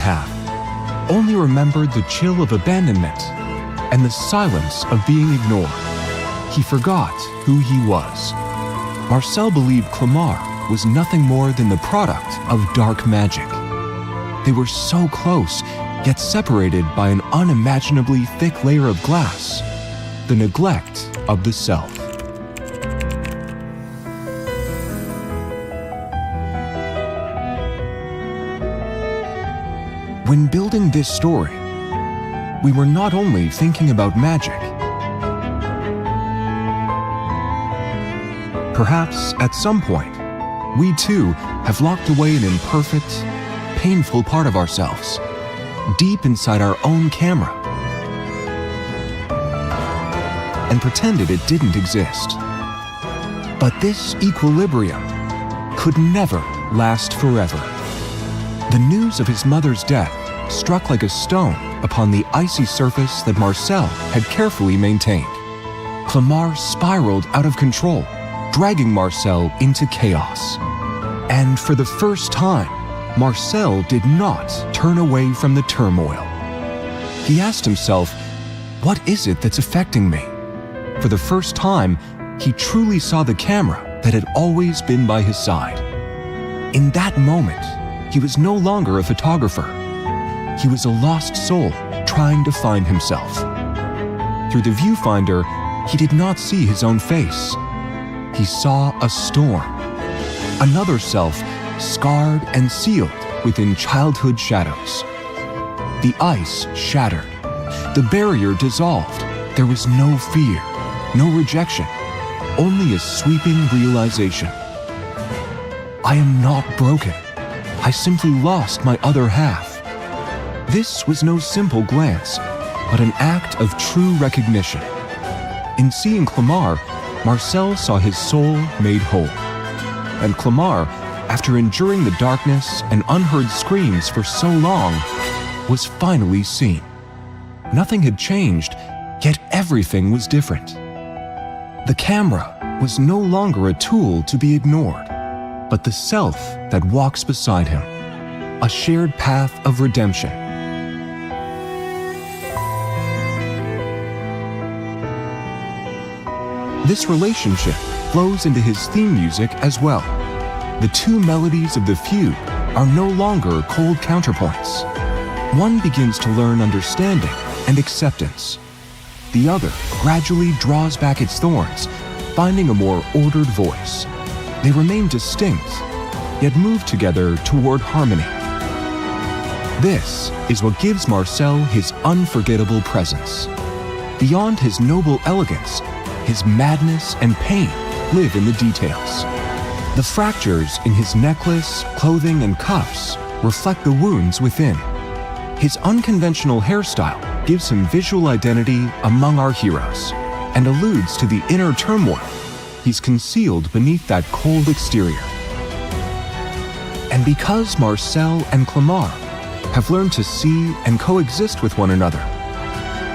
have, only remembered the chill of abandonment and the silence of being ignored. He forgot who he was. Marcel believed Clamar was nothing more than the product of dark magic. They were so close, yet separated by an unimaginably thick layer of glass, the neglect of the self. When building this story, we were not only thinking about magic. Perhaps at some point, we too have locked away an imperfect, painful part of ourselves, deep inside our own camera, and pretended it didn't exist. But this equilibrium could never last forever. The news of his mother's death struck like a stone upon the icy surface that Marcel had carefully maintained. Clamar spiraled out of control, dragging Marcel into chaos. And for the first time, Marcel did not turn away from the turmoil. He asked himself, what is it that's affecting me? For the first time, he truly saw the camera that had always been by his side. In that moment, he was no longer a photographer. He was a lost soul trying to find himself. Through the viewfinder, he did not see his own face. He saw a storm, another self scarred and sealed within childhood shadows. The ice shattered. The barrier dissolved. There was no fear, no rejection, only a sweeping realization. I am not broken. I simply lost my other half. This was no simple glance, but an act of true recognition. In seeing Clamar, Marcel saw his soul made whole. And Clamar, after enduring the darkness and unheard screams for so long, was finally seen. Nothing had changed, yet everything was different. The camera was no longer a tool to be ignored, but the self that walks beside him, a shared path of redemption. This relationship flows into his theme music as well. The two melodies of the fugue are no longer cold counterpoints. One begins to learn understanding and acceptance. The other gradually draws back its thorns, finding a more ordered voice. They remain distinct, yet move together toward harmony. This is what gives Marcel his unforgettable presence. Beyond his noble elegance, his madness and pain live in the details. The fractures in his necklace, clothing, and cuffs reflect the wounds within. His unconventional hairstyle gives him visual identity among our heroes and alludes to the inner turmoil he's concealed beneath that cold exterior. And because Marcel and Clamar have learned to see and coexist with one another,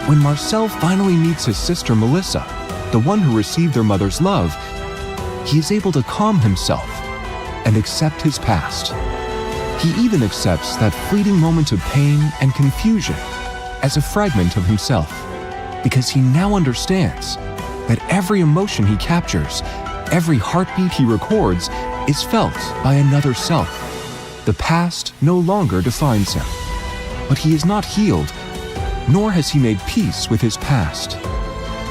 when Marcel finally meets his sister Melissa, the one who received their mother's love, he is able to calm himself and accept his past. He even accepts that fleeting moment of pain and confusion as a fragment of himself, because he now understands that every emotion he captures, every heartbeat he records, is felt by another self. The past no longer defines him, but he is not healed, nor has he made peace with his past.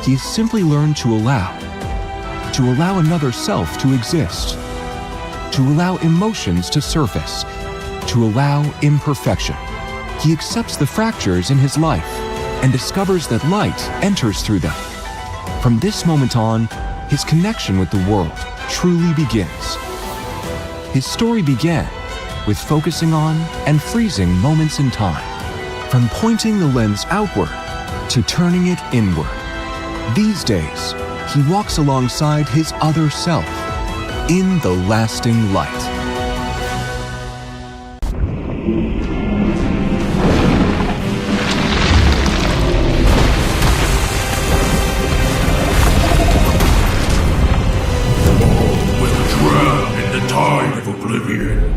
He has simply learned to allow another self to exist, to allow emotions to surface, to allow imperfection. He accepts the fractures in his life and discovers that light enters through them. From this moment on, his connection with the world truly begins. His story began with focusing on and freezing moments in time, from pointing the lens outward to turning it inward. These days, he walks alongside his other self in the lasting light. All will drown in the tide of oblivion.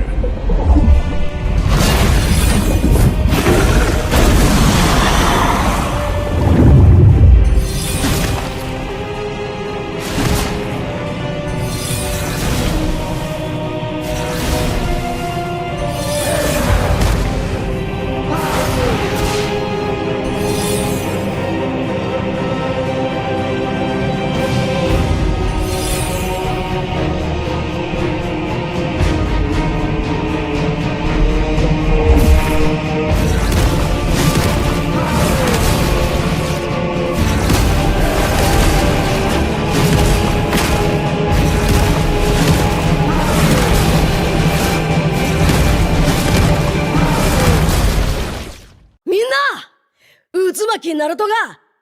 渦巻きナルトが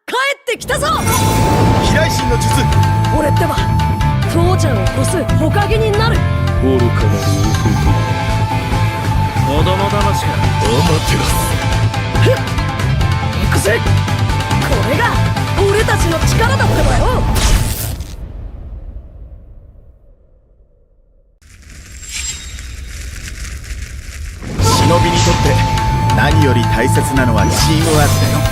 帰ってきたぞ。飛来神の術。俺ってば父ちゃんを越す火影になる。愚かなる子供騙しか。アマテラス。行くぜ。これが俺たちの力だってばよ。忍びにとって何より大切なのはチームワークだよ。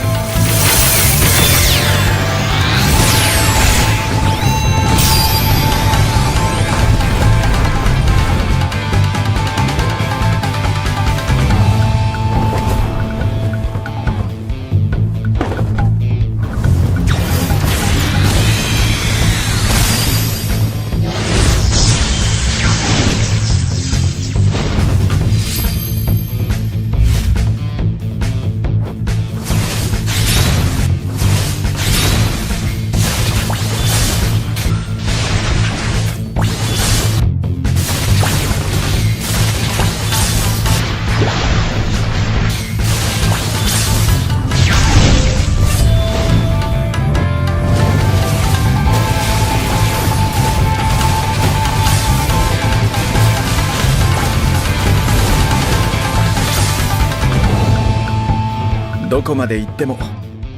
どこまで行っても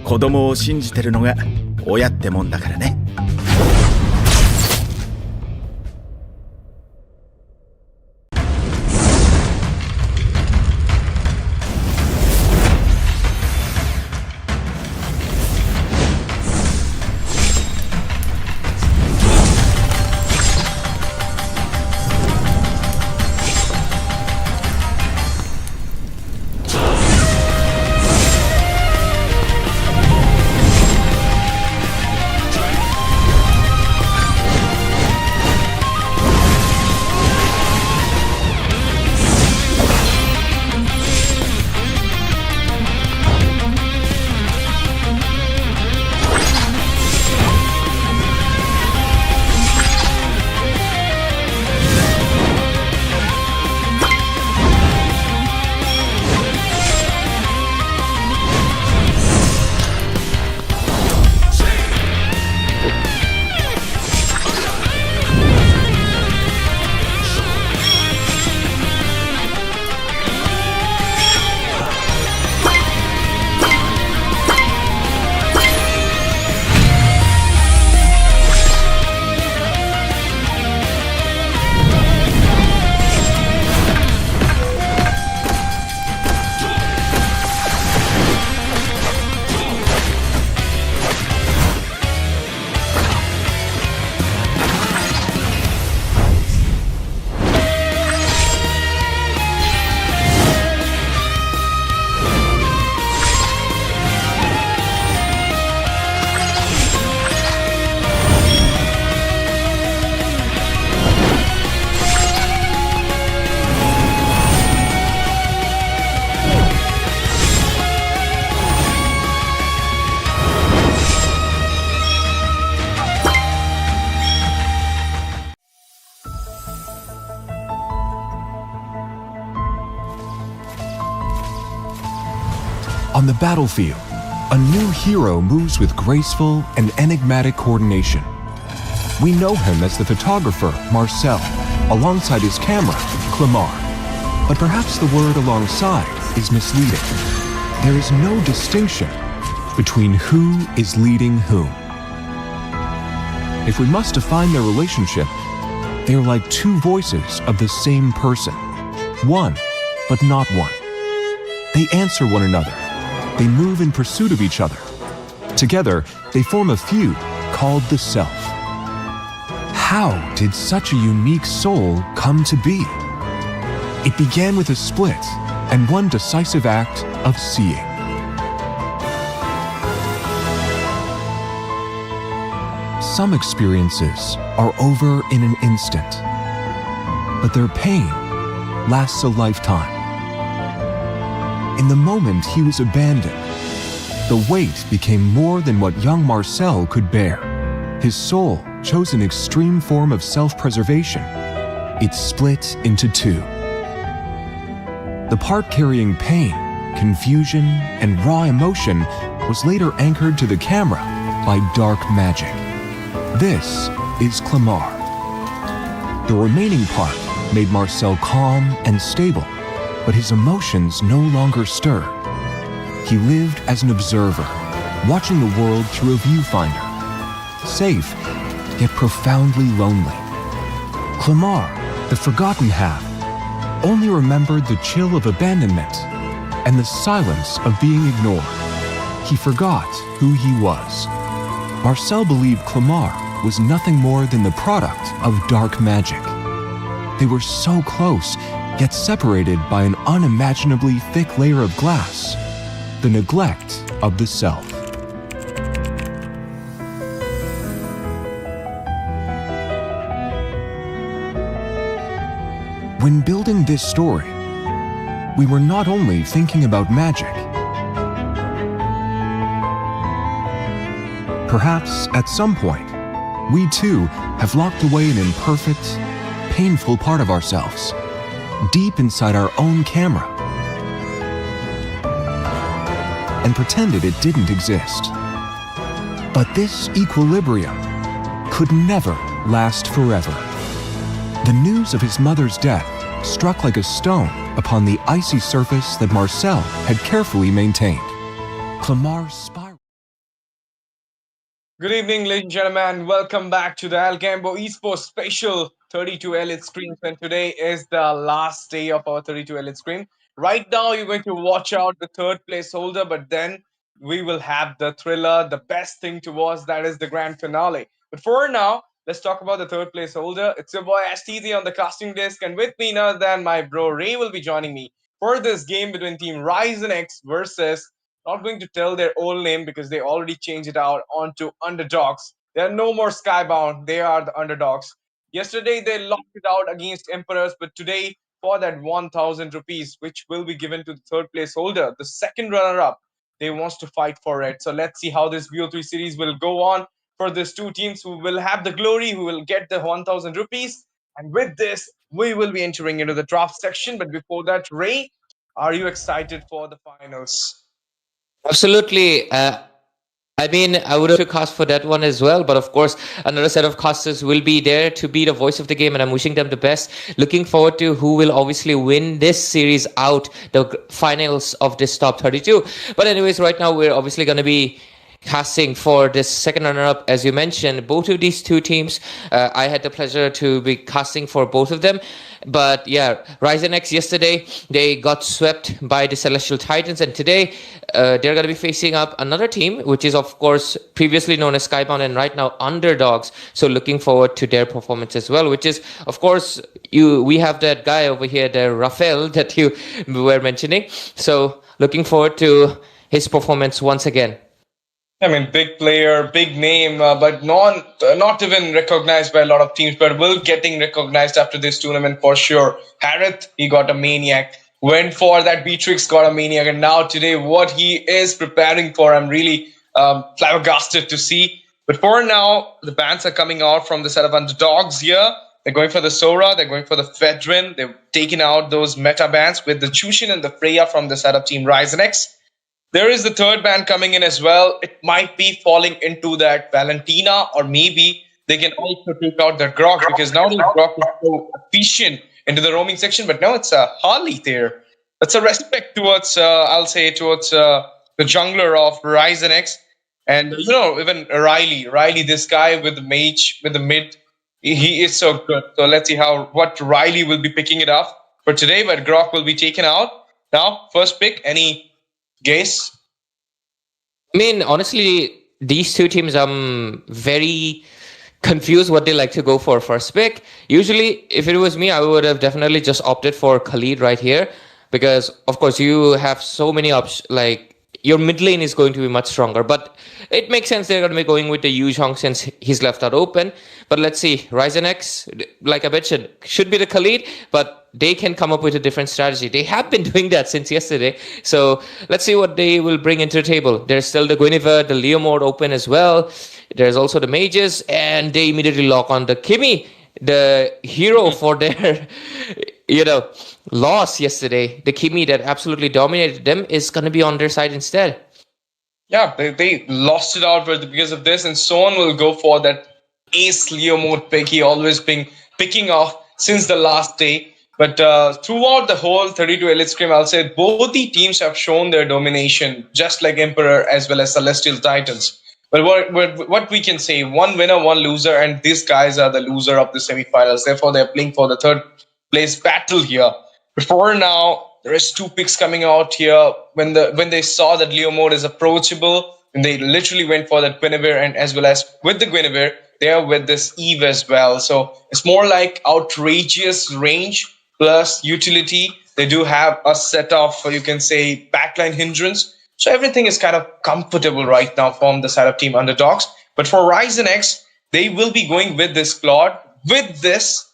子供を信じてるのが親ってもんだからね。On the battlefield, a new hero moves with graceful and enigmatic coordination. We know him as the photographer, Marcel, alongside his camera, Clemar. But perhaps the word alongside is misleading. There is no distinction between who is leading whom. If we must define their relationship, they are like two voices of the same person. One, but not one. They answer one another. They move in pursuit of each other. Together, they form a feud called the Self. How did such a unique soul come to be? It began with a split and one decisive act of seeing. Some experiences are over in an instant, but their pain lasts a lifetime. In the moment he was abandoned, the weight became more than what young Marcel could bear. His soul chose an extreme form of self-preservation. It split into two. The part carrying pain confusion, and raw emotion was later anchored to the camera by dark magic. This is Clamar. The remaining part made Marcel calm and stable, but his emotions no longer stirred. He lived as an observer, watching the world through a viewfinder, safe, yet profoundly lonely. Clamar, the forgotten half, only remembered the chill of abandonment and the silence of being ignored. He forgot who he was. Marcel believed Clamar was nothing more than the product of dark magic. They were so close, yet separated by an unimaginably thick layer of glass, the neglect of the self. When building this story, we were not only thinking about magic. Perhaps at some point, we too have locked away an imperfect, painful part of ourselves, deep inside our own camera, and pretended it didn't exist. But this equilibrium could never last forever. The news of his mother's death struck like a stone upon the icy surface that Marcel had carefully maintained. Clamar's spiral. Good evening, ladies and gentlemen. Welcome back to the ALGAMBO eSports special 32 Elite Screens. And today is the last day of our 32 Elite Screen. Right now, you're going to watch out the third place holder, but then we will have the thriller, the best thing to watch, that is the grand finale. But for now, let's talk about the third place holder. It's your boy STZ on the casting desk, and with me, none other than my bro Ray will be joining me for this game between Team RISENX versus, not going to tell their old name because they already changed it out onto UNDERDOGZ. They are no more Skybound, they are the UNDERDOGZ. Yesterday, they locked it out against Emperors, but today, for that 1,000 rupees, which will be given to the third place holder, the second runner-up, they wants to fight for it. So let's see how this BO3 series will go on for these two teams who will have the glory, who will get the 1,000 rupees. And with this, we will be entering into the draft section. But before that, Ray, are you excited for the finals? Absolutely. I mean, I would have cast for that one as well, but of course, another set of casters will be there to be the voice of the game, and I'm wishing them the best. Looking forward to who will obviously win this series out, the finals of this top 32. But anyways, right now we're obviously going to be casting for this second runner-up. As you mentioned, both of these two teams, I had the pleasure to be casting for both of them. But yeah, RISENX yesterday, they got swept by the Celestial Titans, and today they're going to be facing up another team, which is of course previously known as Skybound and right now UNDERDOGZ. So looking forward to their performance as well, which is of course we have that guy over here, the Rafael that you were mentioning. So looking forward to his performance once again. I mean, big player, big name, but not even recognized by a lot of teams, but will getting recognized after this tournament for sure. Harith, he got a maniac. Went for that Beatrix, got a maniac. And now today, what he is preparing for, I'm really flabbergasted to see. But for now, the bans are coming out from the set of UNDERDOGZ here. They're going for the Sora, they're going for the Fedrin. They've taken out those meta bans with the Chushin and the Freya from the set of Team RISENX. There is the third ban coming in as well. It might be falling into that Valentina, or maybe they can also take out the Grok, because now the Grok is so efficient into the roaming section, but now it's a Harley there. That's a respect towards, I'll say, towards the jungler of RISENX. And, you know, even Riley, this guy with the mage, with the mid, he is so good. So let's see what Riley will be picking it up for today, but Grok will be taken out. Now, first pick, any guess? I mean, honestly, these two teams, I'm very confused what they like to go for first pick. Usually, if it was me, I would have definitely just opted for Khalid right here, because, of course, you have so many options. Like, your mid lane is going to be much stronger, but it makes sense they're going to be going with the Yu Zhong since he's left out open. But let's see, RISENX, like I mentioned, should be the Khalid, but they can come up with a different strategy. They have been doing that since yesterday. So let's see what they will bring into the table. There's still the Guinevere, the Leo mode open as well. There's also the mages, and they immediately lock on the Kimi, the hero for their loss yesterday, the Kimi that absolutely dominated them is going to be on their side instead. Yeah, they lost it out because of this, and Son will go for that ace Leo mode pick. He always been picking off since the last day. But throughout the whole 32 Elite Scrim, I'll say both the teams have shown their domination, just like Emperor as well as Celestial Titans. But what we can say, one winner, one loser, and these guys are the loser of the semifinals. Therefore, they're playing for the third place battle here. Before now, there is 2 picks coming out here. When they saw that Leo mode is approachable, and they literally went for that Guinevere, and as well as with the Guinevere, they are with this Eve as well. So it's more like outrageous range plus utility. They do have a set of, you can say, backline hindrance. So everything is kind of comfortable right now from the side of Team Underdogs. But for RISENX, they will be going with this Claude. With this,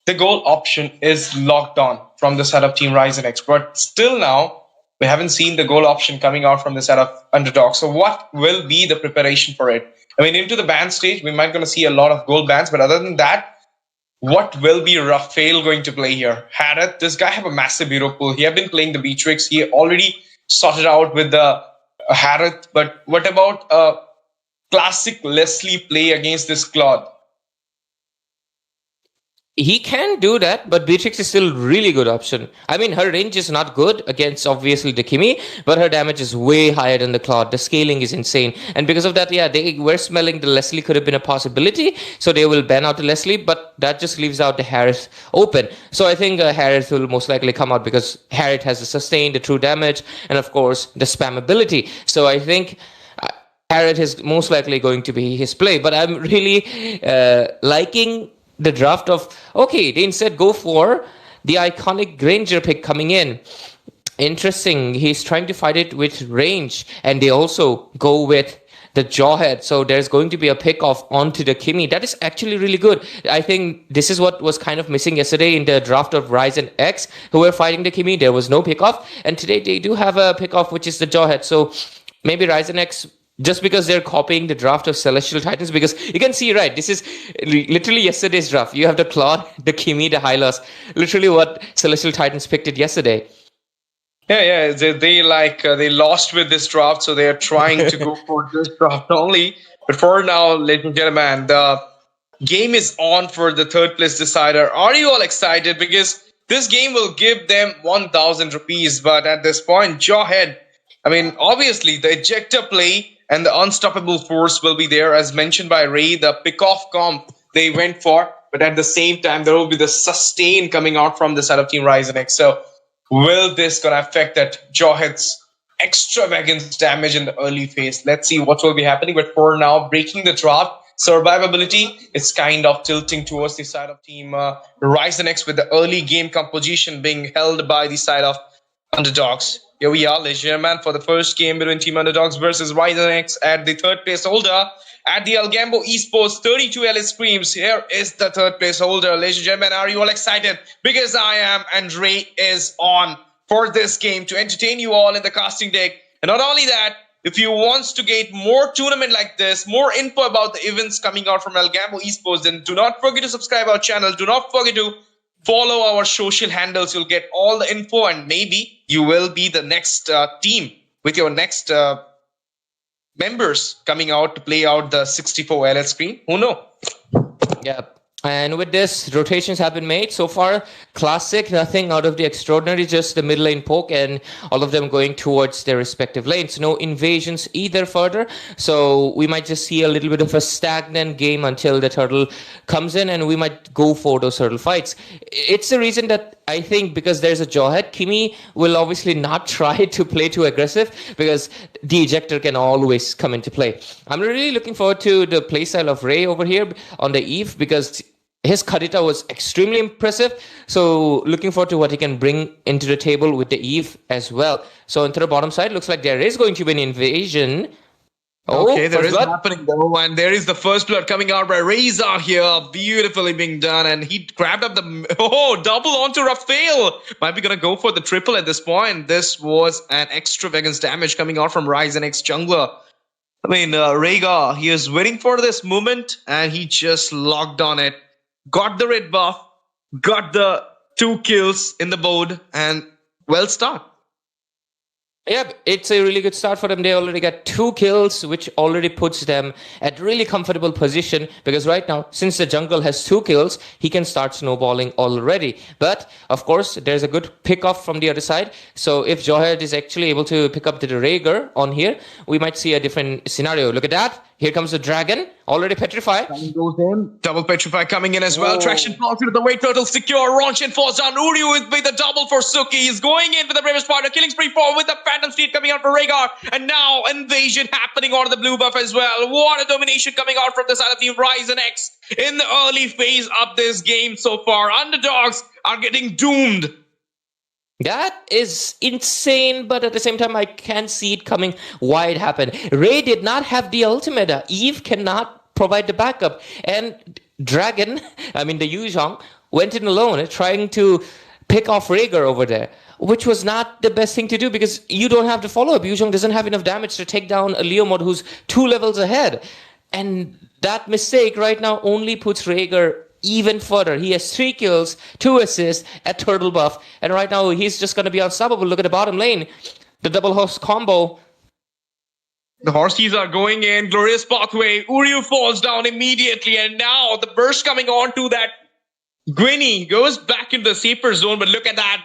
the goal option is locked on from the side of Team RISENX. But still now, we haven't seen the goal option coming out from the side of Underdogs. So what will be the preparation for it? I mean, into the ban stage, we might going to see a lot of goal bans. But other than that, what will be Raphael going to play here? Harith, this guy have a massive hero pool. He have been playing the Beatrix. He already sorted out with the Harith. But what about classic Leslie play against this Claude? He can do that, but Beatrix is still really good option. I mean, her range is not good against, obviously, the Kimi, but her damage is way higher than the Claude. The scaling is insane. And because of that, yeah, they were smelling the Leslie could have been a possibility, so they will ban out the Leslie, but that just leaves out the Harith open. So I think Harith will most likely come out because Harith has the sustain, the true damage, and of course, the spam ability. So I think Harith is most likely going to be his play, but I'm really liking the draft of, okay, they instead go for the iconic Granger pick coming in. Interesting. He's trying to fight it with range, and they also go with the Jawhead. So there's going to be a pick off onto the Kimi. That is actually really good. I think this is what was kind of missing yesterday in the draft of RISENX, who were fighting the Kimi. There was no pick off, and today they do have a pick off, which is the Jawhead. So maybe RISENX, just because they're copying the draft of Celestial Titans, because you can see, right, this is literally yesterday's draft. You have the Claude, the Kimi, the Hylos, literally what Celestial Titans picked it yesterday. Yeah, they lost with this draft, so they are trying to go for this draft only. But for now, ladies and gentlemen, the game is on for the third place decider. Are you all excited? Because this game will give them 1,000 rupees, but at this point, Jawhead, I mean, obviously, the ejector play and the unstoppable force will be there, as mentioned by Ray. The pick-off comp they went for, but at the same time, there will be the sustain coming out from the side of Team RISENX. So, will this gonna affect that Jawhead's extravagant damage in the early phase? Let's see what will be happening. But for now, breaking the draft, survivability is kind of tilting towards the side of Team RISENX, with the early game composition being held by the side of Underdogs. Here we are, ladies and gentlemen, for the first game between Team Underdogs versus RISENX at the third place holder at the ALGAMBO Esports 32 Elite Scrims. Here is the third place holder. Ladies and gentlemen, are you all excited? Because I am, and Ray is on for this game to entertain you all in the casting deck. And not only that, if you want to get more tournament like this, more info about the events coming out from ALGAMBO Esports, then do not forget to subscribe our channel. Do not forget to follow our social handles. You'll get all the info, and maybe you will be the next team with your next members coming out to play out the 64 Elite Scrim. Who knows? Yeah. And with this, rotations have been made so far. Classic, nothing out of the extraordinary, just the mid lane poke and all of them going towards their respective lanes. No invasions either further. So we might just see a little bit of a stagnant game until the turtle comes in, and we might go for those turtle fights. It's the reason that I think, because there's a Jawhead, Kimi will obviously not try to play too aggressive, because the ejector can always come into play. I'm really looking forward to the playstyle of Ray over here on the Eve, because his Kadita was extremely impressive. So looking forward to what he can bring into the table with the Eve as well. So into the bottom side, looks like there is going to be an invasion. Okay, there is happening though, and there is the first blood coming out by Reza here, beautifully being done, and he grabbed up the double onto Raphael. Might be gonna go for the triple at this point. This was an extravagance damage coming out from RISENX jungler. I mean, Rhaegar, he is waiting for this moment, and he just locked on it. Got the red buff, got the 2 kills in the board, and well start. Yeah, it's a really good start for them. They already got 2 kills, which already puts them at really comfortable position, because right now, since the jungle has 2 kills, he can start snowballing already. But of course, there's a good pick off from the other side. So if Johed is actually able to pick up the Rhaegar on here, we might see a different scenario. Look at that. Here comes the dragon, already petrified. Goes in. Double petrify coming in as well. Traction falls into the way. Turtle secure. Ronshin falls down. Uryu with the double for Suki. He's going in with the bravest partner. Killing spree 4 with the Phantom Steed coming out for Rhaegar. And now invasion happening on the blue buff as well. What a domination coming out from the side of Team RISENX in the early phase of this game so far. Underdogs are getting doomed. That is insane, but at the same time, I can see it coming. Why it happened. Ray did not have the ultimate. Eve cannot provide the backup. And Dragon, I mean the Yuzhong, went in alone, trying to pick off Rhaegar over there, which was not the best thing to do, because you don't have the follow-up. Yuzhong doesn't have enough damage to take down a Leo mod who's 2 levels ahead. And that mistake right now only puts Rhaegar even further. He has 3 kills, 2 assists at turtle buff, and right now he's just going to be unstoppable. Look at the bottom lane, the double host combo. The Horsies are going in. Glorious pathway. Uryu falls down immediately, and now the burst coming on to that Gwynny goes back into the safer zone, but look at that.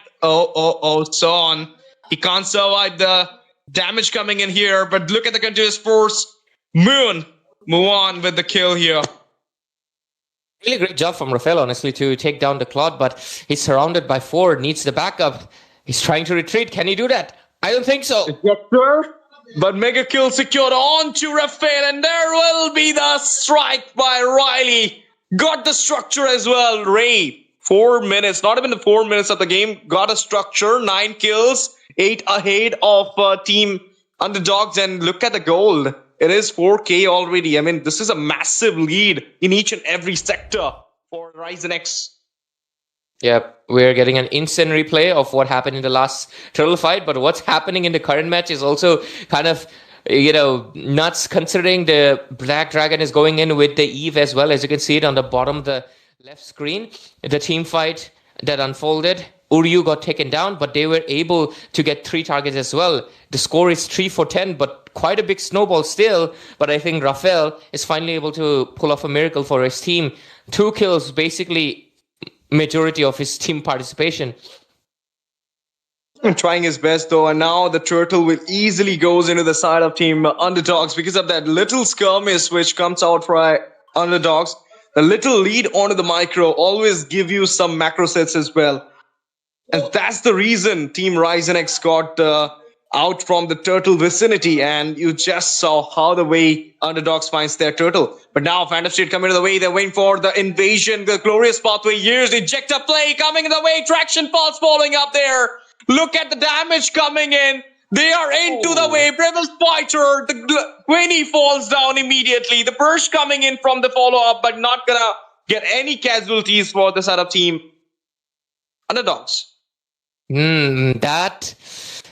Son. He can't survive the damage coming in here, but look at the continuous force. Move on with the kill here. Really great job from Rafael, honestly, to take down the Claude, but he's surrounded by 4, needs the backup. He's trying to retreat. Can he do that? I don't think so. Yes, sir. But mega kill secured on to Rafael, and there will be the strike by Riley. Got the structure as well. Ray, 4 minutes, not even the 4 minutes of the game, got a structure, 9 kills, 8 ahead of Team Underdogs, and look at the gold. It is 4K already. I mean, this is a massive lead in each and every sector for RISENX. Yeah, we're getting an instant replay of what happened in the last turtle fight, but what's happening in the current match is also kind of, nuts, considering the Black Dragon is going in with the Eve as well. As you can see it on the bottom of the left screen, the team fight that unfolded. Uryu got taken down, but they were able to get 3 targets as well. The score is 3 for 10, but quite a big snowball still. But I think Rafael is finally able to pull off a miracle for his team. 2 kills, basically majority of his team participation. Trying his best though, and now the turtle will easily goes into the side of Team Underdogs because of that little skirmish which comes out for Underdogs. The little lead onto the micro always give you some macro sets as well. And that's the reason Team RISENX got out from the turtle vicinity, and you just saw how the way Underdogs finds their turtle. But now Phantom Steed coming to the way, they're waiting for the invasion, the glorious pathway, years, ejector play coming in the way, traction falls following up there. Look at the damage coming in. They are into the way, Breville's fighter, the Gwynny falls down immediately. The burst coming in from the follow-up, but not gonna get any casualties for the side of Team Underdogs. That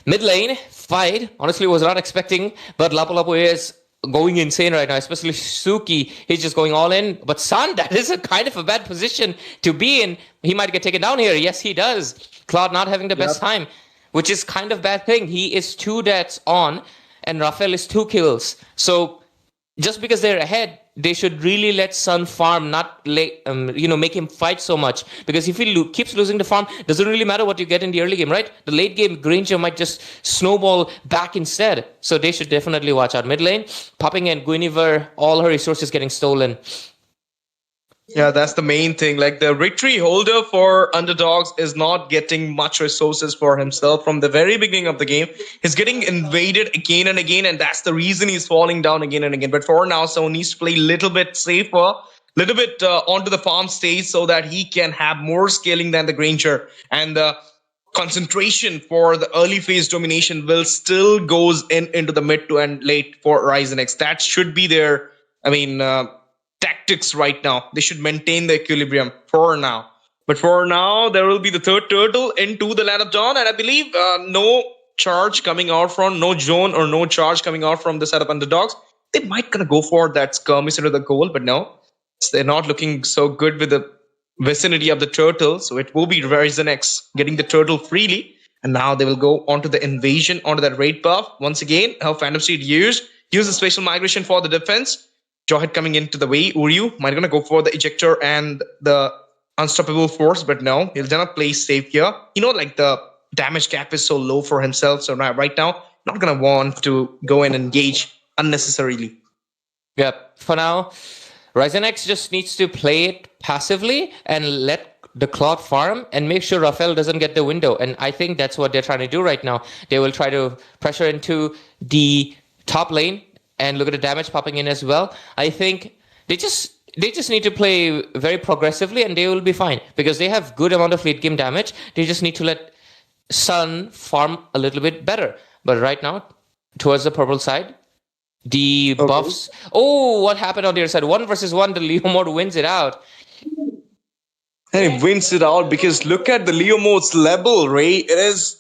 mid lane fight, honestly, was not expecting, but Lapu Lapu is going insane right now, especially Suki. He's just going all in. But San, that is a kind of a bad position to be in. He might get taken down here. Yes, he does. Cloud not having the best time, which is kind of bad thing. He is 2 deaths on, and Rafael is 2 kills. So just because they're ahead, they should really let Sun farm, not make him fight so much. Because if he keeps losing the farm, doesn't really matter what you get in the early game, right? The late game, Granger might just snowball back instead. So they should definitely watch out. Mid lane, popping in Guinevere, all her resources getting stolen. Yeah, that's the main thing. Like, the victory holder for Underdogs is not getting much resources for himself from the very beginning of the game. He's getting invaded again and again, and that's the reason he's falling down again and again. But for now, so needs to play a little bit safer, little bit onto the farm stage so that he can have more scaling than the Granger. And the concentration for the early phase domination will still goes into the mid to and late for RISENX. That should be their, tactics right now. They should maintain the equilibrium for now. But for now, there will be the third turtle into the Land of Dawn, and I believe no charge coming out from, no zone or no charge coming out from the set of Underdogs. They might gonna go for that skirmish into the goal, but no, they're not looking so good with the vicinity of the turtle. So it will be RISENX getting the turtle freely. And now they will go onto the invasion, onto that raid buff. Once again, how Phantom Steed use the spatial migration for the defense. Jawhead coming into the way. Uryu might gonna go for the ejector and the unstoppable force, but no, he'll not play safe here. Like the damage gap is so low for himself. So right now, not gonna want to go and engage unnecessarily. Yeah, for now, RISENX just needs to play it passively and let the Claude farm and make sure Raphael doesn't get the window. And I think that's what they're trying to do right now. They will try to pressure into the top lane and look at the damage popping in as well. I think they just need to play very progressively and they will be fine because they have good amount of late game damage. They just need to let Sun farm a little bit better. But right now, towards the purple side, the buffs. Oh, what happened on the other side? 1 versus 1, the Leo mode wins it out. And he wins it out because look at the Leo mode's level, Ray. It is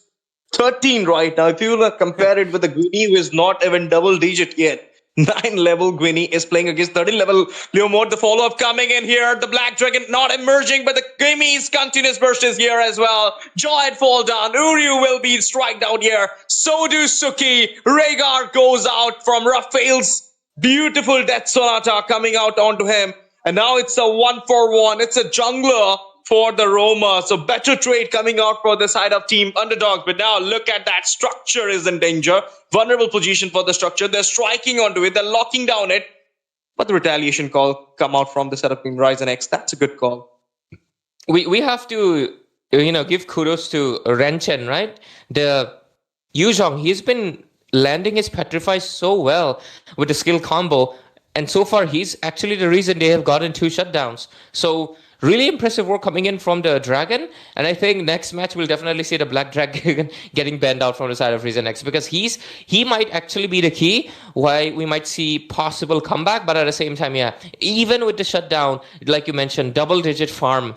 13 right now. If you compare it with the Gwynny, who is not even double digit yet. 9 level Gwynny is playing against 13 level Leo mode. The follow-up coming in here. The Black Dragon not emerging, but the Grimmy's continuous burst is here as well. Jawhead fall down. Uryu will be striked out here. So do Suki. Rhaegar goes out from Raphael's beautiful Death Sonata coming out onto him. And now it's a 1-for-1. It's a jungler for the Roma. So better trade coming out for the side of Team UNDERDOGZ. But now look at that. Structure is in danger. Vulnerable position for the structure. They're striking onto it. They're locking down it. But the retaliation call come out from the side of Team RISENX. That's a good call. We have to give kudos to Renchen, right? The Yuzhong, he's been landing his Petrify so well with the skill combo. And so far, he's actually the reason they have gotten 2 shutdowns. So really impressive work coming in from the Dragon. And I think next match, we'll definitely see the Black Dragon getting banned out from the side of RISENX. Because he might actually be the key why we might see possible comeback. But at the same time, yeah, even with the shutdown, like you mentioned, double-digit farm,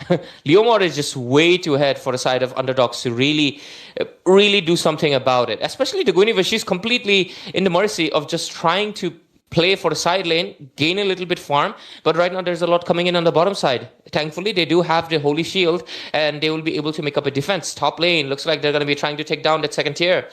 Leomord is just way too ahead for the side of UNDERDOGZ to really do something about it. Especially the Guinevere, she's completely in the mercy of just trying to play for the side lane, gain a little bit farm, but right now there's a lot coming in on the bottom side. Thankfully, they do have the Holy Shield, and they will be able to make up a defense. Top lane, looks like they're going to be trying to take down that second tier.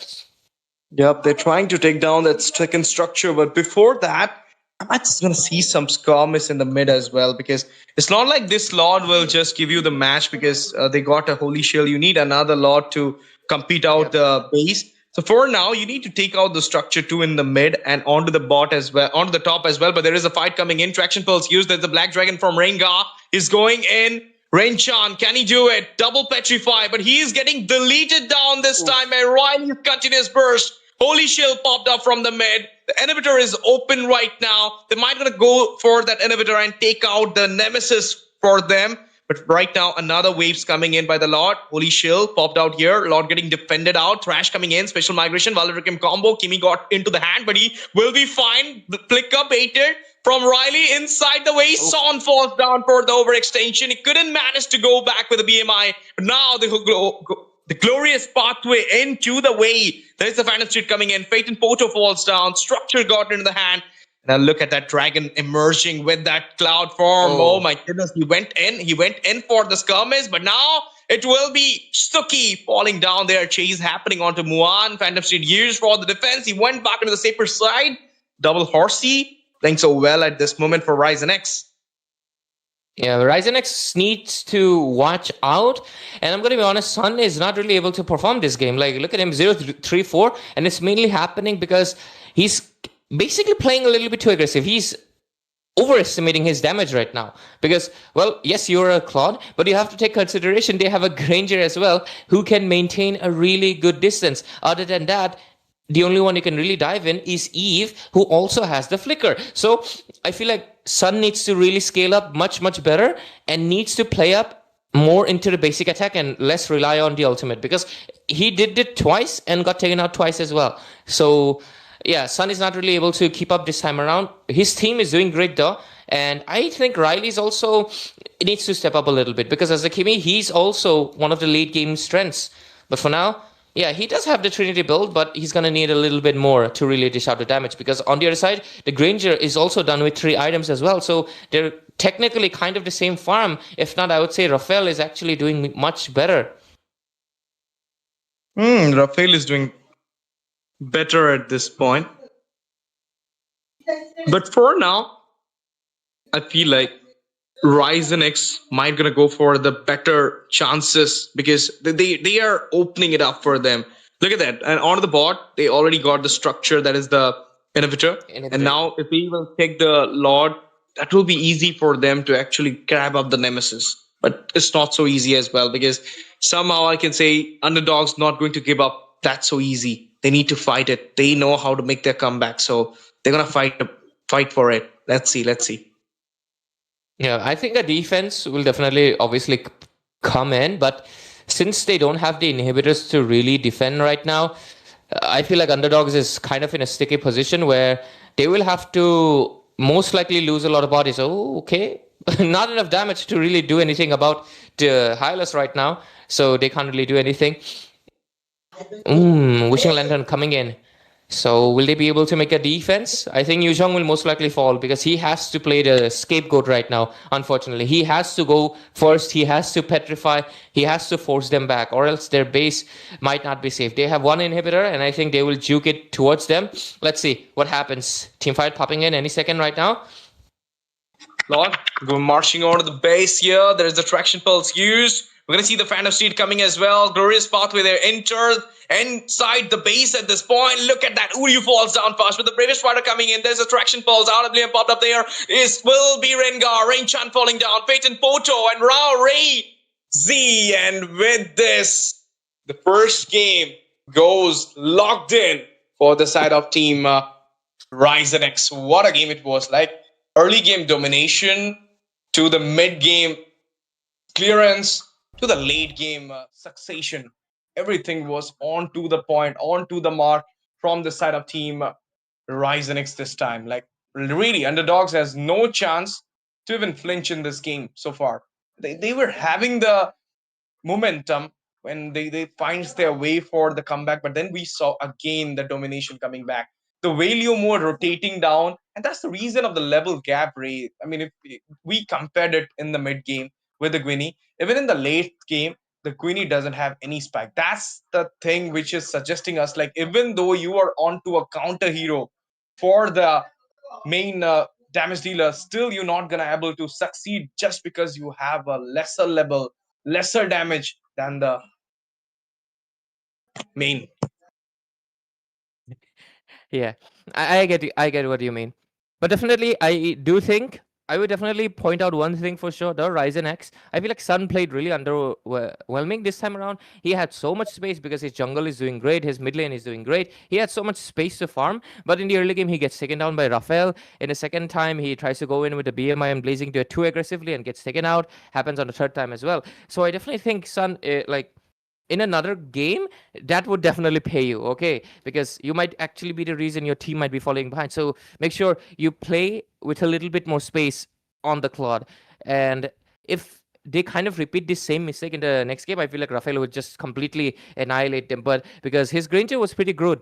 Yep, they're trying to take down that second structure, but before that, I'm just going to see some skirmish in the mid as well, because it's not like this Lord will just give you the match because they got a Holy Shield. You need another Lord to compete out the base. So for now, you need to take out the structure 2 in the mid and onto the bot as well, onto the top as well. But there is a fight coming in. Traction Pulse used. There's the Black Dragon from Rengar is going in. Renchan, can he do it? Double Petrify, but he is getting deleted down this time by Riley's continuous burst. Holy Shield popped up from the mid. The inhibitor is open right now. They might gonna go for that inhibitor and take out the Nemesis for them. But right now, another wave's coming in by the Lord. Holy Shield popped out here. Lord getting defended out. Thrash coming in. Special migration. Valoricum combo. Kimi got into the hand, but he will be fine. The flicker baited from Riley inside the way. Son falls down for the overextension. He couldn't manage to go back with the BMI. But now the glorious pathway into the way. There's the Phantom Street coming in. Phaeton Poto falls down. Structure got into the hand. Now look at that dragon emerging with that cloud form. Oh my goodness, he went in for the skirmish, but now it will be Suki falling down there. Chase happening onto Muan. Phantom Steed used for the defense. He went back into the safer side. Double Horsey playing so well at this moment for RISENX. Yeah, RISENX needs to watch out. And I'm going to be honest, Sun is not really able to perform this game. Like, look at him, 0-3-4. And it's mainly happening because he's basically playing a little bit too aggressive. He's overestimating his damage right now. Because, well, yes, you're a Claude, but you have to take consideration they have a Granger as well who can maintain a really good distance. Other than that, the only one you can really dive in is Eve, who also has the flicker. So I feel like Sun needs to really scale up much, much better and needs to play up more into the basic attack and less rely on the ultimate, because he did it twice and got taken out twice as well. So yeah, Sun is not really able to keep up this time around. His team is doing great though. And I think Riley's also needs to step up a little bit, because as a Kimi, he's also one of the late game strengths. But for now, Yeah, he does have the Trinity build, but he's going to need a little bit more to really dish out the damage, because on the other side, the Granger is also done with 3 items as well. So they're technically kind of the same farm. If not, I would say Rafael is actually doing much better. Rafael is doing better at this point. But for now, I feel like RISENX might gonna go for the better chances because they are opening it up for them. Look at that. And on the bot, they already got the structure that is the inhibitor. And now if we will take the Lord, that will be easy for them to actually grab up the Nemesis. But it's not so easy as well because somehow I can say Underdog's not going to give up that so easy. They need to fight it. They know how to make their comeback. So they're gonna fight for it. Let's see. Yeah, I think the defense will definitely obviously come in, but since they don't have the inhibitors to really defend right now, I feel like Underdogs is kind of in a sticky position where they will have to most likely lose a lot of bodies. Oh, okay. Not enough damage to really do anything about the Hylas right now, so they can't really do anything. Wishing Lantern coming in. So will they be able to make a defense? I think Yuzhong will most likely fall because he has to play the scapegoat right now, unfortunately. He has to go first, he has to petrify, he has to force them back, or else their base might not be safe. They have one inhibitor, and I think they will juke it towards them. Let's see what happens. Teamfight popping in any second right now. Lord, go marching on to the base here. There is the traction pulse used. We're going to see the Phantom Steed coming as well. Glorious pathway there. Enter inside the base at this point. Look at that. Uryu falls down fast with the Bravest Rider coming in. There's a traction pulse. RWM popped up there. Will be Rengar. Rain Chan falling down. Peyton Poto and Rao Ray Z. And with this, the first game goes locked in for the side of team RISENX. What a game it was. Like, early game domination to the mid game clearance to the late game succession. Everything was on to the point, on to the mark from the side of team RISENX this time. Like, really, Underdogs has no chance to even flinch in this game so far. They were having the momentum when they finds their way for the comeback, but then we saw again the domination coming back. The Valio mode rotating down, and that's the reason of the level gap rate. I mean, if we compared it in the mid game with the Gwynny, even in the late game, the Gwynny doesn't have any spike. That's the thing which is suggesting us, like, even though you are onto a counter hero for the main damage dealer, still you're not gonna able to succeed just because you have a lesser level, lesser damage than the main. Yeah, I get you. I get what you mean. But definitely, I do think I would definitely point out one thing for sure. The RISENX, I feel like Sun played really underwhelming this time around. He had so much space because his jungle is doing great, his mid lane is doing great. He had so much space to farm, but in the early game, he gets taken down by Rafael. In the second time, he tries to go in with the BMI and Blazing to it too aggressively and gets taken out. Happens on the third time as well. So I definitely think Sun, in another game, that would definitely pay you, okay? Because you might actually be the reason your team might be falling behind. So make sure you play with a little bit more space on the Claude. And if they kind of repeat this same mistake in the next game, I feel like Rafael would just completely annihilate them. But because his Granger was pretty good,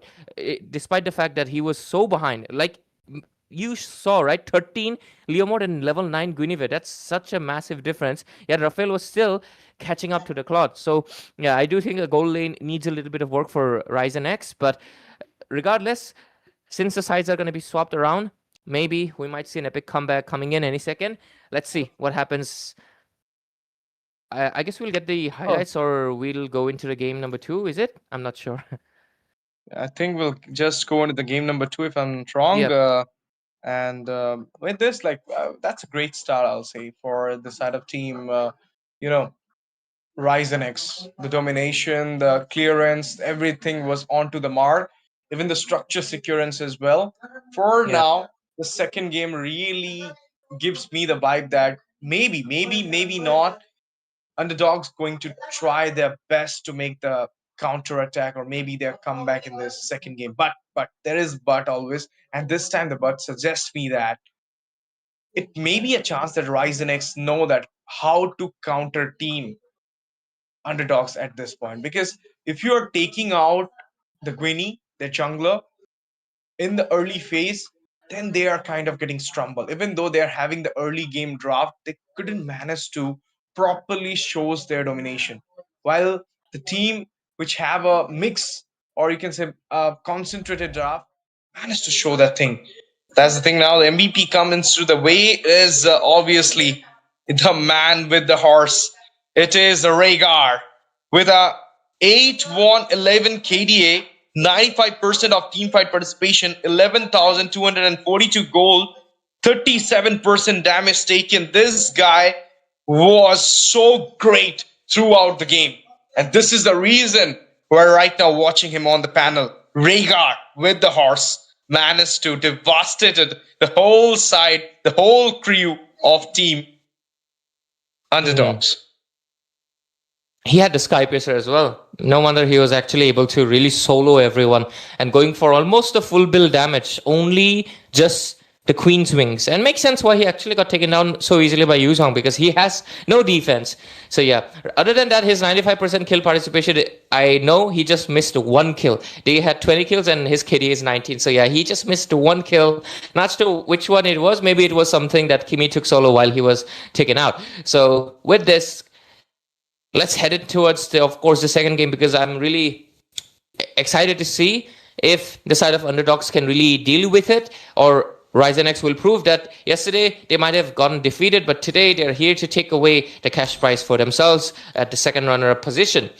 despite the fact that he was so behind. Like, you saw, right? 13 Leomord and level 9 Guinevere. That's such a massive difference. Yet Rafael was still catching up to the Claude. So, yeah, I do think the gold lane needs a little bit of work for RISENX. But regardless, since the sides are going to be swapped around, maybe we might see an epic comeback coming in any second. Let's see what happens. I guess we'll get the highlights or we'll go into the game number 2, is it? I'm not sure. I think we'll just go into the game number 2 if I'm not wrong. Yep. And with this, like, that's a great start, I'll say, for the side of team, RISENX. The domination, the clearance, everything was onto the mark. Even the structure securance as well. For now, the second game really gives me the vibe that maybe not. Underdogs going to try their best to make the counter attack or maybe their comeback in this second game. But there is but always, and this time the but suggests me that it may be a chance that RISENX know that how to counter team Underdogs at this point, because if you are taking out the Gwynny, the jungler, in the early phase, then they are kind of getting stumbled. Even though they are having the early game draft, they couldn't manage to properly shows their domination. While the team which have a mix, or you can say a concentrated draft, managed to show that thing. That's the thing now. The MVP comes into the way is obviously the man with the horse. It is Rhaegar with a 8-1-11 KDA, 95% of team fight participation, 11,242 gold, 37% damage taken. This guy was so great throughout the game. And this is the reason we're right now watching him on the panel. Rhaegar with the horse managed to devastate the whole side, the whole crew of team Underdogs. He had the Sky Piercer as well. No wonder he was actually able to really solo everyone and going for almost a full build damage, only just the Queen's Wings. And makes sense why he actually got taken down so easily by Yuzhong, because he has no defense. So yeah, other than that, his 95% kill participation, I know he just missed one kill. They had 20 kills and his KD is 19. So yeah, he just missed one kill. Not sure which one it was. Maybe it was something that Kimi took solo while he was taken out. So with this, let's head it towards, of course, the second game, because I'm really excited to see if the side of Underdogs can really deal with it, or RISENX will prove that yesterday they might have gotten defeated, but today they're here to take away the cash prize for themselves at the second runner-up position.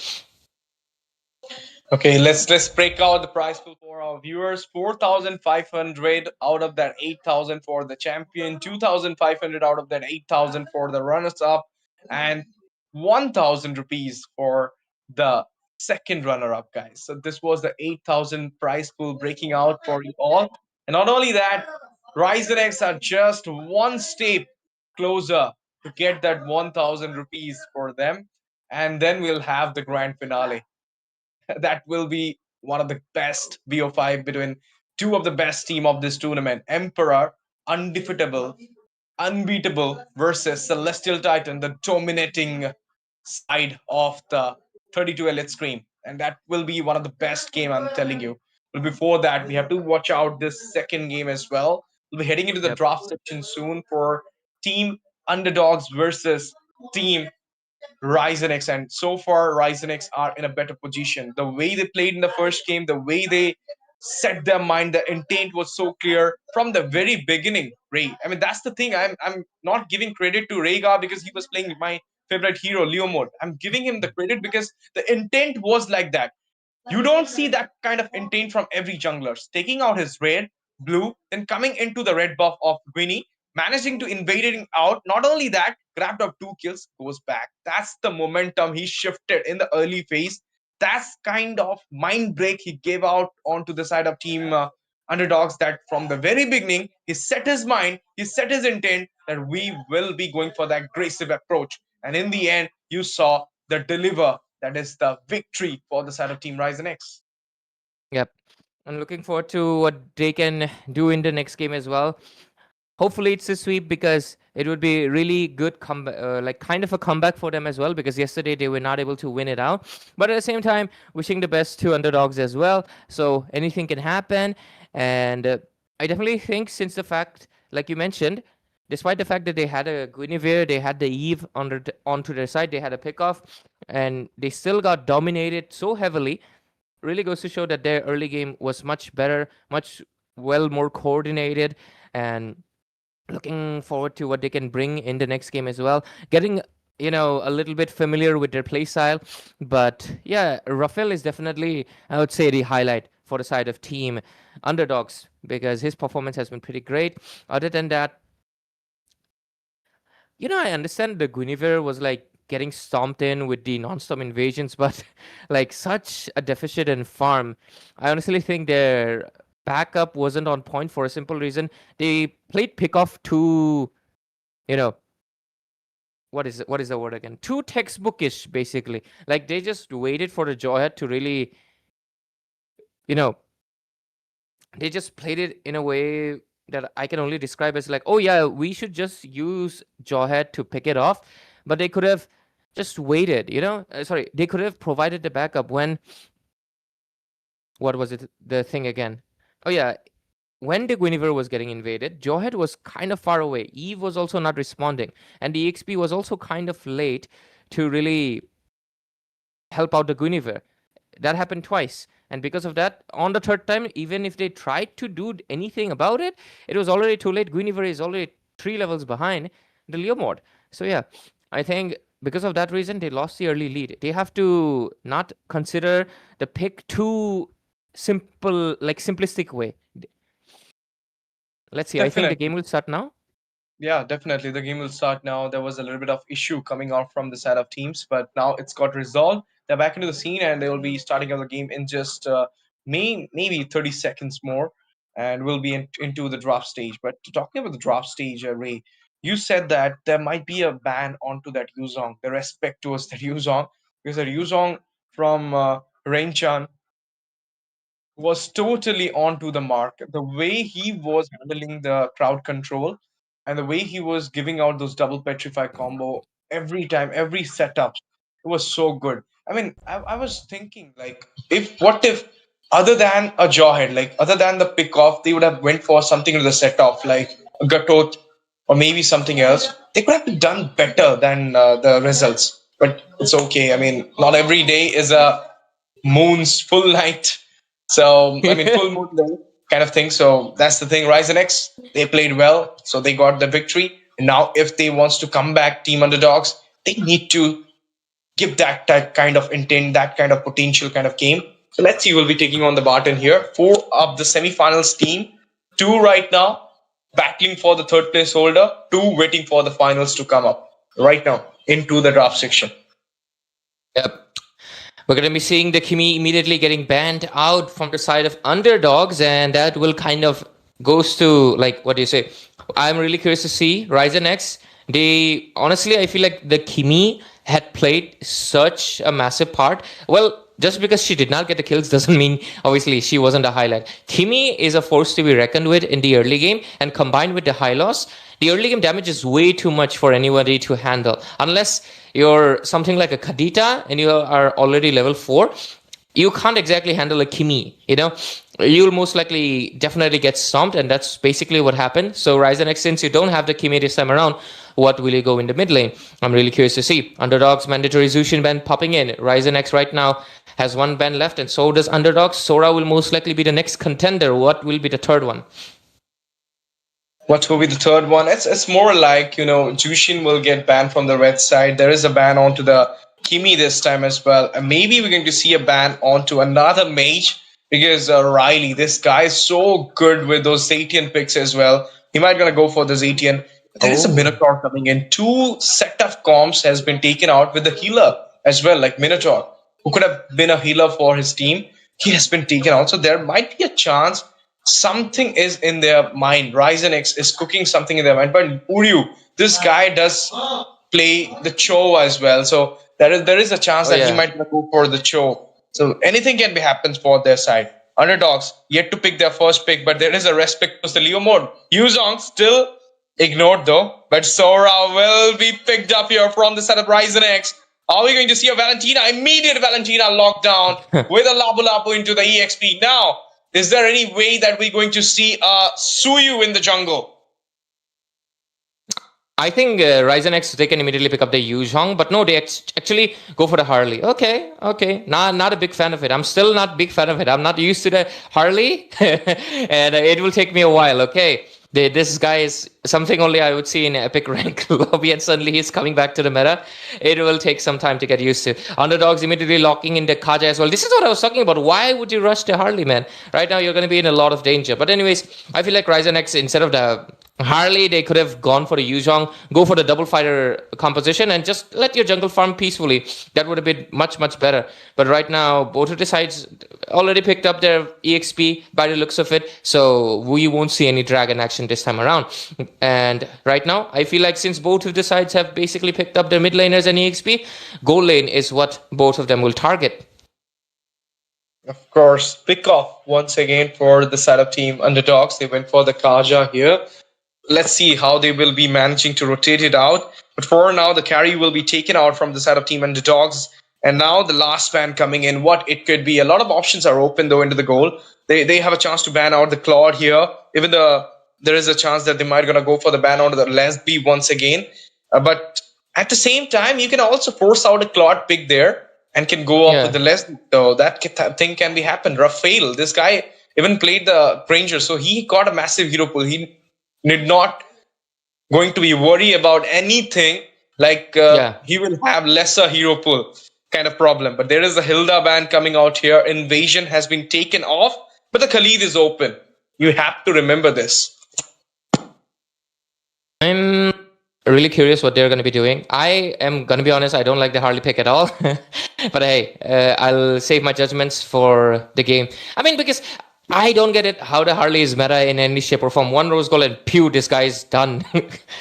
Okay, let's break out the prize pool for our viewers. 4,500 out of that 8,000 for the champion, 2,500 out of that 8,000 for the runners-up, and 1,000 rupees for the second runner-up, guys. So this was the 8,000 prize pool breaking out for you all. And not only that, RISENX are just one step closer to get that 1,000 rupees for them. And then we'll have the grand finale. That will be one of the best BO5 between two of the best team of this tournament. Emperor, undefeatable, unbeatable, versus Celestial Titan, the dominating side of the 32 Elite Scream. And that will be one of the best game, I'm telling you. But before that, we have to watch out this second game as well. We'll be heading into the draft section soon for Team Underdogs versus Team RISENX. And so far, RISENX are in a better position. The way they played in the first game, the way they set their mind, the intent was so clear from the very beginning. Ray, I mean, that's the thing. I'm not giving credit to Rhaegar because he was playing my favorite hero, Leo mode. I'm giving him the credit because the intent was like that. You don't see that kind of intent from every jungler. Taking out his red, blue, then coming into the red buff of Winnie, managing to invading out. Not only that, grabbed up 2 kills, goes back. That's the momentum he shifted in the early phase. That's kind of mind break he gave out onto the side of team Underdogs, that from the very beginning, he set his mind, he set his intent that we will be going for that aggressive approach. And in the end, you saw the deliver. That is the victory for the side of Team RISENX. Yep. I'm looking forward to what they can do in the next game as well. Hopefully it's a sweep, because it would be really good like kind of a comeback for them as well, because yesterday they were not able to win it out. But at the same time, wishing the best to Underdogs as well. So anything can happen. And I definitely think, since the fact, like you mentioned, despite the fact that they had a Guinevere, they had the Eve onto their side, they had a pickoff, and they still got dominated so heavily, really goes to show that their early game was much better, much more coordinated, and looking forward to what they can bring in the next game as well. Getting, a little bit familiar with their play style. But yeah, Rafael is definitely, I would say, the highlight for the side of Team Underdogs, because his performance has been pretty great. Other than that, I understand the Guinevere was like getting stomped in with the non-stop invasions, but like such a deficit in farm. I honestly think their backup wasn't on point for a simple reason. They played pickoff too, what is the word again? Too textbookish, basically. Like they just waited for the Jawhead to really, they just played it in a way that I can only describe as like, oh yeah, we should just use Jawhead to pick it off. But they could have just waited, sorry, they could have provided the backup when, what was it, the thing again? Oh yeah, when the Guinevere was getting invaded, Jawhead was kind of far away. Eve was also not responding. And the EXP was also kind of late to really help out the Guinevere. That happened twice. And because of that, on the third time, even if they tried to do anything about it, it was already too late. Guinevere is already 3 levels behind the Leomord. So yeah, I think because of that reason, they lost the early lead. They have to not consider the pick too simple, like simplistic way. Let's see. Definitely. I think the game will start now. Yeah, definitely. The game will start now. There was a little bit of issue coming out from the side of teams, but now it's got resolved. They're back into the scene, and they will be starting out the game in just maybe 30 seconds more, and we'll be into the draft stage. But talking about the draft stage, Ray, you said that there might be a ban onto that Yuzong, the respect towards that Yuzong, because that Yuzong from Reinchan was totally onto the mark. The way he was handling the crowd control and the way he was giving out those double petrify combo every time, every setup, it was so good. I mean, I was thinking like, if other than a jawhead, like other than the pick off, they would have went for something in the set off, like a Gatot or maybe something else. They could have done better than the results. But it's okay. I mean, not every day is a moon's full night. So, I mean, full moon day kind of thing. So that's the thing. RISENX, they played well. So they got the victory. And now if they wants to come back, Team Underdogs, they need to give that kind of intent, that kind of potential kind of game. So let's see who will be taking on the Barton here. 4 of the semifinals team. 2 right now, battling for the third place holder. 2 waiting for the finals to come up right now into the draft section. Yep. We're going to be seeing the Kimi immediately getting banned out from the side of Underdogs, and that will kind of goes to, like, what do you say? I'm really curious to see RISENX. They, honestly, I feel like the Kimi had played such a massive part. Well, just because she did not get the kills doesn't mean, obviously, she wasn't a highlight. Kimi is a force to be reckoned with in the early game, and combined with the high loss, the early game damage is way too much for anybody to handle. Unless you're something like a Kadita and you are already level 4, you can't exactly handle a Kimi, You'll most likely definitely get stomped, and that's basically what happened. So RISENX, since you don't have the Kimi this time around, what will you go in the mid lane? I'm really curious to see. Underdogs mandatory Zushin ban popping in. RISENX right now has 1 ban left, and so does Underdogs. Sora will most likely be the next contender. What will be the third one? What will be the third one? It's more like, Jushin will get banned from the red side. There is a ban onto the Kimi this time as well. And maybe we're going to see a ban onto another mage, because Riley, this guy is so good with those Zatian picks as well. He might going to go for the Zatian. There is a Minotaur coming in. 2 set of comps has been taken out with the healer as well, like Minotaur, who could have been a healer for his team. He has been taken out. So there might be a chance something is in their mind. RISENX is cooking something in their mind. But Uryu, this guy does play the Cho as well. So there is a chance that he might go for the Cho. So anything can be happens for their side. Underdogs yet to pick their first pick, but there is a respect to the Leo mode. Yuzong still ignored though, but Sora will be picked up here from the side of RISENX. Are we going to see a Valentina? Immediate Valentina lockdown with a Labu Labu into the EXP. Now, is there any way that we're going to see Suyu in the jungle? I think RISENX, they can immediately pick up the Yuzhong, but no, they actually go for the Harley. Okay. Not a big fan of it. I'm still not a big fan of it. I'm not used to the Harley, and it will take me a while, okay? This guy is something only I would see in Epic Rank lobby, and suddenly he's coming back to the meta. It will take some time to get used to. Underdogs immediately locking in the Kaja as well. This is what I was talking about. Why would you rush the Harley, man? Right now, you're going to be in a lot of danger. But anyways, I feel like RISENX, instead of the Harley, they could have gone for the Yuzhong, go for the double fighter composition, and just let your jungle farm peacefully. That would have been much, much better. But right now, both of the sides already picked up their EXP by the looks of it, so we won't see any dragon action this time around. And right now, I feel like since both of the sides have basically picked up their mid laners and EXP, gold lane is what both of them will target. Of course, pick off once again for the side of Team Underdogs. They went for the Kaja here. let's see how they will be managing to rotate it out. But for now, the carry will be taken out from the side of Team Underdogs. And now the last ban coming in, what it could be. A lot of options are open though into the goal. They have a chance to ban out the Claude here. Even there is a chance that they might gonna go for the ban out of the Lesby once again. But at the same time, you can also force out a Claude pick there and can go up with the Lesby. So that thing can be happen. Rafael, this guy even played the Ranger, so he got a massive hero pool. He did not going to be worried about anything. Like he will have lesser hero pool kind of problem. But there is a Hilda ban coming out here. Invasion has been taken off, but the Khalid is open. You have to remember this. I'm really curious what they're going to be doing. I am going to be honest, I don't like the Harley pick at all. But hey, I'll save my judgments for the game. I mean, because I don't get it how the Harley is meta in any shape or form. One rose goal and pew, this guy's done.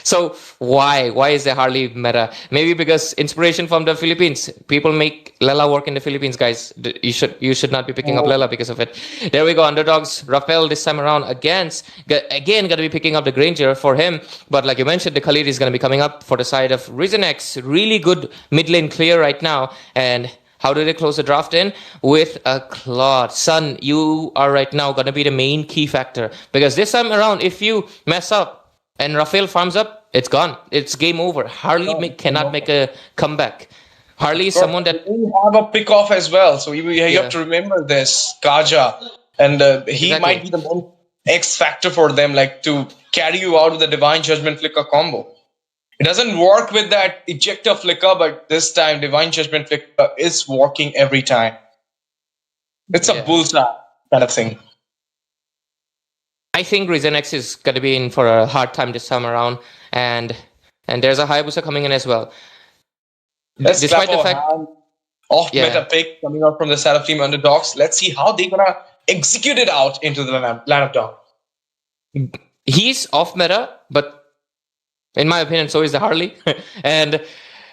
So why? Why is the Harley meta? Maybe because inspiration from the Philippines. People make Lela work in the Philippines, guys. You should not be picking up Lela because of it. There we go, Underdogs. Rafael this time around again going to be picking up the Granger for him. But like you mentioned, the Khalid is going to be coming up for the side of RISENX. Really good mid lane clear right now. And how do they close the draft in? With a Claude. Son, you are right now going to be the main key factor. Because this time around, if you mess up and Rafael farms up, it's gone. It's game over. Harley cannot make a comeback. Harley is someone that... You have a pick off as well. So you have to remember this, Kaja. And he might be the most X factor for them, like to carry you out of the Divine Judgment Flicker combo. It doesn't work with that ejector flicker, but this time Divine Judgment Flicker is working every time. It's a bullseye kind of thing. I think RISENX is going to be in for a hard time this time around, and there's a Hayabusa coming in as well. Despite the fact meta pick coming out from the side of Team Underdogs, let's see how they're gonna execute it out into the land of Dawn. He's off meta, but in my opinion, so is the Harley. And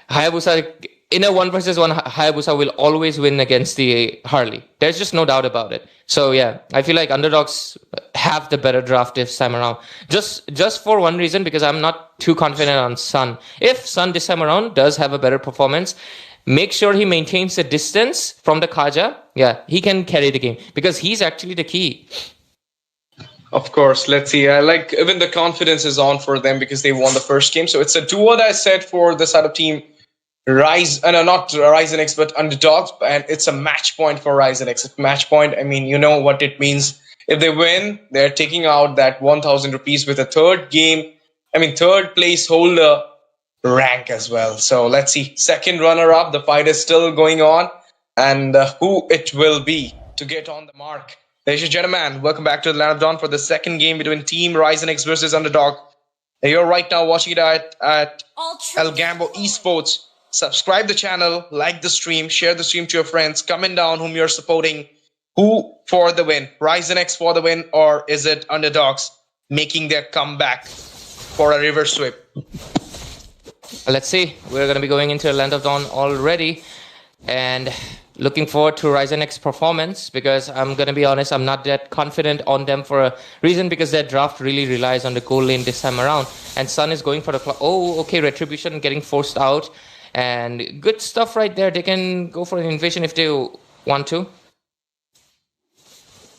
Hayabusa, in a 1 versus 1, Hayabusa will always win against the Harley. There's just no doubt about it. So yeah, I feel like Underdogs have the better draft this time around. Just for one reason, because I'm not too confident on Sun. If Sun this time around does have a better performance, make sure he maintains the distance from the Kaja. Yeah, he can carry the game because he's actually the key. Of course, let's see. Like even the confidence is on for them because they won the first game. So it's a duo that I said for the side of Team not RISENX, but Underdogs, and it's a match point for RISENX. Match point. I mean, you know what it means. If they win, they're taking out that 1,000 rupees with a third place holder rank as well. So let's see. Second runner-up. The fight is still going on, and who it will be to get on the mark. Ladies and gentlemen, welcome back to the Land of Dawn for the second game between Team RISENX versus Underdog. You're right now watching it at ALGAMBO Esports. Subscribe the channel, like the stream, share the stream to your friends, comment down whom you're supporting. Who for the win? RISENX for the win, or is it Underdogs making their comeback for a reverse sweep? Let's see. We're going to be going into the Land of Dawn already. And looking forward to RISENX performance because I'm going to be honest, I'm not that confident on them for a reason because their draft really relies on the goal lane this time around. And Sun is going for the... Retribution getting forced out. And good stuff right there. They can go for an invasion if they want to.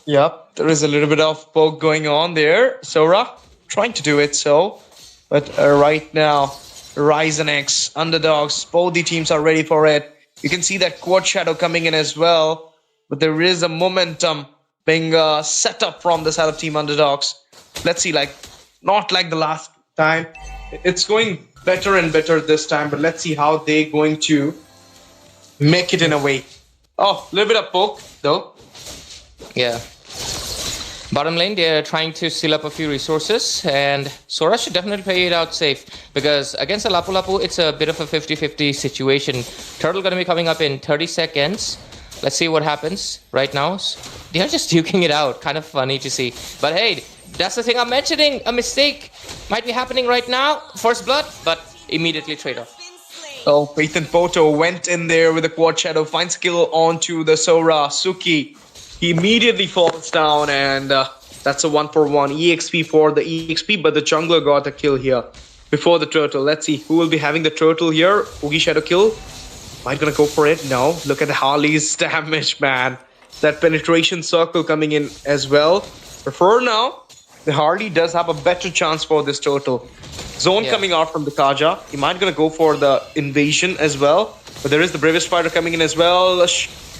Yep, there is a little bit of poke going on there. Sora trying to do it so. But right now, RISENX, Underdogs, both the teams are ready for it. You can see that quad shadow coming in as well, but there is a momentum being set up from the side of Team Underdogs. Let's see, not like the last time. It's going better and better this time, but let's see how they're going to make it in a way. Oh, a little bit of poke though. Yeah. Bottom lane, they're trying to seal up a few resources, and Sora should definitely play it out safe, because against a Lapu Lapu, it's a bit of a 50-50 situation. Turtle gonna be coming up in 30 seconds. Let's see what happens right now. They're just duking it out. Kind of funny to see. But hey, that's the thing I'm mentioning. A mistake might be happening right now. First blood, but immediately trade off. Oh, Ethan Poto went in there with a quad shadow. Finds kill onto the Sora. Suki. He immediately falls down, and That's a 1-for-1 EXP for the EXP, but the jungler got a kill here before the turtle. Let's see who will be having the turtle here. Oogie Shadow kill. Am I gonna go for it? No. Look at Harley's damage, man. That penetration circle coming in as well. But for now, the Harley does have a better chance for this turtle. Zone coming out from the Kaja. He might gonna go for the invasion as well. But there is the Bravest Fighter coming in as well.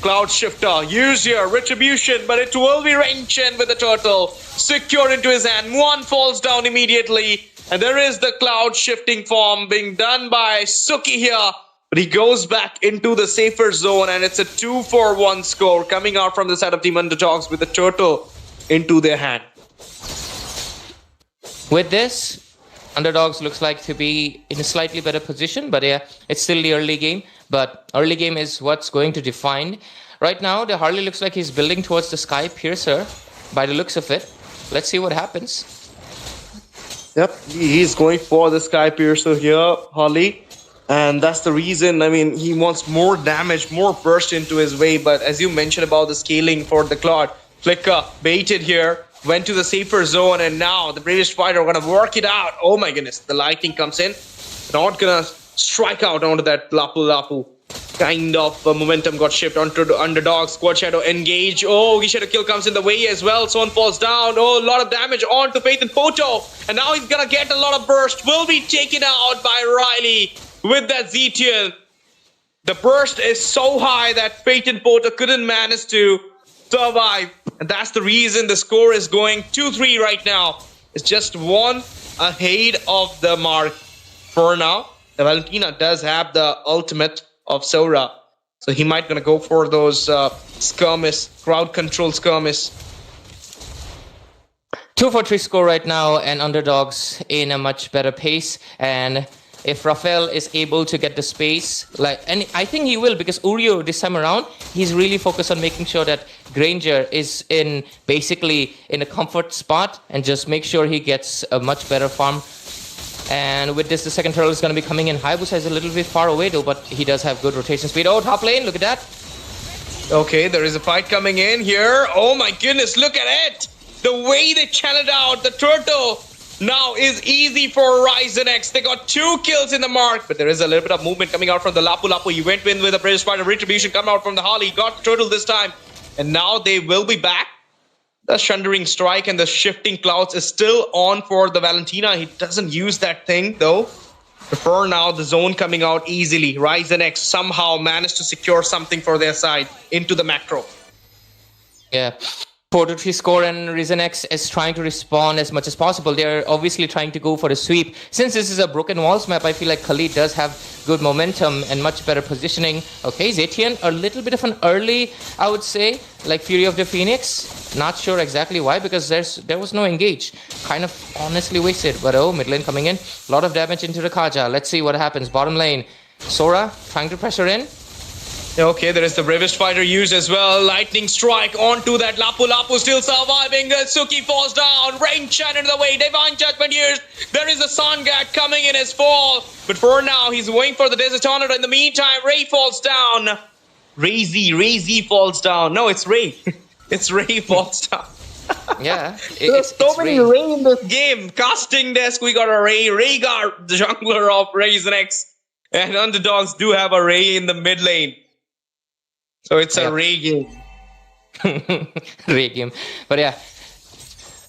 Cloud Shifter, use your retribution, but it will be range in with the turtle. Secure into his hand. One falls down immediately. And there is the Cloud Shifting form being done by Suki here. But he goes back into the safer zone, and it's a 2-for-1 score coming out from the side of Team UNDERDOGZ with the turtle into their hand. With this, UNDERDOGZ looks like to be in a slightly better position, but yeah, it's still the early game. But early game is what's going to define. Right now, the Harley looks like he's building towards the Sky Piercer by the looks of it. Let's see what happens. Yep, he's going for the Sky Piercer here, Harley. And that's the reason, I mean, he wants more damage, more burst into his way. But as you mentioned about the scaling for the Cloud, Flicker baited here, went to the safer zone, and now the Bravest Fighter are going to work it out. Oh my goodness, the lightning comes in. Not going to strike out onto that Lapu Lapu. Kind of momentum got shifted onto the UNDERDOGZ. Squad Shadow engage. Oh, Oogie Shadow kill comes in the way as well. Someone falls down. Oh, a lot of damage onto Faith and Poto. And now he's going to get a lot of burst. Will be taken out by Riley with that Zetian. The burst is so high that Faith and Poto couldn't manage to survive. And that's the reason the score is going 2-3 right now. It's just one ahead of the mark for now. The Valentina does have the ultimate of Sora, so he might gonna go for those skirmish, crowd control skirmish. 2-for-3 score right now, and UNDERDOGZ in a much better pace. And if Rafael is able to get the space, and I think he will, because Uryu this time around, he's really focused on making sure that Granger is basically in a comfort spot and just make sure he gets a much better farm. And with this, the second turtle is going to be coming in. Hayabusa is a little bit far away though, but he does have good rotation speed. Oh, top lane, look at that. Okay, there is a fight coming in here. Oh my goodness, look at it. The way they channeled out the turtle now is easy for RISENX. They got 2 kills in the mark, but there is a little bit of movement coming out from the Lapu Lapu. He went in with a Bravest Fighter retribution coming out from the Harley. Got the turtle this time, and now they will be back. The Shundering Strike and the Shifting Clouds is still on for the Valentina. He doesn't use that thing though. For now, the zone coming out easily. RISENX somehow managed to secure something for their side into the macro. Yeah. 4-3 score, and RISENX is trying to respond as much as possible. They're obviously trying to go for the sweep. Since this is a broken walls map, I feel like Khalid does have good momentum and much better positioning. Okay, Zetian, a little bit of an early, I would say, like Fury of the Phoenix. Not sure exactly why, because there was no engage. Kind of honestly wasted. But oh, mid lane coming in. A lot of damage into the Kaja. Let's see what happens. Bottom lane, Sora trying to pressure in. Okay, there is the Bravest Fighter used as well. Lightning Strike onto that Lapu Lapu, still surviving. Suki falls down. Rain Shine into the way. Divine Judgment used. There is a Sangat coming in his fall. But for now, he's waiting for the Desert Tornado. In the meantime, Ray falls down. Ray Z falls down. No, it's Ray. It's Ray falls down. Yeah. There's so many Ray in this game. Casting desk, we got a Ray. Rhaegar, the jungler of RISENX. And UNDERDOGZ do have a Ray in the mid lane. So it's a Ray game. Ray game. But yeah,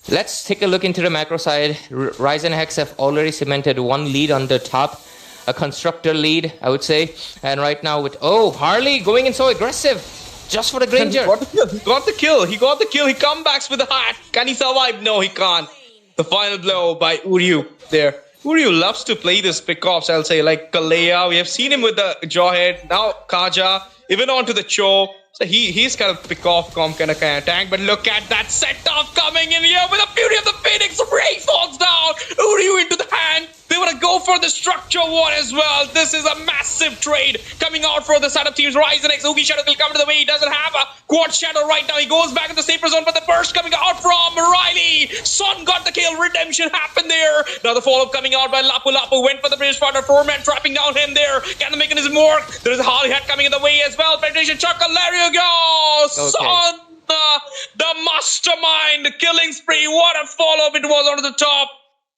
let's take a look into the macro side. RISENX have already cemented 1 lead on the top. A constructor lead, I would say. And right now with, Harley going in so aggressive. Just for the Granger. He got the kill. He comebacks with the hat. Can he survive? No, he can't. The final blow by Uryu there. Uryu loves to play this pick-offs, I'll say, like Kalea. We have seen him with the Jawhead. Now Kaja. Even onto the Cho. So he's kind of pick-off kind of tank. But look at that set-off coming in here with the Fury of the Phoenix. Ray falls down. Uryu into the hand. They want to go for the structure one as well. This is a massive trade coming out for the side of teams. RISENX. Oogie Shadow will come to the way. He doesn't have a Quad Shadow right now. He goes back in the safer zone, but the burst coming out from Riley. Son got the kill. Redemption happened there. Now the follow-up coming out by Lapu Lapu. Went for the British Fighter. 4-man trapping down him there. Can the mechanism work? There is a Harley hat coming in the way as well. Penetration chuckle. There you go. Okay. Son The mastermind, the killing spree. What a follow-up it was onto the top.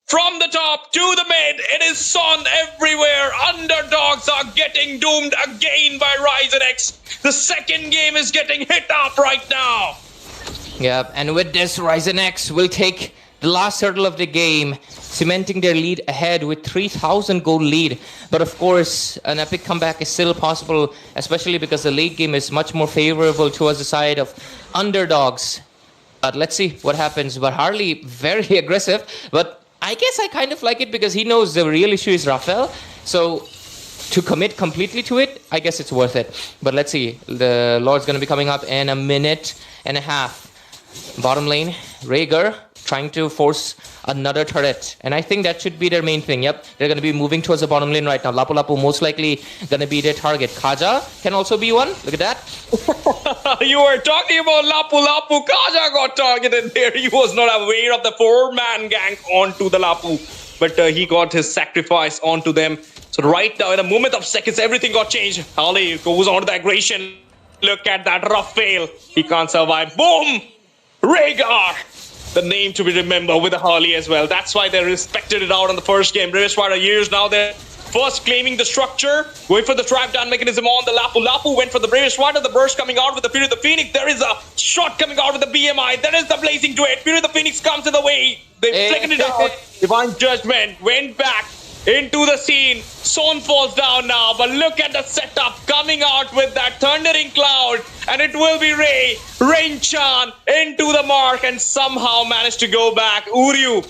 From the top to the mid, it is Son everywhere. Underdogs are getting doomed again by RISENX. The second game is getting hit up right now. Yeah, and with this, RISENX will take the last hurdle of the game, cementing their lead ahead with 3,000 gold lead. But of course, an epic comeback is still possible, especially because the late game is much more favorable towards the side of Underdogs. But let's see what happens. But Harley, very aggressive, but I guess I kind of like it because he knows the real issue is Raphael. So to commit completely to it, I guess it's worth it. But let's see. The Lord's going to be coming up in a minute and a half. Bottom lane, Rhaegar trying to force another turret. And I think that should be their main thing. Yep, they're going to be moving towards the bottom lane right now. Lapu Lapu most likely going to be their target. Kaja can also be one. Look at that. You were talking about Lapu Lapu. Kaja got targeted there. He was not aware of the 4-man gank onto the Lapu. But he got his sacrifice onto them. So right now, in a moment of seconds, everything got changed. Harley goes on to the aggression. Look at that Raphael. He can't survive. Boom! Rhaegar! The name to be remembered with the Harley as well. That's why they respected it out on the first game. British Fighter years now, they're first claiming the structure, going for the trap down mechanism on the Lapu Lapu, went for the British Fighter, the burst coming out with the Fury of the Phoenix. There is a shot coming out with the BMI. There is the blazing to it. Fury of the Phoenix comes in the way. They flickered it out. Divine Judgment went back into the scene. Son falls down now, but look at the setup coming out with that thundering cloud, and it will be Rain-chan into the mark and somehow managed to go back. Uryu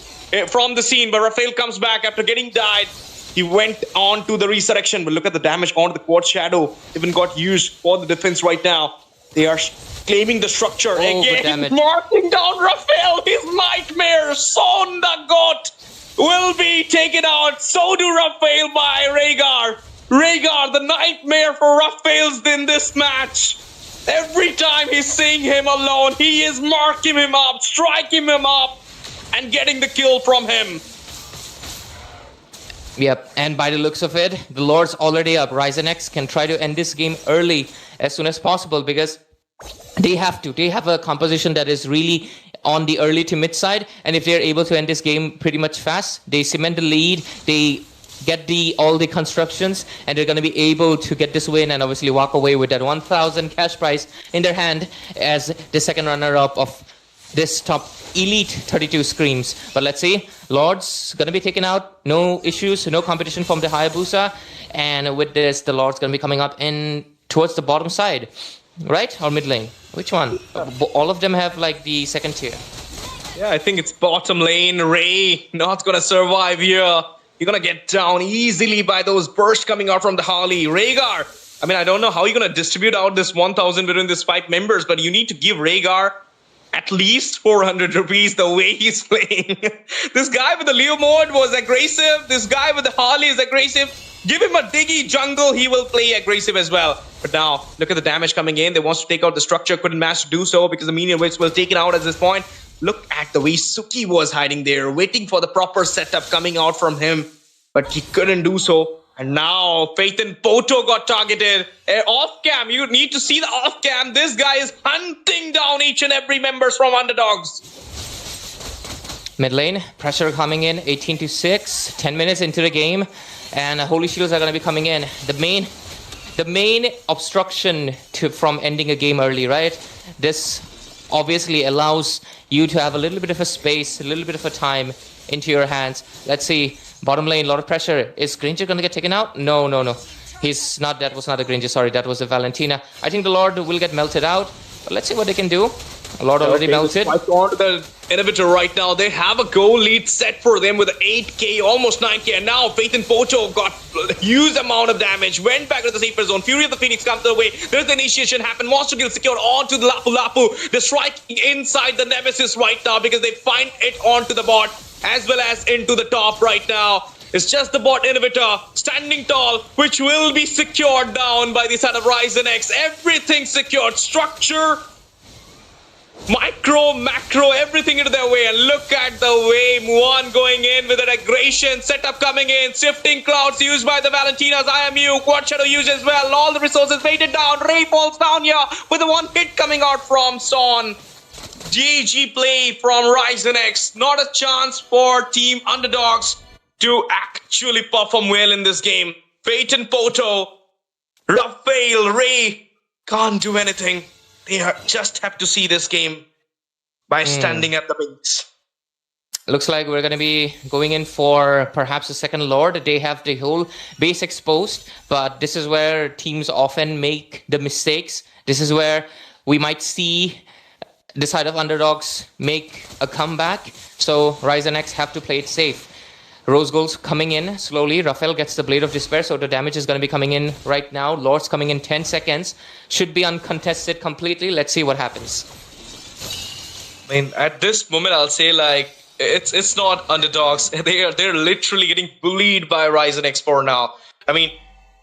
from the scene, but Raphael comes back after getting died. He went on to the resurrection, but look at the damage onto the quad shadow. Even got used for the defense right now. They are claiming the structure again, marking down Raphael, his nightmare. Son the goat will be taken out. So do Raphael by Rhaegar. Rhaegar, the nightmare for Raphael's in this match. Every time he's seeing him alone, he is marking him up, striking him up, and getting the kill from him. Yep, and by the looks of it, the Lord's already up. RISENX can try to end this game early as soon as possible because they have to. They have a composition that is really on the early to mid side, and if they're able to end this game pretty much fast, they cement the lead, they get all the constructions, and they're going to be able to get this win and obviously walk away with that 1,000 cash prize in their hand as the second runner-up of this top elite 32 Scrims. But let's see, Lord's going to be taken out, no issues, no competition from the Hayabusa, and with this, the Lord's going to be coming up in towards the bottom side. Right? Or mid lane? Which one? All of them have like the second tier. Yeah, I think it's bottom lane. Ray not gonna survive here. You're gonna get down easily by those bursts coming out from the Harley. Rhaegar, I mean, I don't know how you're gonna distribute out this 1,000 between these 5 members, but you need to give Rhaegar at least 400 rupees the way he's playing. This guy with the Leo mode was aggressive. This guy with the Harley is aggressive. Give him a diggy jungle, he will play aggressive as well. But now, look at the damage coming in. They wants to take out the structure, couldn't manage to do so because the minion waves were taken out at this point. Look at the way Suki was hiding there, waiting for the proper setup coming out from him. But he couldn't do so. And now, Faith and Poto got targeted. Off cam, you need to see the off cam. This guy is hunting down each and every members from Underdogs. Mid lane, pressure coming in, 18-6, 10 minutes into the game. And Holy Shields are going to be coming in. The main obstruction from ending a game early, right? This obviously allows you to have a little bit of a space, a little bit of a time into your hands. Let's see. Bottom lane, a lot of pressure. Is Granger going to get taken out? No. He's not. That was not a Granger. Sorry, that was a Valentina. I think the Lord will get melted out. But let's see what they can do. Lord already melted. On to the inhibitor right now. They have a goal lead set for them with 8k, almost 9k. And now Faith and Pocho got a huge amount of damage. Went back to the safer zone. Fury of the Phoenix comes their way. There's the initiation happen. Monster kill secured onto the Lapu Lapu. They're striking inside the Nemesis right now because they find it onto the bot as well as into the top right now. It's just the bot inhibitor standing tall, which will be secured down by the side of RISENX. Everything secured. Structure micro, macro, everything into their way. And look at the way Muan going in with an aggression, setup coming in, shifting clouds used by the Valentinas, IMU, Quad Shadow used as well. All the resources weighted down. Ray falls down here with a one hit coming out from Son. GG play from RISENX. Not a chance for Team Underdogs to actually perform well in this game. Peyton Poto, Rafael, Ray can't do anything. They just have to see this game by standing at the base. Looks like we're going to be going in for perhaps a second Lord. They have the whole base exposed, but this is where teams often make the mistakes. This is where we might see the side of Underdogs make a comeback. So RISENX have to play it safe. Rose Gold's coming in slowly. Rafael gets the Blade of Despair, so the damage is going to be coming in right now. Lord's coming in 10 seconds. Should be uncontested completely. Let's see what happens. I mean, at this moment, I'll say like it's not Underdogs. They're literally getting bullied by RISENX for now. I mean,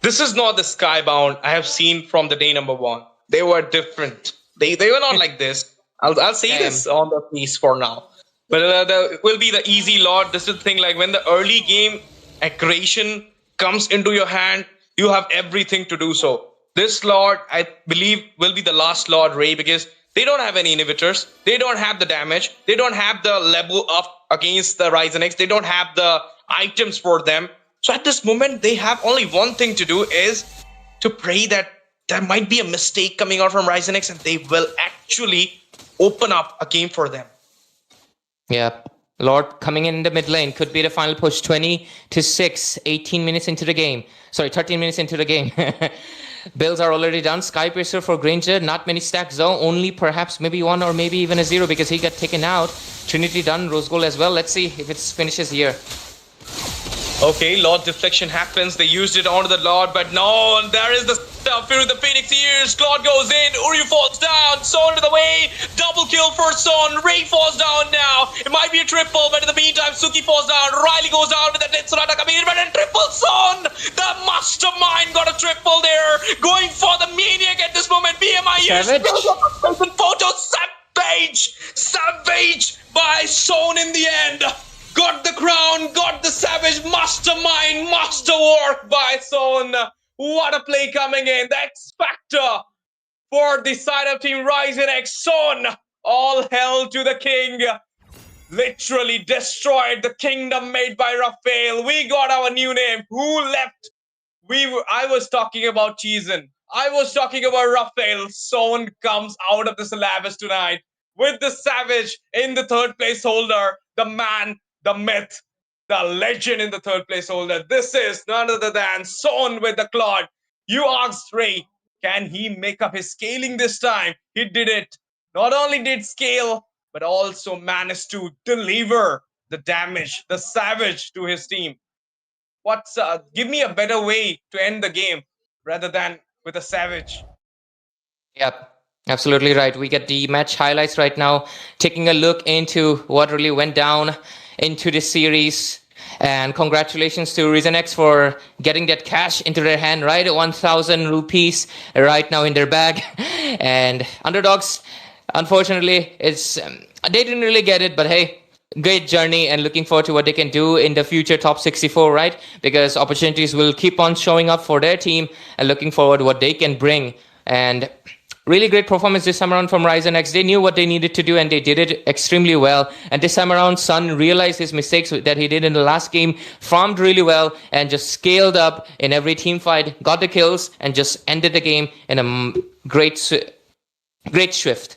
this is not the Skybound I have seen from the day number one. They were different. They were not like this. I'll say this on the piece for now. But there will be the easy Lord. This is the thing, like when the early game aggression comes into your hand, you have everything to do so. This Lord, I believe, will be the last Lord Ray, because they don't have any inhibitors. They don't have the damage. They don't have the level up against the RISENX. They don't have the items for them. So at this moment, they have only one thing to do, is to pray that there might be a mistake coming out from RISENX and they will actually open up a game for them. Yeah, Lord coming in the mid lane could be the final push. 20-6, 18 minutes into the game. Sorry, 13 minutes into the game. Bills are already done. Skypiercer for Granger. Not many stacks though. Only perhaps maybe one or maybe even a 0 because he got taken out. Trinity done. Rose Gold as well. Let's see if it finishes here. Okay, Lord deflection happens. They used it onto the Lord, but no, there is the stuff with the Phoenix ears. Claude goes in. Uryu falls down. Son to the way. Double kill for Son. Ray falls down now. It might be a triple, but in the meantime, Suki falls down. Riley goes down with the dead Sonata coming in, but a triple Son. The mastermind got a triple there. Going for the maniac at this moment. BMI Savage. Photo savage by Son in the end. Got the crown, got the savage mastermind, masterwork by Son. What a play coming in. The X Factor for the side of Team RISENX. Son, all hell to the king. Literally destroyed the kingdom made by Rafael. We got our new name. Who left? I was talking about Cheezen. I was talking about Rafael. Son comes out of the Syllabus tonight with the savage in the third place holder. The man, the myth, the legend in the third place holder. This is none other than Son with the Claude. You asked Ray, can he make up his scaling this time? He did it. Not only did scale, but also managed to deliver the damage, the savage to his team. Give me a better way to end the game rather than with a savage. Yep. Absolutely right. We get the match highlights right now, taking a look into what really went down into this series. And congratulations to RISENX for getting that cash into their hand, right? 1,000 rupees right now in their bag. And Underdogs, unfortunately, they didn't really get it, but hey, great journey and looking forward to what they can do in the future top 64, right? Because opportunities will keep on showing up for their team and looking forward to what they can bring. And really great performance this time around from RISENX. They knew what they needed to do and they did it extremely well. And this time around, Sun realized his mistakes that he did in the last game, farmed really well and just scaled up in every team fight, got the kills and just ended the game in a great shift.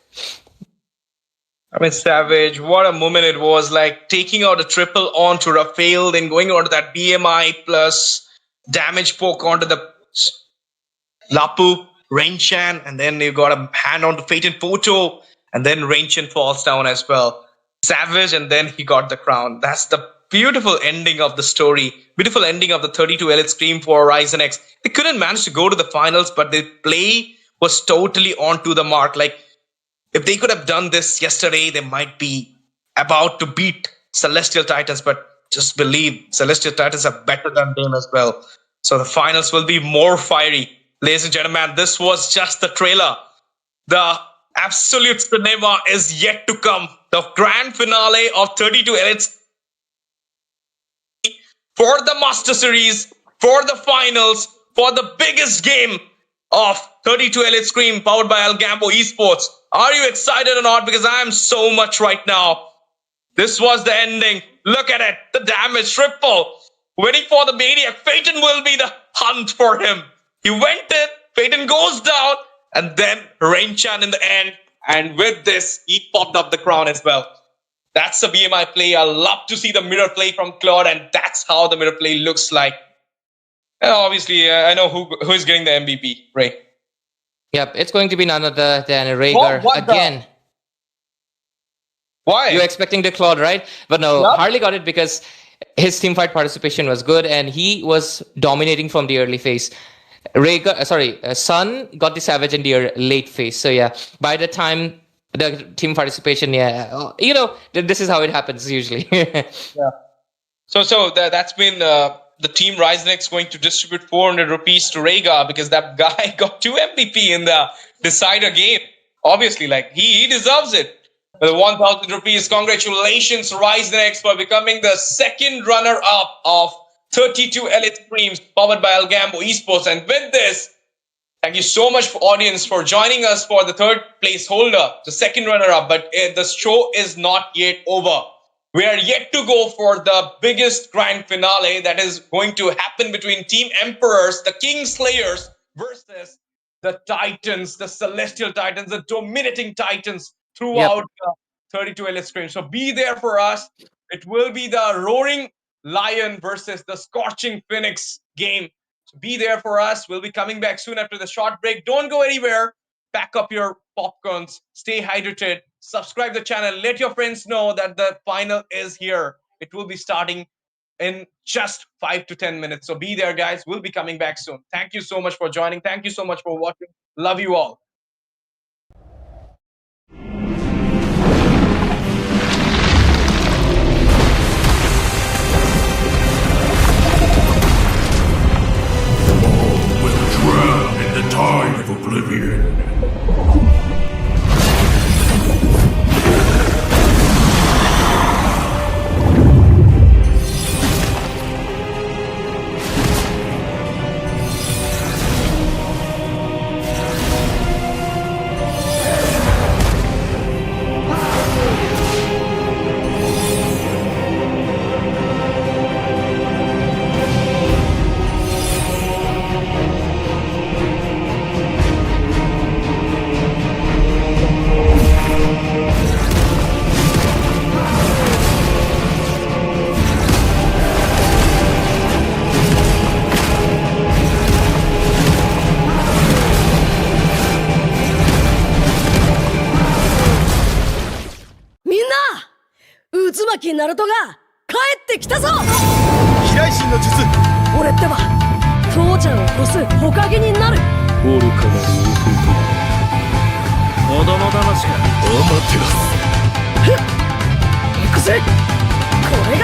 I mean, savage, what a moment it was, like taking out a triple onto Rafael, then going on to that BMI plus damage poke onto the Lapu. Rainchan, and then you got a hand on to Peyton Poto, and then Rainchan falls down as well. Savage, and then he got the crown. That's the beautiful ending of the story. Beautiful ending of the 32 Elite Scream for RISENX. They couldn't manage to go to the finals, but the play was totally on to the mark. Like, if they could have done this yesterday, they might be about to beat Celestial Titans, but just believe Celestial Titans are better than them as well. So the finals will be more fiery. Ladies and gentlemen, this was just the trailer. The absolute cinema is yet to come. The grand finale of 32 Elites for the Master Series, for the finals, for the biggest game of 32 Elite Scream powered by ALGAMBO Esports. Are you excited or not? Because I am so much right now. This was the ending. Look at it. The damage triple. Waiting for the Maniac. Phaeton will be the hunt for him. He went in. Phaeton goes down. And then Rainchan in the end. And with this, he popped up the crown as well. That's the BMI play. I love to see the mirror play from Claude. And that's how the mirror play looks like. And obviously, I know who is getting the MVP, Ray. Yep, it's going to be none other than Rhaegar again. Why? You're expecting the Claude, right? But no, Yep. Harley got it because his teamfight participation was good and he was dominating from the early phase. Sun got the Savage in the late phase. So yeah, by the time the team participation, this is how it happens usually. Yeah. So that's been the team RISENX going to distribute 400 rupees to Rhaegar because that guy got 2 MVP in the decider game. Obviously, like he deserves it. With 1,000 rupees, congratulations RISENX for becoming the second runner-up of 32 Elite Screams powered by ALGAMBO Esports. And with this, thank you so much for audience for joining us for the third place holder, the second runner-up. But the show is not yet over. We are yet to go for the biggest grand finale that is going to happen between Team Emperors, the King Slayers, versus the Titans, the Celestial Titans, the dominating Titans throughout 32 Elite Screams. So be there for us. It will be the Roaring Lion versus the Scorching Phoenix game. So be there for us. We'll be coming back soon after the short break. Don't go anywhere. Pack up your popcorns. Stay hydrated. Subscribe the channel. Let your friends know that the final is here. It will be starting in just 5 to 10 minutes. So be there, guys. We'll be coming back soon. Thank you so much for joining. Thank you so much for watching. Love you all. Will drown in the tide of oblivion.ナルトが帰ってきたぞ。飛来神の術。俺ってば父ちゃんを殺す火影になる。愚かなる男。子供騙しか。アマテラス。行くぜ。これが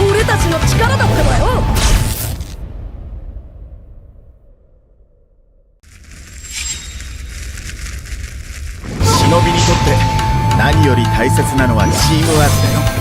俺たちの力だってばよ。忍びにとって何より大切なのはチームワークだよ。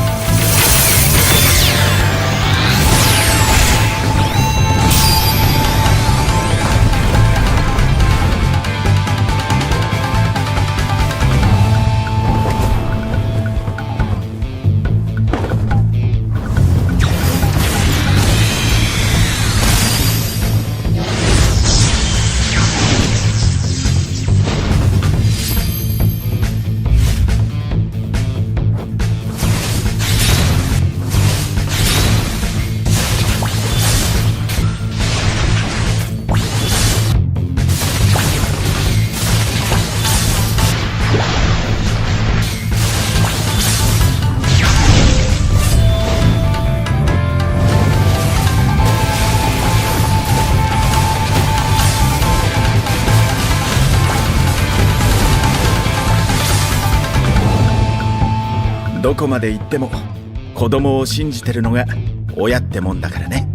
どこまで行っても子供を信じてるのが親ってもんだからね。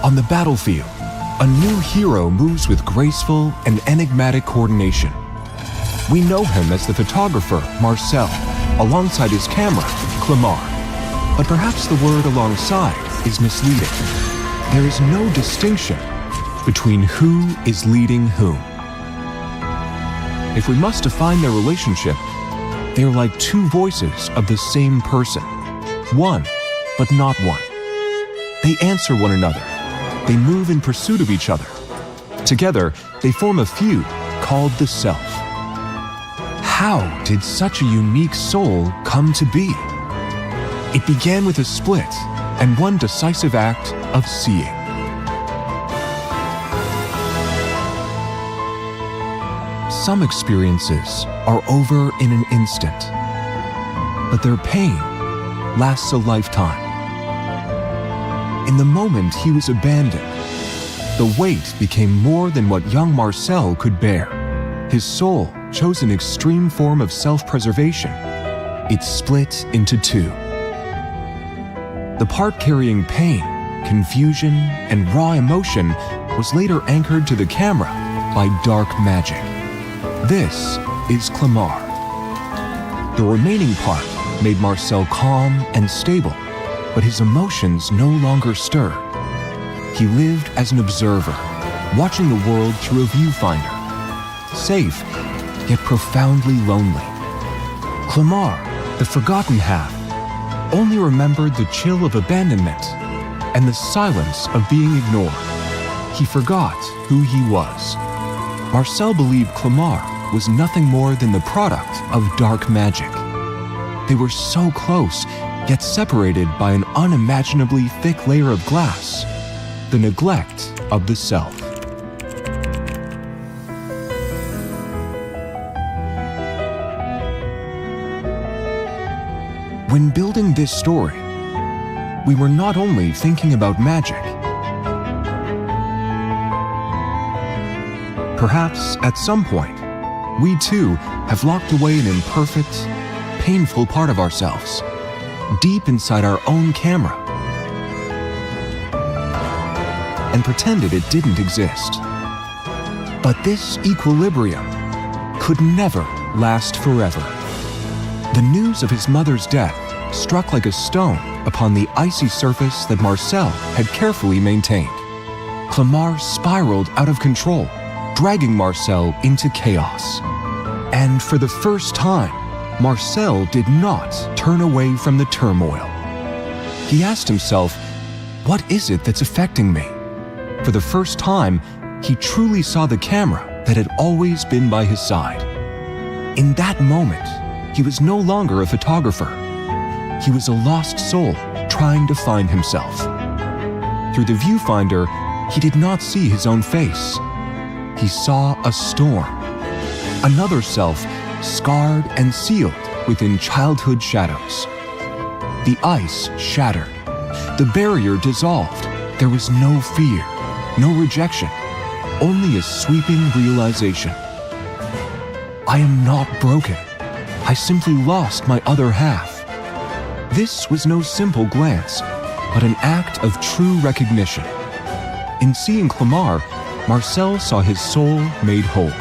On the battlefield, a new hero moves with graceful and enigmatic coordination. We know him as the photographer, Marcel, alongside his camera, Clamar. But perhaps the word alongside is misleading. There is no distinction between who is leading whom. If we must define their relationship, they are like two voices of the same person. One, but not one. They answer one another. They move in pursuit of each other. Together, they form a feud called the Self. How did such a unique soul come to be? It began with a split and one decisive act of seeing. Some experiences are over in an instant, but their pain lasts a lifetime. In the moment he was abandoned, the weight became more than what young Marcel could bear. His soul chose an extreme form of self-preservation. It split into two. The part carrying pain, confusion, and raw emotion was later anchored to the camera by dark magic. This is Clamar. The remaining part made Marcel calm and stable, but his emotions no longer stirred. He lived as an observer, watching the world through a viewfinder, safe, yet profoundly lonely. Clamar, the forgotten half, only remembered the chill of abandonment and the silence of being ignored. He forgot who he was. Marcel believed Clamar was nothing more than the product of dark magic. They were so close, yet separated by an unimaginably thick layer of glass, the neglect of the self. When building this story, we were not only thinking about magic. Perhaps at some point, we too have locked away an imperfect, painful part of ourselves, deep inside our own camera, and pretended it didn't exist. But this equilibrium could never last forever. The news of his mother's death struck like a stone upon the icy surface that Marcel had carefully maintained. Clamar spiraled out of control, dragging Marcel into chaos. And for the first time, Marcel did not turn away from the turmoil. He asked himself, what is it that's affecting me? For the first time, he truly saw the camera that had always been by his side. In that moment, he was no longer a photographer. He was a lost soul trying to find himself. Through the viewfinder, he did not see his own face. He saw a storm, another self scarred and sealed within childhood shadows. The ice shattered. The barrier dissolved. There was no fear, no rejection, only a sweeping realization. I am not broken. I simply lost my other half. This was no simple glance, but an act of true recognition. In seeing Clamar, Marcel saw his soul made whole.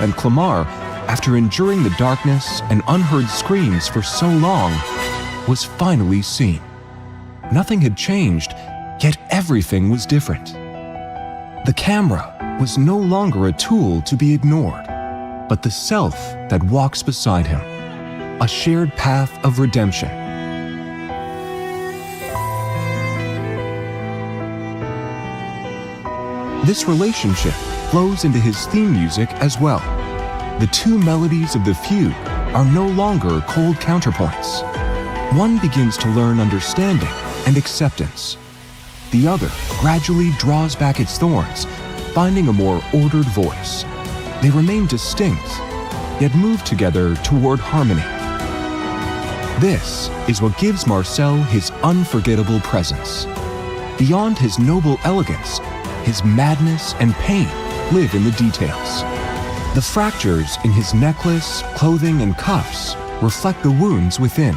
And Clamar, after enduring the darkness and unheard screams for so long, was finally seen. Nothing had changed, yet everything was different. The camera was no longer a tool to be ignored, but the self that walks beside him, a shared path of redemption. This relationship flows into his theme music as well. The two melodies of the feud are no longer cold counterpoints. One begins to learn understanding and acceptance. The other gradually draws back its thorns, finding a more ordered voice. They remain distinct, yet move together toward harmony. This is what gives Marcel his unforgettable presence. Beyond his noble elegance, his madness and pain live in the details. The fractures in his necklace, clothing, and cuffs reflect the wounds within.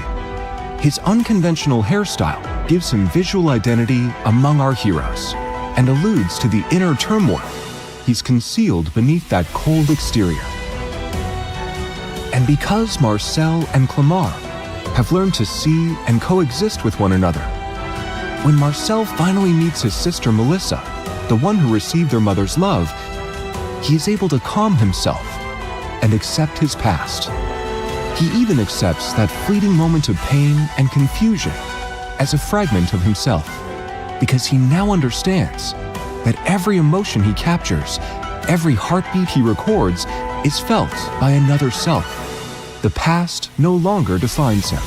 His unconventional hairstyle gives him visual identity among our heroes. and alludes to the inner turmoil he's concealed beneath that cold exterior. And because Marcel and Clamar have learned to see and coexist with one another, when Marcel finally meets his sister Melissa, the one who received their mother's love, he is able to calm himself and accept his past. He even accepts that fleeting moment of pain and confusion as a fragment of himself, because he now understands that every emotion he captures, every heartbeat he records, is felt by another self. The past no longer defines him,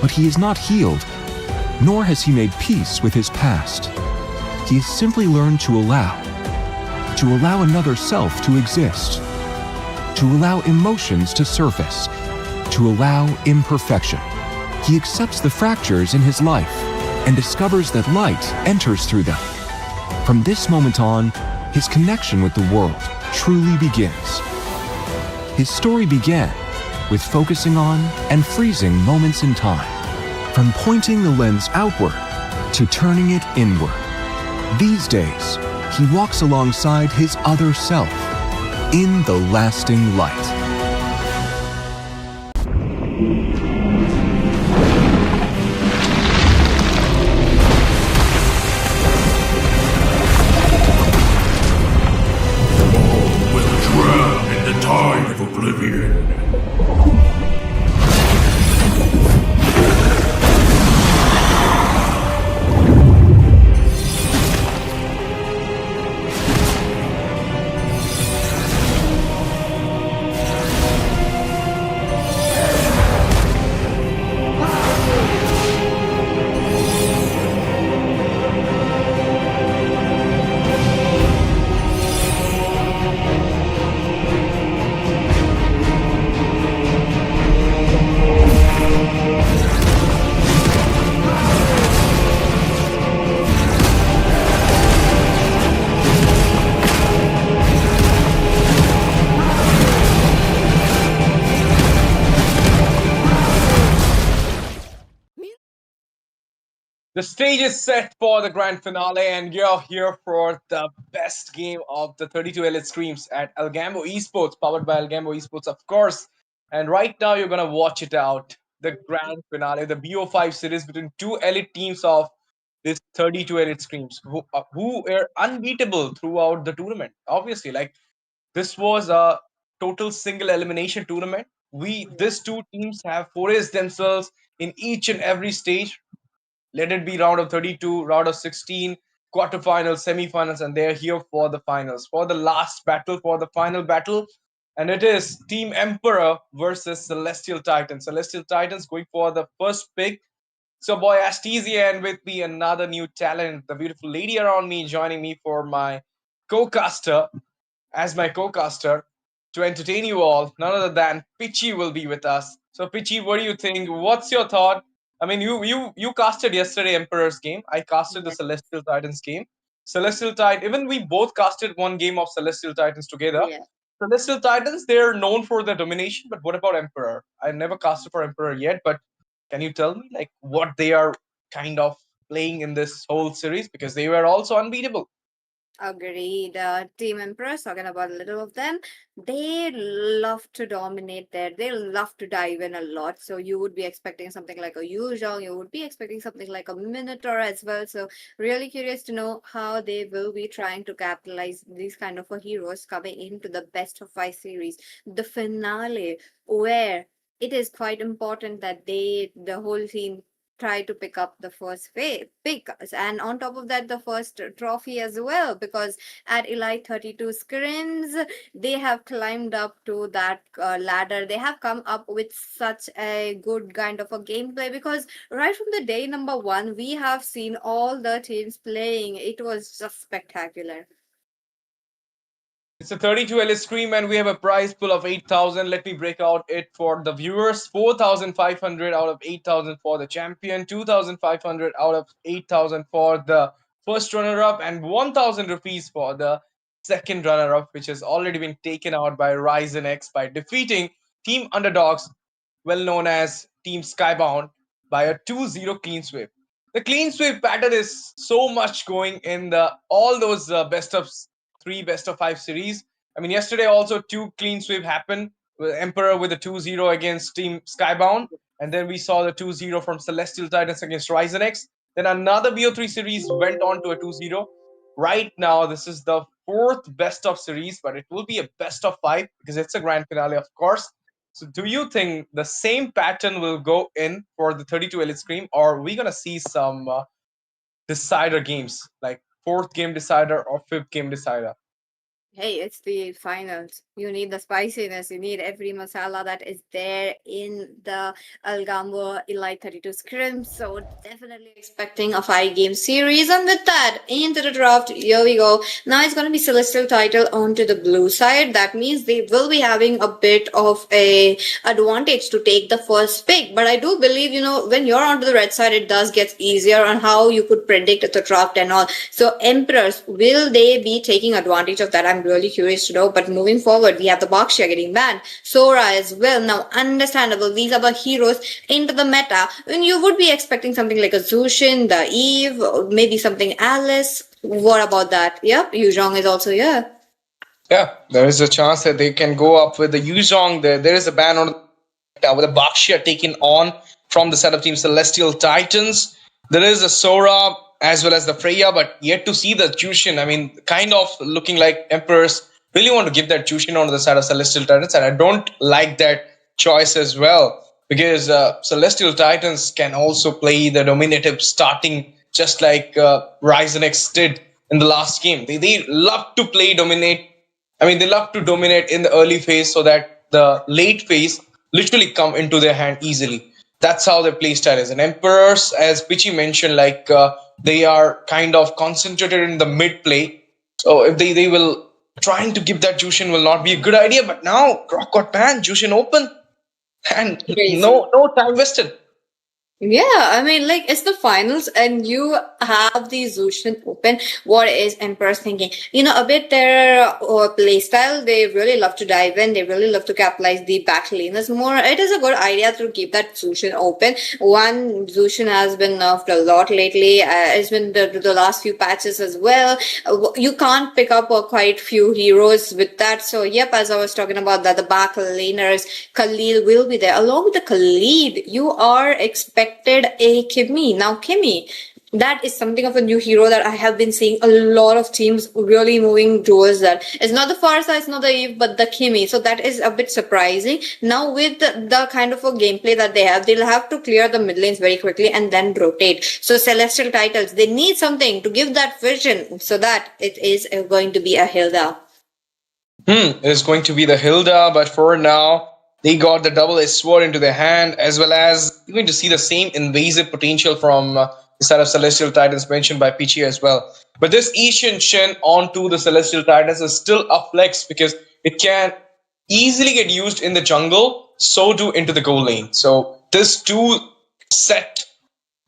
but he is not healed, nor has he made peace with his past. He has simply learned to allow another self to exist, to allow emotions to surface, to allow imperfection. He accepts the fractures in his life and discovers that light enters through them. From this moment on, his connection with the world truly begins. His story began with focusing on and freezing moments in time, from pointing the lens outward to turning it inward. These days, he walks alongside his other self in the lasting light. Will drown in the tide of oblivion. The stage is set for the grand finale, and you're here for the best game of the 32 Elite Scrims at ALGAMBO Esports, powered by ALGAMBO Esports, of course. And right now, you're gonna watch it out. The grand finale, the BO5 series between two elite teams of this 32 Elite Scrims, who were unbeatable throughout the tournament. Obviously, like this was a total single elimination tournament. These two teams have foraged themselves in each and every stage. Let it be round of 32, round of 16, quarterfinals, semifinals, and they're here for the finals, for the last battle, for the final battle. And it is Team Emperor versus Celestial Titans. Celestial Titans going for the first pick. So, boy, Astesia, and with me, another new talent, the beautiful lady around me, joining me for my co-caster, as my co-caster, to entertain you all. None other than Pitchy will be with us. So, Pitchy, what do you think? What's your thought? I mean, you casted yesterday Emperor's game. I casted the Yes. Celestial Titans game. Celestial Titan. Even we both casted one game of Celestial Titans together. Yeah. Celestial Titans, they're known for their domination, but what about Emperor? I never casted for Emperor yet, but can you tell me like what they are kind of playing in this whole series? Because they were also unbeatable. Agreed. Team Empress, talking about a little of them, they love to dominate there. They love to dive in a lot. So you would be expecting something like a Yuzhong, you would be expecting something like a Minotaur as well. So really curious to know how they will be trying to capitalize these kind of heroes coming into the best of five series, the finale, where it is quite important that the whole team try to pick up the first pick, and on top of that the first trophy as well, because at Elite 32 Scrims they have climbed up to that ladder. They have come up with such a good kind of a gameplay, because right from the day number one we have seen all the teams playing. It was just spectacular. It's a 32 LS Scream, and we have a prize pool of 8,000. Let me break out it for the viewers. 4,500 out of 8,000 for the champion, 2,500 out of 8,000 for the first runner-up, and 1,000 rupees for the second runner-up, which has already been taken out by RISENX by defeating Team Underdogs, well known as Team Skybound, by a 2-0 clean sweep. the clean sweep pattern is so much going in the all those best of 3, best of 5 series. I mean, yesterday also 2 clean sweep happened with Emperor with a 2-0 against Team Skybound, and then we saw the 2-0 from Celestial Titans against RISENX. Then another BO3 series went on to a 2-0. Right now, this is the 4th best of series, but it will be a best of 5 because it's a grand finale, of course. So, do you think the same pattern will go in for the 32 Elite Scream, or are we gonna see some decider games like 4th game decider or 5th game decider? Hey, it's the finals. You need the spiciness. You need every masala that is there in the ALGAMBO Elite 32 Scrims. So definitely expecting a 5-game series. And with that, into the draft, here we go. Now it's going to be Celestial title onto the blue side. That means they will be having a bit of a advantage to take the first pick. But I do believe, when you're onto the red side, it does get easier on how you could predict the draft and all. So Emperors, will they be taking advantage of that? I'm really curious to know. But moving forward, we have the Bakshia getting banned, Sora as well. Now, understandable, these are the heroes into the meta. When you would be expecting something like a Zushin, the Eve, or maybe something Alice. What about that? Yep, Yuzhong is also here. Yeah, there is a chance that they can go up with the Yuzhong. There is a ban on with the Bakshia taken on from the setup team Celestial Titans. There is a Sora as well as the Freya, but yet to see the Jushin. I mean, kind of looking like Emperors really want to give that Jushin onto the side of Celestial Titans, and I don't like that choice as well because Celestial Titans can also play the dominative starting just like RISENX did in the last game. They love to play dominate. I mean, they love to dominate in the early phase so that the late phase literally come into their hand easily. That's how their playstyle is. And Emperors, as Pichi mentioned, like they are kind of concentrated in the mid play. So if they will trying to give that Jushin will not be a good idea. But now Croc got banned, Jushin open, and Crazy. no time wasted. Yeah, I mean, like, it's the finals and you have the Zushin open. What is Emperor's thinking? A bit their playstyle, they really love to dive in. They really love to capitalize the back laners more. It is a good idea to keep that Zushin open. One, Zushin has been nerfed a lot lately. It's been the last few patches as well. You can't pick up quite few heroes with that. So, yep, as I was talking about that, the back laners, Khalil will be there. Along with the Khalid, you are expecting a Kimmy. Now, Kimmy, that is something of a new hero that I have been seeing a lot of teams really moving towards that. It's not the Farsa, it's not the Eve, but the Kimmy. So that is a bit surprising. Now, with the kind of a gameplay that they have, they'll have to clear the mid lanes very quickly and then rotate. So Celestial Titles, they need something to give that vision so that it is going to be a Hilda. It is going to be the Hilda, but for now, they got the double S sword into their hand, as well as you're going to see the same invasive potential from the side of Celestial Titans mentioned by Pichi as well. But this Ishin Shen onto the Celestial Titans is still a flex because it can easily get used in the jungle, so do into the goal lane. So this 2 set,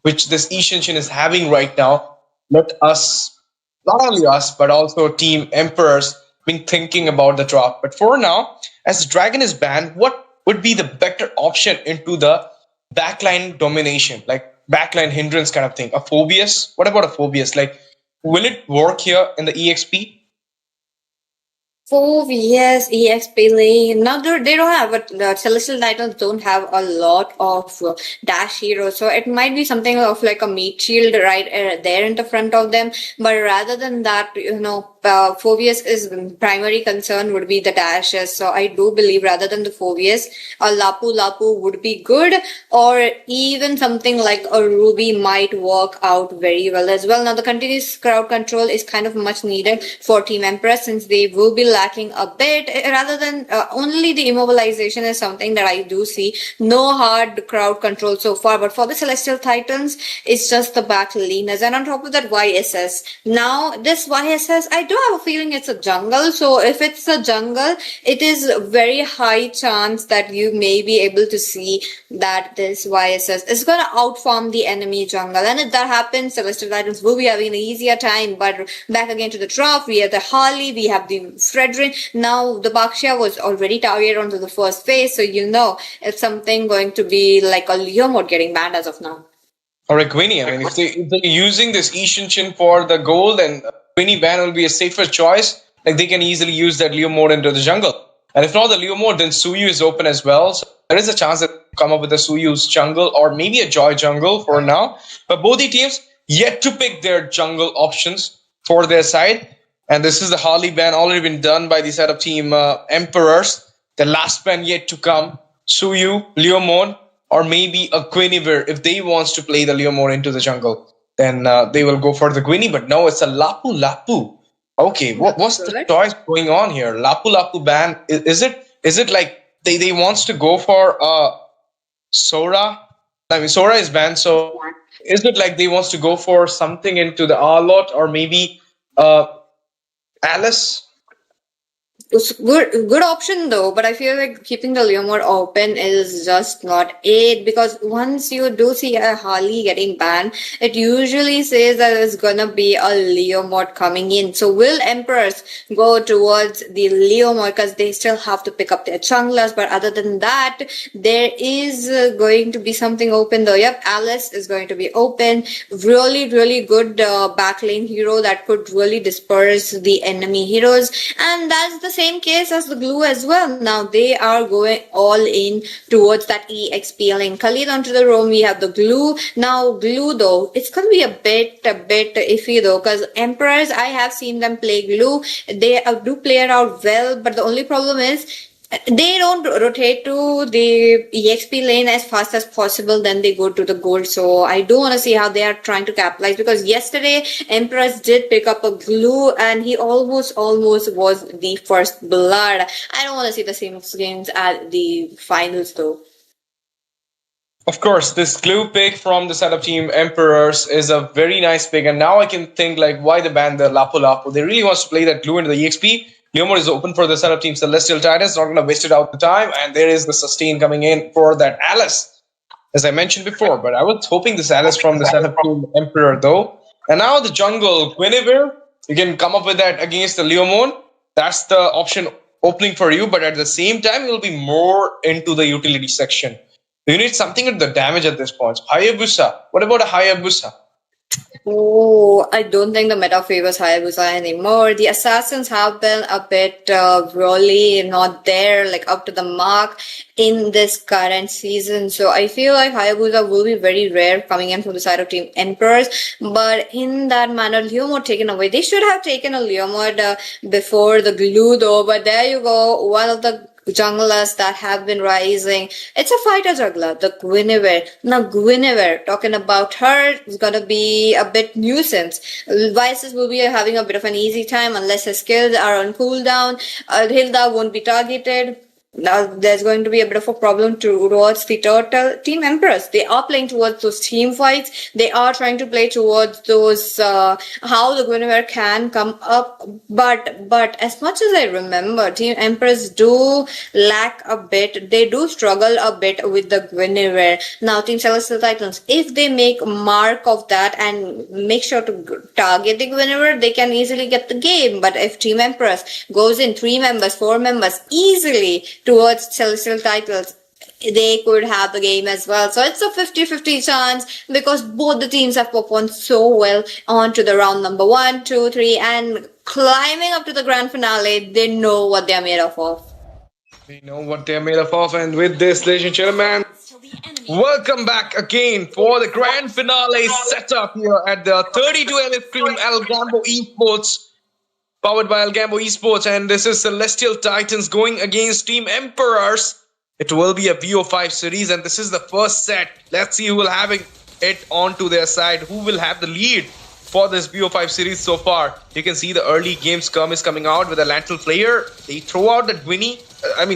which this Ishin Shen is having right now, let us, not only us, but also Team Emperors, been thinking about the draft. But for now, as Dragon is banned, what would be the better option into the backline domination, like backline hindrance kind of thing? A Phobius? What about a Phobius? Like, will it work here in the EXP? Oh, yes, EXP lane. Now, they don't have, but the Celestial Titans don't have a lot of dash heroes. So it might be something of like a meat shield right there in the front of them. But rather than that, Phobius is primary concern would be the dashes. So I do believe rather than the Phobius, a Lapu Lapu would be good, or even something like a Ruby might work out very well as well. Now, the continuous crowd control is kind of much needed for Team Empress since they will be lacking a bit. Rather than only the immobilization is something that I do see. No hard crowd control so far, but for the Celestial Titans, it's just the back laners. And on top of that, YSS. Now, this YSS, I do have a feeling it's a jungle. So if it's a jungle, it is a very high chance that you may be able to see that this YSS is going to outfarm the enemy jungle. And if that happens, Celestial Titans will be having an easier time. But back again to the draft, we have the Harley, we have the Fredrin. Now, the Bakshia was already targeted onto the first phase. So, it's something going to be like a Leo mode getting banned as of now. or a Gwynny. I mean, if they're using this Ishinchin for the gold, then Gwynny ban will be a safer choice. Like they can easily use that Leo mode into the jungle. And if not the Leo mode, then Suyu is open as well. So there is a chance that come up with a Suyu's jungle or maybe a Joy jungle for now. But both the teams yet to pick their jungle options for their side. And this is the Harley ban already been done by the side of team Emperors. The last ban yet to come. Suyu, Leo mode, or maybe a Guinevere. If they wants to play the Leo mode into the jungle, then they will go for the Gwynny. But no, it's a Lapu Lapu. Okay, what's the choice going on here? Lapu Lapu ban. Is it like they wants to go for Sora? I mean, Sora is banned, so is it like they wants to go for something into the Arlot or maybe Alice? It's good option though, but I feel like keeping the Leo mode open is just not it, because once you do see a Harley getting banned, it usually says that there's gonna be a Leo mode coming in. So will Emperors go towards the Leo mode because they still have to pick up their junglers? But other than that, there is going to be something open though. Yep, Alice is going to be open. Really, really good backlane hero that could really disperse the enemy heroes, and that's the same case as the Glue as well. Now they are going all in towards that EXP lane. Khalid onto the roam, we have the Glue. Now Glue though, it's going to be a bit iffy though, because Emperors, I have seen them play Glue. They do play it out well, but the only problem is they don't rotate to the EXP lane as fast as possible, then they go to the gold. So I do want to see how they are trying to capitalize, because yesterday Empress did pick up a Glue and he almost was the first blood. I don't want to see the same games at the finals though. Of course, this Glue pick from the setup team Emperors is a very nice pick, and now I can think like why they banned the Lapu Lapu. They really wants to play that Glue into the EXP. Leo mode is open for the setup team Celestial Titans, not going to waste it out the time, and there is the sustain coming in for that Alice, as I mentioned before. But I was hoping this Alice from the setup team Emperor though. And now the jungle Guinevere, you can come up with that against the Leo mode. That's the option opening for you, but at the same time, you'll be more into the utility section. You need something at the damage at this point. Hayabusa. What about a Hayabusa? Oh, I don't think the meta favors Hayabusa anymore. The assassins have been a bit really not there, like up to the mark in this current season. So I feel like Hayabusa will be very rare coming in from the side of Team Emperors. But in that manner, Leo mode taken away. They should have taken a Leo mode before the Glue though. But there you go, one of the junglers that have been rising. It's a fighter juggler, the Guinevere. Now Guinevere, talking about her, is gonna be a bit nuisance. Vices will be having a bit of an easy time unless his skills are on cooldown. Hilda won't be targeted. Now there's going to be a bit of a problem towards the total Team Empress. They are playing towards those team fights. They are trying to play towards those how the Guinevere can come up. But as much as I remember, Team Empress do lack a bit. They do struggle a bit with the Guinevere. Now Team Celestial Titans, if they make mark of that and make sure to target the Guinevere, they can easily get the game. But if Team Empress goes in 3 members, 4 members easily towards Celestial Titles, they could have the game as well. So it's a 50-50 chance, because both the teams have performed so well on to the round number 1, 2, 3, and climbing up to the grand finale. They know what they're made of. They know what they're made of. And with this, ladies and gentlemen, welcome back again for the grand finale setup here at the 32LF Scrim ALGAMBO Esports, powered by ALGAMBO Esports, and this is Celestial Titans going against Team Emperors. It will be a BO5 series, and this is the first set. Let's see who will have it onto their side, who will have the lead for this BO5 series so far. You can see the early game Scrum is coming out with a Lantal player. They throw out that Gwynny,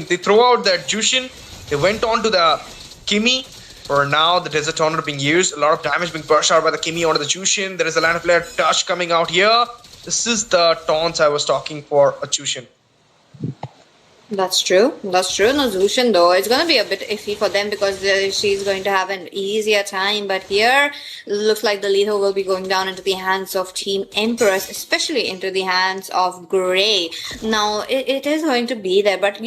they throw out that Jushin. They went on to the Kimi. For now, the Desert Tornado being used. A lot of damage being pushed out by the Kimi onto the Jushin. There is a Lantal player touch coming out here. This is the taunts I was talking for a Jushin. That's true. No, Zushin though, it's going to be a bit iffy for them because she's going to have an easier time. But here, looks like the lethal will be going down into the hands of Team Empress, especially into the hands of Grey. Now, it is going to be there, but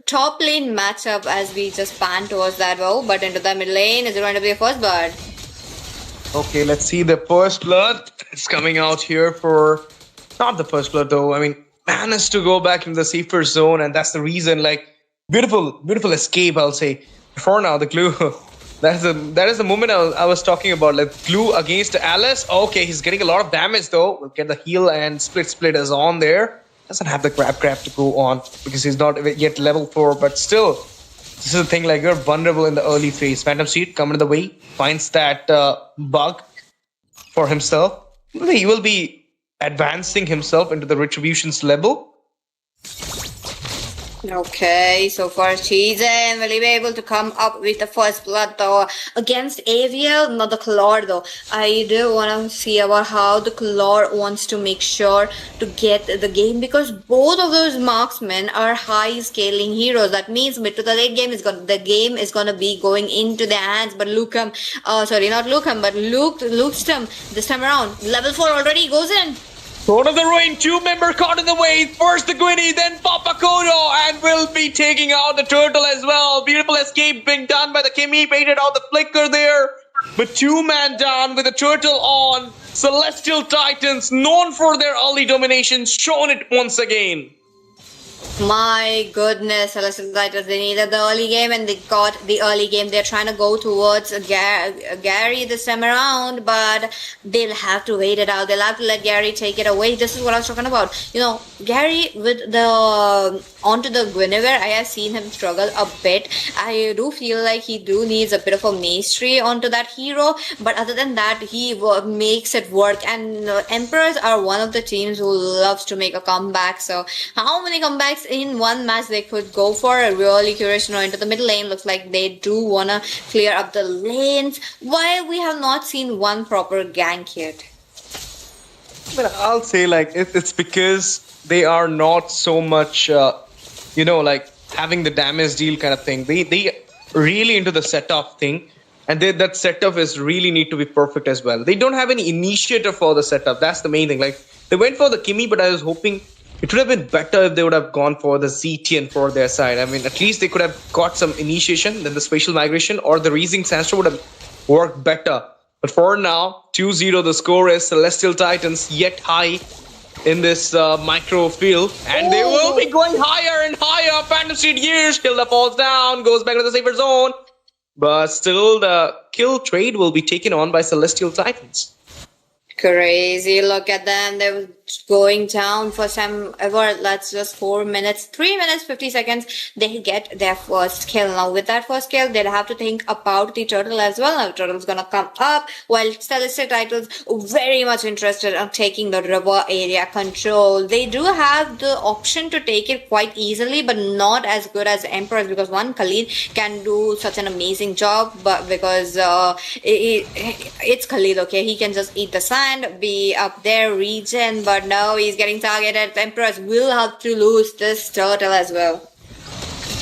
top lane matchup as we just pan towards that. But into the mid lane, is it going to be a first blood? Okay, let's see the first blood. It's coming out here for not the first blood though. I mean, managed to go back into the safer zone, and that's the reason. Like, beautiful escape, I'll say. For now, the glue. That is the moment I was talking about. Like glue against Alice. Okay, he's getting a lot of damage though. We'll get the heal, and split is on there. Doesn't have the grab to go on because he's not yet level 4. But still, this is the thing. Like, you're vulnerable in the early phase. Phantom Seed coming to the way, finds that bug for himself. He will be advancing himself into the Retribution's level. Okay, so far Cheezen will he be able to come up with the first blood though against AVL? Not the Claw though. I do want to see about how the Claw wants to make sure to get the game, because both of those marksmen are high scaling heroes. That means mid to the late game the game is gonna be going into their hands. But Lucum, sorry, not Lucum, but Lukestum this time around. Level 4 already goes in. Sword of the Ruin, 2-member caught in the way. First the Gwynny, then Papa Kodo, and will be taking out the turtle as well. Beautiful escape being done by the Kimmy. Baited out the flicker there. But 2-man down with the turtle on. Celestial Titans, known for their early domination, shown it once again. My goodness, Celestial Titans, they needed the early game and they got the early game. They're trying to go towards Gary this time around, but they'll have to wait it out. They'll have to let Gary take it away. This is what I was talking about. You know, Gary with the onto the Guinevere, I have seen him struggle a bit. I do feel like he needs a bit of a mastery onto that hero, but other than that, he makes it work. And Emperors are one of the teams who loves to make a comeback. So how many comebacks in one match they could go for? Really curious to know. Into the middle lane, looks like they do want to clear up the lanes, while we have not seen one proper gank yet. I mean, I'll say like it's because they are not so much like having the damage deal kind of thing. They really into the setup thing, and that setup is really need to be perfect as well. They don't have any initiative for the setup. That's the main thing. Like, they went for the Kimmy, but I was hoping it would have been better if they would have gone for the ZTN for their side. I mean, at least they could have got some initiation, then the spatial migration or the Rising Sandstorm would have worked better. But for now, 2-0 the score is. Celestial Titans yet high in this micro field, and they will be going higher and higher. Phantom Seed Gears, Hilda falls down, goes back to the safer zone, but still the kill trade will be taken on by Celestial Titans. Crazy, look at them. They're going down for some ever. That's just 4 minutes, 3 minutes, 50 seconds. They get their first kill. Now, with that first kill, they'll have to think about the turtle as well. Now, the turtle's gonna come up, while Celestial Titans very much interested in taking the river area control. They do have the option to take it quite easily, but not as good as Emperors, because one Khalid can do such an amazing job, but because it's Khalid, okay? He can just eat the sand, be up there, regen, but now he's getting targeted. Emperors will have to lose this turtle as well.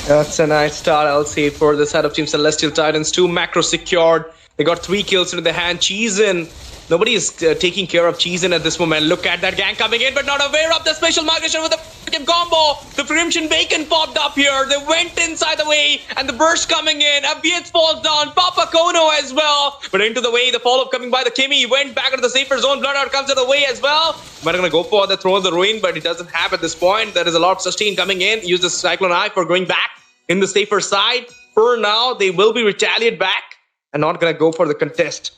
That's a nice start, I'll say, for the side of Team Celestial Titans. 2 macro secured. They got 3 kills into their hand. Cheezen. Nobody is taking care of Cheezen at this moment. Look at that gang coming in, but not aware of the special migration with the freaking combo. The Crimson Bacon popped up here. They went inside the way, and the burst coming in. Abietz falls down. Papa Kono as well. But into the way, the follow-up coming by the Kimmy. Went back into the safer zone. Bloodout comes to the way as well. We're going to go for the throw of the ruin, but it doesn't have at this point. There is a lot of sustain coming in. Use the Cyclone Eye for going back in the safer side. For now, they will be retaliated back and not going to go for the contest.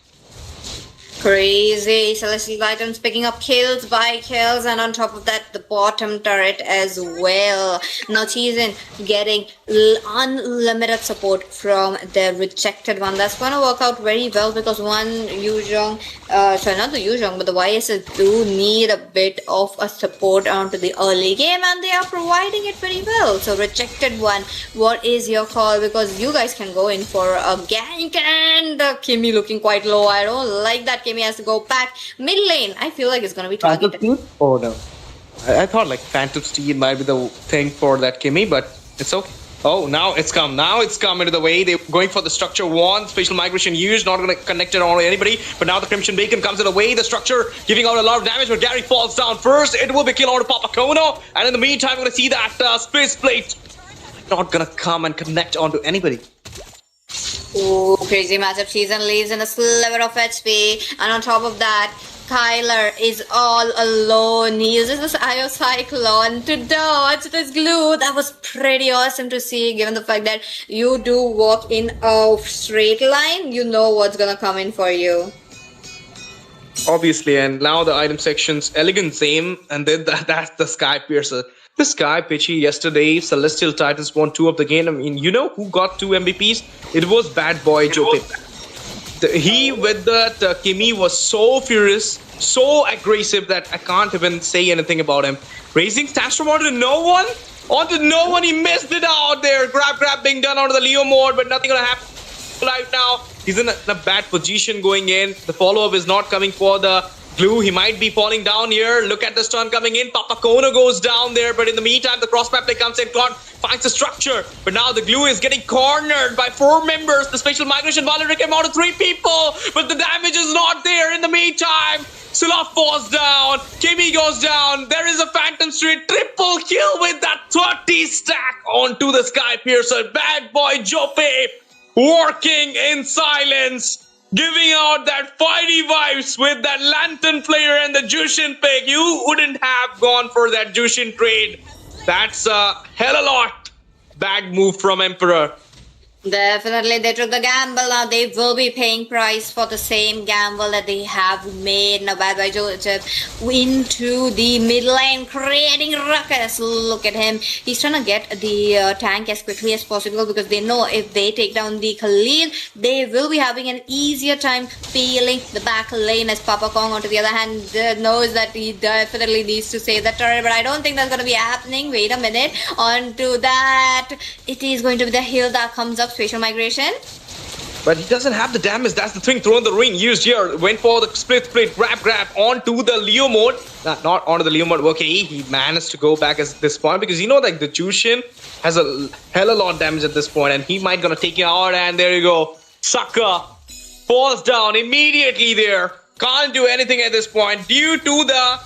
Crazy. Celestial Titans picking up kills by kills, and on top of that, the bottom turret as well. Now Cheezen getting unlimited support from the rejected one. That's going to work out very well, because one Yuzhong, sorry, not the Yuzhong, but the YSS do need a bit of a support onto the early game, and they are providing it very well. So rejected one, what is your call? Because you guys can go in for a gank, and Kimmy looking quite low. I don't like that. Kimmy has to go back mid lane. I feel like it's going to be targeted. Oh no, I thought like Phantom Steed might be the thing for that Kimmy, but it's okay. Oh, now it's come. Now it's come into the way. They're going for the structure one. Spatial migration used. Not going to connect it on anybody. But now the Crimson Bacon comes in the way. The structure giving out a lot of damage. But Gary falls down first. It will be killed on to Papa Kono. And in the meantime, we're going to see that space plate not going to come and connect onto anybody. Ooh, crazy matchup. Season leaves in a sliver of HP, and on top of that, Kyler is all alone. He uses this IO Cyclone to dodge this glue. That was pretty awesome to see, given the fact that you do walk in a straight line. You know what's gonna come in for you. Obviously, and now the item section's elegant same, and then that's the Sky Piercer. This guy, Pitchy, yesterday, Celestial Titans won 2 of the game. I mean, you know who got 2 MVPs? It was Bad Boy Joe Pip. He, with that Kimmy, was so furious, so aggressive that I can't even say anything about him. Raising Tantrum onto no one? Onto no one, he missed it out there. Grab being done onto the Leo mode, but nothing gonna happen right now. He's in a bad position going in. The follow-up is not coming for the glue. He might be falling down here. Look at the stun coming in. Papa Kona goes down there, but in the meantime, the cross map play comes in. Claude finds the structure, but now the glue is getting cornered by 4 members. The special migration Valerie came out of 3 people, but the damage is not there. In the meantime, Sulaf falls down. Kimmy goes down. There is a Phantom Street triple kill with that 30 stack onto the Sky Piercer. Bad Boy Jope working in silence, giving out that fighty vibes with that Lantern player and the Jushin pick. You wouldn't have gone for that Jushin trade. That's a hell a lot bad move from Emperor. Definitely, they took the gamble. Now they will be paying price for the same gamble that they have made. Now Bad Boy Joseph into the mid lane, creating ruckus. Look at him. He's trying to get the tank as quickly as possible, because they know if they take down the Khalil, they will be having an easier time peeling the back lane, as Papa Kong, on the other hand, knows that he definitely needs to save that turret. But I don't think that's going to be happening. Wait a minute. Onto that, it is going to be the heal that comes up. Spatial migration. But he doesn't have the damage. That's the thing. Thrown the ring. Used here. Went for the split. Grab onto the Leo mode. Not onto the Leo mode. Okay, he managed to go back at this point, because you know, like, the Jushin has a hell of a lot of damage at this point, and he might gonna take you out. And there you go. Sucker falls down immediately there. Can't do anything at this point due to the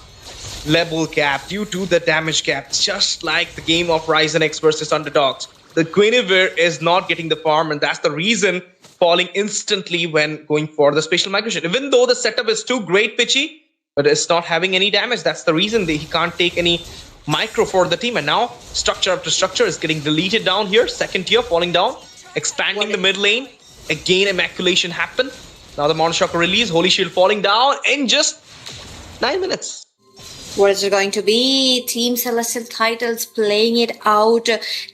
level cap, due to the damage cap. It's just like the game of RISENX versus Underdogs. The Guinevere is not getting the farm, and that's the reason falling instantly when going for the spatial migration. Even though the setup is too great, Pitchy, but it's not having any damage. That's the reason he can't take any micro for the team. And now structure after structure is getting deleted down here. Second tier falling down, expanding the mid lane. Again, Immaculation happened. Now the Monoshocker release, Holy Shield falling down in just 9 minutes. What is it going to be? Team Celestial Titans playing it out,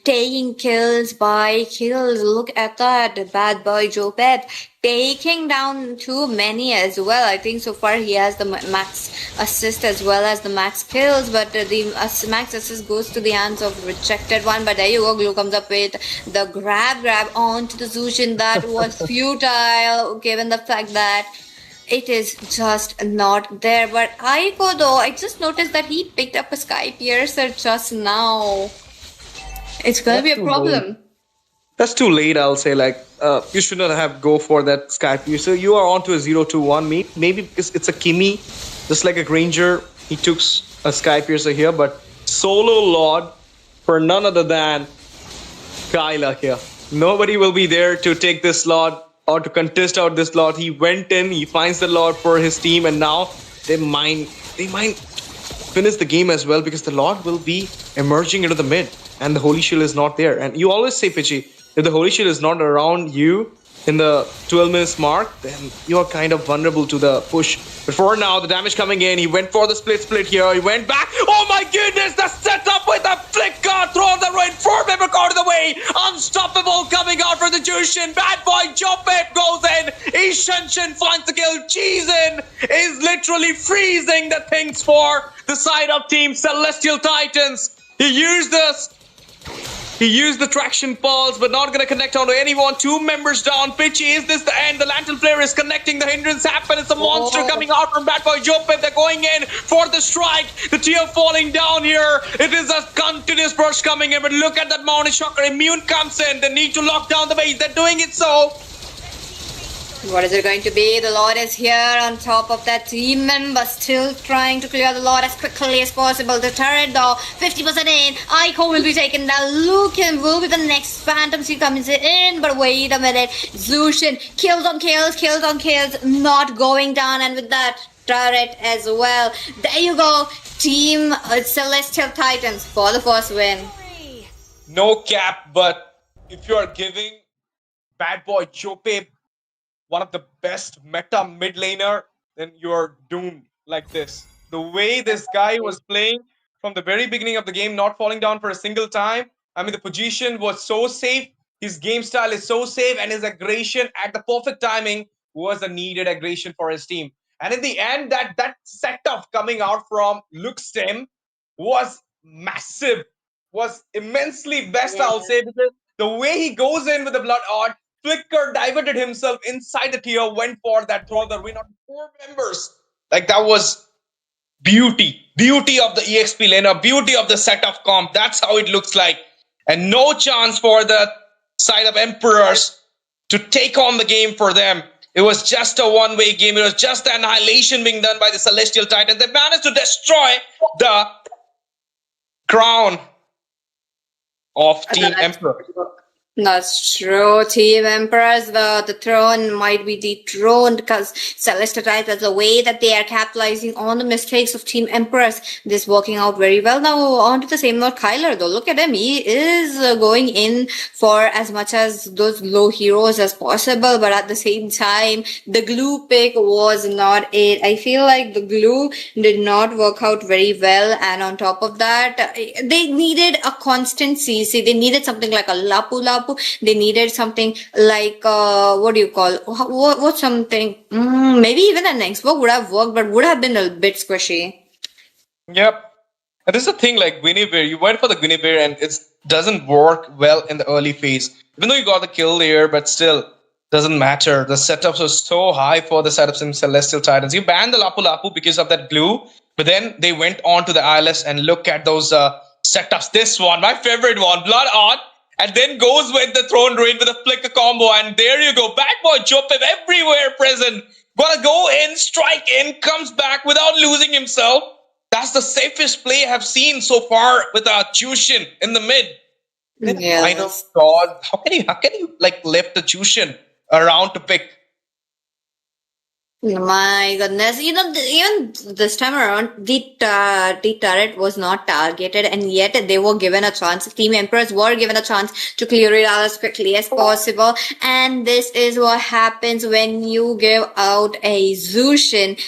taking kills by kills. Look at that. Bad Boy Joe Pep taking down too many as well. I think so far he has the max assist as well as the max kills, but the max assist goes to the hands of Rejected One. But there you go. Glue comes up with the grab onto the Zushin. That was futile, given the fact that it is just not there. But Aiko, though, I just noticed that he picked up a Sky Piercer just now. It's gonna be a problem. That's too late, I'll say. Like, you should not have go for that Sky Piercer. You are onto a 0-2-1. Maybe because it's a Kimmy, just like a Granger. He took a Sky Piercer here, but solo Lord for none other than Kyla here. Nobody will be there to take this Lord or to contest out this Lord. He went in, he finds the Lord for his team, and now they might finish the game as well, because the Lord will be emerging into the mid and the Holy Shield is not there. And you always say, Pitchy, if the Holy Shield is not around you in the 12 minutes mark, then you are kind of vulnerable to the push. But for now, the damage coming in, he went for the split here, he went back. Oh my goodness, the setup with the flicker, throw the right 4-member card of the way. Unstoppable coming out for the Jushin. Bad Boy Jopep goes in. Ishenshin finds the kill. Cheesin is literally freezing the things for the side of Team Celestial Titans. He used the traction pulse, but not going to connect onto anyone. 2 members down. Pitchy, is this the end? The Lantern player is connecting. The hindrance happen. It's a monster coming out from Bad Boy Jopep. They're going in for the strike. The tier falling down here. It is a continuous burst coming in, but look at that Mountain Shocker. Immune comes in. They need to lock down the base. They're doing it so. What is it going to be? The Lord is here on top of that team member, still trying to clear the Lord as quickly as possible. The turret though, 50% in. Ico will be taken down. Lucan will be the next Phantom Seal comes in. But wait a minute. Zushin, kills on kills, not going down. And with that, turret as well. There you go. Team Celestial Titans for the first win. No cap, but if you are giving Bad Boy Chope one of the best meta mid laner, then you're doomed like this. The way this guy was playing from the very beginning of the game, not falling down for a single time. I mean, the position was so safe. His game style is so safe, and his aggression at the perfect timing was a needed aggression for his team. And in the end, that setup coming out from Luxtem was massive, was immensely best, I'll say, because the way he goes in with the Blood Odd, Flicker diverted himself inside the tier, went for that throw the win on 4 members. Like, that was beauty of the EXP laner, beauty of the setup comp. That's how it looks like. And no chance for the side of Emperors to take on the game for them. It was just a one-way game. It was just the annihilation being done by the Celestial Titans. They managed to destroy the crown of Team Emperor. That's true. Team Emperors, the throne might be dethroned because Celestial Titans, the way that they are capitalizing on the mistakes of Team Emperors, this is working out very well. Now, on to the same note, Kyler, though, look at him. He is going in for as much as those low heroes as possible, but at the same time, the glue pick was not it. I feel like the glue did not work out very well, and on top of that, they needed a constant CC. They needed something like a Lapu Lapu. They needed something like what do you call what something maybe even an Xbox would have worked, but would have been a bit squishy. Yep. And this is the thing, like Guinevere, you went for the Guinevere and it doesn't work well in the early phase. Even though you got the kill there, but still doesn't matter. The setups are so high for the setups in Celestial Titans. You banned the Lapu Lapu because of that glue, but then they went on to the ILS and look at those setups. This one, my favorite one, Blood On. And then goes with the Throne Raid with a flicker combo. And there you go. Bad Boy Chope everywhere present. Gonna go in, strike in, comes back without losing himself. That's the safest play I have seen so far with Chushin in the mid. Yeah. My God, how can you like left the Chushin around to pick? My goodness, even this time around, the turret was not targeted, and yet they were given a chance. Team Emperors were given a chance to clear it out as quickly as possible, and this is what happens when you give out a Zushin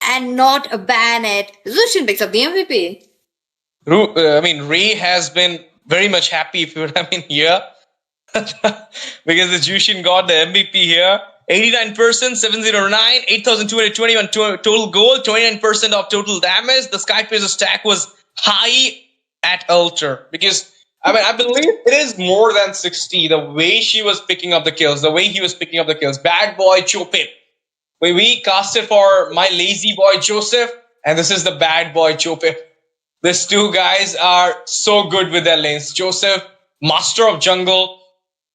and not ban it. Zushin picks up the MVP. I mean, Ray has been very much happy, if you would have been here, because the Jushin got the MVP here. 89%, 709, 8,221 total gold, 29% of total damage. The Skypiercer stack was high at Alter because I believe it is more than 60. The way she was picking up the kills, the way he was picking up the kills. Bad Boy Chope. We casted for my lazy boy Joseph, and this is the Bad Boy Chope. These two guys are so good with their lanes. Joseph, master of jungle.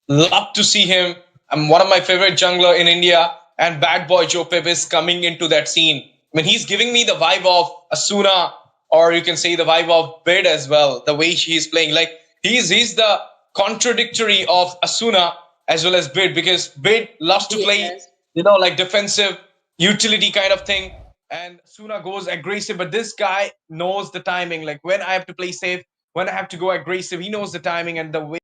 Love to see him. I'm one of my favorite jungler in India, and Bad Boy Jopep is coming into that scene. I mean, he's giving me the vibe of Asuna, or you can say the vibe of Bid as well, the way he's playing. Like, he's the contradictory of Asuna as well as Bid, because Bid loves to play, like defensive, utility kind of thing, and Asuna goes aggressive, but this guy knows the timing. Like, when I have to play safe, when I have to go aggressive, he knows the timing, and the way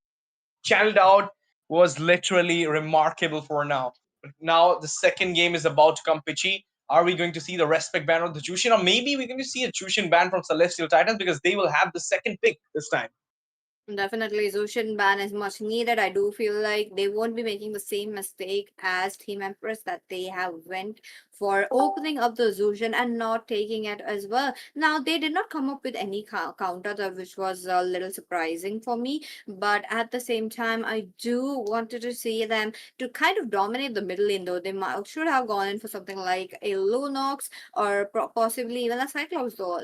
he channeled out was literally remarkable for now. But now the second game is about to come pitchy. Are we going to see the respect ban of the Jushin, or maybe we're going to see a Jushin ban from Celestial Titans because they will have the second pick this time? Definitely, Zushin ban is much needed. I do feel like they won't be making the same mistake as Team Empress that they have went for opening up the Zushan and not taking it as well. Now, they did not come up with any counter, which was a little surprising for me. But at the same time, I do wanted to see them to kind of dominate the middle lane, though. They should have gone in for something like a Lunox or possibly even a Cyclops, though.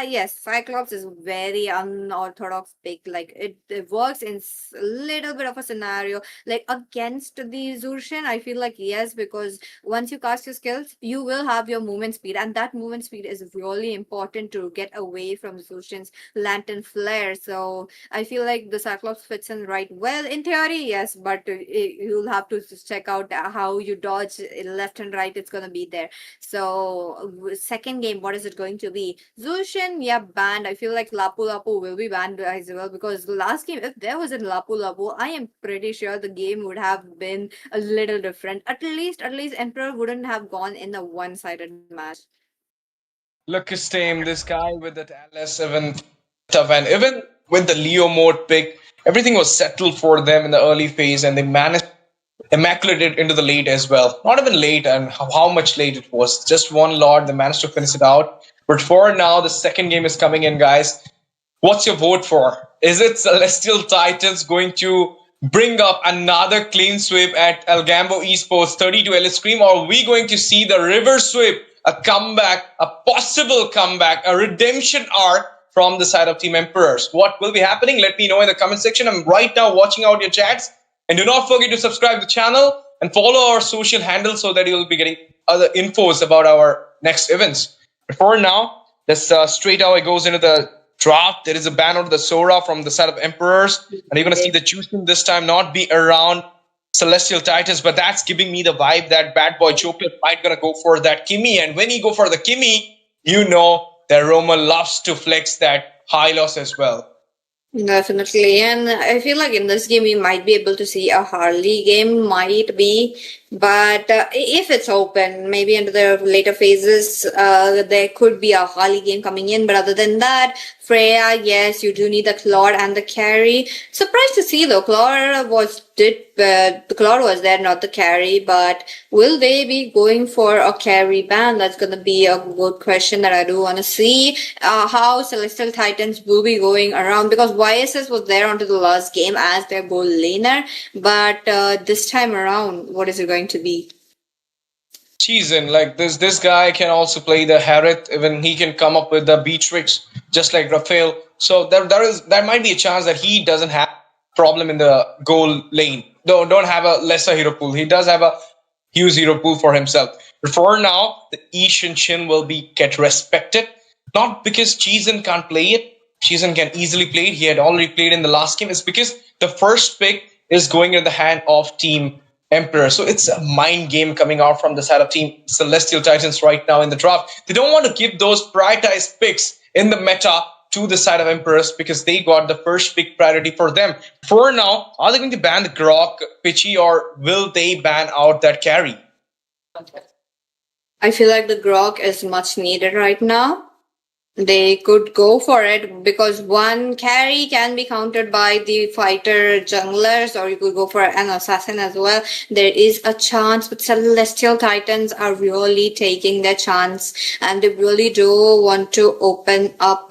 Yes, Cyclops is very unorthodox pick. Like, it works in a little bit of a scenario, like against the Zushan. I feel like yes, because once you cast your skills, you will have your movement speed, and that movement speed is really important to get away from Zushan's Lantern Flare. So I feel like the Cyclops fits in right well in theory, yes, but you'll have to just check out how you dodge left and right. It's gonna be there. So second game, what is it going to be? Zushan, yeah, banned. I feel like Lapu Lapu will be banned as well, because the last game, if there was a Lapu Lapu, I am pretty sure the game would have been a little different. At least Emperor wouldn't have gone in a one-sided match. Look his team, this guy with that LS7 stuff, and even with the Leo mode pick, everything was settled for them in the early phase, and they managed immaculate it into the late as well. Not even late, and how much late it was. Just one Lord, they managed to finish it out. But for now, the second game is coming in, guys. What's your vote for? Is it Celestial Titans going to bring up another clean sweep at ALGAMBO Esports 32 LS Scream, or are we going to see the reverse sweep, a comeback, a possible comeback, a redemption arc from the side of Team Emperors? What will be happening? Let me know in the comment section. I'm right now watching out your chats. And do not forget to subscribe to the channel and follow our social handles so that you'll be getting other infos about our next events. But for now, let's straight away goes into the draft. There is a ban of the Sora from the side of Emperors, and you're going to see the choosing this time not be around Celestial Titans, but that's giving me the vibe that Bad Boy Chopin might going to go for that Kimmy. And when he go for the Kimmy, you know that Roma loves to flex that high loss as well. Definitely, and I feel like in this game we might be able to see a Harley game, might be, but if it's open, maybe into the later phases, there could be a Harley game coming in. But other than that, Freya, yes, you do need the Claude and the carry. Surprised to see though, Claude was there, not the carry. But will they be going for a carry ban? That's gonna be a good question that I do want to see. How Celestial Titans will be going around, because YSS was there onto the last game as their goal laner, but this time around, what is it going to be? Season like this guy can also play the Harith. Even he can come up with the Beatrix just like Raphael. So there might be a chance that he doesn't have problem in the goal lane. Don't have a lesser hero pool. He does have a huge hero pool for himself. But for now, the Ishin Shin will be get respected. Not because Cheezen can't play it. Cheezen can easily play it. He had already played in the last game. It's because the first pick is going in the hand of Team Emperor. So it's a mind game coming out from the side of Team Celestial Titans right now in the draft. They don't want to give those prioritized picks in the meta to the side of Emperors because they got the first pick priority for them. For now, are they going to ban the Grok, Pitchy, or will they ban out that carry? I feel like the Grok is much needed right now. They could go for it because one carry can be countered by the fighter junglers, or you could go for an assassin as well. There is a chance, but Celestial Titans are really taking their chance, and they really do want to open up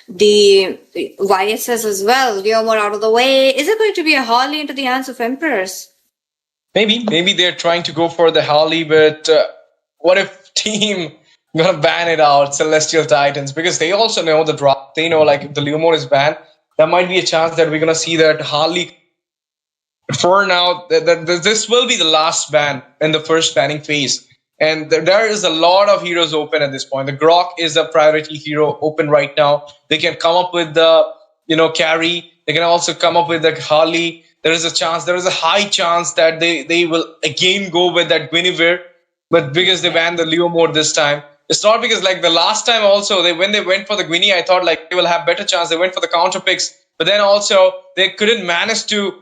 the YSS as well. Leomor out of the way. Is it going to be a Harley into the hands of Emperors? Maybe they're trying to go for the Harley, but what if Team gonna ban it out, Celestial Titans, because they also know the drop. They know like if the Leomor is banned, there might be a chance that we're gonna see that Harley. But for now, this will be the last ban in the first banning phase, and there is a lot of heroes open at this point. The Grok is a priority hero open right now. They can come up with the carry. They can also come up with the Harley. There is a high chance that they will again go with that Guinevere, but because they banned the Leomor this time. It's not because like the last time also when they went for the Gwynny, I thought like they will have better chance. They went for the counter picks, but then also they couldn't manage to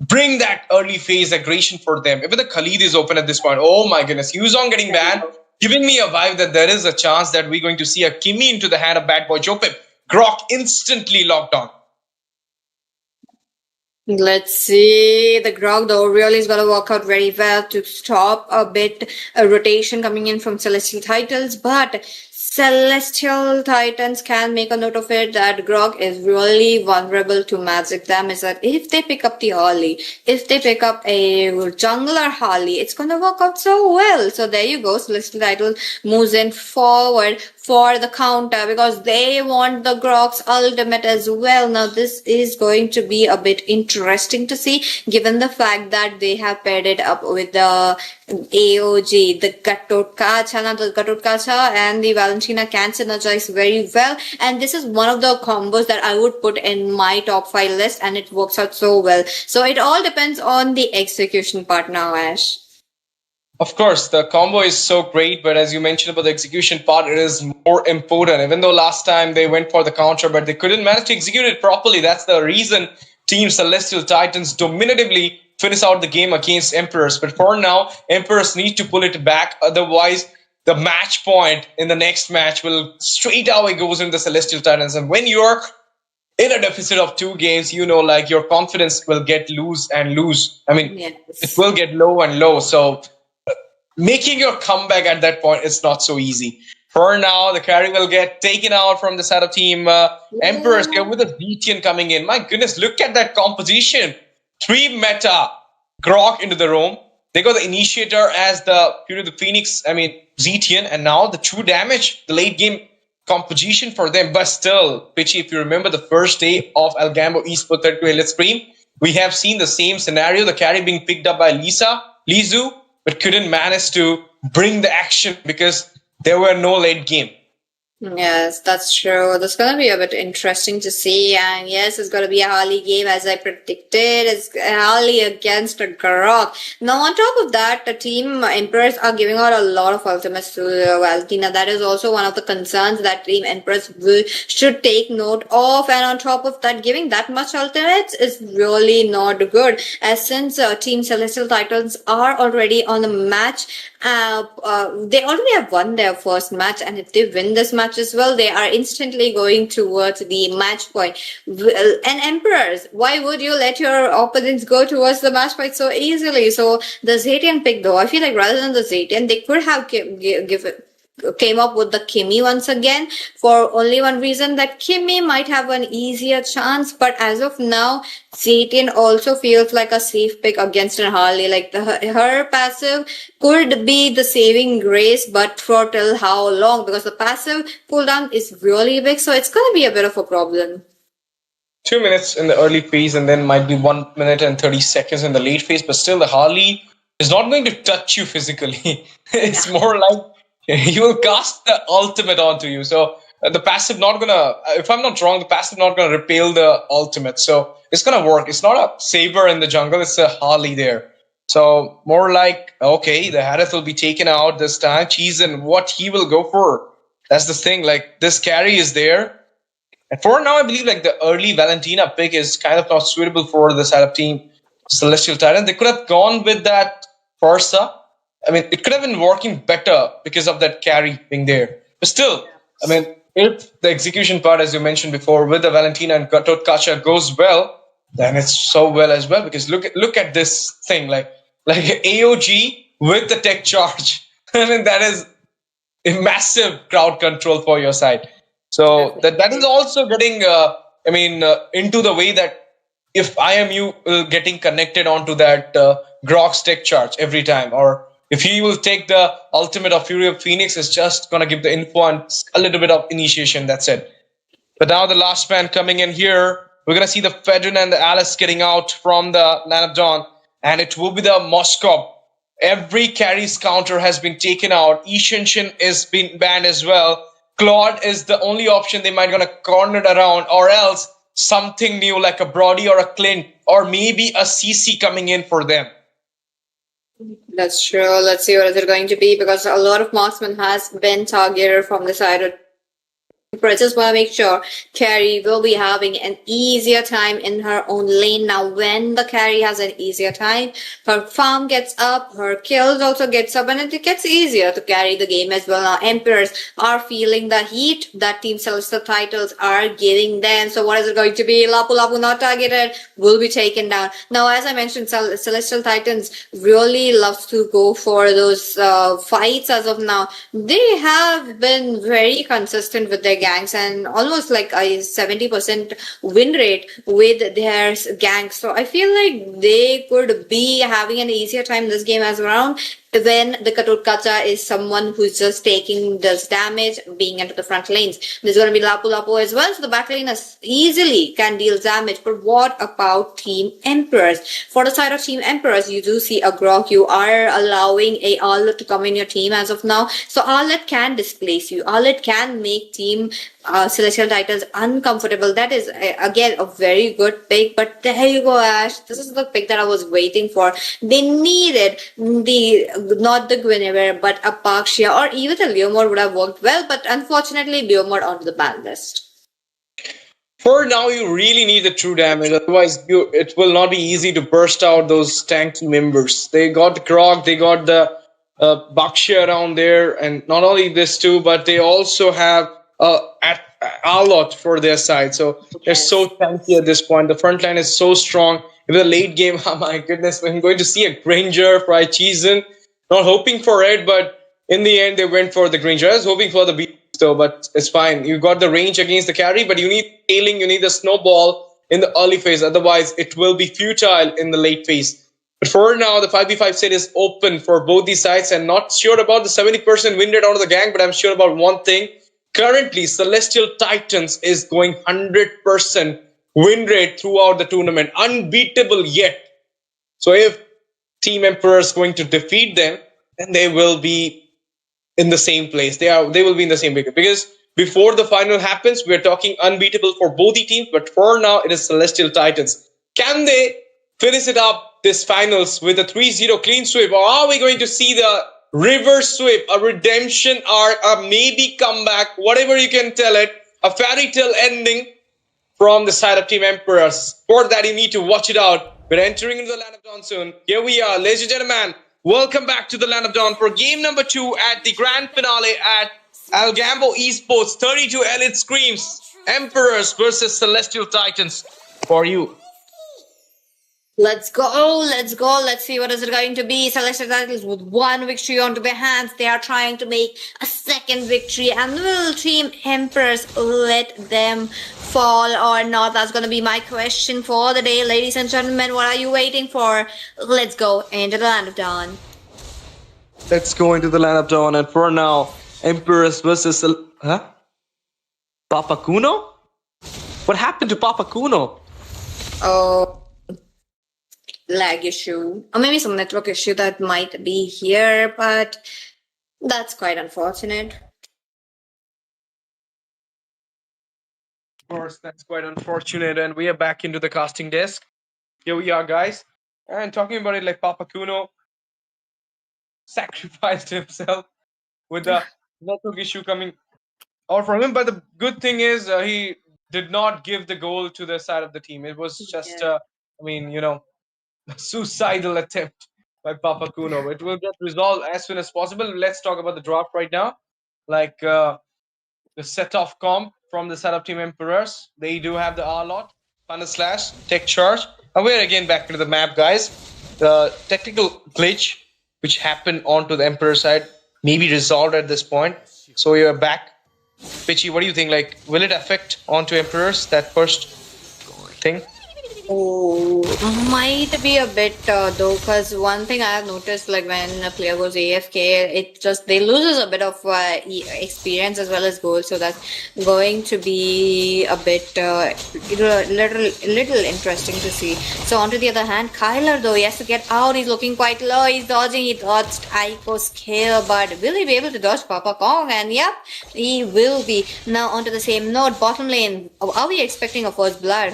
bring that early phase aggression for them. Even the Khalid is open at this point. Oh my goodness, Yuzong getting banned, giving me a vibe that there is a chance that we're going to see a Kimmy into the hand of Bad Boy Jopip. Grok instantly locked on. Let's see. The Grog though really is going to work out very well to stop a bit a rotation coming in from Celestial Titans, but Celestial Titans can make a note of it that Grog is really vulnerable to magic damage. That if they pick up the Harley, if they pick up a jungler Harley, it's gonna work out so well. So there you go. Celestial Titans moves in forward for the counter because they want the Grog's ultimate as well. Now this is going to be a bit interesting to see, given the fact that they have paired it up with the AOG, the Gatotkacha and the Valentina can synergize very well. And this is one of the combos that I would put in my top 5 list, and it works out so well. So it all depends on the execution part now, Ash. Of course, the combo is so great, but as you mentioned about the execution part, it is more important. Even though last time they went for the counter, but they couldn't manage to execute it properly. That's the reason Team Celestial Titans dominatively finish out the game against Emperors. But for now, Emperors need to pull it back. Otherwise, the match point in the next match will straight away goes into the Celestial Titans. And when you're in a deficit of 2 games, you know, like your confidence will get loose and loose. I mean, Yes. it will get low and low. So making your comeback at that point is not so easy. For now, the carry will get taken out from the side of Team Emperors here with a Zetian coming in. My goodness, look at that composition. 3 meta Grok into the roam. They got the Initiator as the Fury of the Phoenix, Zetian, and now the true damage, the late game composition for them. But still, Pitchy, if you remember the first day of ALGAMBO Esports 32 Let's Scream, we have seen the same scenario, the carry being picked up by Lizu, but couldn't manage to bring the action because there were no late game. Yes, that's true. That's going to be a bit interesting to see. And yes, it's going to be a Harley game as I predicted. It's Harley against a Grok. Now, on top of that, the Team Emperors are giving out a lot of ultimates to Valentina. That is also one of the concerns that Team Emperors should take note of. And on top of that, giving that much ultimates is really not good. As since Team Celestial Titans are already on the match, they already have won their first match, and if they win this match as well, they are instantly going towards the match point. And Emperors, why would you let your opponents go towards the match point so easily? So the Zetian pick, though, I feel like rather than the Zetian, they could have came up with the Kimmy once again, for only one reason that Kimmy might have an easier chance. But as of now, Zetian also feels like a safe pick against an Harley. Like her passive could be the saving grace, but for till how long? Because the passive cooldown is really big, so it's going to be a bit of a problem. 2 minutes in the early phase, and then might be 1 minute and 30 seconds in the late phase. But still, the Harley is not going to touch you physically. It's more like he will cast the ultimate onto you. So the passive not gonna, if I'm not wrong, the passive not gonna repel the ultimate. So it's gonna work. It's not a Saber in the jungle, it's a Harley there. So more like, okay, the Harith will be taken out this time. Cheese and what he will go for. That's the thing, like this carry is there. And for now, I believe like the early Valentina pick is kind of not suitable for the side of Team Celestial Titan. They could have gone with that Forza. It could have been working better because of that carry being there. But still, if the execution part, as you mentioned before, with the Valentina and Gatotkacha goes well, then it's so well as well. Because look at this thing, like AOG with the tech charge. That is a massive crowd control for your side. So that is also getting, into the way that if I am you getting connected onto that Grok's tech charge every time, or if he will take the ultimate of Fury of Phoenix, it's just going to give the info and a little bit of initiation, that's it. But now the last man coming in here, we're going to see the Fedrin and the Alice getting out from the Land of Dawn, and it will be the Moskov. Every carry's counter has been taken out. Ishenshin is been banned as well. Claude is the only option they might going to corner it around, or else something new like a Brody or a Clint, or maybe a CC coming in for them. That's true. Let's see what is it going to be, because a lot of marksman has been targeted from the side of But I just want to make sure Carrie will be having an easier time in her own lane. Now, when the Carrie has an easier time, her farm gets up, her kills also gets up, and it gets easier to carry the game as well. Now, Emperors are feeling the heat that Team Celestial Titles are giving them. So what is it going to be? Lapu Lapu not targeted, will be taken down. Now, as I mentioned, Celestial Titans really loves to go for those fights as of now. They have been very consistent with their gangs and almost like a 70% win rate with their gangs. So I feel like they could be having an easier time this game as around when the Katurkacha is someone who's just taking this damage, being into the front lanes. There's going to be Lapu Lapu as well, so the back lane easily can deal damage. But what about Team Emperors? For the side of Team Emperors, you do see a Grok. You are allowing a Arlet to come in your team as of now. So Arlet can displace you. Arlet can make Team Celestial Titans uncomfortable. That is, again, a very good pick. But there you go, Ash. This is the pick that I was waiting for. They needed not the Guinevere, but a Pakshia or even the Leomord would have worked well. But unfortunately, Leomord onto the ban list. For now, you really need the true damage. Otherwise, it will not be easy to burst out those tanky members. They got the Grog, they got the Bakshia around there. And not only this too, but they also have a lot for their side. So they're so tanky at this point. The front line is so strong. In the late game, oh my goodness, we're going to see a Granger for Ichizen. Not hoping for it, but in the end, they went for the Granger. I was hoping for the beat though, but it's fine. You got the range against the carry, but you need scaling, you need the snowball in the early phase. Otherwise, it will be futile in the late phase. But for now, the 5v5 set is open for both these sides, and not sure about the 70% win rate out of the gang, but I'm sure about one thing. Currently, Celestial Titans is going 100% win rate throughout the tournament. Unbeatable yet. So if Team Emperor is going to defeat them, then they will be in the same place. They will be in the same place. Because before the final happens, we're talking unbeatable for both the teams. But for now, it is Celestial Titans. Can they finish it up this finals with a 3-0 clean sweep? Or are we going to see the reverse sweep, a redemption arc, a maybe comeback, whatever you can tell it, a fairy tale ending from the side of Team Emperors? For that, you need to watch it out. We're entering into the Land of Dawn soon. Here we are, ladies and gentlemen. Welcome back to the Land of Dawn for game number 2 at the grand finale at ALGAMBO Esports 32 Elite Scrims. Emperors versus Celestial Titans for you. Let's go, let's go. Let's see what is it going to be. Celestial Titans with one victory onto their hands. They are trying to make a second victory. And will Team Emperors let them fall or not? That's going to be my question for the day. Ladies and gentlemen, what are you waiting for? Let's go into the Land of Dawn. Let's go into the Land of Dawn. And for now, Emperors versus... Papa Kuno? What happened to Papa Kuno? Oh... lag issue, or maybe some network issue that might be here, but that's quite unfortunate. Of course, that's quite unfortunate, and we are back into the casting desk. Here we are, guys, and talking about it, like Papa Kuno sacrificed himself with the network issue coming out from him, but the good thing is he did not give the goal to the side of the team. It was just, suicidal attempt by Papa Kuno. It will get resolved as soon as possible. Let's talk about the draft right now. Like the set-off comp from the side of Team Emperors. They do have the R-Lot, Thunder/, Tech Charge. And we're again back to the map, guys. The technical glitch which happened onto the Emperor side may be resolved at this point. So you're back. Pitchy, what do you think? Like, will it affect onto Emperors, that first thing? Oh, might be a bit though, because one thing I have noticed, like when a player goes AFK, they loses a bit of experience as well as goals, so that's going to be a bit little interesting to see. So on to the other hand, Kyler though, he has to get out. He's looking quite low. He's dodging. He dodged Aiko's kill, but will he be able to dodge Papa Kong? And yep, he will be. Now onto the same note, bottom lane. Are we expecting a first blood?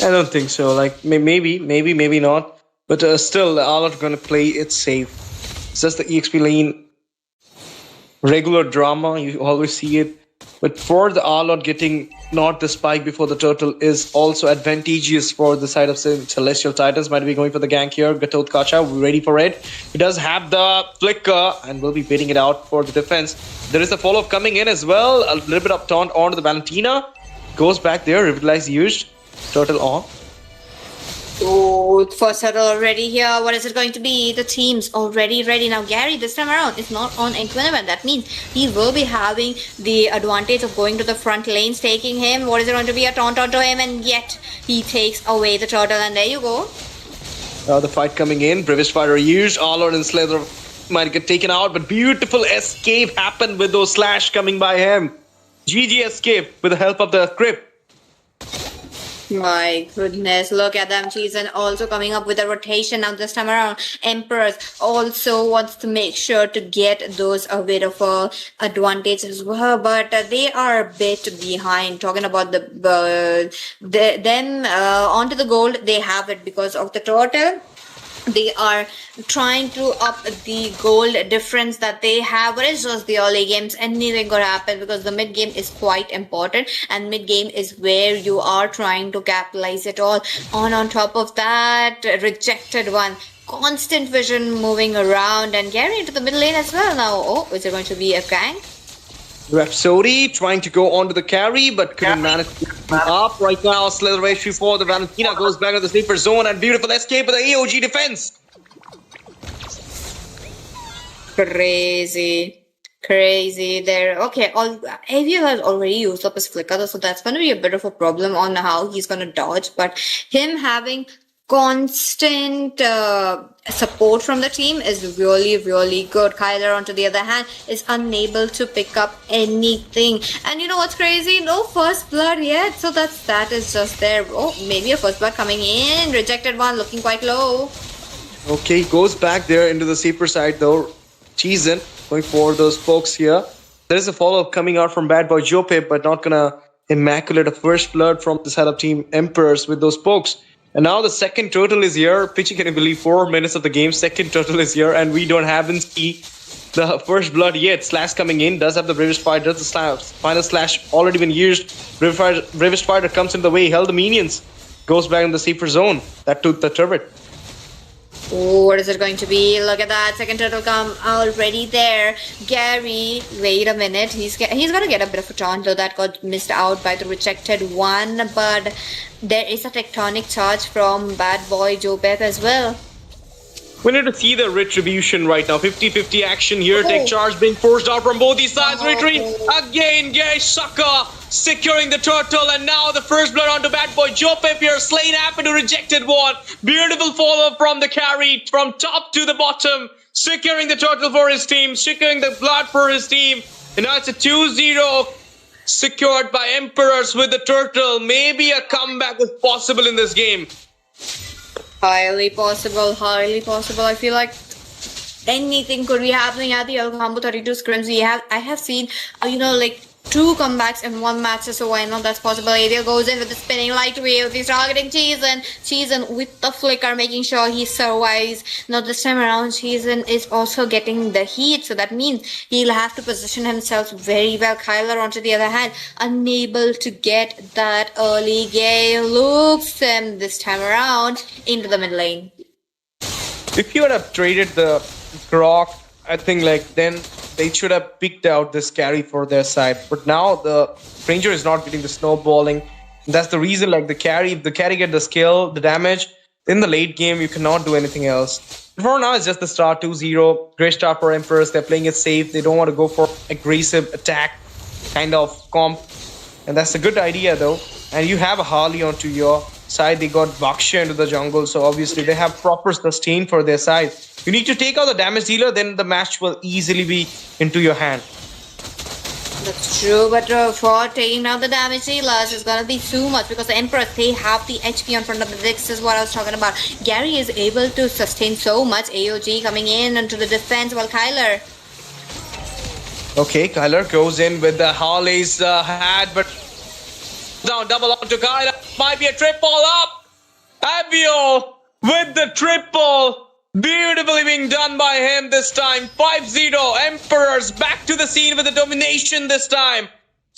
I don't think so. Like, maybe not. But still, all are going to play it safe. It's just the EXP lane regular drama. You always see it. But for the Arlord getting not the spike before the turtle is also advantageous for the side of Celestial Titans. Might be going for the gank here. Gatot Kacha ready for it. He does have the flicker and will be baiting it out for the defense. There is a follow-up coming in as well. A little bit of taunt onto the Valentina. Goes back there. Revitalize used. Turtle on. Oh, first hurdle already here. What is it going to be? The team's already ready. Now, Gary, this time around, is not on Equiniment. That means he will be having the advantage of going to the front lanes, taking him. What is it going to be? A taunt onto him, and yet he takes away the turtle. And there you go. The fight coming in. British fighter used. Arlord and Slither might get taken out, but beautiful escape happened with those slash coming by him. GG escape with the help of the Crypt. My goodness, look at them. Cheezen also coming up with a rotation now this time around. Emperors also wants to make sure to get those a bit of a advantage as well, but they are a bit behind. Talking about them onto the gold, they have it because of the turtle. They are trying to up the gold difference that they have, but it's just the early games. Anything could happen because the mid game is quite important, and mid game is where you are trying to capitalize it all. On top of that, rejected one. Constant vision moving around, and Gary into the middle lane as well now. Oh, is it going to be a gank? Rhapsody trying to go onto the carry, but couldn't manage to get up right now. Slither HP for the Valentina goes back to the sleeper zone, and beautiful escape with the AOG defense. Crazy there. Okay, AVL has already used up his flicker, so that's going to be a bit of a problem on how he's going to dodge, but him having constant support from the team is really good. Kyler, on the other hand, is unable to pick up anything. And you know what's crazy? No first blood yet. So that is just there. Oh, maybe a first blood coming in. Rejected one, looking quite low. Okay, goes back there into the safer side though. Cheezen going for those folks here. There is a follow-up coming out from Bad Boy Jope, but not gonna immaculate a first blood from the side of Team Emperors with those pokes. And now the second turtle is here. Pitchy, can you believe 4 minutes of the game? Second turtle is here, and we haven't seen the first blood yet. Slash coming in, does have the British fighter. The final slash already been used. British fighter comes in the way, held the minions. Goes back in the safer zone. That took the turret. Oh, what is it going to be? Look at that. Second turtle come already there. Gary, wait a minute. He's going to get a bit of a taunt, though that got missed out by the rejected one. But there is a tectonic charge from Bad Boy Jopep as well. We need to see the retribution right now. 50-50 action here. Tech charge being forced out from both these sides. Retreat again. Gary Sucker securing the turtle, and now the first blood onto Bad Boy Jopep here. Slain happened to rejected one. Beautiful follow from the carry from top to the bottom. Securing the turtle for his team. Securing the blood for his team. And now it's a 2-0 secured by Emperors with the turtle. Maybe a comeback is possible in this game. Highly possible. I feel like anything could be happening at the ALGAMBO 32 scrims. I have seen, like 2 comebacks in 1 match, so why not? That's possible. Ariel goes in with the spinning light wave. He's targeting Cheezen with the flicker, making sure he survives. Now this time around, Cheezen is also getting the heat, so that means he'll have to position himself very well. Kyler, on the other hand, unable to get that early game. Looks him this time around into the mid lane. If you would have traded the Grok, I think then they should have picked out this carry for their side. But now the Ranger is not getting the snowballing. That's the reason, if the carry get the skill, the damage, in the late game you cannot do anything else. For now it's just the start 2-0. Great start for Emperors. They're playing it safe. They don't want to go for aggressive attack kind of comp. And that's a good idea though. And you have a Harley onto your side. They got Vaksha into the jungle, so obviously they have proper sustain for their side. You need to take out the damage dealer, then the match will easily be into your hand. That's true, but for taking out the damage dealers is gonna be too much because the Emperors, they have the HP on front of the This is what I was talking about. Gary is able to sustain so much. AOG coming in into the defense while Kyler. Okay, Kyler goes in with the Harley's hat, but down double onto Kyler. Might be a triple up. Avio with the triple. Beautifully being done by him this time. 5-0. Emperors back to the scene with the domination this time.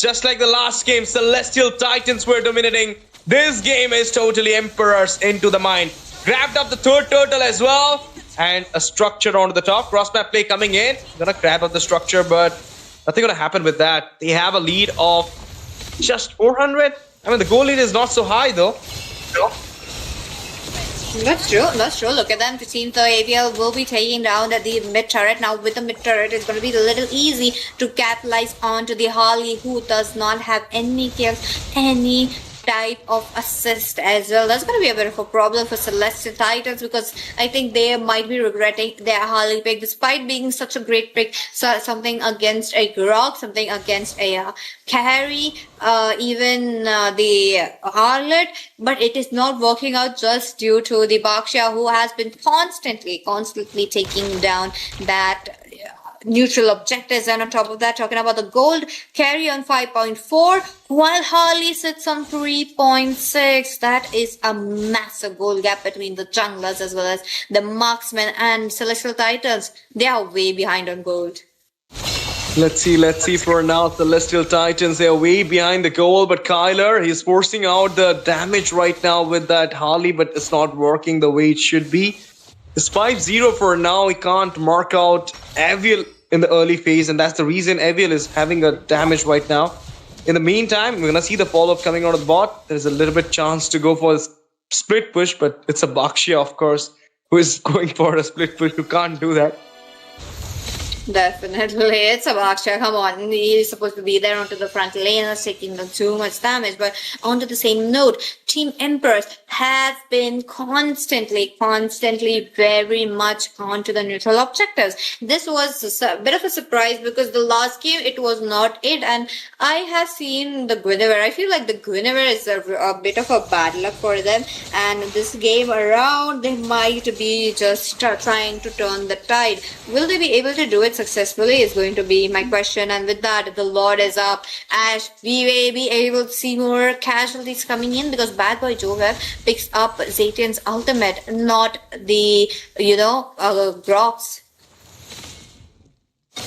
just like the last game, Celestial Titans were dominating. This game is totally Emperors into the mind. Grabbed up the third turtle as well. And a structure onto the top. Cross-map play coming in. Gonna grab up the structure, but nothing gonna happen with that. They have a lead of just 400. I mean, the goal lead is not so high though. That's true. That's true. Look at them. It seems the AVL will be taking down the mid turret. Now with the mid turret, it's going to be a little easy to capitalize onto the Harley, who does not have any kills, any type of assist as well. That's going to be a bit of a problem for Celestial Titans, because I think they might be regretting their Harley pick, despite being such a great pick. So something against a Grog, something against a carry, even the Harlot, but it is not working out just due to the Bakshia, who has been constantly taking down that neutral objectives. And on top of that, talking about the gold carry on 5.4, while Harley sits on 3.6. That is a massive gold gap between the junglers as well as the marksmen, and Celestial Titans, they are way behind on gold. Let's see for now. Celestial Titans, they're way behind the goal, but Kyler, he's forcing out the damage right now with that Harley, but it's not working the way it should be. It's 5-0 for now. He can't mark out Aviel in the early phase, and that's the reason Aviel is having a damage right now. In the meantime, we're gonna see the follow-up coming out of the bot. There's a little bit chance to go for a split push, but it's a Bakshia, of course, who is going for a split push, who can't do that. Definitely, it's a Bakshia. Come on, he's supposed to be there onto the front lane, that's taking them too much damage. But onto the same note, Team Emperors have been constantly very much onto the neutral objectives. This was a bit of a surprise, because the last game it was not it, and I have seen the Guinevere. I feel like the Guinevere is a bit of a bad luck for them, and this game around they might be just trying to turn the tide. Will they be able to do it successfully is going to be my question. And with that, the Lord is up, as we may be able to see more casualties coming in, because Bad Boy Jovev picks up Zaytian's ultimate, not the Grox.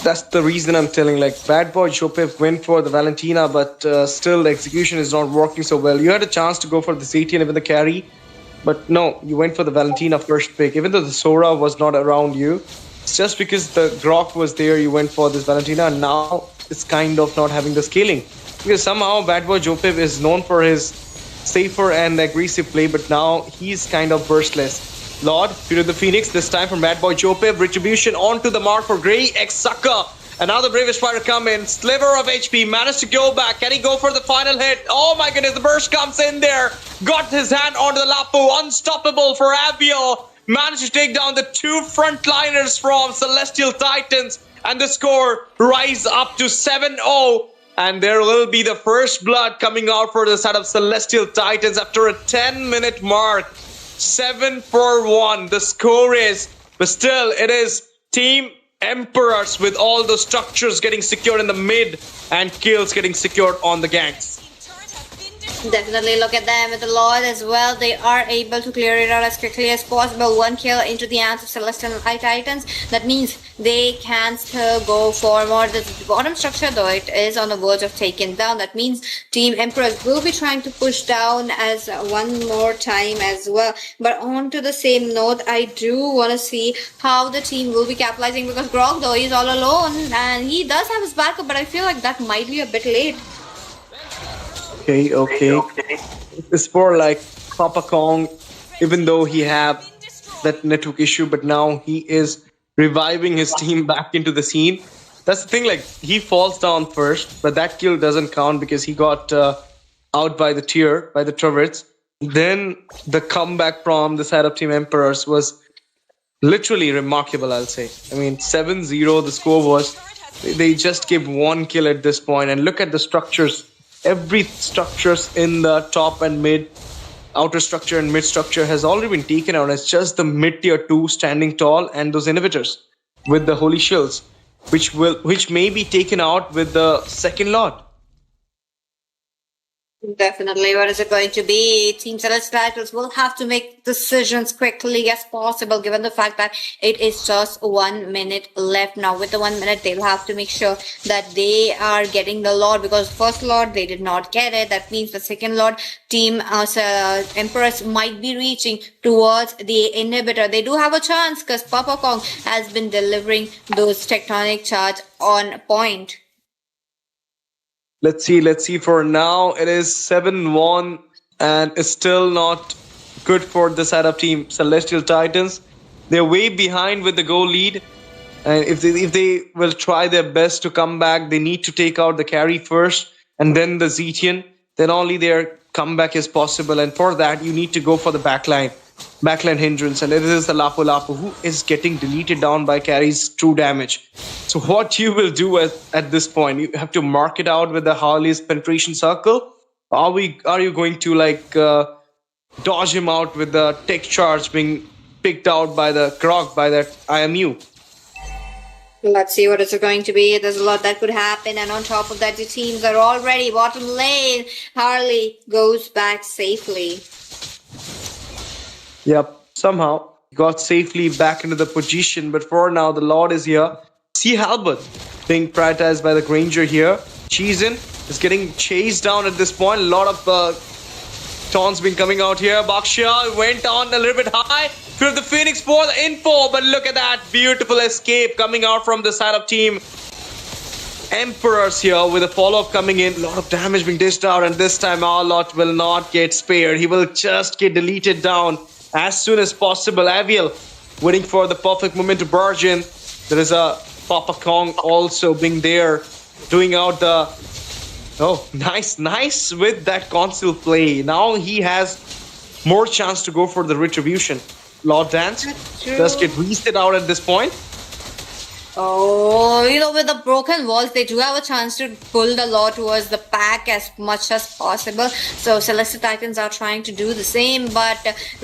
That's the reason I'm telling, like, Bad Boy Jovev went for the Valentina, but still the execution is not working so well. You had a chance to go for the Zaytian, even the carry, but no, you went for the Valentina first pick, even though the Sora was not around you. It's just because the Grok was there, you went for this Valentina, and now it's kind of not having the scaling. Because somehow Bad Boy Jovev is known for his safer and aggressive play, but now he's kind of burstless. Lord, Fear of the Phoenix, this time from Bad Boy Jovev. Retribution onto the mark for Grey X Sucker. And now the Bravest Fighter come in. Sliver of HP, managed to go back. Can he go for the final hit? Oh my goodness, the burst comes in there. Got his hand onto the Lapu. Unstoppable for Abiel. Managed to take down the two frontliners from Celestial Titans, and the score rise up to 7-0. And there will be the first blood coming out for the side of Celestial Titans after a 10-minute mark. 7-1 the score is, but still it is Team Emperors with all the structures getting secured in the mid and kills getting secured on the ganks. Definitely, look at them with the Lord as well. They are able to clear it out as quickly as possible. One kill into the hands of Celestial Titans. That means they can still go for more. The bottom structure, though, it is on the verge of taking down. That means Team Emperors will be trying to push down as one more time as well. But on to the same note, I do want to see how the team will be capitalizing, because Grog, though, he's all alone and he does have his backup, but I feel like that might be a bit late. Okay. It's for like Papa Kong, even though he have that network issue, but now he is reviving his team back into the scene. That's the thing, like, he falls down first, but that kill doesn't count because he got out by the tier, by the turrets. Then the comeback from the side of Team Emperors was literally remarkable, I'll say. I mean, 7-0 the score was. They just gave one kill at this point, and look at the structures. Every structures in the top and mid, outer structure and mid structure has already been taken out. It's just the mid tier 2 standing tall and those inhibitors with the holy shields, which may be taken out with the second lot. Definitely. What is it going to be? Team Celestial Titles will have to make decisions quickly as possible, given the fact that it is just 1 minute left. Now, with the 1 minute, they'll have to make sure that they are getting the Lord, because first Lord, they did not get it. That means the second Lord, Team Empress might be reaching towards the inhibitor. They do have a chance because Papa Kong has been delivering those tectonic charge on point. Let's see. For now, it is 7-1, and it's still not good for the setup team Celestial Titans. They're way behind with the goal lead, and if they will try their best to come back, they need to take out the carry first, and then the Zetian. Then only their comeback is possible, and for that, you need to go for the backline hindrance, and it is the Lapu Lapu who is getting deleted down by carry's true damage. So what you will do at this point, you have to mark it out with the Harley's penetration circle. Are you going to dodge him out with the tech charge being picked out by the Grog by that IMU? Let's see what it's going to be. There's a lot that could happen, and on top of that, the teams are already bottom lane. Harley goes back safely. Yep, somehow got safely back into the position, but for now the Lord is here. See Halbert being prioritized by the Granger here. Cheesin is getting chased down at this point. A lot of taunts been coming out here. Bakshia went on a little bit high. Through the Phoenix for the info, but look at that beautiful escape coming out from the side of Team Emperors here with a follow-up coming in. A lot of damage being dished out, and this time our lot will not get spared. He will just get deleted down as soon as possible. Aviel waiting for the perfect moment to barge in. There is a Papa Kong also being there, doing out the... Oh, nice with that console play. Now he has more chance to go for the retribution. Lord Dance does get reset out at this point. Oh, with the broken walls, they do have a chance to pull the Lord towards the pack as much as possible. So Celestial Titans are trying to do the same, but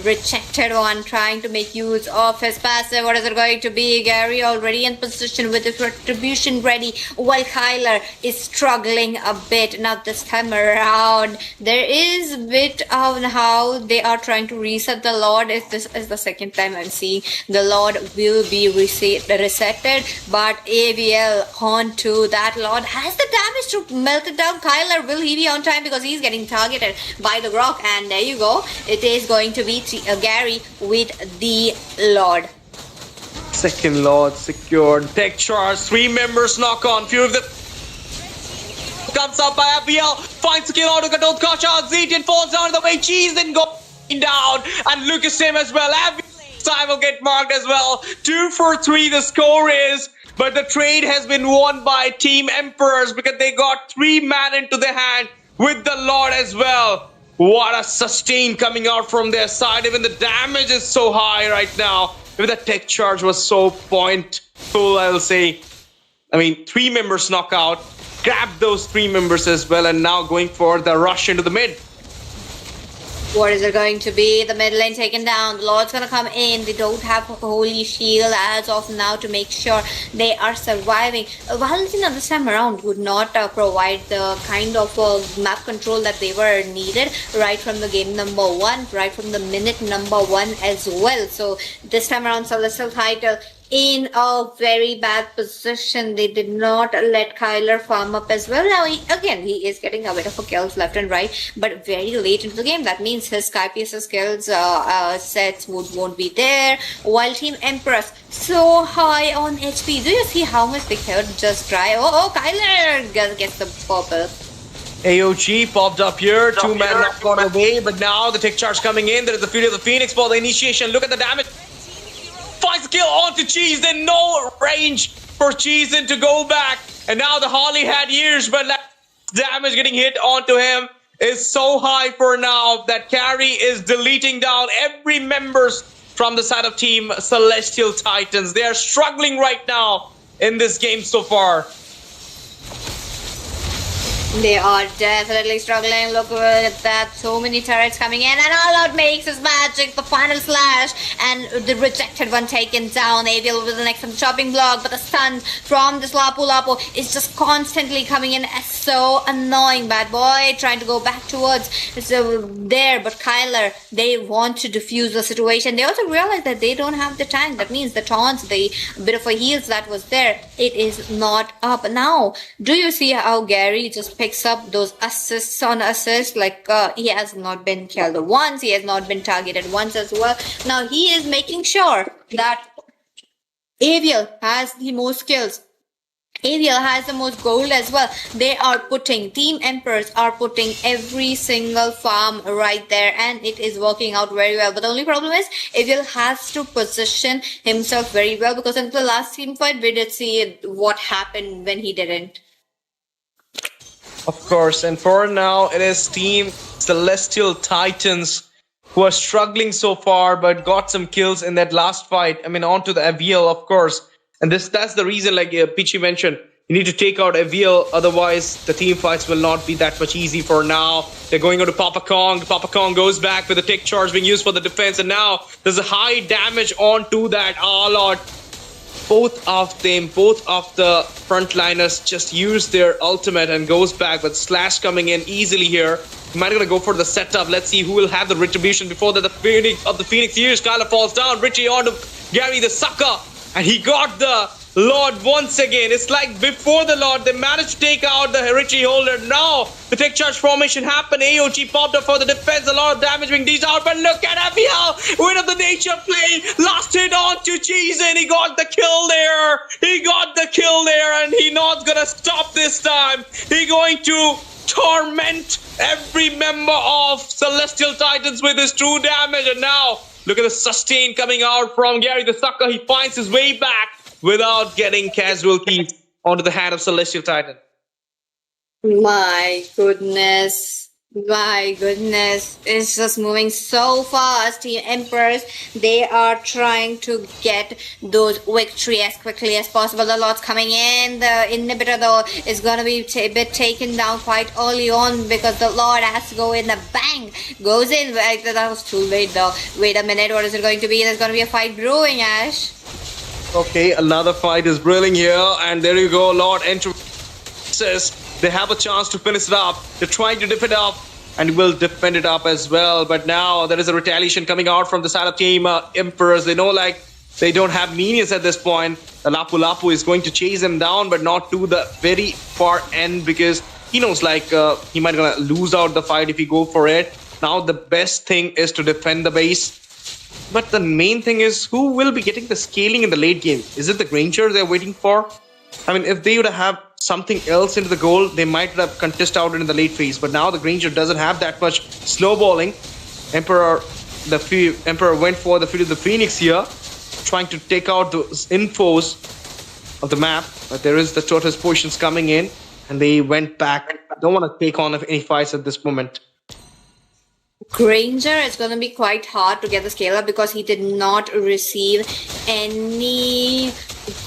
rejected one trying to make use of his passive. What is it going to be? Gary already in position with his retribution ready, while Kyler is struggling a bit. Now this time around, there is a bit of how they are trying to reset the Lord. This is the second time I'm seeing the Lord will be resetted. But AVL onto that Lord has the damage to melt it down. Kyler, will he be on time because he's getting targeted by the Grok? And there you go. It is going to be Gary with the Lord. Second Lord secured. Tech charge. 3 members knock on. Few of them comes up by AVL. Finds the kill out of control. Kasha. Zetian falls down the way. Cheese then goes down. And Lucas Sim as well. AVL time will get marked as well. 2 for 3 the score is, but the trade has been won by Team Emperors because they got 3 man into their hand with the Lord as well. What a sustain coming out from their side. Even the damage is so high right now. Even the tech charge was so pointful, I will say. I mean, 3 members knock out. Grab those 3 members as well, and now going for the rush into the mid. What is it going to be? The mid lane taken down. The Lord's gonna come in. They don't have a holy shield as of now to make sure they are surviving. Valentina this time around would not provide the kind of map control that they were needed right from the game number 1, right from the minute number 1 as well. So this time around, Celestial Title in a very bad position. They did not let Kyler farm up as well. Now, he is getting a bit of a kills left and right, but very late into the game. That means his Skypiece's skills sets won't be there. While Team Empress so high on HP. Do you see how much they could just try? Oh, Kyler gets the purple. AOG popped up here. 2 men not gone away, but now the tech charge coming in. There is the Fury of the Phoenix for the initiation. Look at the damage. Finds the kill onto Cheese, then no range for Cheese to go back. And now the Harley had years, but damage getting hit onto him is so high for now that carry is deleting down every members from the side of Team Celestial Titans. They are struggling right now in this game so far. They are definitely struggling. Look at that. So many turrets coming in. And All Out makes his magic. The final slash. And the rejected one taken down. Aviel with the next on the chopping block. But the stun from this Lapu Lapu is just constantly coming in. As so annoying. Bad boy trying to go back towards there. But Kyler, they want to defuse the situation. They also realize that they don't have the tank. That means the taunts, the bit of a heals that was there, it is not up. Now, do you see how Gary just picks up those assists on assists? Like he has not been killed once, he has not been targeted once as well. Now he is making sure that Aviel has the most kills. Aviel has the most gold as well. They are putting, Team Emperors are putting every single farm right there, and it is working out very well. But the only problem is Aviel has to position himself very well, because in the last team fight we did see what happened when he didn't. Of course, and for now it is Team Celestial Titans who are struggling so far, but got some kills in that last fight. I mean, onto the Aviel, of course. And that's the reason, like Pichi mentioned, you need to take out Aviel, otherwise the team fights will not be that much easy for now. They're going on to Papa Kong. Papa Kong goes back with the tick charge being used for the defense, and now there's a high damage onto that All-Out. Both of them, both of the frontliners just use their ultimate and goes back, but Slash coming in easily here. Might gonna go for the setup. Let's see who will have the retribution before that the Phoenix here. Skylar falls down. Richie on to Gary the Sucker. And he got the Lord once again. It's like before the Lord, they managed to take out the Richie holder. Now the tech charge formation happened. AOG popped up for the defense. A lot of damage being dished out. But look at Aviel. Win of the nature play. Last hit on to Cheese, and he got the kill there. He got the kill there, and he's not gonna stop this time. He's going to torment every member of Celestial Titans with his true damage. And now look at the sustain coming out from Gary the Sucker. He finds his way back without getting casualties onto the hand of Celestial Titan. My goodness. My goodness. It's just moving so fast. Team Emperors, they are trying to get those victory as quickly as possible. The lot's coming in. The inhibitor, though, is going to be a bit taken down quite early on, because the Lord has to go in. The bang goes in. That was too late, though. Wait a minute. What is it going to be? There's going to be a fight brewing, Ash. Okay, another fight is brewing here, and there you go. Lord enters. They have a chance to finish it up. They're trying to defend it up, and will defend it up as well. But now there is a retaliation coming out from the side of Team Emperors. They know, like, they don't have minions at this point. The Lapu Lapu is going to chase them down, but not to the very far end, because he knows, like, he might gonna lose out the fight if he go for it. Now the best thing is to defend the base. But the main thing is, who will be getting the scaling in the late game? Is it the Granger they're waiting for? I mean, if they would have something else into the goal, they might have contest out in the late phase. But now the Granger doesn't have that much snowballing. Emperor went for the field of the Phoenix here, trying to take out the infos of the map. But there is the Tortoise potions coming in, and they went back. Don't want to take on any fights at this moment. Granger, it's going to be quite hard to get the scale up, because he did not receive any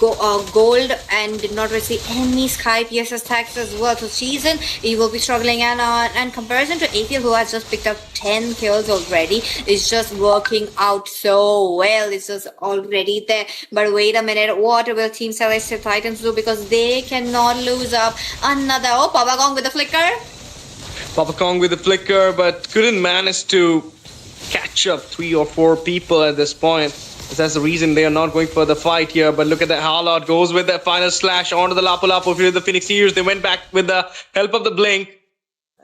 gold and did not receive any Sky PSS tags as well. So season, he will be struggling, and in comparison to Aviel, who has just picked up 10 kills already, is just working out so well. It's just already there. But wait a minute, what will Team Celestial Titans do? Because they cannot lose up another. Oh, Papa Kong with the flicker. Papa Kong with the flicker, but couldn't manage to catch up 3 or 4 people at this point. That's the reason they are not going for the fight here. But look at that, Harlot goes with that final slash onto the Lapu Lapu for the Phoenix Seers. They went back with the help of the Blink.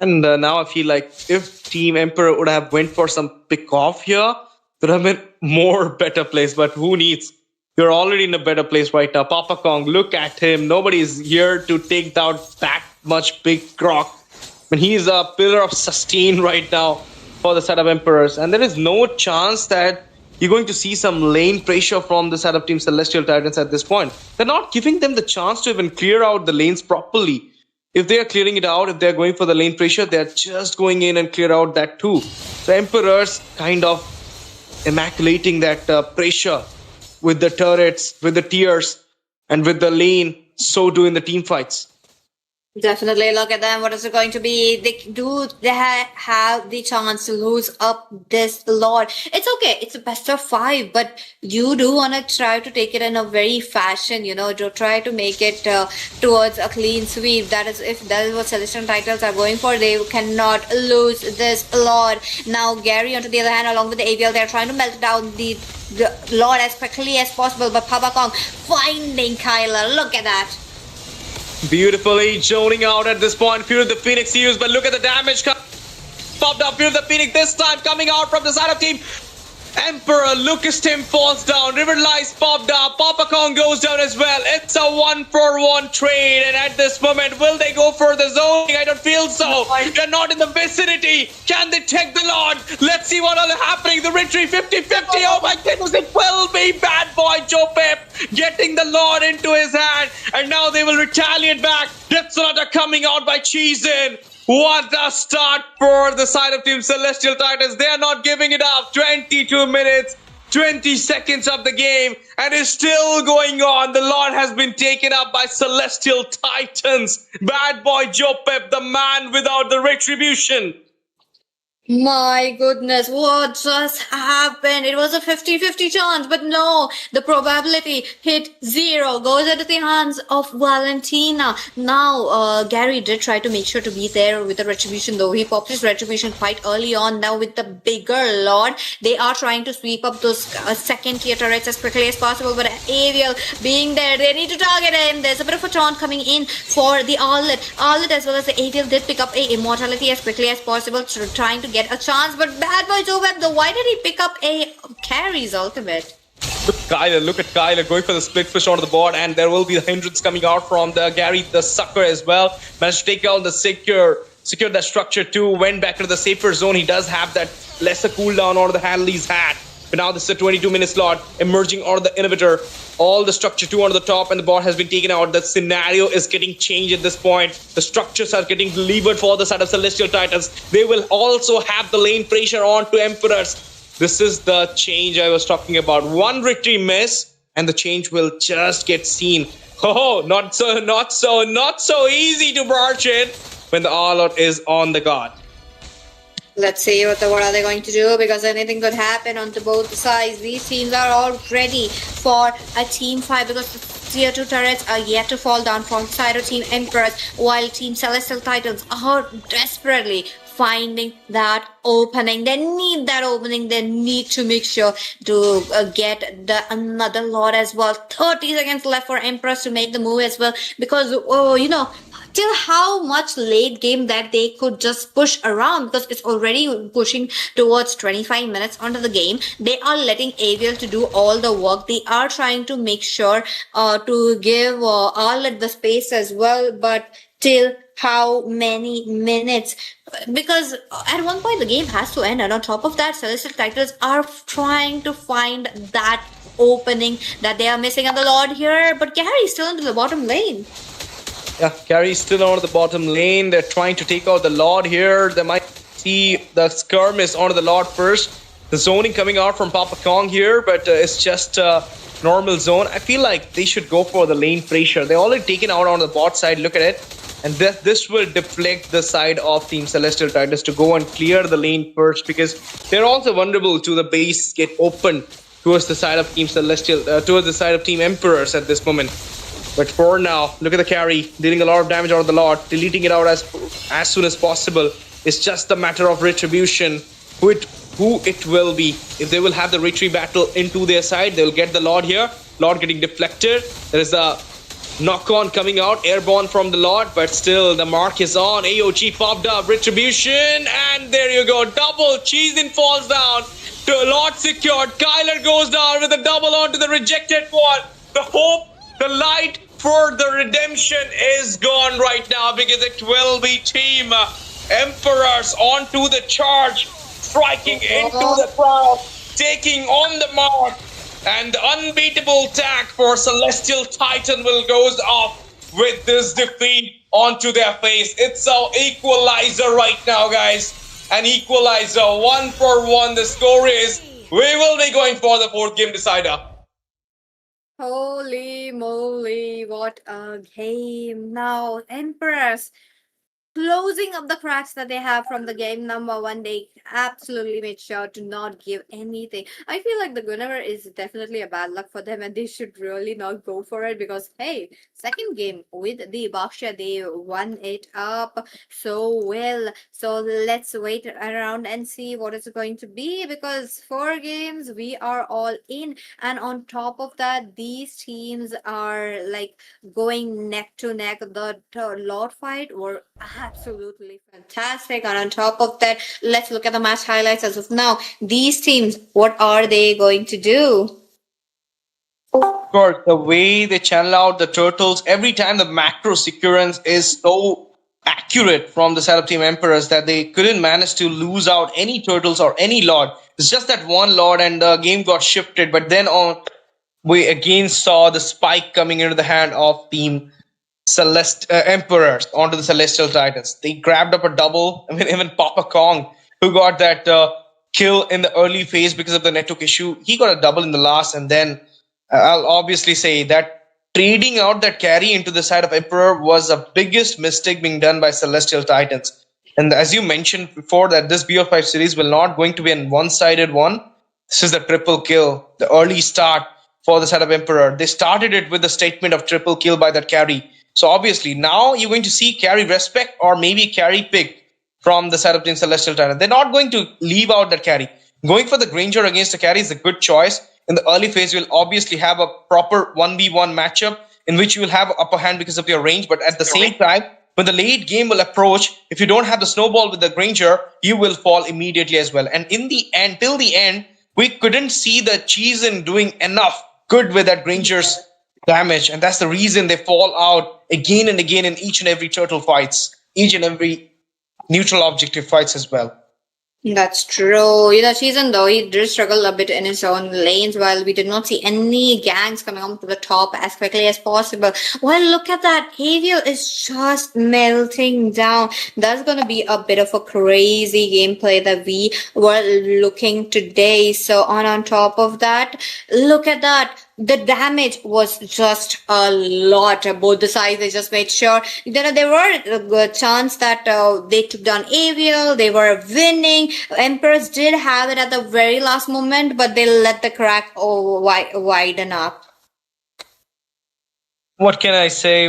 And now I feel like if Team Emperor would have went for some pick off here, there would have been more better place. But who needs? You're already in a better place right now. Papa Kong, look at him. Nobody is here to take down that much big croc. But he's a pillar of sustain right now for the set of Emperors. And there is no chance that you're going to see some lane pressure from the side of Team Celestial Titans at this point. They're not giving them the chance to even clear out the lanes properly. If they are clearing it out, if they're going for the lane pressure, they're just going in and clear out that too. So Emperors kind of immaculating that pressure with the turrets, with the tiers, and with the lane, so do in the team fights. Definitely look at them. What is it going to be? They have the chance to lose up this lot? It's okay. It's a best of 5, but you do want to try to take it in a very fashion, to try to make it towards a clean sweep. That is, if that is what Celestial Titles are going for, they cannot lose this lot. Now, Gary, on the other hand, along with the AVL, they're trying to melt down the lot as quickly as possible, but Papa Kong finding Kyler. Look at that. Beautifully zoning out at this point. Fury of the Phoenix used, but look at the damage popped up. Fury of the Phoenix this time coming out from the side of team Emperor. Lucas Tim falls down. River Lies popped up. Papa Kong goes down as well. It's a 1-for-1 trade, and at this moment, will they go for the zoning? I don't feel so. They're not in the vicinity. Can they take the Lord? Let's see what is happening. The retreat 50-50. Oh my goodness, it will be bad boy Joe Pep getting the Lord into his hand, and now they will retaliate back. Death Sonata coming out by Cheesin. What a start for the side of Team Celestial Titans. They are not giving it up. 22 minutes, 20 seconds of the game, and it's still going on. The Lord has been taken up by Celestial Titans. Bad boy Joe Pep, the man without the retribution. My goodness, what just happened? It was a 50-50 chance, but no, the probability hit 0, goes into the hands of Valentina. Now, Gary did try to make sure to be there with the retribution, though. He popped his retribution quite early on. Now, with the bigger Lord, they are trying to sweep up those second-tier turrets as quickly as possible, but Ariel being there, they need to target him. There's a bit of a taunt coming in for the Arlet. Arlet as well as the Ariel did pick up a immortality as quickly as possible, trying to get a chance, but bad boy Joe Webb, though, why did he pick up a Carrie's ultimate? Look at Kyler going for the split push onto the board, and there will be the hindrance coming out from the Gary the Sucker as well. Managed to take out the secure that structure too, went back into the safer zone. He does have that lesser cooldown on the Hanley's hat. But now this is a 22-minute slot emerging out of the inhibitor. All the structure 2 on the top, and the bot has been taken out. The scenario is getting changed at this point. The structures are getting delivered for the side of Celestial Titans. They will also have the lane pressure on to Emperors. This is the change I was talking about. One victory miss, and the change will just get seen. Oh, not so easy to barge in when the all-out is on the guard. Let's see what are they going to do, because anything could happen on both sides. These teams are all ready for a team fight, because the tier 2 turrets are yet to fall down from the side of Team Emperors, while Team Celestial Titans are desperately finding that opening. They need that opening. They need to make sure to get another Lord as well. 30 seconds left for Emperors to make the move as well, because till how much late game that they could just push around, because it's already pushing towards 25 minutes onto the game. They are letting Ariel to do all the work. They are trying to make sure to give Arlet the space as well, but till how many minutes? Because at one point the game has to end, and on top of that, Celestial Titans are trying to find that opening that they are missing on the Lord here, but Gary is still into the bottom lane. Yeah, Gary's still on the bottom lane. They're trying to take out the Lord here. They might see the skirmish onto the Lord first. The zoning coming out from Papa Kong here, but it's just a normal zone. I feel like they should go for the lane pressure. They're already taken out on the bot side. Look at it. And this will deflect the side of Team Celestial Titans to go and clear the lane first, because they're also vulnerable to the base get open towards the side of Team Celestial, towards the side of Team Emperors at this moment. But for now, look at the carry, dealing a lot of damage out of the Lord, deleting it out as soon as possible. It's just a matter of retribution, who it will be. If they will have the retreat battle into their side, they'll get the Lord here. Lord getting deflected. There is a knock-on coming out, airborne from the Lord, but still the mark is on. AOG popped up, retribution, and there you go. Double, Cheesin falls down. To Lord secured. Kyler goes down with a double onto the rejected one. The hope, the light for the redemption is gone right now, because it will be Team Emperors onto the charge, striking into the crowd, taking on the mark, and the unbeatable tag for Celestial Titan will goes off with this defeat onto their face. It's an equalizer right now, guys. An equalizer, 1-for-1. The score is, we will be going for the 4th game decider. Holy moly, what a game. Now, Empress closing up the cracks that they have from the game number one. They absolutely made sure to not give anything. I feel like the Gunnar is definitely a bad luck for them, and they should really not go for it, because hey, second game with the Baksha, they won it up so well. So let's wait around and see what it's going to be, because 4 games we are all in, and on top of that, these teams are like going neck to neck. The Lord fight were absolutely fantastic. And on top of that, let's look at the match highlights as of now. These teams, what are they going to do? Of course, the way they channel out the turtles, every time the macro sequence is so accurate from the side of Team Emperors that they couldn't manage to lose out any turtles or any Lord. It's just that one Lord, and the game got shifted. But then we again saw the spike coming into the hand of Team Emperors onto the Celestial Titans. They grabbed up a double. I mean, even Papa Kong, who got that kill in the early phase because of the network issue, he got a double in the last. And then I'll obviously say that trading out that carry into the side of Emperor was the biggest mistake being done by Celestial Titans. And as you mentioned before, that this BO5 series will not going to be a one-sided one. This is the triple kill, the early start for the side of Emperor. They started it with the statement of triple kill by that carry. So obviously now you're going to see carry respect or maybe carry pick from the side of Team Celestial Titan. They're not going to leave out that carry. Going for the Granger against the carry is a good choice. In the early phase, you'll obviously have a proper 1v1 matchup in which you will have upper hand because of your range. But at the same time, when the late game will approach, if you don't have the snowball with the Granger, you will fall immediately as well. And in the end, till the end, we couldn't see the Cheesin doing enough good with that Granger's damage, and that's the reason they fall out again and again in each and every turtle fights, each and every neutral objective fights as well. That's true. Season though, he did struggle a bit in his own lanes, while we did not see any gangs coming up to the top as quickly as possible. Well, look at that. Aviel is just melting down. That's going to be a bit of a crazy gameplay that we were looking today. So on top of that, look at that. The damage was just a lot. Both the sides, they just made sure. There were a good chance that they took down Aviel. They were winning. Emperors did have it at the very last moment, but they let the crack widen up. What can I say?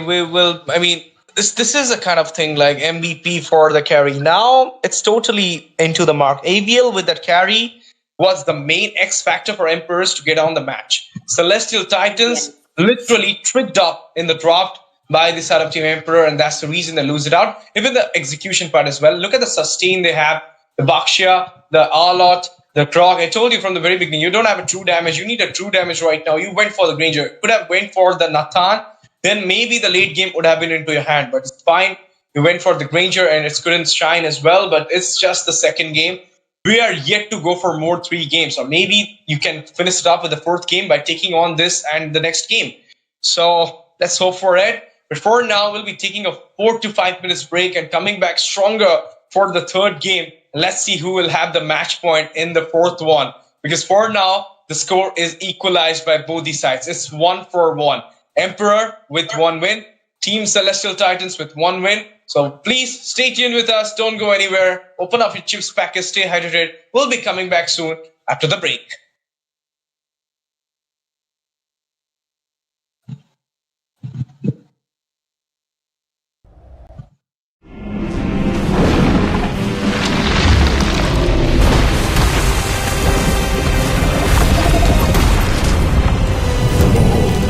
This is a kind of thing like MVP for the carry. Now it's totally into the mark. Aviel with that carry was the main X factor for Emperors to get on the match. Celestial Titans literally tricked up in the draft by the side of Team Emperor, and that's the reason they lose it out. Even the execution part as well. Look at the sustain they have. The Baksha, the Arlot, the Krog. I told you from the very beginning, you don't have a true damage. You need a true damage right now. You went for the Granger. Could have went for the Nathan. Then maybe the late game would have been into your hand. But it's fine. You went for the Granger and it couldn't shine as well. But it's just the second game. We are yet to go for more 3 games, or maybe you can finish it up with the 4th game by taking on this and the next game. So let's hope for it. But for now, we'll be taking a 4 to 5 minutes break and coming back stronger for the 3rd game. Let's see who will have the match point in the 4th one. Because for now, the score is equalized by both these sides. It's 1-1. Emperor with 1 win. Team Celestial Titans with 1 win. So please stay tuned with us. Don't go anywhere. Open up your chips packets. Stay hydrated. We'll be coming back soon after the break.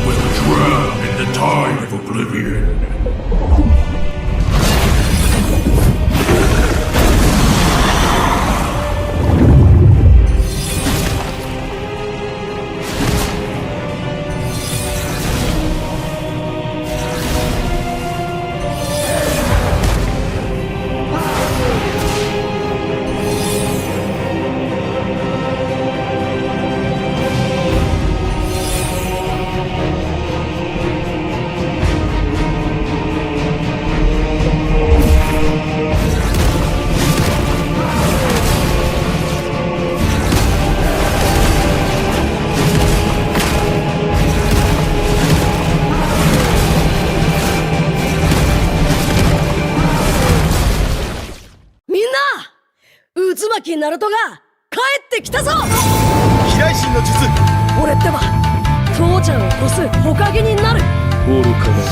Will drown in the tide of oblivion. ナルトが帰ってきたぞ。飛来神の術。俺ってば父ちゃんを越す火影になる。愚かなる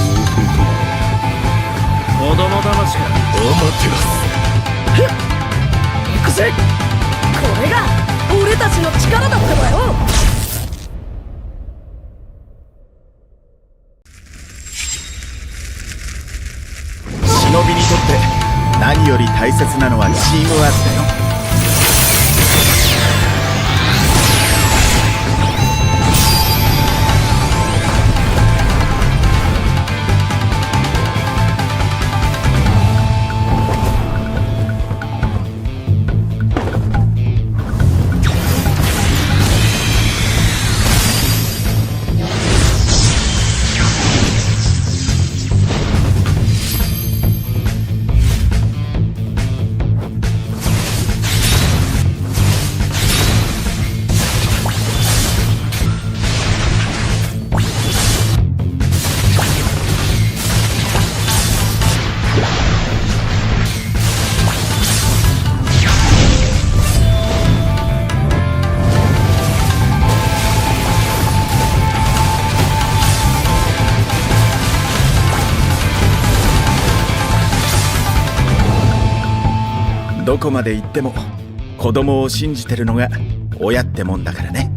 王国子供騙しか。アマテラス。行くぜ。これが俺たちの力だってばよ。忍びにとって何より大切なのはチームワークだよ。どこまで行っても子供を信じてるのが親ってもんだからね。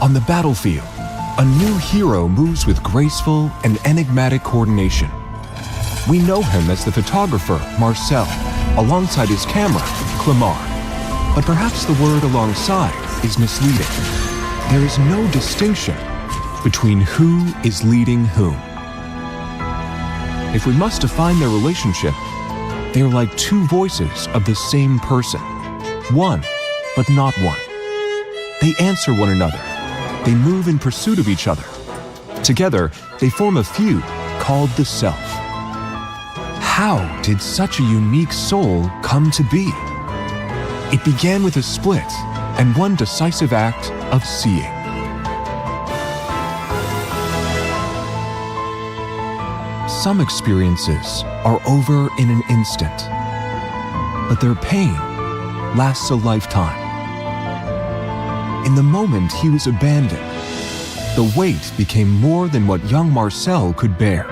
On the battlefield, a new hero moves with graceful and enigmatic coordination. We know him as the photographer, Marcel, alongside his camera, Clemar. But perhaps the word alongside is misleading. There is no distinction between who is leading whom. If we must define their relationship, they are like two voices of the same person. One, but not one. They answer one another. They move in pursuit of each other. Together, they form a feud called the Self. How did such a unique soul come to be? It began with a split and one decisive act of seeing. Some experiences are over in an instant, but their pain lasts a lifetime. In the moment he was abandoned, the weight became more than what young Marcel could bear.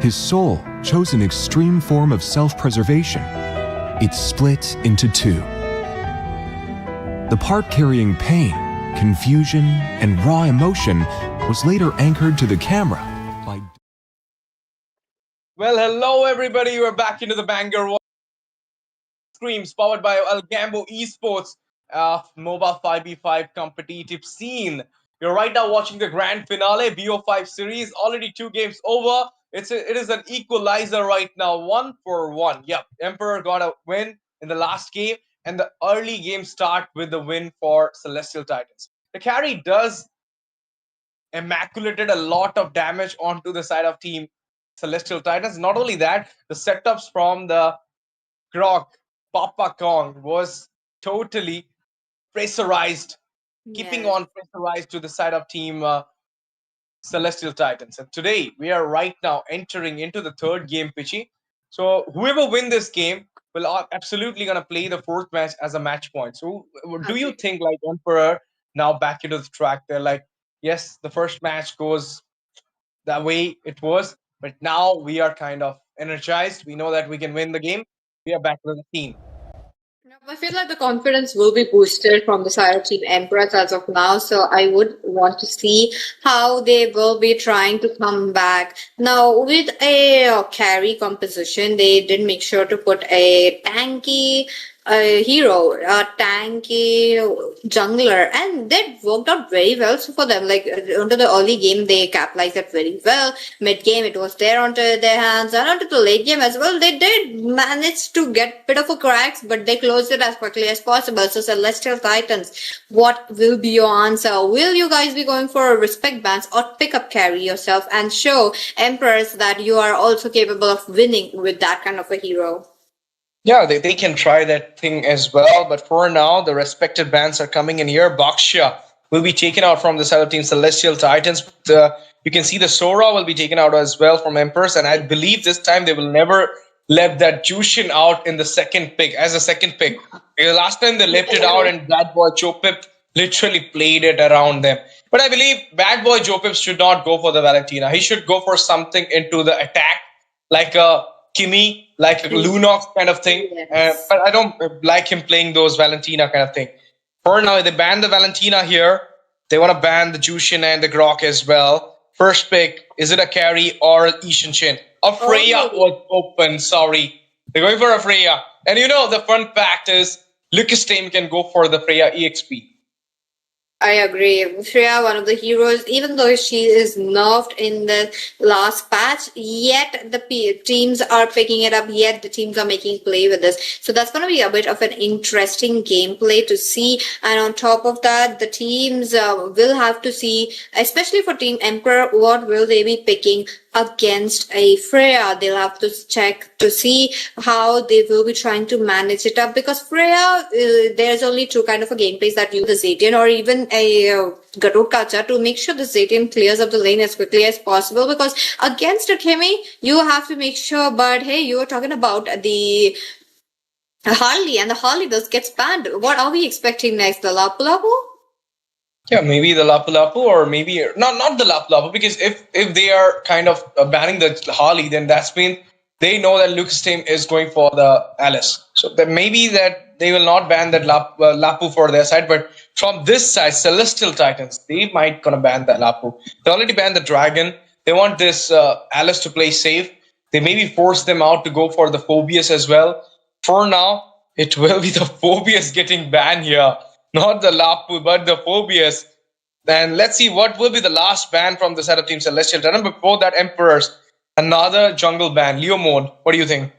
His soul chose an extreme form of self-preservation. It split into two. The part carrying pain, confusion, and raw emotion was later anchored to the camera by... Well, hello everybody. We're back into the banger Scrims powered by ALGAMBO Esports, MOBA 5v5 competitive scene. You're right now watching the grand finale, BO5 series. Already 2 games over. It is an equalizer right now, 1-1. Yep, Emperor got a win in the last game, and the early game start with the win for Celestial Titans. The carry does immaculated a lot of damage onto the side of team Celestial Titans. Not only that, the setups from the Grok Papa Kong was totally pressurized, keeping on pressurized to the side of team Celestial Titans. And today we are right now entering into the 3rd game, Pitchy. So whoever win this game will absolutely gonna play the 4th match as a match point. So do you think like Emperor now back into the track? They're like, yes, the first match goes the way it was, but now we are kind of energized. We know that we can win the game. We are back with the team. I feel like the confidence will be boosted from the side of Team Emperors as of now, so I would want to see how they will be trying to come back. Now, with a carry composition, they did make sure to put a tanky hero, a tanky jungler, and that worked out very well. So for them, like onto the early game, they capitalized it very well. Mid game, it was there onto their hands, and onto the late game as well. They did manage to get a bit of a cracks, but they closed it as quickly as possible. So Celestial Titans, what will be your answer? Will you guys be going for a respect bans or pick up carry yourself and show Emperors that you are also capable of winning with that kind of a hero? Yeah, they can try that thing as well. But for now, the respected bans are coming in here. Baksha will be taken out from the side of team Celestial Titans. You can see the Sora will be taken out as well from Emperors. And I believe this time they will never let that Jushin out in the second pick, as a second pick. Because last time they left it out and Bad Boy Chopip literally played it around them. But I believe Bad Boy Chopip should not go for the Valentina. He should go for something into the attack, like a Kimmy, like a Lunox kind of thing. Yes. But I don't like him playing those Valentina kind of thing. For now, they banned the Valentina here. They want to ban the Jushin and the Grok as well. First pick, is it a carry or Ishin Shin? A Freya was open, sorry. They're going for a Freya. And you know, the fun fact is, Lucas Tame can go for the Freya EXP. I agree. Freya, one of the heroes, even though she is nerfed in the last patch, yet the teams are picking it up, yet the teams are making play with this. So that's going to be a bit of an interesting gameplay to see. And on top of that, the teams will have to see, especially for Team Emperor, what will they be picking against a Freya. They'll have to check to see how they will be trying to manage it up, because Freya, there's only 2 kind of a gameplays that use the Zetian or even a Garud Kacha to make sure the Zetian clears up the lane as quickly as possible, because against a Kimi, you have to make sure, but hey, you were talking about the Harley, and the Harley does get banned. What are we expecting next? The Lapu Lapu? Yeah, maybe the Lapu Lapu, or maybe not the Lapu Lapu, because if they are kind of banning the Harley, then that's mean they know that Lucas team is going for the Alice. So that maybe that they will not ban that Lapu for their side, but from this side, Celestial Titans, they might gonna ban the Lapu. They already banned the Dragon. They want this Alice to play safe. They maybe force them out to go for the Phobius as well. For now, it will be the Phobius getting banned here. Not the Lapu, but the Phobius. And let's see what will be the last ban from the side of Team Celestial Titan. Before that, Emperors. Another jungle ban. Leo mode. What do you think?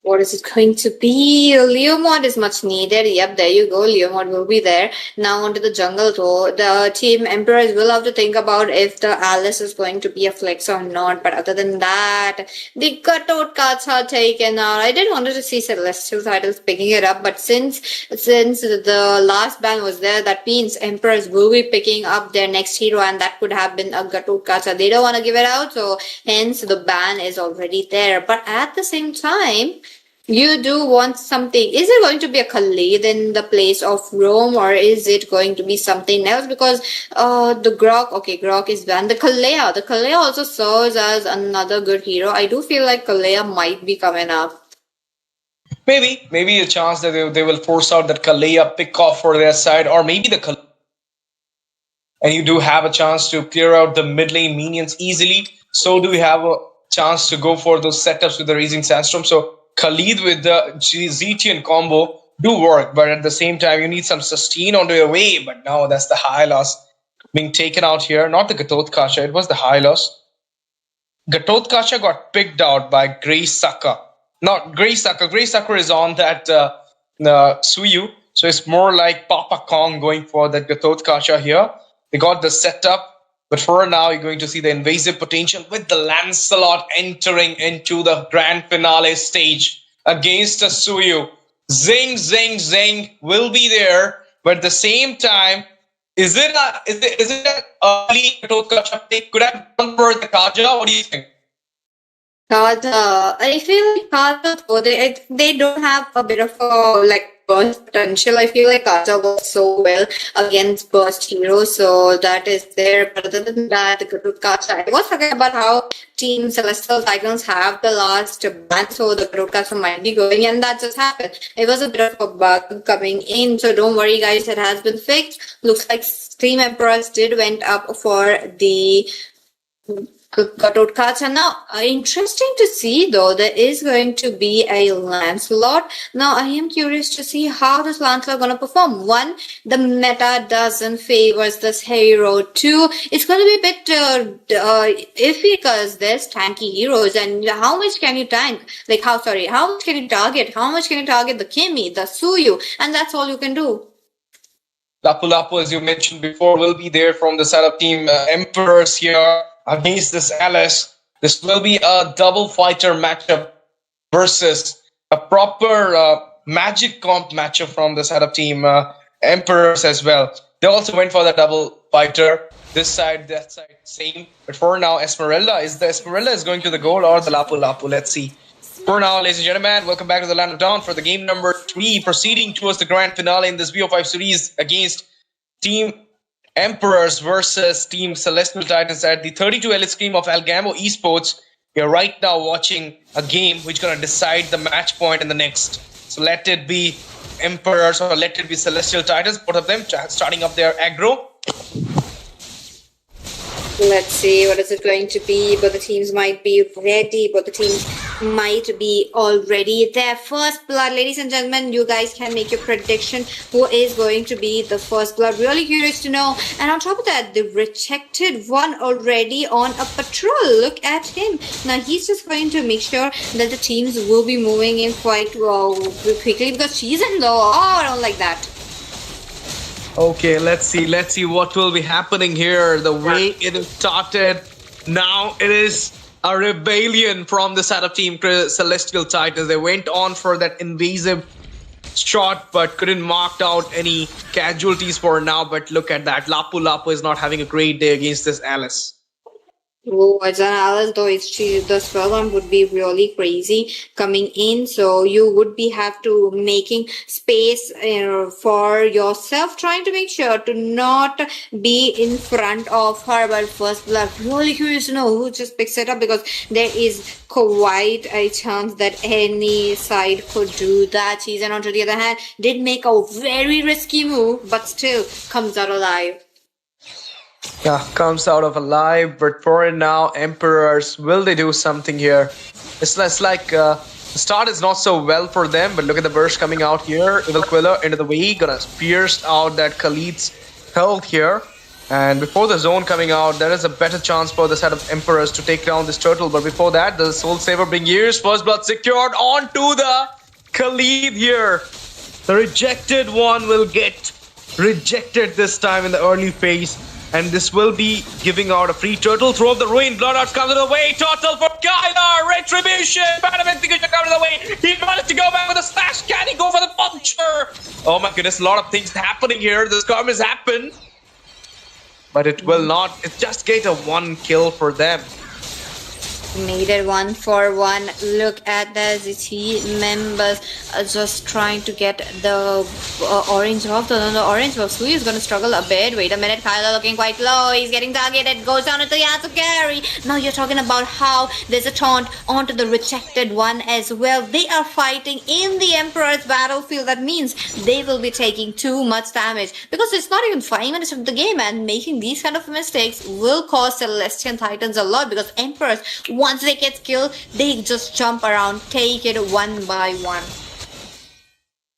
What is it going to be? Leo mod is much needed. Yep, there you go. Leo mod will be there. Now onto the jungle though. The Team Emperors will have to think about if the Alice is going to be a flex or not. But other than that, the cutout cards are taken out. I did wanted to see Celestial Titles picking it up, but since the last ban was there, that means Emperors will be picking up their next hero, and that could have been a cutout card. So they don't want to give it out, so hence the ban is already there. But at the same time, you do want something. Is it going to be a Khalid in the place of Rome, or is it going to be something else? Because the Grok, okay, Grok is banned. The Kalea also serves as another good hero. I do feel like Kalea might be coming up. Maybe a chance that they will force out that Kalea pick off for their side, or maybe the and you do have a chance to clear out the mid lane minions easily, so do you have a chance to go for those setups with the Raising Sandstorm. So Khalid with the Zetian combo do work, but at the same time you need some sustain onto your way. But now that's the high loss being taken out here. Not the Gatoth Kasha, it was the high loss. Gatoth Kasha got picked out by Grey Sucker. Not Grey Sucker. Grey Sucker is on that Suyu. So it's more like Papa Kong going for that Gatoth Kasha here. They got the setup. But for now, you're going to see the invasive potential with the Lancelot entering into the grand finale stage against a Suyu. Zing, zing, zing will be there. But at the same time, is it an early Gatoth Kasha pick? Could have gone for the Kaja? What do you think? Kaja, I feel like Kaja, though, they don't have a bit of a burst potential. I feel like Kaja works so well against burst heroes, so that is there. But other than that, the Gatoth Kasha, I was talking about how Team Celestial Titans have the last ban, so the Gatoth Kasha might be going, and that just happened. It was a bit of a bug coming in, so don't worry, guys, it has been fixed. Looks like Team Emperors did went up for the Gatoth Kasha. Now, interesting to see though, there is going to be a Lancelot. Now, I am curious to see how this Lancelot going to perform. One, the meta doesn't favor this hero. Two, it's going to be a bit iffy because there's tanky heroes, and how much can you tank? How much can you target? How much can you target the Kimi, the Suyu, and that's all you can do. Lapu Lapu, as you mentioned before, will be there from the side of Team Emperors here against this Alice. This will be a double fighter matchup versus a proper magic comp matchup from the side of Team Emperors as well. They also went for the double fighter. This side, that side, same. But for now, Esmeralda is going to the goal or the Lapu Lapu. Let's see. For now, ladies and gentlemen, welcome back to the Land of Dawn for the game number 3, proceeding towards the grand finale in this BO5 series against Team Emperors versus Team Celestial Titans at the 32 Elite Scream of ALGAMBO Esports. You're right now watching a game which is going to decide the match point in the next. So let it be Emperors or let it be Celestial Titans, both of them starting up their aggro. Let's see, what is it going to be? But the teams might be ready, but the teams might be already there. First blood, ladies and gentlemen, you guys can make your prediction. Who is going to be the first blood? Really curious to know. And on top of that, the rejected one already on a patrol. Look at him. Now he's just going to make sure that the teams will be moving in quite quickly because she's in low. Oh, I don't like that. Okay, let's see what will be happening here. The way it started, now it is a rebellion from the side of Team Celestial Titans. They went on for that invasive shot, but couldn't mark out any casualties for now. But look at that, Lapu Lapu is not having a great day against this Alice. Oh, it's an Alice though. The spell one would be really crazy coming in, so you would be have to making space for yourself, trying to make sure to not be in front of her. But first blood, really curious to know who just picks it up because there is quite a chance that any side could do that. Cheezen, on the other hand, did make a very risky move, but still comes out alive. Yeah, comes out of alive, but for now, Emperors, will they do something here? It's less like the start is not so well for them, but look at the burst coming out here. Evil Queller into the way, gonna pierce out that Khalid's health here. And before the zone coming out, there is a better chance for the side of Emperors to take down this turtle. But before that, the Soul Saver being used, first blood secured onto the Khalid here. The rejected one will get rejected this time in the early phase. And this will be giving out a free turtle. Throw up the ruin. Bloodouts comes to the way. Turtle for Kyler. Retribution. Bad of execution comes to the way. He managed to go back with a slash. Can he go for the puncher? Oh my goodness. A lot of things happening here. The Scrum has happened. But it will not. It just get a 1 kill for them. Made it 1-for-1. Look at the team members just trying to get the orange off. The orange buff. Suyu is going to struggle a bit. Wait a minute. Kylo looking quite low. He's getting targeted. Goes down into the hands of Gary. Now you're talking about how there's a taunt onto the rejected one as well. They are fighting in the Emperor's battlefield. That means they will be taking too much damage because it's not even 5 minutes of the game, and making these kind of mistakes will cost Celestial Titans a lot because Emperors, once they get killed, they just jump around, take it one by one.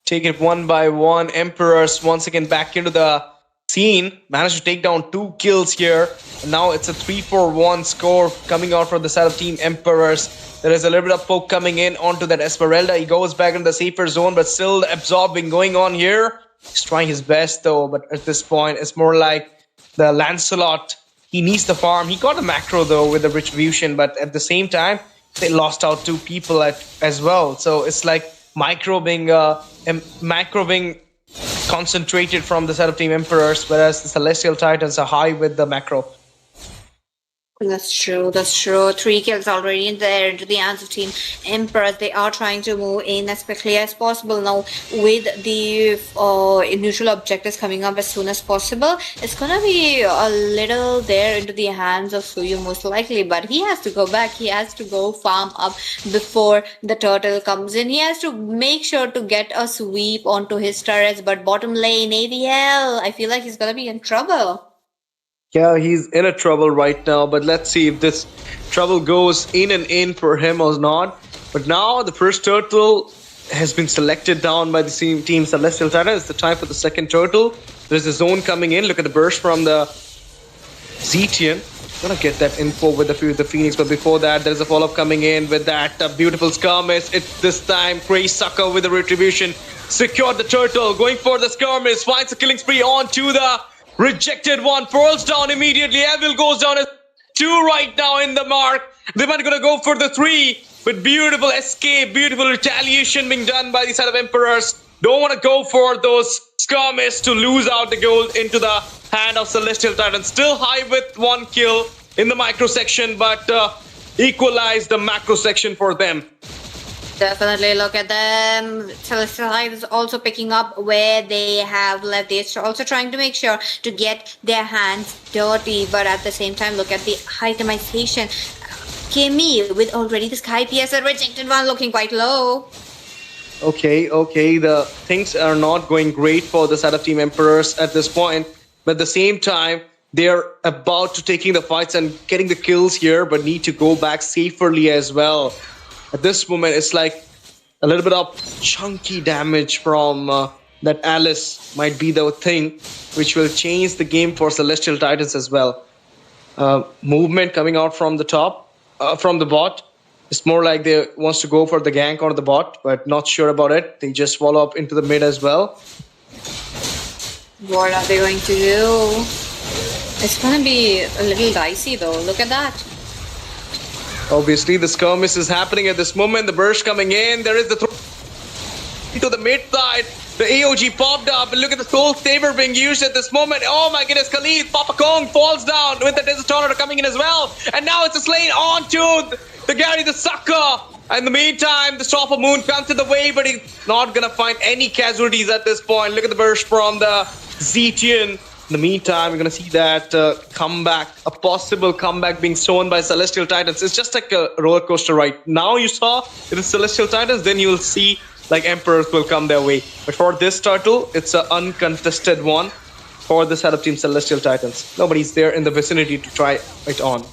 Take it one by one. Emperors once again back into the scene. Managed to take down 2 kills here. And now it's a 3-4-1 score coming out from the side of Team Emperors. There is a little bit of poke coming in onto that Esmeralda. He goes back into the safer zone, but still absorbing going on here. He's trying his best though, but at this point, it's more like the Lancelot. He needs the farm. He got a macro though with the Retribution, but at the same time, they lost out 2 people as well. So it's like macro being concentrated from the side of Team Emperors, whereas the Celestial Titans are high with the macro. That's true. 3 kills already in there into the hands of Team Emperors. They are trying to move in as quickly as possible now with the initial objectives coming up as soon as possible. It's gonna be a little there into the hands of Suyu most likely, but he has to go back. He has to go farm up before the turtle comes in. He has to make sure to get a sweep onto his turrets, but bottom lane, AVL, I feel like he's gonna be in trouble. Yeah, he's in a trouble right now, but let's see if this trouble goes in and in for him or not. But now the first turtle has been selected down by the Team Celestial Titan. It's the time for the second turtle. There's a zone coming in. Look at the burst from the Zetian. Gonna get that info with the Phoenix, but before that, there's a follow-up coming in with that beautiful skirmish. It's this time Crazy Sucker with the Retribution secured the turtle, going for the skirmish, finds a killing spree on to the rejected one, falls down immediately. Evil goes down as 2 right now in the mark. They might gonna go for the 3, but beautiful escape, beautiful retaliation being done by the side of Emperors. Don't want to go for those skirmishes to lose out the gold into the hand of Celestial Titan. Still high with 1 kill in the micro section, but equalize the macro section for them. Definitely look at them. Celestial Titans also picking up where they have left. They're also trying to make sure to get their hands dirty, but at the same time, look at the itemization. Kimmy with already the Sky PS, a rejected one, looking quite low. Okay, the things are not going great for the side of Team Emperors at this point, but at the same time, they're about to taking the fights and getting the kills here, but need to go back safely as well. At this moment, it's like a little bit of chunky damage from that Alice might be the thing which will change the game for Celestial Titans as well. Movement coming out from the top, from the bot. It's more like they wants to go for the gank on the bot, but not sure about it. They just follow up into the mid as well. What are they going to do? It's going to be a little dicey though. Look at that. Obviously, the skirmish is happening at this moment. The burst coming in. There is the throw to the mid side. The AOG popped up. And look at the Soul Saber being used at this moment. Oh my goodness, Khalid, Papa Kong falls down with the Desert Tornado coming in as well. And now it's a slane onto the Gary the Sucker. In the meantime, the Stopper Moon comes to the way, but he's not going to find any casualties at this point. Look at the burst from the Zetian. In the meantime, we're going to see that comeback, a possible comeback being shown by Celestial Titans. It's just like a roller coaster ride. Now you saw it is Celestial Titans, then you'll see like Emperors will come their way. But for this turtle, it's an uncontested one for the side of Team Celestial Titans. Nobody's there in the vicinity to try it on.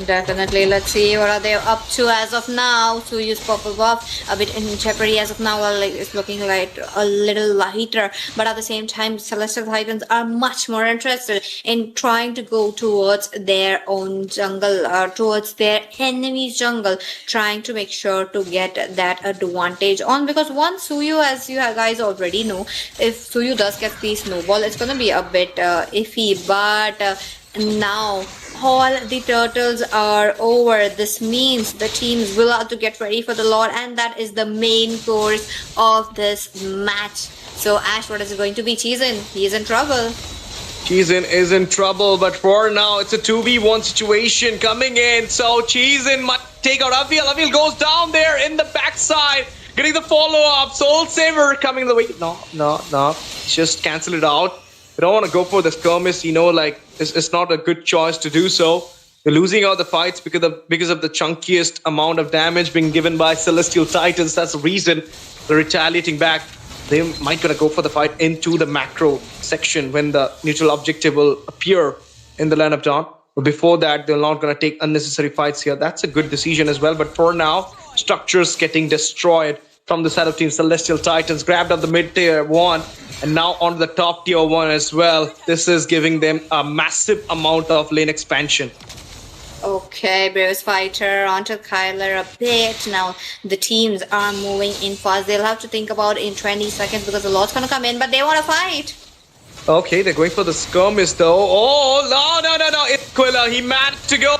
Definitely. Let's see what are they up to as of now. Suyu's purple buff a bit in jeopardy as of now. Well, like, it's looking like a little lighter, but at the same time, Celestial Titans are much more interested in trying to go towards their own jungle, towards their enemy's jungle, trying to make sure to get that advantage on. Because once Suyu, as you guys already know, if Suyu does get the snowball, it's gonna be a bit iffy. But now all the turtles are over. This means the teams will have to get ready for the Lord, and that is the main course of this match. So Ash, what is it going to be? Cheesin, he is in trouble. Cheesin is in trouble, but for now it's a 2v1 situation coming in. So Cheesin might take out Aviel. Aviel goes down there in the backside, getting the follow-up. Soul Saver coming the way. No. Just cancel it out. You don't want to go for the skirmish, you know, like, it's not a good choice to do so. You're losing out the fights because of the chunkiest amount of damage being given by Celestial Titans. That's the reason they're retaliating back. They might gonna go for the fight into the macro section when the neutral objective will appear in the land of dawn. But before that, they're not gonna take unnecessary fights here. That's a good decision as well. But for now, structures getting destroyed from the side of Team Celestial Titans. Grabbed up the mid tier 1 and now onto the top tier 1 as well. This is giving them a massive amount of lane expansion. Okay, Bravest Fighter onto Kyler a bit. Now the teams are moving in fast. They'll have to think about it in 20 seconds because the lot's gonna come in, but they want to fight. Okay, they're going for the skirmish though. Oh, no. It's Quilla. He managed to go.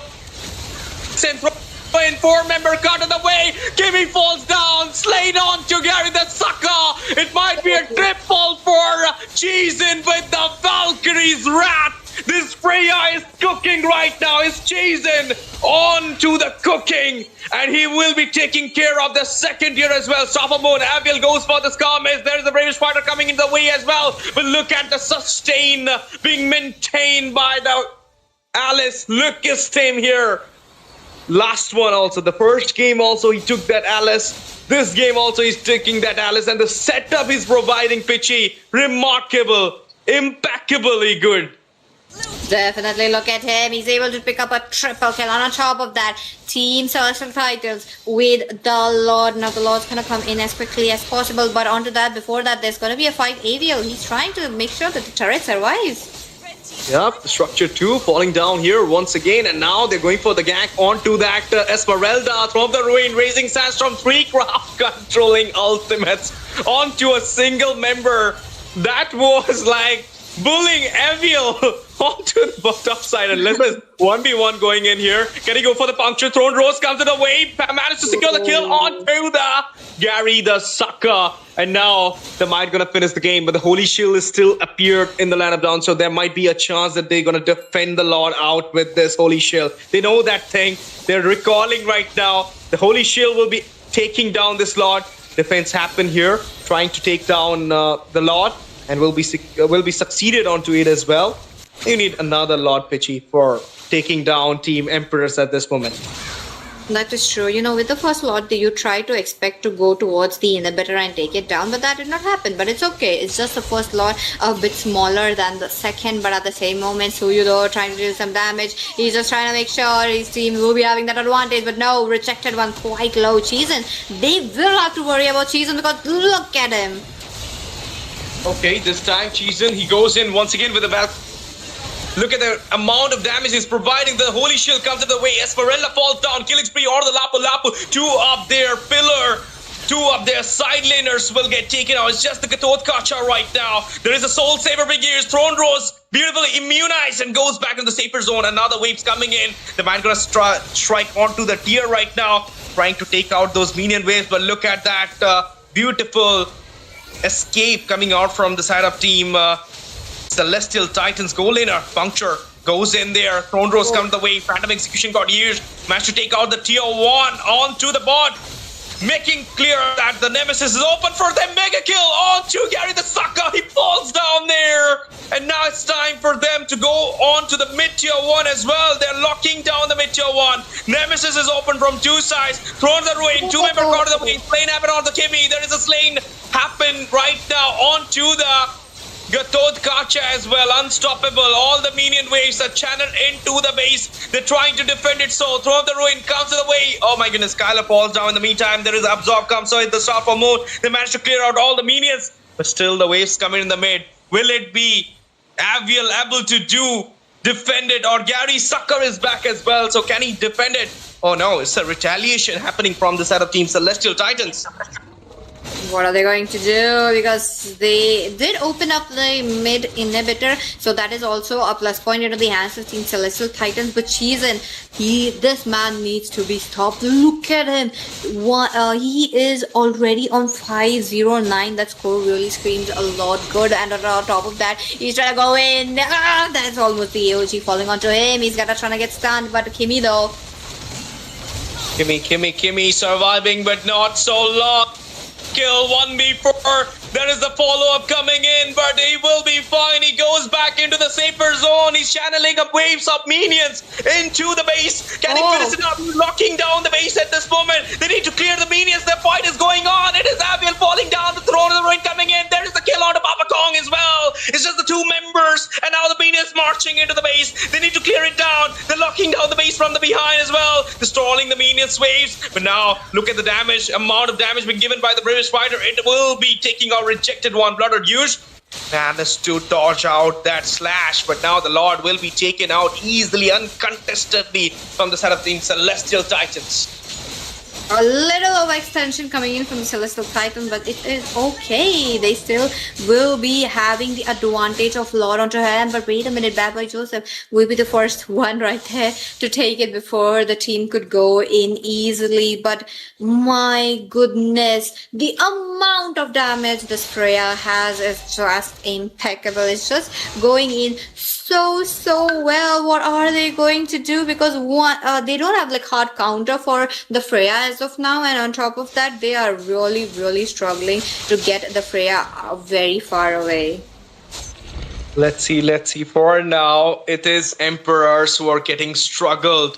In 4-member cut of the way. Kimmy falls down. Slain on to Gary the Sucker. It might be a triple for Cheesin with the Valkyrie's Wrath. This Freya is cooking right now. Is Cheesin on to the cooking. And he will be taking care of the second tier as well. Sophomore mode. Abiel goes for the skirmish. There's the British fighter coming in the way as well. But look at the sustain being maintained by the Alice Lucas team here. Last one also. The first game also he took that Alice. This game also he's taking that Alice. And the setup he's providing, Pitchy, remarkable. Impeccably good. Definitely look at him. He's able to pick up a triple kill. On top of that, Team Celestial Titans with the Lord. Now the Lord's gonna come in as quickly as possible. But onto that, before that, there's gonna be a fight. Aviel, he's trying to make sure that the turret survives. Yep, Structure 2 falling down here once again, and now they're going for the gank onto that Esmeralda from the ruin, raising Sandstorm 3 craft controlling ultimates onto a single member. That was like bullying Aviel onto the bottom side, and let's 1v1 going in here. Can he go for the puncture? Throne Rose comes to the wave, managed to secure the kill onto the Gary the Sucker. And now they might gonna finish the game, but the Holy Shield is still appeared in the land of dawn, so there might be a chance that they're gonna defend the Lord out with this Holy Shield. They know that thing. They're recalling right now. The Holy Shield will be taking down this Lord. Defense happen here, trying to take down the Lord, and will be succeeded onto it as well. You need another Lord Pitchy for taking down Team Emperors at this moment. That is true. You know, with the first lot, you try to expect to go towards the inhibitor and take it down, but that did not happen. But it's okay. It's just the first lot, a bit smaller than the second, but at the same moment, Suyudo trying to do some damage. He's just trying to make sure his team will be having that advantage, but no, rejected one quite low. Cheesin, they will have to worry about Cheesin because look at him. Okay, this time Cheesin, he goes in once again with a back. Look at the amount of damage he's providing. The Holy Shield comes to the way. Esmeralda falls down. Killing spree or the Lapu. Two up there, pillar. Two up there, side laners will get taken out. It's just the Katot Kacha right now. There is a Soul Saver big ears. Throne Rose beautifully immunized and goes back in the safer zone. Another wave's coming in. The man gonna strike onto the tier right now, trying to take out those minion waves. But look at that beautiful escape coming out from the side of Team Celestial Titans. Goal laner, Puncture goes in there. Throne Rose comes the way. Phantom Execution got used. Managed to take out the tier 1 onto the bot. Making clear that the Nemesis is open for them. Mega kill onto Gary the Sucker. He falls down there. And now it's time for them to go on to the mid tier 1 as well. They're locking down the mid tier 1. Nemesis is open from two sides. Thrown the ruin. 2-member got to the way. Slain happen on the Kimmy. There is a slain happen right now onto the Gatod Kacha as well. Unstoppable. All the minion waves are channeled into the base. They're trying to defend it. So throw of the ruin comes to the way. Oh my goodness. Kyler falls down. In the meantime, there is Absorb comes. So it's the start for mode. They managed to clear out all the minions. But still the waves coming in the mid. Will it be Aviel able to defend it? Or Gary Sucker is back as well. So can he defend it? Oh no. It's a retaliation happening from the side of Team Celestial Titans. What are they going to do? Because they did open up the mid inhibitor, so that is also a plus point into the hands of Team Celestial Titans. But Cheesin, this man needs to be stopped. Look at him. He is already on 509. That score really screams a lot good. And on top of that, he's trying to go in. That's almost the AOG falling onto him. He's trying to get stunned, but Kimmy though. Kimmy surviving, but not so long. Kill 1v4. There is the follow-up coming in, but he will be fine. He goes back into the safer zone. He's channeling up waves of minions into the base. Can he finish it up? Locking down the base at this moment. They need to clear the minions. The fight is going on. It is Abiel falling down. The throne of the ruin coming in. There is the kill on to Papa Kong as well. It's just the two members, and now the minions marching into the base. They need to clear it down. They're locking down the base from the behind as well. They're stalling the minions waves. But now, look at the damage. Amount of damage being given by the British fighter. It will be taking out rejected one. Blooded Huge managed to dodge out that slash, but now the Lord will be taken out easily, uncontestedly from the side of Team Celestial Titans. A little overextension coming in from the Celestial Titan, but it is okay. They still will be having the advantage of Lord onto hand. But wait a minute, Bad Boy Joseph will be the first one right there to take it before the team could go in easily. But my goodness, the amount of damage this Freya has is just impeccable. It's just going in so well. What are they going to do? Because they don't have like hard counter for the Freya as of now, and on top of that they are really struggling to get the Freya very far away. Let's see. For now, it is Emperors who are getting struggled,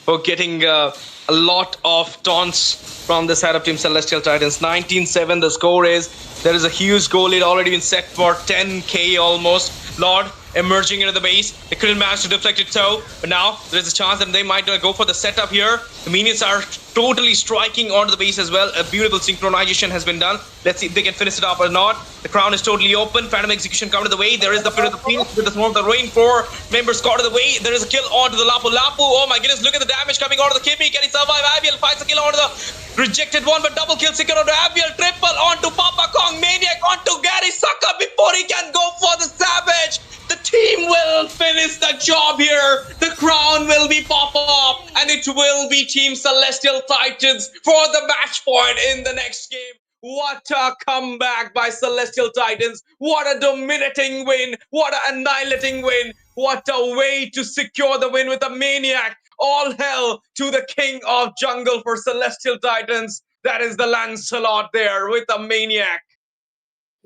for getting a lot of taunts from the side of Team Celestial Titans. 19-7 the score is. There is a huge goal lead already been set for 10k almost. Lord emerging into the base. They couldn't manage to deflect it so, but now there's a chance that they might go for the setup here. The minions are totally striking onto the base as well. A beautiful synchronization has been done. Let's see if they can finish it up or not. The crown is totally open. Phantom execution coming to the way. There is the Fear of the Field with the Swarm of the Rain. 4 members caught to the way. There is a kill onto the Lapu Lapu. Oh my goodness, look at the damage coming out of the Kimi. Can he survive? Abiel finds the kill onto the rejected one, but double kill secured onto Abiel. Triple onto Papa Kong. Maniac onto Gary Sucker before he can go for the Savage. The team will finish the job here. The crown will be pop up, and it will be Team Celestial Titans for the match point in the next game. What a comeback by Celestial Titans. What a dominating win. What an annihilating win. What a way to secure the win with a Maniac. All hell to the King of Jungle for Celestial Titans. That is the Lancelot there with a Maniac.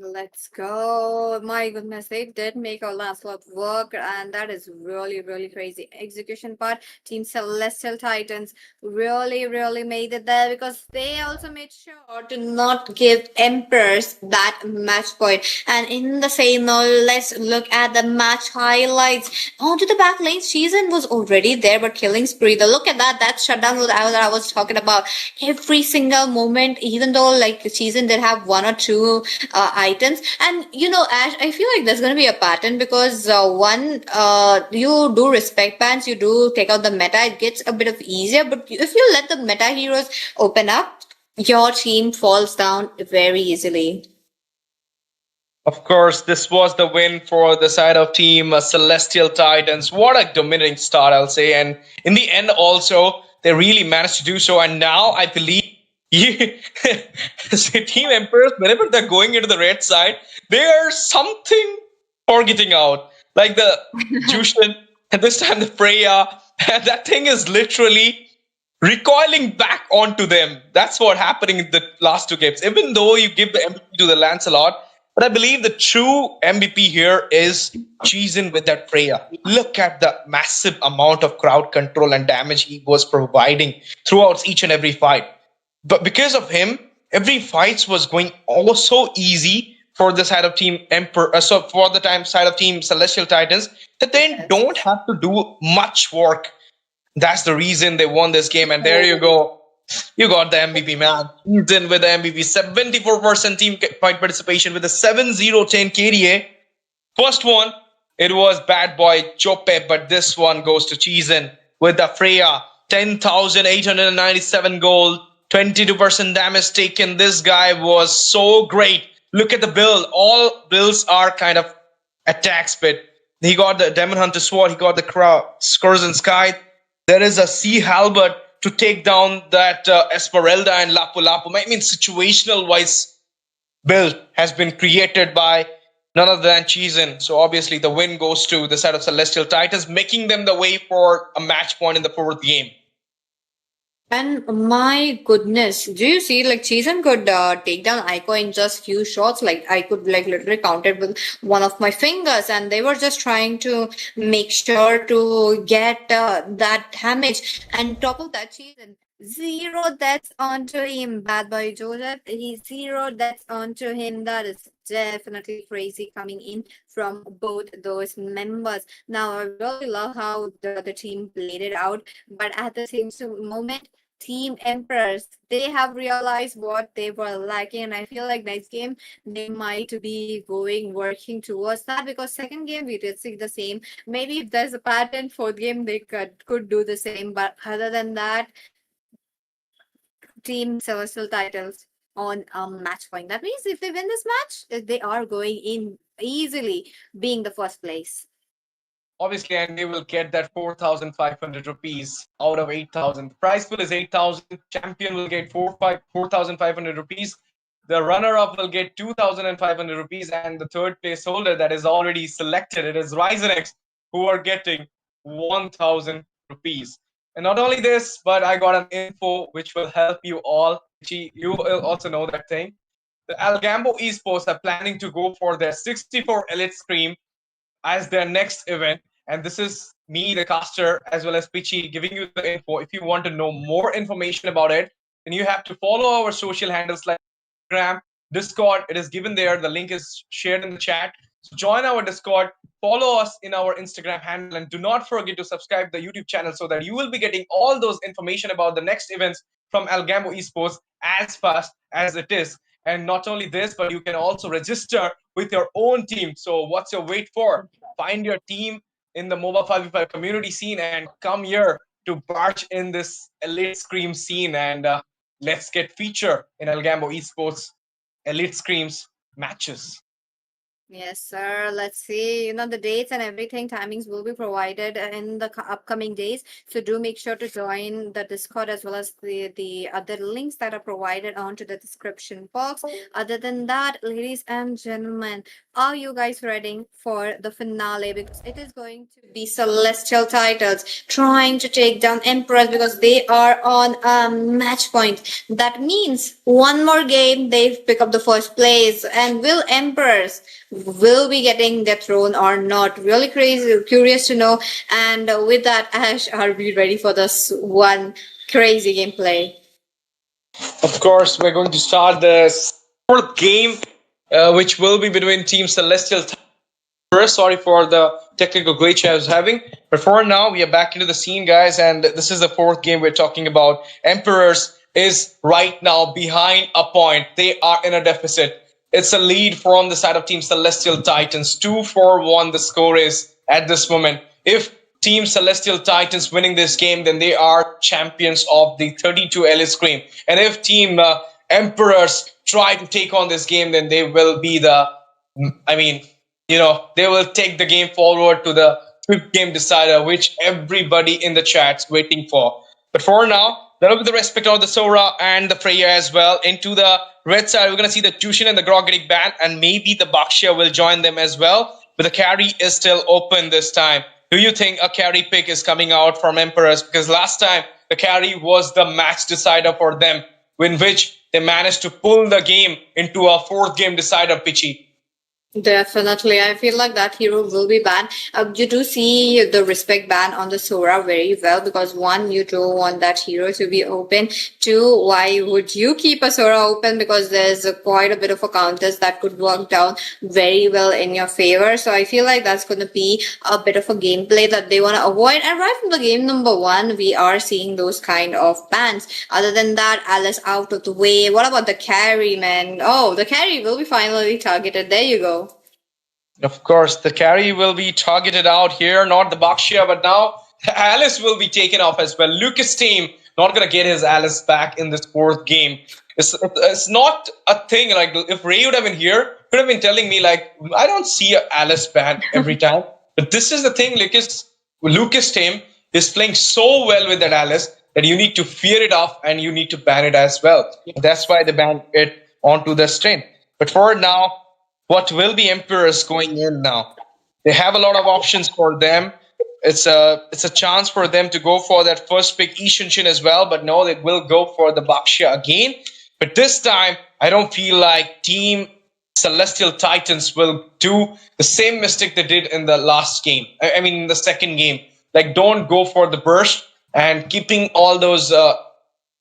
Let's go. My goodness, they did make our Lancelot work, and that is really crazy. Execution part, Team Celestial Titans really made it there, because they also made sure to not give Emperors that match point. And in the same note, let's look at the match highlights. Onto the back lane, Season was already there, but killing spree. Look at that shutdown that I was talking about. Every single moment, even though like Season did have 1 or 2 items. And Ash, I feel like there's going to be a pattern, because you do respect bans, you do take out the meta, it gets a bit of easier, but if you let the meta heroes open up, your team falls down very easily. Of course, this was the win for the side of Team Celestial Titans. What a dominating start, I'll say. And in the end also, they really managed to do so. And now I believe Team Emperors, whenever they're going into the red side, there's something forgetting out. Like the Jushin, and this time the Freya, and that thing is literally recoiling back onto them. That's what happening in the last 2 games. Even though you give the MVP to the Lancelot, but I believe the true MVP here is Cheesin with that Freya. Look at the massive amount of crowd control and damage he was providing throughout each and every fight. But because of him, every fight was going so easy for the side of Team side of Team Celestial Titans, that they don't have to do much work. That's the reason they won this game. And there you go. You got the MVP, man. He's in with the MVP. 74% team fight participation with a 7-0-10 KDA. First one, it was Bad Boy Chope, but this one goes to Cheesin with the Freya. 10,897 gold. 22% damage taken. This guy was so great. Look at the build. All builds are kind of attacks, but he got the Demon Hunter Sword. He got the Scourgeon Sky. There is a Sea Halberd to take down that Esmeralda and Lapu Lapu. I mean, situational-wise build has been created by none other than Cheesin. So obviously the win goes to the side of Celestial Titans, making them the way for a match point in the 4th game. And my goodness, do you see like Cheezen could take down Aiko in just few shots? Like I could like literally count it with one of my fingers, and they were just trying to make sure to get that damage. And top of that, Cheezen zero deaths onto him. Bad boy Joseph, he's zero deaths onto him. That is definitely crazy coming in from both those members. Now I really love how the team played it out, but at the same moment Team Emperors, they have realized what they were lacking, and I feel like next game they might be working towards that, because second game we did see the same. Maybe if there's a pattern, fourth game they could do the same, but other than that, Team Celestial titles on match point. That means if they win this match, they are going in easily, being the first place. Obviously, and they will get that 4,500 rupees out of 8,000. The prize pool is 8,000. Champion will get 4,500 rupees. The runner-up will get 2,500 rupees, and the third place holder that is already selected, it is RISENX, who are getting 1,000 rupees. And not only this, but I got an info which will help you all. You will also know that thing. The ALGAMBO esports are planning to go for their 64 Elite Scream as their next event. And this is me, the caster, as well as Pichi, giving you the info. If you want to know more information about it, then you have to follow our social handles like Instagram, Discord. It is given there. The link is shared in the chat. So join our Discord, follow us in our Instagram handle, and do not forget to subscribe to the YouTube channel so that you will be getting all those information about the next events from ALGAMBO esports as fast as it is. And not only this, but you can also register with your own team. So what's your wait for? Find your team in the MOBA 5v5 community scene and come here to barge in this Elite Scream scene, and let's get featured in ALGAMBO esports Elite Screams matches. Yes, sir. Let's see. The dates and everything, timings will be provided in the upcoming days. So do make sure to join the Discord as well as the other links that are provided onto the description box. Other than that, ladies and gentlemen, are you guys ready for the finale? Because it is going to be Celestial Titles trying to take down Emperors, because they are on a match point. That means one more game, they pick up the first place. And will Emperors will be getting their throne or not? Really crazy, curious to know. And with that, Ash, are we ready for this one crazy gameplay? Of course, we're going to start the fourth game, which will be between Team Celestial. First, sorry for the technical glitch I was having. But for now, we are back into the scene, guys. And this is the fourth game we're talking about. Emperors is right now behind a point. They are in a deficit. It's a lead from the side of Team Celestial Titans. 2-4-1 the score is at this moment. If Team Celestial Titans winning this game, then they are champions of the 32 Elite Scream. And if Team Emperors try to take on this game, then they will be the, they will take the game forward to the fifth game decider, which everybody in the chat's waiting for. But for now, there will be the respect of the Sora and the Freya as well. Into the red side, we're going to see the Tushin and the Grog getting banned, and maybe the Bakshia will join them as well. But the carry is still open this time. Do you think a carry pick is coming out from Emperors? Because last time, the carry was the match decider for them, in which they managed to pull the game into a fourth game decider, Pichi. Definitely. I feel like that hero will be banned. You do see the respect ban on the Sora very well, because one, you don't want that hero to be open. Two, why would you keep a Sora open? Because there's quite a bit of a counters that could work down very well in your favor. So I feel like that's going to be a bit of a gameplay that they want to avoid. And right from the game number one, we are seeing those kind of bans. Other than that, Alice out of the way. What about the carry, man? Oh, the carry will be finally targeted. There you go. Of course, the carry will be targeted out here, not the Bakshia, but now Alice will be taken off as well. Lucas' team not going to get his Alice back in this fourth game. It's not a thing, like if Ray would have been here, could have been telling me like, I don't see a Alice ban every time. But this is the thing, Lucas' team is playing so well with that Alice that you need to fear it off and you need to ban it as well. That's why they banned it onto the strain. But for now, what will be Emperors going in now? They have a lot of options for them. it's a chance for them to go for that first pick Ishinshin as well, but no, they will go for the Baxia again. But this time, I don't feel like Team Celestial Titans will do the same mistake they did in the last game. I mean, in the second game. Like, don't go for the burst and keeping all those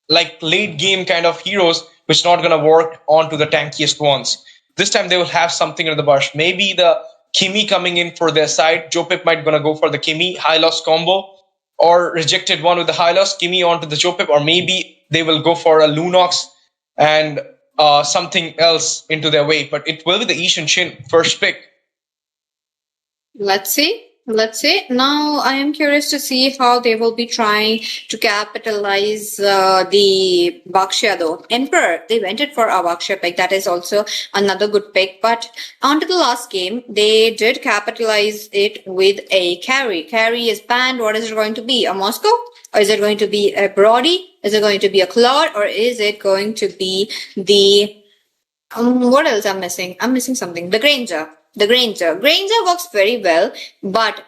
like late game kind of heroes, which not going to work onto the tankiest ones. This time they will have something in the burst. Maybe the Kimi coming in for their side. Jopip might going to go for the Kimi high loss combo, or rejected one with the high loss, Kimi onto the Jopip, or maybe they will go for a Lunox and something else into their way. But it will be the Ishin Shin first pick. Let's see. Let's see. Now, I am curious to see how they will be trying to capitalize the Baxia though. Emperor, they went it for a Baxia pick. That is also another good pick. But onto the last game, they did capitalize it with a carry. Carry is banned. What is it going to be? A Moscow? Or is it going to be a Brody? Is it going to be a Claude? Or is it going to be the... what else I'm missing? I'm missing something. The Granger. The Granger. Granger works very well, but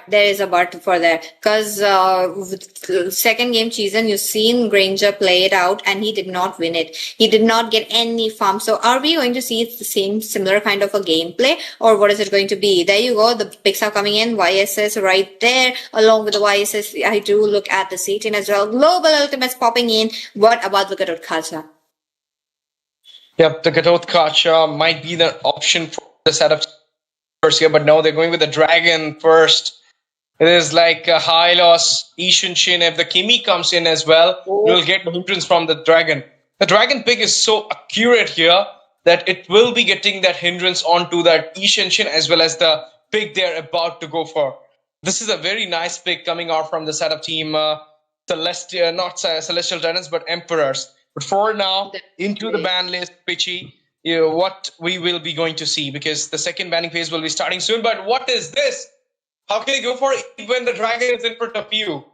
there is a but for that, because second game season you've seen Granger play it out and he did not win it. He did not get any farm. So are we going to see the same similar kind of a gameplay, or what is it going to be? There you go. The picks are coming in. YSS right there. Along with the YSS, I do look at the C10 as well. Global Ultimates popping in. What about the Gadot Kacha? Yep, the Gadot Kacha might be the option for the setup first here, but no, they're going with the Dragon first. It is like a high loss Ishin Shin. If the Kimi comes in as well, you'll get hindrance from the Dragon. The Dragon pick is so accurate here that it will be getting that hindrance onto that Ishin Shin as well as the pick they're about to go for. This is a very nice pick coming out from the setup team, Celestial, not Celestial Titans, but Emperors. But for now, into the ban list, Pitchy, what we will be going to see, because the second banning phase will be starting soon. But what is this? How can you go for it when the Dragon is in front of you?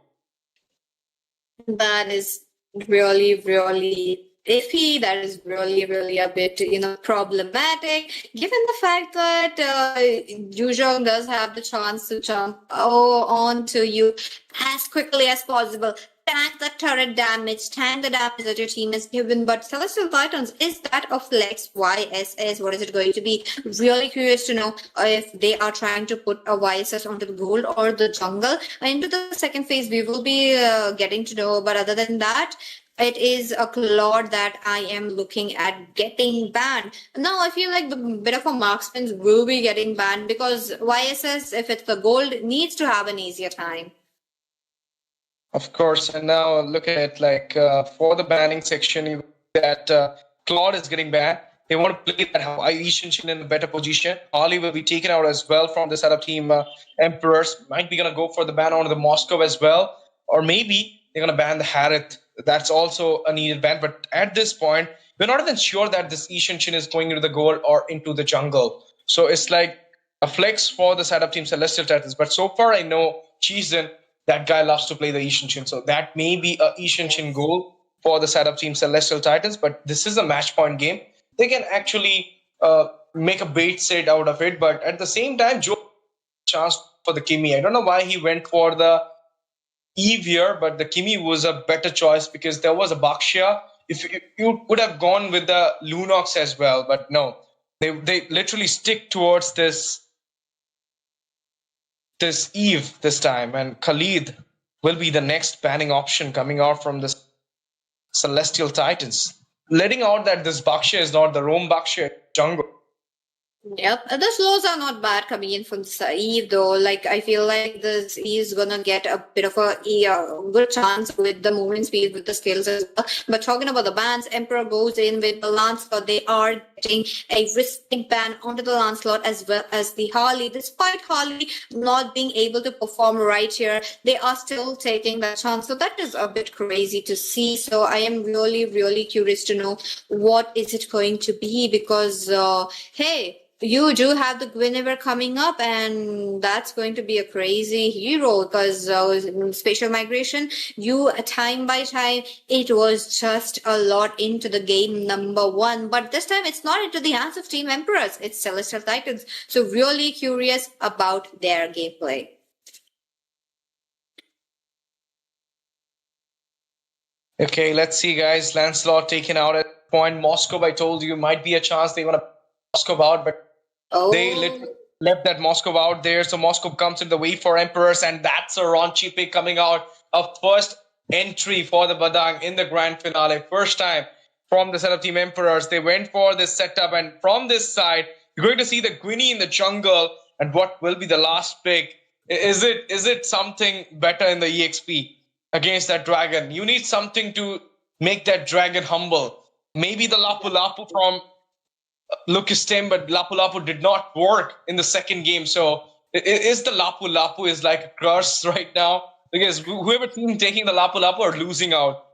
That is really, really iffy. That is really, really a bit, problematic. Given the fact that Yuzhong does have the chance to jump onto you as quickly as possible, tank the turret damage, tank the damage that your team is given. But Celestial Titans, is that a flex? YSS, what is it going to be? Really curious to know if they are trying to put a YSS onto the gold or the jungle. Into the second phase, we will be getting to know. But other than that, it is a Claude that I am looking at getting banned. Now, I feel like the bit of a marksman will be getting banned, because YSS, if it's the gold, needs to have an easier time. Of course, and now look at it, like for the banning section, you that Claude is getting banned. They want to play that Ishin Shin in a better position. Ollie will be taken out as well from the setup team. Emperors might be going to go for the ban on the Moscow as well, or maybe they're going to ban the Harith. That's also a needed ban. But at this point, we're not even sure that this Ishin Shin is going into the gold or into the jungle. So it's like a flex for the setup team Celestial Titans. But so far, I know Cheezen, that guy loves to play the Ishin Shin. So that may be a Ishin Shin goal for the setup team Celestial Titans. But this is a match point game. They can actually make a bait set out of it. But at the same time, Joe chance for the Kimi. I don't know why he went for the Eve here, but the Kimi was a better choice because there was a Baxia. If you would have gone with the Lunox as well, but no. They literally stick towards this Eve this time, and Khalid will be the next banning option coming out from the Celestial Titans, letting out that this Baxia is not the Rome Baxia jungle. Yep, the slows are not bad coming in from Eve though. Like, I feel like this is gonna get a bit of a good chance with the movement speed, with the skills as well. But talking about the bans, Emperor goes in with the Lancelot. They are getting a risking ban onto the Lancelot as well as the Harley. Despite Harley not being able to perform right here, they are still taking that chance. So that is a bit crazy to see. So I am really, really curious to know what is it going to be, because hey, you do have the Guinevere coming up, and that's going to be a crazy hero, because spatial migration, time by time, it was just a lot into the game number one. But this time, it's not into the hands of Team Emperors. It's Celestial Titans. So really curious about their gameplay. Okay, let's see, guys. Lancelot taken out at point. Moscow, I told you, might be a chance they want to Moscow out, but they left that Moscow out there. So Moscow comes in the way for Emperors, and that's a raunchy pick coming out. A first entry for the Badang in the grand finale. First time from the setup team Emperors. They went for this setup, and from this side, you're going to see the Gwynny in the jungle. And what will be the last pick? Is it something better in the EXP against that dragon? You need something to make that dragon humble. Maybe the Lapu Lapu from Lucas Tim, but Lapu Lapu did not work in the second game. So is the Lapu Lapu is like a curse right now? Because whoever team taking the Lapu Lapu are losing out.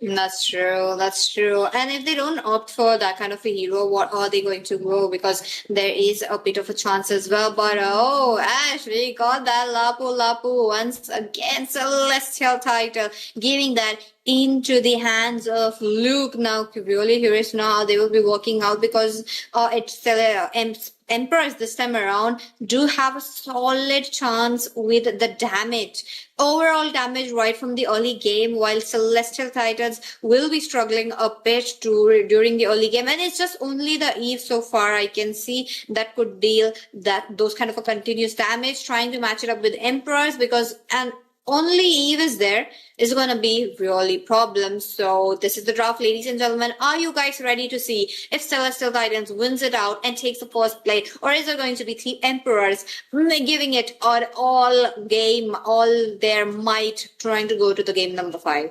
That's true. That's true. And if they don't opt for that kind of a hero, what are they going to go? Because there is a bit of a chance as well. But oh, Ash, we got that Lapu Lapu once again. Celestial title, giving that into the hands of Luke. Now, really curious now how they will be working out, because it's Emperors this time around do have a solid chance with the damage. Overall damage right from the early game, while Celestial Titans will be struggling a bit during the early game. And it's just only the Eve so far I can see that could deal those kind of a continuous damage, trying to match it up with Emperors, because only Eve is there is going to be really problems. So this is the draft, ladies and gentlemen. Are you guys ready to see if Celestial Titans wins it out and takes the first play, or is it going to be Team Emperors giving it all their might, trying to go to the game number 5?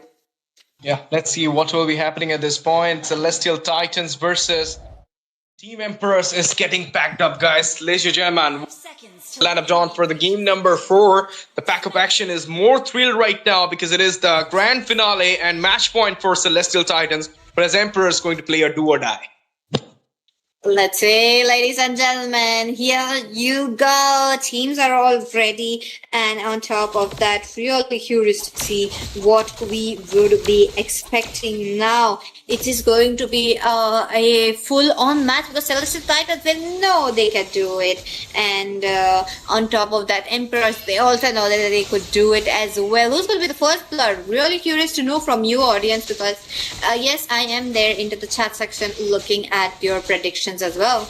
Yeah, let's see what will be happening at this point. Celestial Titans versus Team Emperors is getting packed up, guys. Ladies and gentlemen, lineup down for the game number 4. The pack-up action is more thrilled right now because it is the grand finale and match point for Celestial Titans, whereas Emperor is going to play a do or die. Let's see, ladies and gentlemen, here you go. Teams are all ready, and on top of that, really curious to see what we would be expecting now. It is going to be a full-on match because Celestial Titans, they know they can do it, and on top of that, Emperors, they also know that they could do it as well. Who's going to be the first blood? Really curious to know from you, audience, because yes, I am there into the chat section looking at your predictions as well.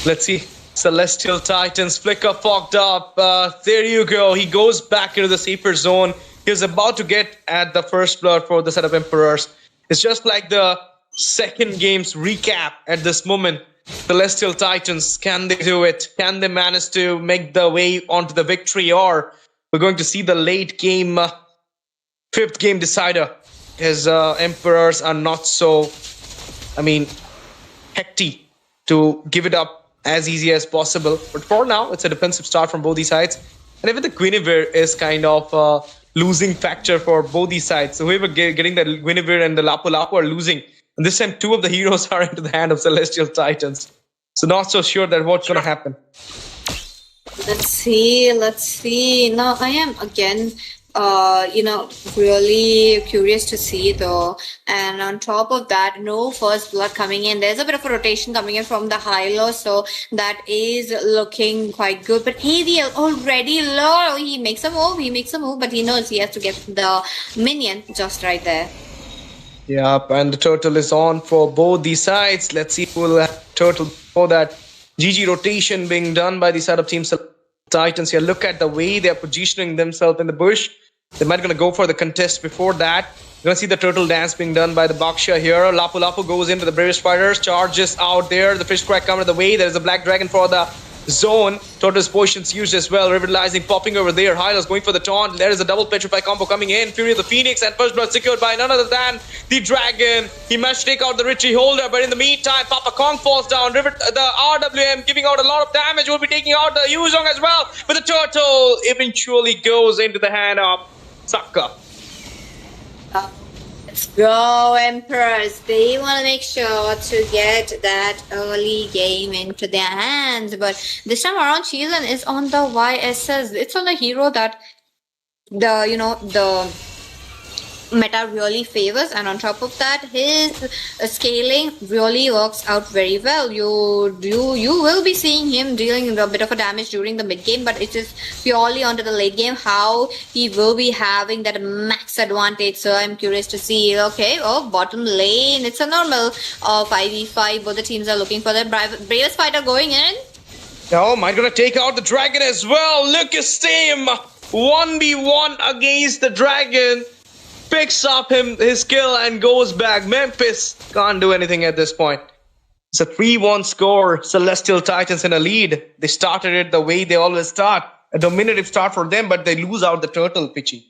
Let's see. Celestial Titans, Flicker fogged up. There you go. He goes back into the safer zone. He's about to get at the first blood for the setup Emperors. It's just like the second game's recap at this moment. Celestial Titans, can they do it? Can they manage to make the way onto the victory? Or we're going to see the late game, 5th game decider. His Emperors are not so, hectic to give it up as easy as possible. But for now, it's a defensive start from both these sides. And even the Guinevere is kind of losing factor for both these sides. So whoever getting the Guinevere and the Lapu Lapu are losing. And this time, 2 of the heroes are into the hand of Celestial Titans. So not so sure that what's going to happen. Let's see. Now, I am again really curious to see though. And on top of that, no first blood coming in. There's a bit of a rotation coming in from the high-low, so that is looking quite good. But AVL already low. He makes a move, but he knows he has to get the minion just right there. Yep, and the turtle is on for both these sides. Let's see who will have turtle for that. GG rotation being done by the setup team Titans here. Look at the way they are positioning themselves in the bush. They might going to go for the contest before that. You're going to see the turtle dance being done by the Baksha here. Lapu Lapu goes into the British fighters, charges out there. The fish crack coming the way. There is a black dragon for the zone. Turtle's potions used as well. Revitalizing popping over there. Hyla's going for the taunt. There is a double petrify combo coming in. Fury of the Phoenix and first blood secured by none other than the dragon. He managed to take out the Richie holder, but in the meantime, Papa Kong falls down. The RWM giving out a lot of damage. Will be taking out the Yuzong as well. But the turtle eventually goes into the hand of Saka. Let's go, Emperors. They want to make sure to get that early game into their hands. But this time around, Cheelan is on the YSS. It's on a hero that the meta really favors, and on top of that, his scaling really works out very well. You will be seeing him dealing a bit of a damage during the mid game, but it is purely onto the late game how he will be having that max advantage. So I'm curious to see. Okay, bottom lane, it's a normal 5v5. Both the teams are looking for the bravest fighter going in. Oh, might gonna take out the dragon as well. Lucas team 1v1 against the dragon. Picks up his kill and goes back. Memphis can't do anything at this point. It's a 3-1 score. Celestial Titans in a lead. They started it the way they always start. A dominative start for them, but they lose out the turtle, Pitchy.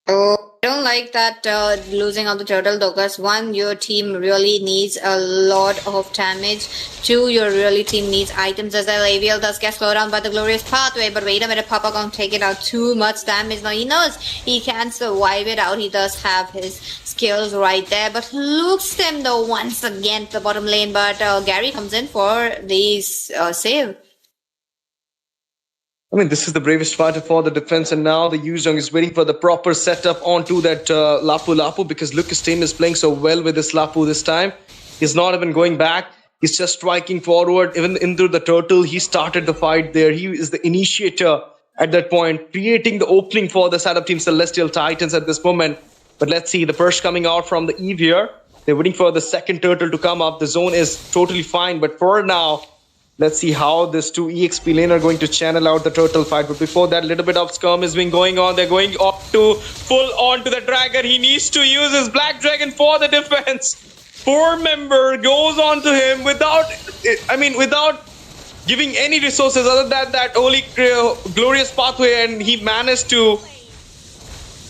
Oh, I don't like that losing of the turtle, though, because one, your team really needs a lot of damage. Two, your really team needs items as well. AVL does get slowed down by the glorious pathway, but wait a minute, Papa gonna take it out. Too much damage. Now he knows he can survive it out. He does have his skills right there, but looks them though once again to the bottom lane. But Gary comes in for the save. I mean, this is the bravest fighter for the defense, and now the Yuzhong is waiting for the proper setup onto that Lapu because Lucas team is playing so well with this Lapu this time. He's not even going back. He's just striking forward. Even into the turtle, he started the fight there. He is the initiator at that point, creating the opening for the side of Team Celestial Titans at this moment. But let's see, the burst coming out from the Eve here. They're waiting for the second turtle to come up. The zone is totally fine, but for now, let's see how this 2 EXP lane are going to channel out the turtle fight. But before that, a little bit of scum has been going on. They're going up to full on to the dragon. He needs to use his black dragon for the defense. 4 member goes on to him without giving any resources other than that only glorious pathway, and he managed to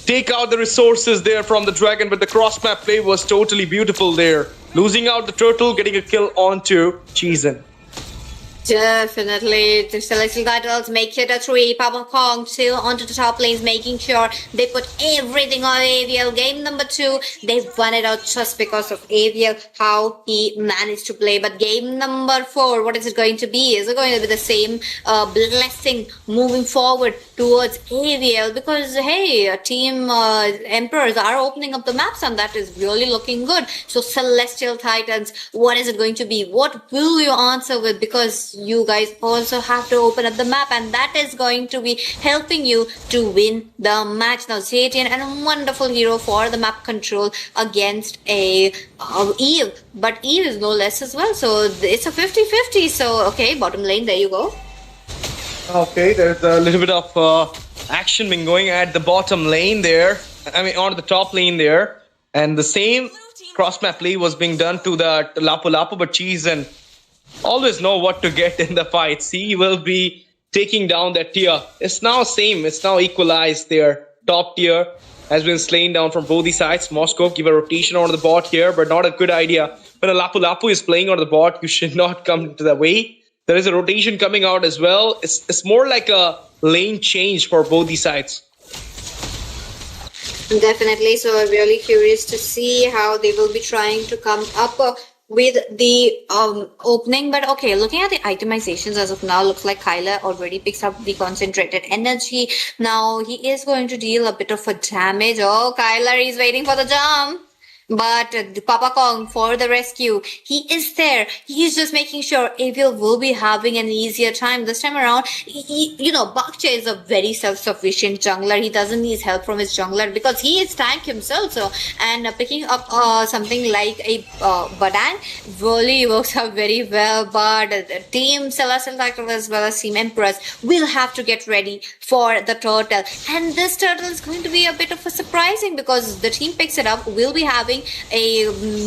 take out the resources there from the dragon. But the cross map play was totally beautiful there. Losing out the turtle, getting a kill onto Cheezen. Definitely, the Celestial Titans make it a 3. Papa Kong still onto the top lanes, making sure they put everything on AVL. Game number 2, they won it out just because of AVL, how he managed to play. But game number 4, what is it going to be? Is it going to be the same blessing moving forward towards AVL? Because, hey, Team Emperors are opening up the maps, and that is really looking good. So, Celestial Titans, what is it going to be? What will you answer with? Because you guys also have to open up the map, and that is going to be helping you to win the match. Now Zaytian, and a wonderful hero for the map control against a Eve, but Eve is no less as well, so it's a 50-50. So okay, bottom lane, there you go. Okay, there's a little bit of action been going at the bottom lane there, on the top lane there, and the same cross map play was being done to the Lapu, but Cheezen always know what to get in the fights. He will be taking down that tier. It's now same. It's now equalized there. Top tier has been slain down from both the sides. Moscow give a rotation on the bot here, but not a good idea. When a Lapu is playing on the bot, you should not come to the way. There is a rotation coming out as well. It's more like a lane change for both the sides. Definitely. So I'm really curious to see how they will be trying to come up with the opening. But okay, looking at the itemizations as of now, looks like Kyler already picks up the concentrated energy. Now he is going to deal a bit of a damage. Oh, Kyler is waiting for the jump. But Papa Kong for the rescue, he is there. He's just making sure Avil will be having an easier time this time around. Bakche is a very self-sufficient jungler. He doesn't need help from his jungler because he is tank himself. So, and picking up something like a Badang really works out very well. But Team Celestial Titans as well as Team Empress will have to get ready for the turtle. And this turtle is going to be a bit of a surprising because the team picks it up. Will be having a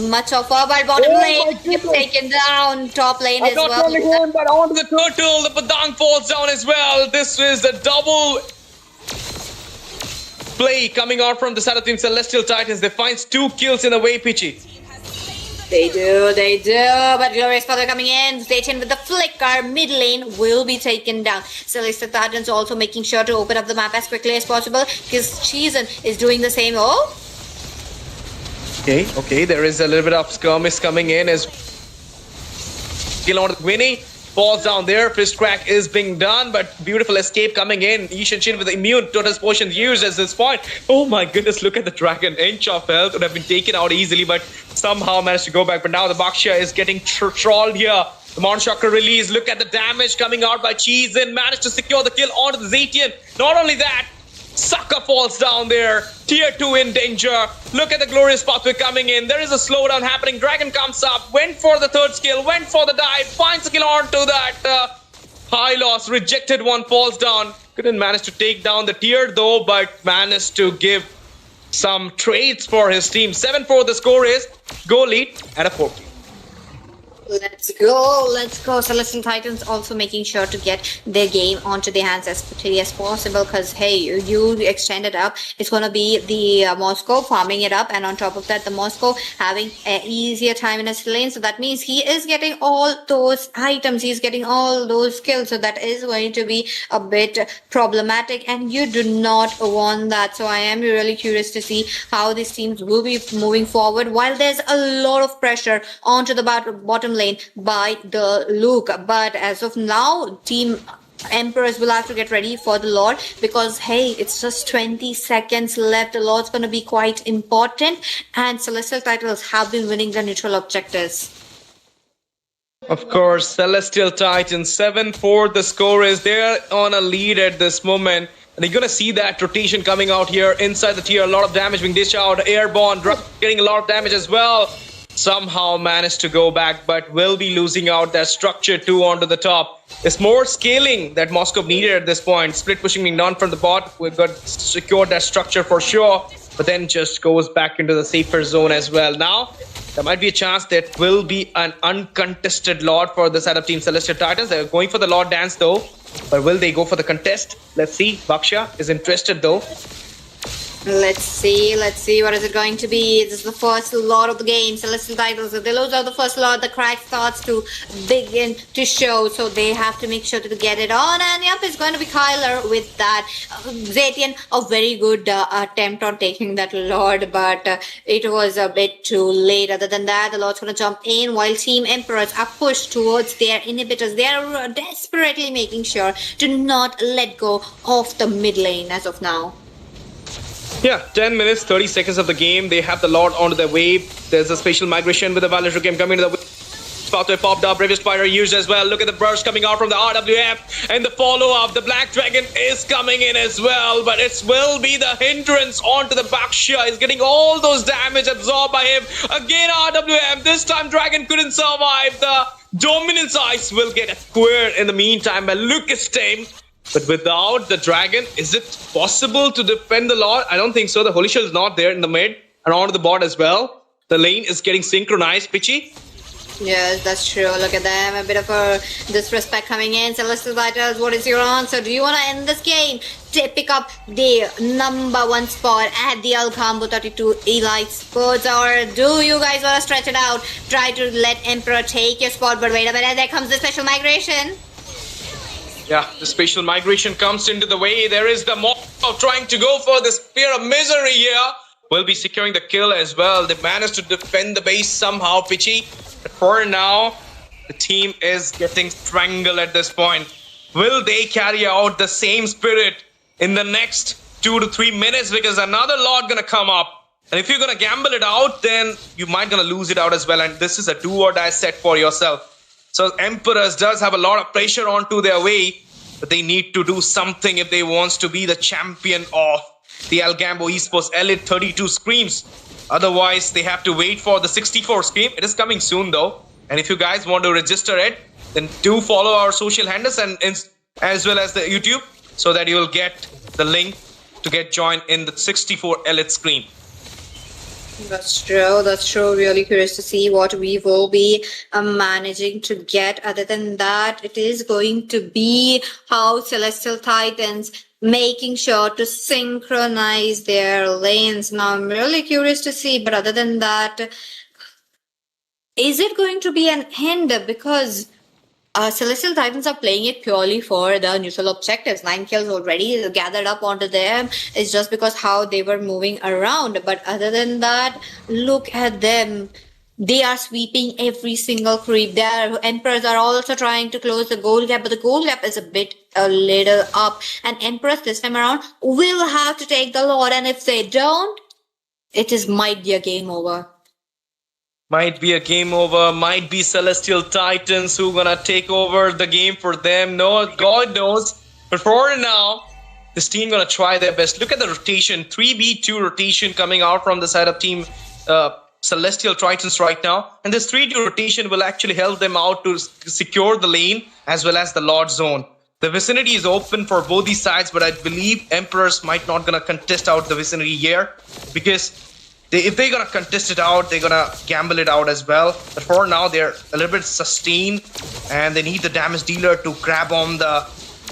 much of a bottom lane taken down, top lane as well. Not only going, but onto the turtle, the Padang falls down as well. This is the double play coming out from the side of Team Celestial Titans. They find 2 kills in the way, Pitchy. They do, but Glorious Father coming in, Zaytian with the flicker, mid lane will be taken down. Celestial Titans also making sure to open up the map as quickly as possible because Cheezen is doing the same. Okay, there is a little bit of skirmish coming in as kill on Winnie. falls down there. Fist crack is being done, but beautiful escape coming in. Yishin with the immune total potion used at this point. Oh my goodness, look at the dragon. Inch of health would have been taken out easily, but somehow managed to go back. But now the Bakshia is getting trolled here. The Monchakra release. Look at the damage coming out by Cheesin. Managed to secure the kill onto the Zetian. Not only that, Sucker falls down there. Tier 2 in danger. Look at the glorious pathway coming in. There is a slowdown happening. Dragon comes up. Went for the third skill. Went for the dive. Finds a kill onto that. High loss. Rejected one. Falls down. Couldn't manage to take down the tier though, but managed to give some trades for his team. 7-4 the score is. Go lead at a 14. Let's go. Celestial Titans also making sure to get their game onto their hands as quickly as possible, because hey, you extend it up. It's gonna be the Moscow farming it up, and on top of that, the Moscow having an easier time in his lane. So that means he is getting all those items, he's getting all those skills. So that is going to be a bit problematic, and you do not want that. So I am really curious to see how these teams will be moving forward, while there's a lot of pressure onto the bottom lane by the Luke. But as of now, Team Emperors will have to get ready for the Lord, because hey, it's just 20 seconds left. The Lord's going to be quite important, and Celestial Titans have been winning the neutral objectives. Of course, Celestial Titans 7-4 the score is. They're on a lead at this moment. And you're going to see that rotation coming out here inside the tier. A lot of damage being dished out. Airborne getting a lot of damage as well. Somehow managed to go back, but will be losing out that structure 2 onto the top. There's more scaling that Moscow needed at this point. Split pushing being done from the bot. We've got secured that structure for sure, but then just goes back into the safer zone as well. Now, there might be a chance that will be an uncontested Lord for the setup team Celestial Titans. They're going for the Lord dance though, but will they go for the contest? Let's see. Baksha is interested though. Let's see what is it going to be. This is the first Lord of the game. Celestial Titans, if they lose out the first Lord, the crack starts to begin to show, so they have to make sure to get it on. And yep, it's going to be Kyler with that. Zetian, a very good attempt on taking that Lord, but it was a bit too late. Other than that, the Lord's going to jump in, while Team Emperors are pushed towards their inhibitors. They are desperately making sure to not let go of the mid lane as of now. Yeah, 10 minutes, 30 seconds of the game. They have the Lord onto their wave. There's a spatial migration with the Valor game coming to the wave. Pathway popped up, Bravest Fighter used as well. Look at the burst coming out from the RWF, and the follow-up. The Black Dragon is coming in as well, but it will be the hindrance onto the Bakshia. He's getting all those damage absorbed by him. Again, RWF. This time, Dragon couldn't survive. The Dominance Ice will get acquired in the meantime by Lucas Tame. But without the Dragon, is it possible to defend the Lord? I don't think so. The Holy Shield is not there in the mid and onto the bot as well. The lane is getting synchronized. Pitchy? Yes, that's true. Look at them. A bit of a disrespect coming in. Celestial Titans, what is your answer? Do you want to end this game? Pick up the #1 spot at the ALGAMBO 32 Elite Sports, or do you guys want to stretch it out? Try to let Emperor take your spot, but wait a minute. There comes the special migration. Yeah, the spatial migration comes into the way. There is the mob trying to go for the Spear of Misery here. Will be securing the kill as well. They managed to defend the base somehow, Pitchy. But for now, the team is getting strangled at this point. Will they carry out the same spirit in the next 2 to 3 minutes? Because another Lord gonna come up. And if you're gonna gamble it out, then you might gonna lose it out as well. And this is a do or die set for yourself. So Emperors does have a lot of pressure onto their way, but they need to do something if they want to be the champion of the ALGAMBO Esports Elite 32 Scrims. Otherwise, they have to wait for the 64 Scream. It is coming soon though. And if you guys want to register it, then do follow our social handles and as well as the YouTube, so that you will get the link to get joined in the 64 Elite Scream. That's true. Really curious to see what we will be managing to get. Other than that, it is going to be how Celestial Titans making sure to synchronize their lanes. Now, I'm really curious to see, but other than that, is it going to be an end? Because Celestial Titans are playing it purely for the neutral objectives. 9 kills already gathered up onto them. It's just because how they were moving around. But other than that, look at them. They are sweeping every single creep. Their Emperors are also trying to close the goal gap, but the goal gap is a little up. And Emperors this time around will have to take the Lord, and if they don't, might be a game over. Might be a game over, might be Celestial Titans who gonna take over the game for them. No, God knows. But for now, this team gonna try their best. Look at the rotation, 3v2 rotation coming out from the side of team Celestial Titans right now. And this 3v2 rotation will actually help them out to secure the lane as well as the Lord zone. The vicinity is open for both these sides, but I believe Emperors might not gonna contest out the vicinity here, because if they're gonna contest it out, they're gonna gamble it out as well. But for now, they're a little bit sustained, and they need the damage dealer to grab on the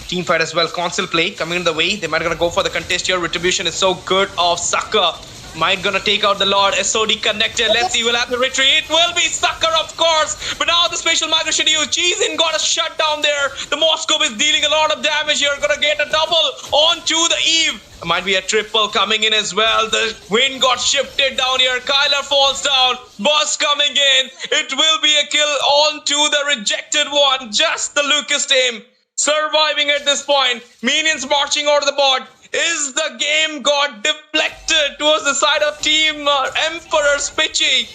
team fight as well. Console play coming in the way. They might gonna go for the contest here. Retribution is so good of Sucker. Might gonna take out the Lord. SOD connected. Let's see. We'll have the retreat. It will be Sucker, of course. But now the spatial migration used. Cheesin got a shutdown there. The Moscow is dealing a lot of damage here. Gonna get a double onto the Eve. Might be a triple coming in as well. The wind got shifted down here. Kyler falls down. Boss coming in. It will be a kill onto the rejected one. Just the Lucas team surviving at this point. Minions marching out of the board. Is the game got deflected towards the side of Team Emperor's Pitchy?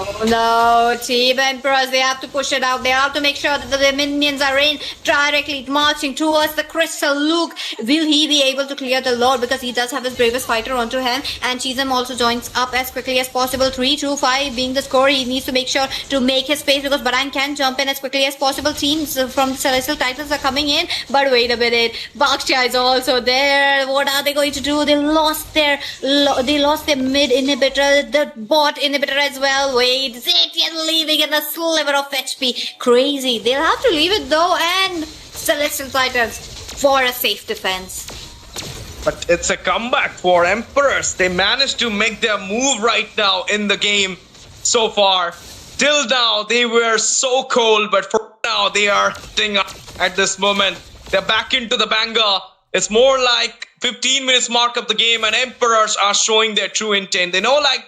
Oh no, Team Emperors, they have to push it out. They have to make sure that the minions are in directly marching towards the Crystal. Luke, will he be able to clear the Lord? Because he does have his bravest fighter onto him. And Chisholm also joins up as quickly as possible. 3-2-5 being the score. He needs to make sure to make his space, because Baran can jump in as quickly as possible. Teams from the Celestial Titans are coming in. But wait a minute, Baksha is also there. What are they going to do? They lost their mid inhibitor, the bot inhibitor as well. Zatian leaving in a sliver of HP. Crazy. They'll have to leave it though, and Celestial Titans for a safe defense. But it's a comeback for Emperors. They managed to make their move right now in the game so far. Till now, they were so cold, but for now, they are hitting up at this moment. They're back into the banger. It's more like 15 minutes mark of the game, and Emperors are showing their true intent. They know, like,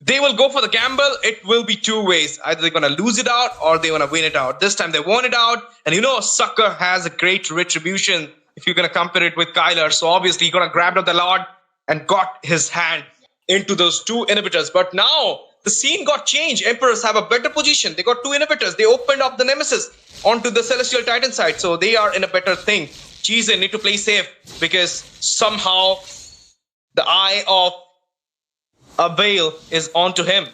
they will go for the gamble. It will be two ways. Either they're going to lose it out or they want to win it out. This time they won it out. And you know, Sucker has a great retribution if you're going to compare it with Kyler. So obviously, he's going to grab up the Lord and got his hand into those two inhibitors. But now the scene got changed. Emperors have a better position. They got two inhibitors. They opened up the Nemesis onto the Celestial Titan side. So they are in a better thing. Cheesin need to play safe, because somehow the eye of a veil is onto him.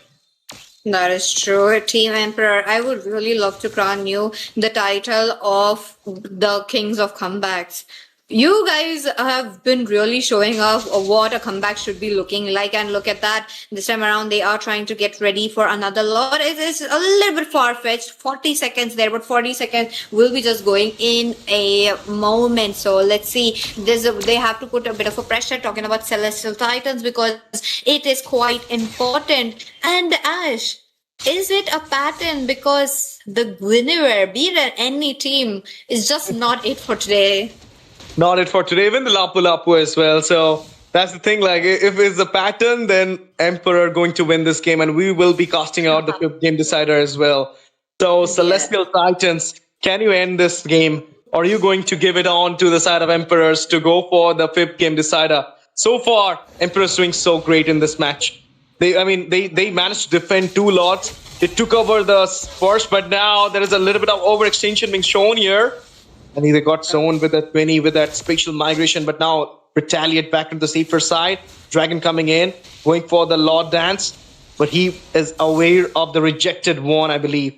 That is true. Team Emperor, I would really love to crown you the title of the Kings of Comebacks. You guys have been really showing off what a comeback should be looking like, and look at that. This time around, they are trying to get ready for another lot. It is a little bit far-fetched, 40 seconds there, but 40 seconds will be just going in a moment. So let's see. They have to put a bit of a pressure talking about Celestial Titans, because it is quite important. And Ash, is it a pattern? Because the Guinevere, be it any team, is just not it for today. Not it for today, even the Lapu as well. So that's the thing, like, if it's a pattern, then Emperor going to win this game, and we will be casting out the fifth game decider as well. So Celestial Titans, can you end this game? Or are you going to give it on to the side of Emperors to go for the fifth game decider? So far, Emperors doing so great in this match. They managed to defend two lots. They took over the first, but now there is a little bit of overextension being shown here. And they got zoned with that 20 with that spatial migration, but now retaliate back to the safer side. Dragon coming in, going for the Lord Dance, but he is aware of the rejected one, I believe.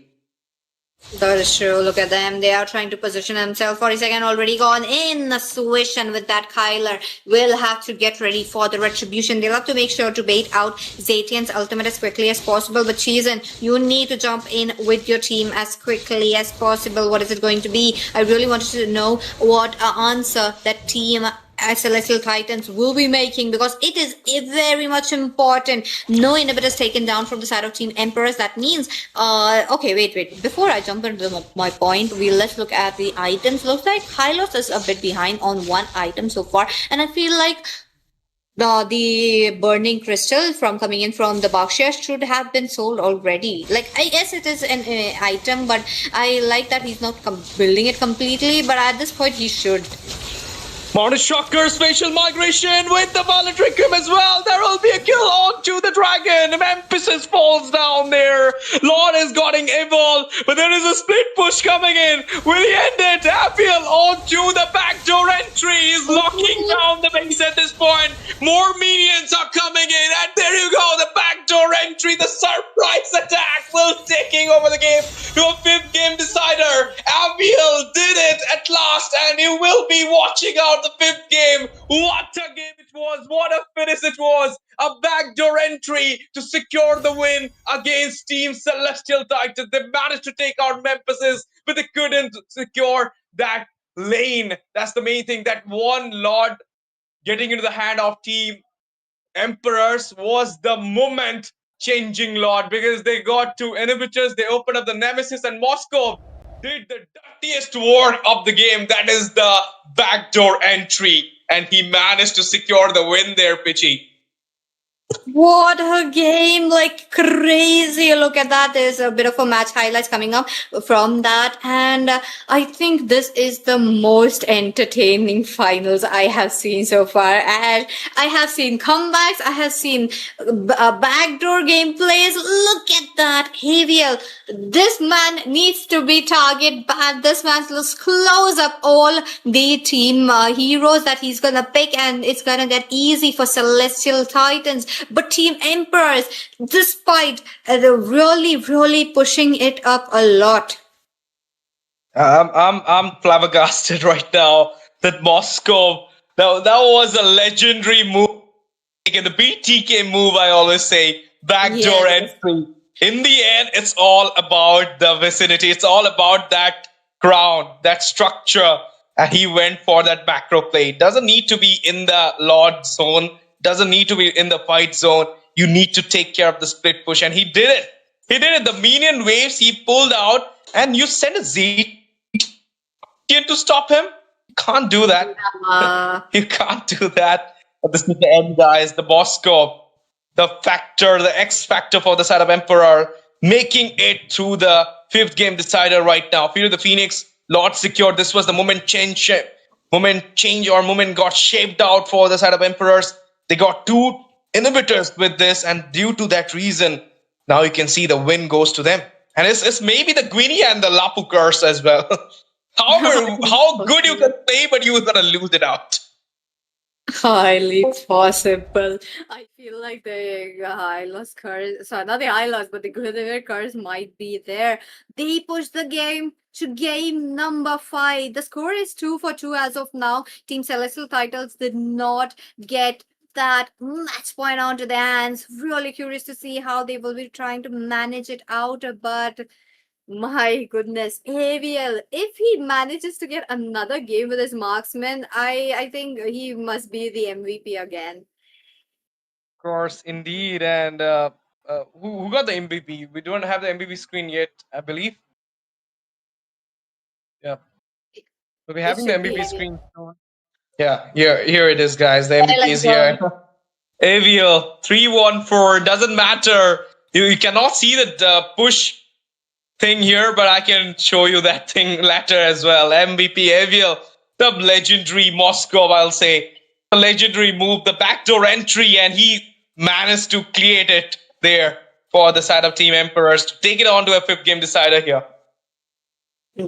That is true. Look at them. They are trying to position themselves. 40 seconds already gone in. A swish, and with that, Kyler will have to get ready for the retribution. They'll have to make sure to bait out Zatian's ultimate as quickly as possible. But Cheesin, you need to jump in with your team as quickly as possible. What is it going to be? I really wanted to know what answer that team Celestial Titans will be making, because it is very much important. No inhibitors taken down from the side of Team Emperors. That means, okay, wait. Before I jump into my point, let's look at the items. Looks like Hylos is a bit behind on one item so far, and I feel like the burning crystal from coming in from the Bakshia should have been sold already. Like, I guess it is an item, but I like that he's not building it completely, but at this point he should. Mounted Shocker, spatial migration with the voluntary Grim as well. There will be a kill onto the dragon. Memphis falls down there. Lord is getting evil, but there is a split push coming in. Will he end it? Abiel onto the backdoor entry. He's locking down the base at this point. More minions are coming in, and there you go. The backdoor entry, the surprise attack will taking over the game to a 5th game decider. Abiel did it at last, and you will be watching out the 5th game. What a game it was. What a finish it was. A backdoor entry to secure the win against Team Celestial Titans. They managed to take out Memphis, but they couldn't secure that lane. That's the main thing. That one Lord getting into the hand of Team Emperors was the moment changing Lord, because they got 2 inhibitors. They opened up the Nemesis, and Moscow did the dirtiest work of the game. That is the backdoor entry, and he managed to secure the win there, Pitchy. What a game, like crazy. Look at that. There's a bit of a match highlights coming up from that. And I think this is the most entertaining finals I have seen so far. And I have seen comebacks. I have seen backdoor gameplays. Look at that. Heaviel. This man needs to be target banned. This man looks close up all the team heroes that he's gonna pick, and it's gonna get easy for Celestial Titans. But Team Emperors, despite really pushing it up a lot. I'm flabbergasted right now that Moscow, that was a legendary move. The BTK move, I always say, backdoor entry. In the end, it's all about the vicinity. It's all about that crown, that structure. And he went for that macro play. It doesn't need to be in the Lord zone. Doesn't need to be in the fight zone. You need to take care of the split push. And he did it. He did it. The minion waves he pulled out. And you send a Z to stop him. You can't do that. You can't do that. But this is the end, guys. The Moscow. The factor, the X factor for the side of Emperor, making it through the 5th game decider right now. Fear the Phoenix, Lord secured. This was the moment got shaped out for the side of Emperors. They got 2 inhibitors with this, and due to that reason, now you can see the win goes to them. And it's maybe the Guinea and the Lapu curse as well. However, how good you can play, but you're gonna lose it out. Highly possible. I feel like the Hylos curse, sorry, not the Hylos, but the Guinevere curse might be there. They pushed the game to game number 5. The score is 2-2 as of now. Team Celestial Titles did not get that match point onto their hands. Really curious to see how they will be trying to manage it out, but my goodness, Aviel, if he manages to get another game with his marksman, I think he must be the MVP again. Of course, indeed. And who got the MVP? We don't have the MVP screen yet, I believe. Yeah. We'll be having the MVP screen soon. Yeah, here it is, guys. The MVP is here. Aviel, 3-1-4. Doesn't matter. You cannot see the push thing here, but I can show you that thing later as well. MVP Aviel, the legendary Moscow, I'll say. The legendary move, the backdoor entry, and he managed to create it there for the side of Team Emperors to take it on to a 5th game decider here.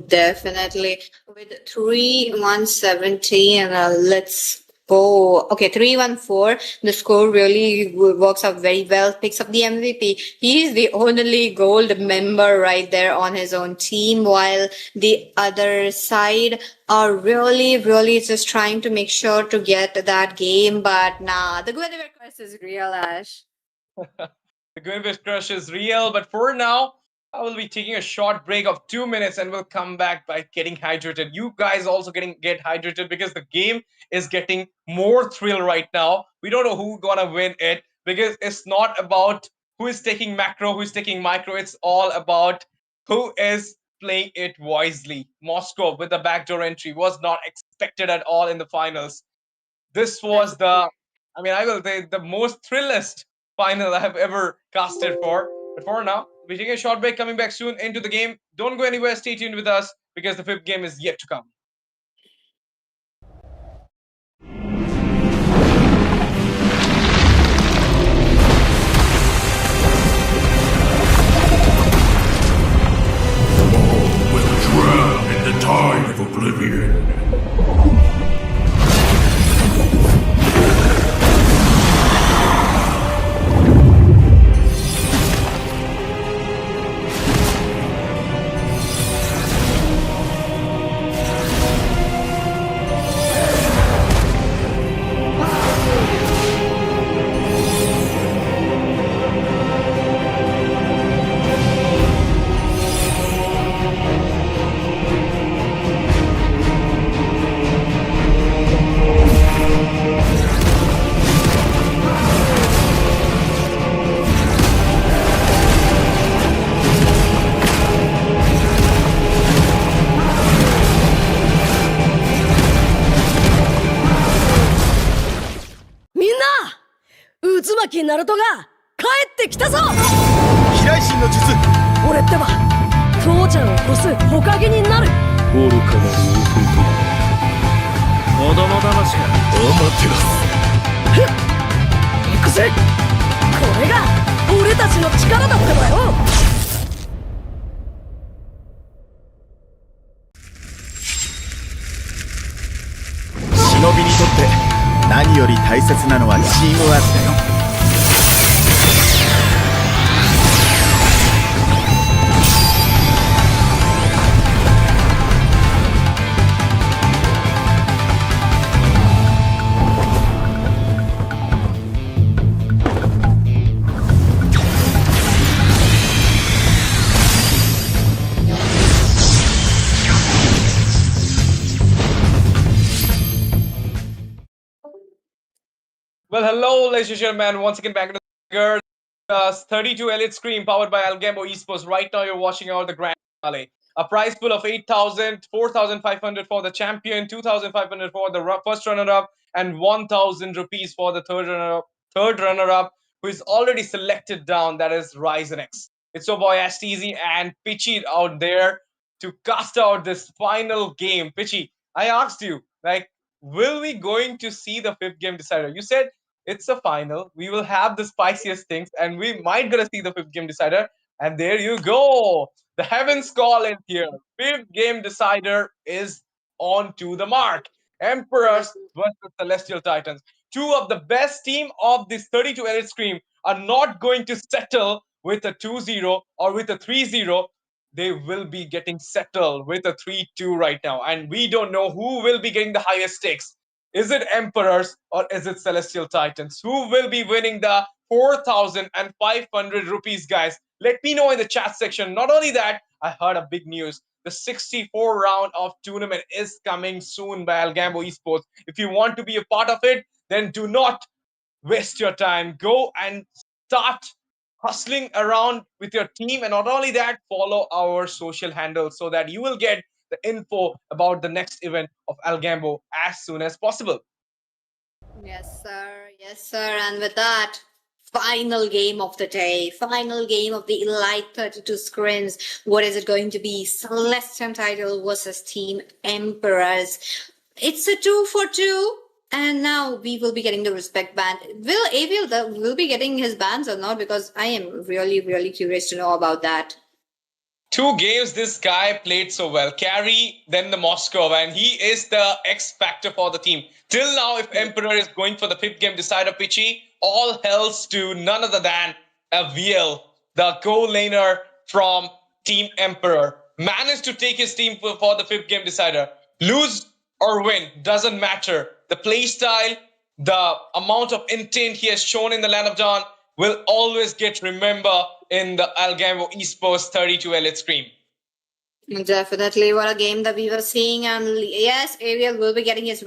Definitely. With 3-1-17, let's go. Okay, 3-1-4. The score really works out very well. Picks up the MVP. He's the only gold member right there on his own team, while the other side are really just trying to make sure to get that game. But nah, the Guinevere curse is real, Ash. The Guinevere curse is real, but for now, I will be taking a short break of 2 minutes, and we'll come back by getting hydrated. You guys also get hydrated, because the game is getting more thrill right now. We don't know who's gonna win it, because it's not about who is taking macro, who is taking micro. It's all about who is playing it wisely. Moscow with the backdoor entry was not expected at all in the finals. This was the I mean, I will say the most thrillist final I have ever casted for. But for now, we're taking a short break, coming back soon into the game. Don't go anywhere, stay tuned with us because the fifth game is yet to come. Will drown in the tide of oblivion.ナルトが帰ってきたぞ。飛来神の術。俺ってば父ちゃんを越す火影になる。愚かなる王国。子供騙しか。アマテラス。行くぜ。これが俺たちの力だってばよ。忍びにとって何より大切なのはチームワークだよ。Well, hello, ladies and gentlemen. Once again, back to the 32 Elite Scream powered by ALGAMBO Esports. Right now, you're watching out the grand finale. A prize pool of 8,000, 4,500 for the champion, 2,500 for the first runner-up, and 1,000 rupees for the third runner-up, who is already selected down. That is RISENX. It's your boy STZ and Pitchy out there to cast out this final game. Pitchy, I asked you, like, will we going to see the fifth game decider? You said it's a final. We will have the spiciest things, and we might gonna see the fifth game decider. And there you go. The heavens call in here. Fifth game decider is on to the mark. Emperors versus Celestial Titans. Two of the best team of this 32 Elite Scream are not going to settle with a 2-0 or with a 3-0. They will be getting settled with a 3-2 right now. And we don't know who will be getting the highest stakes. Is it Emperors or is it Celestial Titans? Who will be winning the 4,500 rupees, guys? Let me know in the chat section. Not only that, I heard a big news. The 64 round of tournament is coming soon by ALGAMBO Esports. If you want to be a part of it, then do not waste your time. Go and start hustling around with your team. And not only that, follow our social handles so that you will get the info about the next event of ALGAMBO as soon as possible. Yes, sir. Yes, sir. And with that, final game of the day, final game of the Elite 32 Scrims. What is it going to be? Celestial Title versus Team Emperors. It's a 2-for-2. And now we will be getting the respect band. Will Aviel will be getting his bands or not? Because I am really, really curious to know about that. 2 games this guy played so well. Carry, then the Moscow, and he is the X factor for the team. Till now, if Emperor is going for the 5th game decider, Pitchy, all hells to none other than Aviel, the co-laner from Team Emperor. Managed to take his team for the 5th game decider. Lose or win, doesn't matter. The playstyle, the amount of intent he has shown in the Land of Dawn will always get remembered in the ALGAMBO Esports 32 Elite Scream. Definitely, what a game that we were seeing. And yes, Aviel will be getting his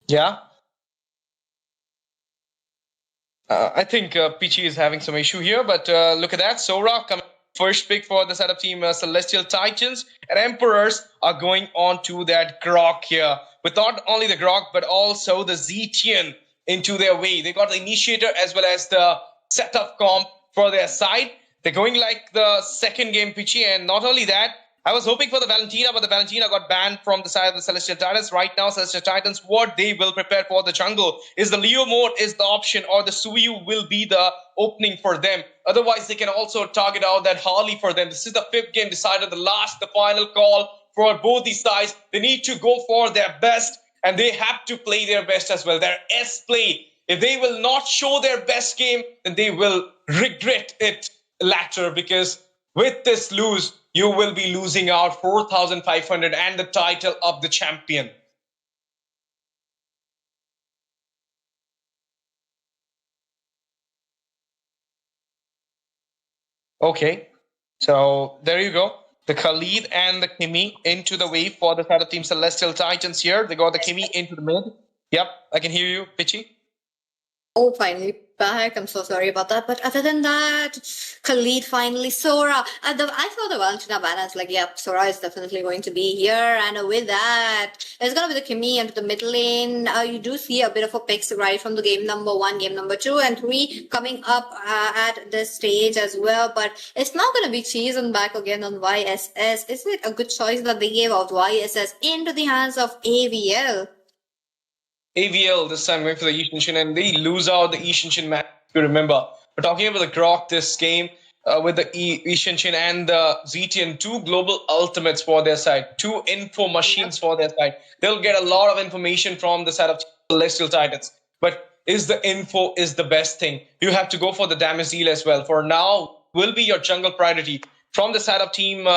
Yeah. I think Peachy is having some issue here, but look at that. Sora coming first pick for the setup team Celestial Titans, and Emperors are going on to that Grok here. With not only the Grok, but also the Zetian into their way. They got the Initiator as well as the setup comp for their side. They're going like the second game pitchy, and not only that, I was hoping for the Valentina, but the Valentina got banned from the side of the Celestial Titans. Right now, Celestial Titans, what they will prepare for the jungle is the Leo mode is the option, or the Suyu will be the opening for them. Otherwise, they can also target out that Harley for them. This is the fifth game decided, the final call for both these sides. They need to go for their best, and they have to play their best as well. Their S play. If they will not show their best game, then they will regret it later, because with this lose, you will be losing out 4,500 and the title of the champion. Okay, so there you go. The Khalid and the Kimi into the wave for the side of Team Celestial Titans here. They got the Kimi into the mid. Yep, I can hear you, Pitchy. Oh, finally back. I'm so sorry about that. But other than that, Khalid finally, Sora. I saw the Valentina ban. I was like, yep, Sora is definitely going to be here. And with that, it's going to be the Kimi into the middle lane. You do see a bit of a picks right from the game number 1, game number 2, and 3 coming up at this stage as well. But it's not going to be Cheese and back again on YSS. Is it a good choice that they gave out YSS into the hands of AVL? AVL this time going for the Ishinshin, and they lose out the Ishinshin match, if you remember. We're talking about the Grok this game with the Ishinshin and the Zetian, 2 global ultimates for their side, 2 info machines for their side. They'll get a lot of information from the side of Celestial Titans. But is the info is the best thing? You have to go for the damage deal as well. For now, will be your jungle priority. From the side of team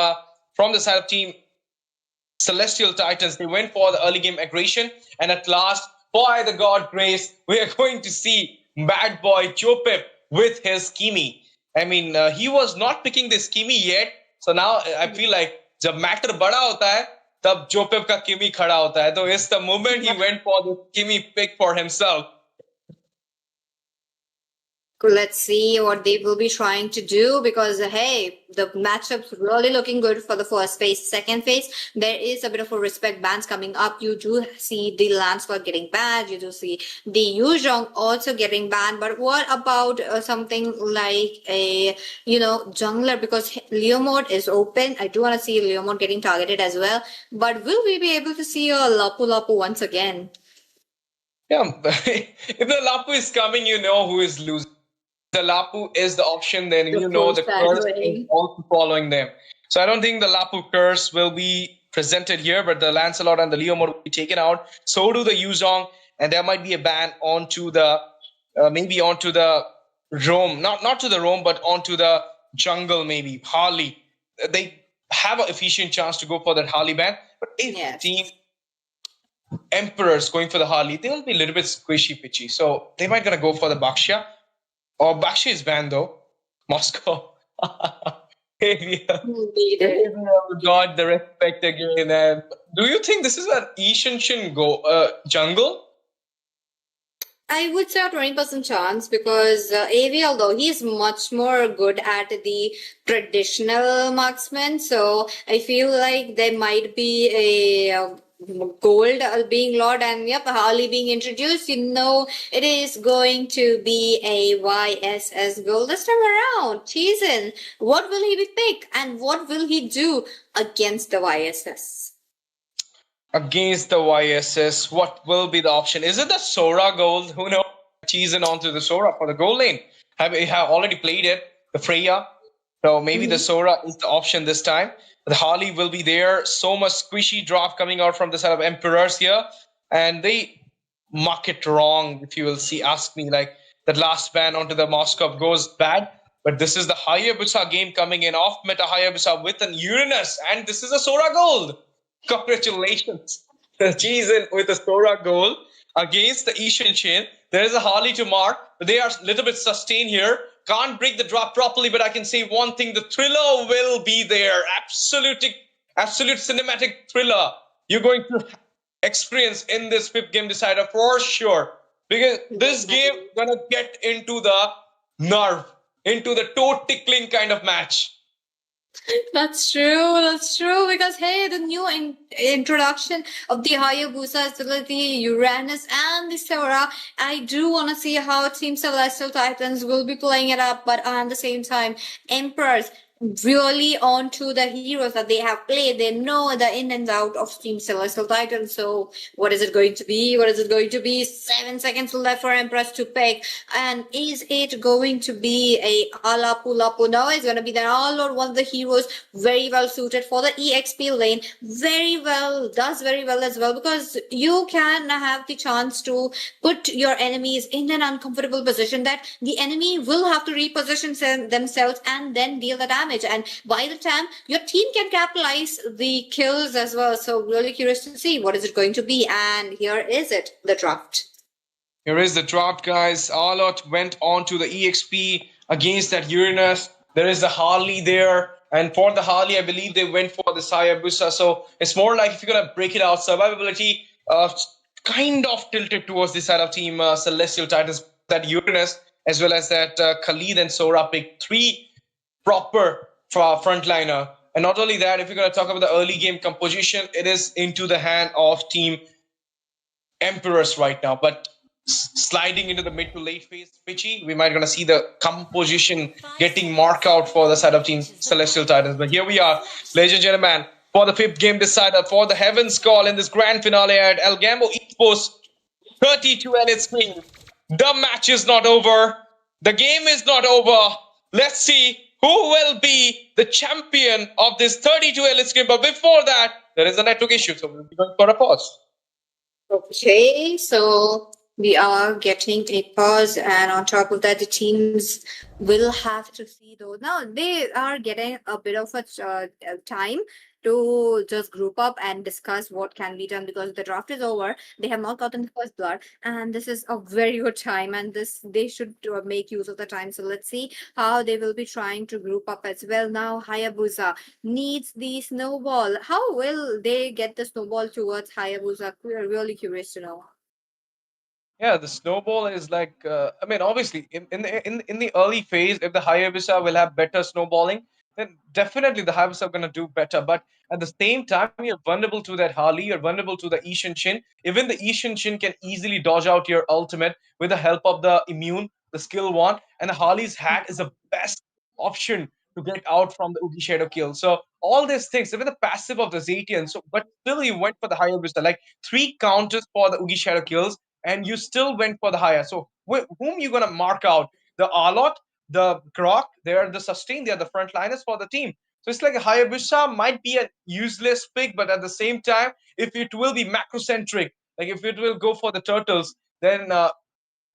Celestial Titans, they went for the early game aggression, and at last, by the God grace, we are going to see bad boy Chopip with his Kimi. I mean, he was not picking this Kimi yet. So now I feel like जब matter बड़ा होता है, तब Chopip का Kimi खड़ा होता है. So it's the moment he went for the Kimi pick for himself. Let's see what they will be trying to do, because hey, the matchup's really looking good for the first phase. Second phase, there is a bit of a respect bans coming up. You do see the Landscott getting banned. You do see the Yuzhong also getting banned. But what about something like a, jungler? Because Leo mode is open. I do want to see Leo mode getting targeted as well. But will we be able to see a Lapu Lapu once again? Yeah, if the Lapu is coming, you know who is losing. The Lapu is the option, then you know the curse is also following them. So I don't think the Lapu curse will be presented here, but the Lancelot and the Leo mode will be taken out. So do the Yuzhong, and there might be a ban onto the maybe onto the roam, not to the roam, but onto the jungle maybe. Harley, they have an efficient chance to go for that Harley ban, but if team Emperors going for the Harley, they will be a little bit squishy pitchy. So they might gonna go for the Baxia. Or Bakshi is banned though. Moscow. God, the respect again. Do you think this is an Ishinshin jungle? I would say a 20% chance, because AVL, though, he's much more good at the traditional marksman. So I feel like there might be a gold being Lord, and Harley being introduced, it is going to be a YSS gold this time around. Cheesin, what will he pick, and what will he do against the YSS? Against the YSS, what will be the option? Is it the Sora gold? Who knows? Cheesin onto the Sora for the gold lane. Have already played it, the Freya. So maybe the Sora is the option this time. The Harley will be there. So much squishy drop coming out from the side of Emperors here. And they muck it wrong, if you will ask me. Like, that last ban onto the Moscow goes bad. But this is the Hayabusa game coming in. Off meta Hayabusa with an Uranus. And this is a Sora gold. Congratulations. Cheesin with a Sora gold against the Ishinshin. There is a Harley to mark. But they are a little bit sustained here. Can't break the drop properly, but I can say one thing: the thriller will be there. Absolute cinematic thriller you're going to experience in this 5th game decider for sure. Because this game is gonna get into the nerve, into the toe tickling kind of match. That's true. That's true. Because hey, the new introduction of the Hayabusa, as well as the Uranus and the Sora, I do want to see how Team Celestial Titans will be playing it up. But at the same time, Emperors really onto the heroes that they have played. They know the in and out of Team Celestial Titans. So what is it going to be? What is it going to be? 7 seconds left for Empress to pick. And is it going to be a Alapu Lapu? No, it's going to be the All-Lord, one of the heroes, very well suited for the EXP lane. Does very well as well, because you can have the chance to put your enemies in an uncomfortable position that the enemy will have to reposition themselves and then deal the damage. And by the time your team can capitalize the kills as well. So really curious to see what is it going to be. And here is it, the draft. Here is the draft, guys. Arlott went on to the EXP against that Uranus. There is the Harley there. And for the Harley, I believe they went for the Hayabusa. So it's more like, if you're going to break it out, survivability kind of tilted towards the side of Team Celestial Titans. That Uranus, as well as that Khalid and Sora picked 3 proper frontliner. And not only that, if you're going to talk about the early game composition, it is into the hand of Team Emperors right now. But sliding into the mid to late phase, Pitchy, we might going to see the composition getting marked out for the side of Team Celestial Titans. But here we are, ladies and gentlemen, for the 5th game decider for the Heaven's Call in this grand finale at ALGAMBO ESPORTS 32 Elite Screen. The match is not over. The game is not over. Let's see who will be the champion of this 32 Elite Screen. But before that, there is a network issue, so we'll be going for a pause. Okay, so we are getting a pause, and on top of that, the teams will have to see those. Now they are getting a bit of a time to just group up and discuss what can be done, because the draft is over. They have not gotten the first blood, and this is a very good time, and they should make use of the time. So let's see how they will be trying to group up as well. Now Hayabusa needs the snowball. How will they get the snowball towards Hayabusa? We're really curious to know. Yeah, the snowball is like, I mean, obviously, in the early phase, if the Hayabusa will have better snowballing, then definitely the Hayabusa are going to do better. But at the same time, you're vulnerable to that Harley, you're vulnerable to the Ishin Shin. Even the Ishin Shin can easily dodge out your ultimate with the help of the immune, the skill one. And the Harley's hat is the best option to get out from the Ugi Shadow kill. So all these things, even the passive of the Zetian, but still you went for the Hayabusa, like 3 counters for the Ugi Shadow kills, and you still went for the higher. So whom you gonna mark out? The Arlott, the Grok, they're the sustain, they're the frontliners for the team. So it's like a Hayabusa might be a useless pick, but at the same time, if it will be macrocentric, like if it will go for the turtles, then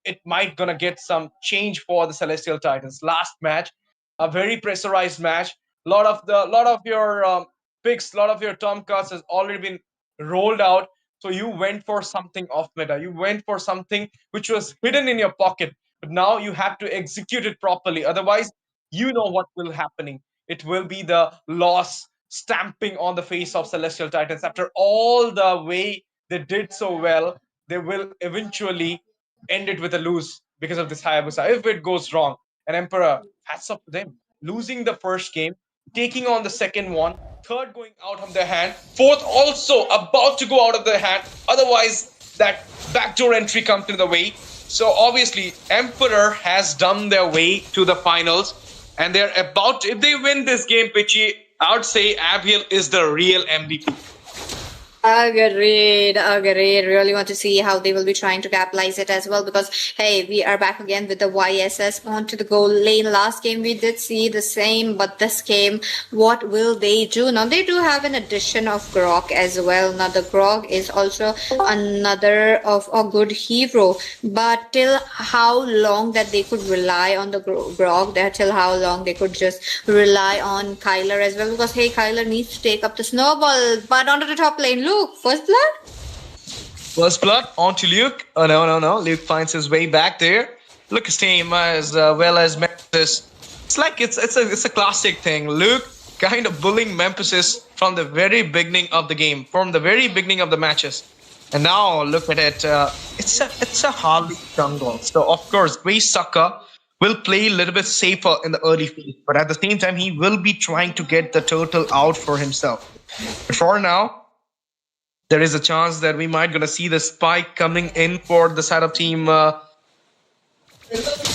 it might gonna get some change for the Celestial Titans. Last match, a very pressurized match. Lot of your picks, lot of your term cards has already been rolled out. So you went for something off meta. You went for something which was hidden in your pocket, but now you have to execute it properly. Otherwise, you know what will happening. It will be the loss stamping on the face of Celestial Titans. After all the way they did so well, they will eventually end it with a lose because of this Hayabusa. If it goes wrong, and Emperor, hats up to them. Losing the first game, taking on the second one, third going out of their hand, fourth also about to go out of their hand. Otherwise, that backdoor entry comes in the way. So obviously, Emperor has done their way to the finals, and they're about to, if they win this game, Pitchy, I would say Abiel is the real MVP. Agreed. Really want to see how they will be trying to capitalize it as well, because hey, we are back again with the YSS onto the goal lane. Last game we did see the same, but this game, what will they do? Now they do have an addition of Grok as well. Now the Grok is also another of a good hero, but till how long that they could rely on the Grok, till how long they could just rely on Kyler as well, because hey, Kyler needs to take up the snowball. But onto the top lane, Luke, first blood? First blood onto Luke. Oh, no. Luke finds his way back there. Luke's team as well as Memphis. It's like it's a classic thing. Luke kind of bullying Memphis from the very beginning of the game, from the very beginning of the matches. And now look at it. It's a Harley jungle. So of course, Grace Sucker will play a little bit safer in the early phase, but at the same time, he will be trying to get the turtle out for himself. But for now, there is a chance that we might gonna see the spike coming in for the side of team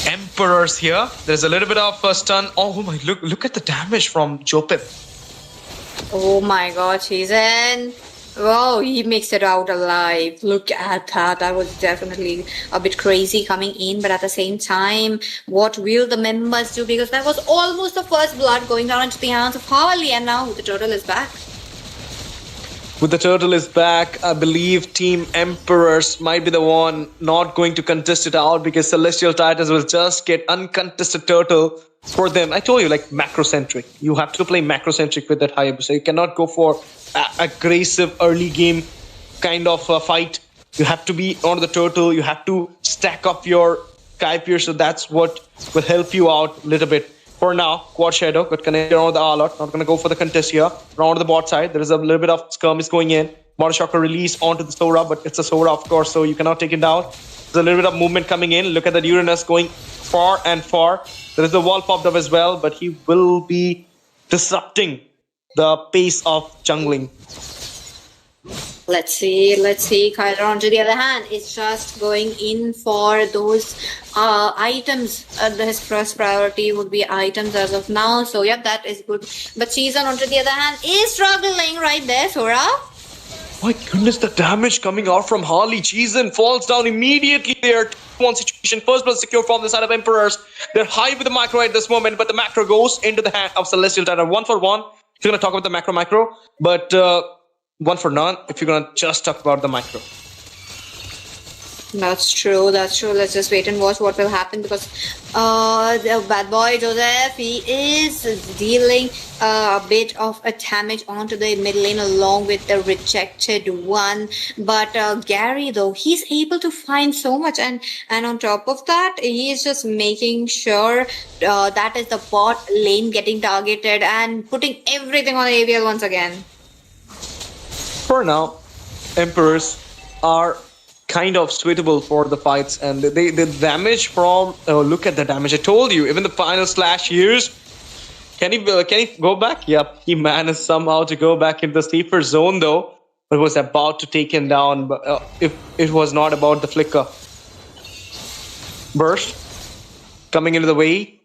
Emperors here. There's a little bit of a stun. Oh my, look at the damage from Jopip. Oh my god, he's in. Whoa, he makes it out alive. Look at that. That was definitely a bit crazy coming in, but at the same time, what will the members do? Because that was almost the first blood going down into the hands of Harley, and now the turtle is back. With the turtle is back, I believe Team Emperors might be the one not going to contest it out, because Celestial Titans will just get uncontested turtle for them. I told you, like, macro-centric. You have to play macro-centric with that Hayabusa. You cannot go for aggressive early game kind of fight. You have to be on the turtle. You have to stack up your Kaipier, so that's what will help you out a little bit. For now, Quad Shadow got connected on the Arlot. Not going to go for the contest here. Around the bot side, there is a little bit of skirmish going in. Model Shocker release onto the Sora, but it's a Sora, of course, so you cannot take it down. There's a little bit of movement coming in. Look at that Uranus going far and far. There is a wall popped up as well, but he will be disrupting the pace of jungling. Let's see. Kyler, on the other hand, is just going in for those items. His first priority would be items as of now. So, yeah, that is good. But Cheeson, on the other hand, is struggling right there, Sora. My goodness, the damage coming out from Harley. Cheeson falls down immediately there. One situation. First blood secure from the side of Emperors. They're high with the macro at this moment, but the macro goes into the hand of Celestial Titan. 1-for-1. If you're going to talk about the macro, but 1 for none if you're going to just talk about the micro. That's true. Let's just wait and watch what will happen, because the bad boy Joseph, he is dealing a bit of a damage onto the mid lane along with the rejected one. But Gary, though, he's able to find so much, and on top of that, he is just making sure that is the bot lane getting targeted and putting everything on AVL once again. For now, Emperors are kind of suitable for the fights, and the damage from look at the damage. I told you, even the final slash years. Can he go back? Yep, he managed somehow to go back in the safer zone though, but was about to take him down. But if it was not about the flicker burst coming into the way.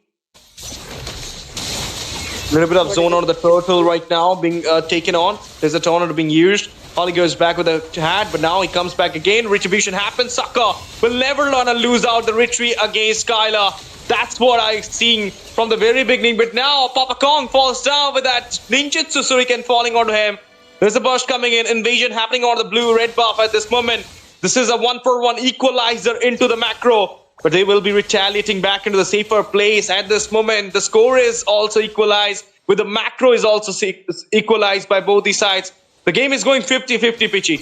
A little bit of zone on the turtle right now being taken on. There's a tornado being used. Holly goes back with a hat, but now he comes back again. Retribution happens. Sucker will never learn to lose out the retreat against Skylar. That's what I've seen from the very beginning. But now Papa Kong falls down with that ninjutsu shuriken falling onto him. There's a burst coming in. Invasion happening on the blue-red buff at this moment. This is a 1-for-1 equalizer into the macro. But they will be retaliating back into the safer place at this moment. The score is also equalized, with the macro is also equalized by both the sides. The game is going 50-50, Pichi.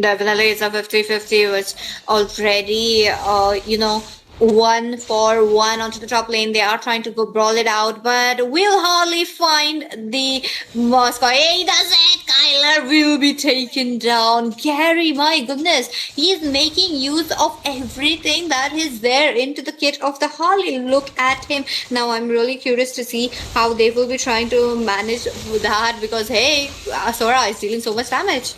Definitely, it's a 50-50, which already, 1-for-1 onto the top lane. They are trying to go brawl it out, but will hardly find the Moscow. He does it! Kyler will be taken down. Gary, my goodness, he is making use of everything that is there into the kit of the Harley. Look at him. Now, I'm really curious to see how they will be trying to manage that, because, hey, Sora is dealing so much damage.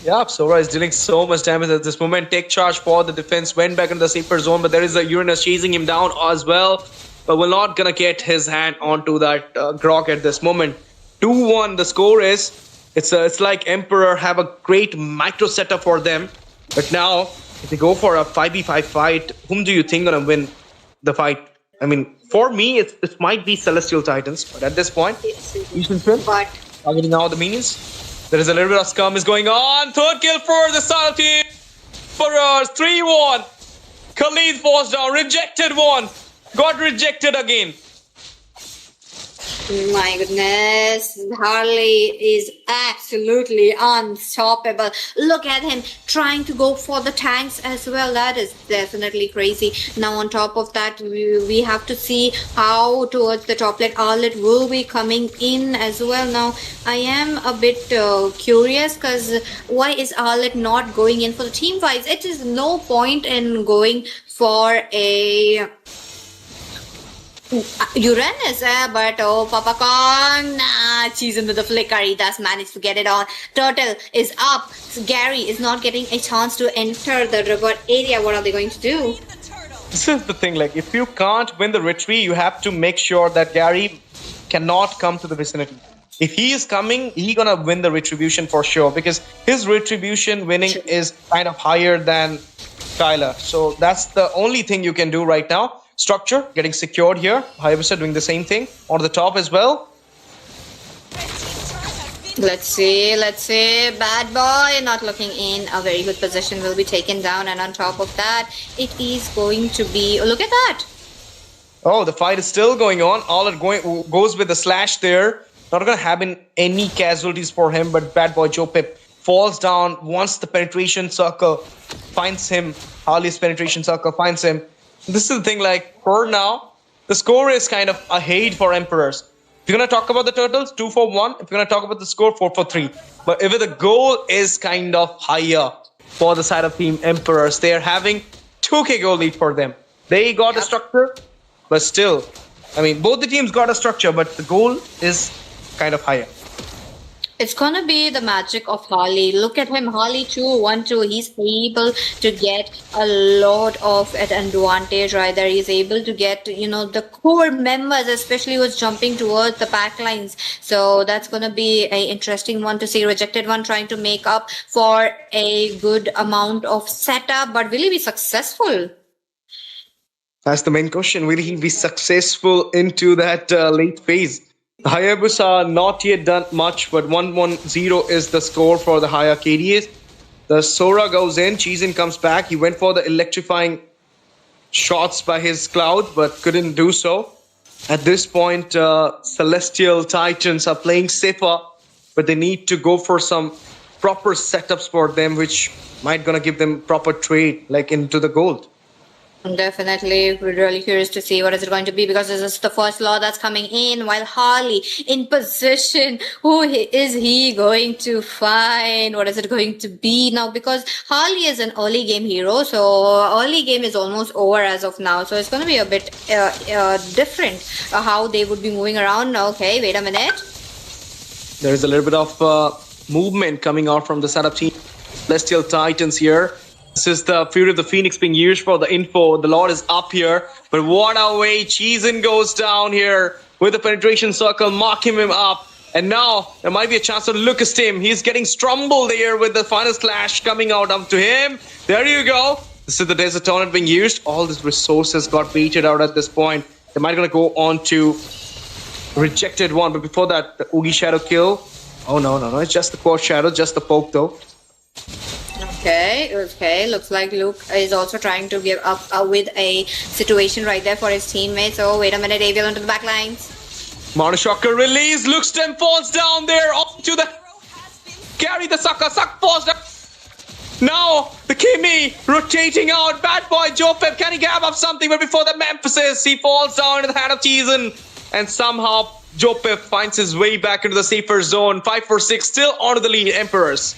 Yeah, Sora is dealing so much damage at this moment. Take charge for the defense. Went back in the safer zone, but there is a Uranus chasing him down as well. But we're not going to get his hand onto that Grok at this moment. 2-1 the score is. It's like Emperor have a great micro setup for them. But now, if they go for a 5v5 fight, whom do you think going to win the fight? I mean, for me, it might be Celestial Titans. But at this point, you should win. But targeting now the minions. There is a little bit of skirmish going on. Third kill for the South team. For us, 3-1. Khalid falls down. Rejected one. Got rejected again. my goodness, Harley is absolutely unstoppable. Look at him trying to go for the tanks as well. That is definitely crazy. Now on top of that, we have to see how towards the top lane Arlet will be coming in as well. Now I am a bit curious, because why is Arlet not going in for the team fights? It is no point in going for a Uranus, but oh, Papa Kong, nah, Cheesin with the flicker. He does manage to get it on. Turtle is up. So Gary is not getting a chance to enter the reward area. What are they going to do? This is the thing, like, if you can't win the retreat, you have to make sure that Gary cannot come to the vicinity. If he is coming, he's gonna win the retribution for sure, because his retribution winning is kind of higher than Kyler. So that's the only thing you can do right now. Structure getting secured here. Hayabusa doing the same thing on the top as well. Let's see. Bad boy not looking in. A very good position will be taken down, and on top of that, it is going to be. Oh, look at that. Oh, the fight is still going on. All it goes with the slash there. Not gonna happen any casualties for him, but bad boy Joe Pip falls down once the penetration circle finds him. Harley's penetration circle finds him. This is the thing, like, for now, the score is kind of ahead for Emperors. If you're going to talk about the Turtles, 2-4-1. If you're going to talk about the score, 4-4-3. But if the goal is kind of higher for the side of Team Emperors, they are having 2K goal lead for them. They got a structure, but still, I mean, both the teams got a structure, but the goal is kind of higher. It's gonna be the magic of Harley. Look at him, Harley 2-1-2. He's able to get a lot of advantage right there. He's able to get, the core members, especially who's jumping towards the back lines. So that's gonna be an interesting one to see. Rejected one trying to make up for a good amount of setup, but will he be successful? That's the main question. Will he be successful into that late phase? Hayabusa not yet done much, but 1-1-0 is the score for the higher KDAs. The Sora goes in, Cheesin comes back. He went for the electrifying shots by his Cloud, but couldn't do so. At this point, Celestial Titans are playing safer, but they need to go for some proper setups for them, which might gonna give them proper trade, like into the gold. Definitely, we're really curious to see what is it going to be, because this is the first law that's coming in. While Harley in position, who is he going to find? What is it going to be now? Because Harley is an early game hero, so early game is almost over as of now. So it's going to be a bit different how they would be moving around. Okay, wait a minute. There is a little bit of movement coming out from the setup team. Celestial Titans here. This is the Fury of the Phoenix being used for the info. The Lord is up here. But what a way. Cheesin goes down here with the penetration circle, marking him up. And now there might be a chance to Lucas Tim. He's getting strumbled here with the final clash coming out up to him. There you go. This is the Desert Tornado being used. All these resources got baited out at this point. They might going to go on to Rejected one. But before that, the Oogie Shadow kill. Oh, no. It's just the Quad Shadow, just the poke though. Okay. Looks like Luke is also trying to give up with a situation right there for his teammates. Oh, wait a minute. Aviel onto the back lines. Shocker release. Luke Stem falls down there onto the... Carry the sucker. Suck falls down. Now, the Kimmy rotating out. Bad boy Joe Pep. Can he grab up something? But before the Memphis, he falls down into the hand of Cheesin. And somehow, Joe Pep finds his way back into the safer zone. 5-4-6, still onto the lead, Emperors.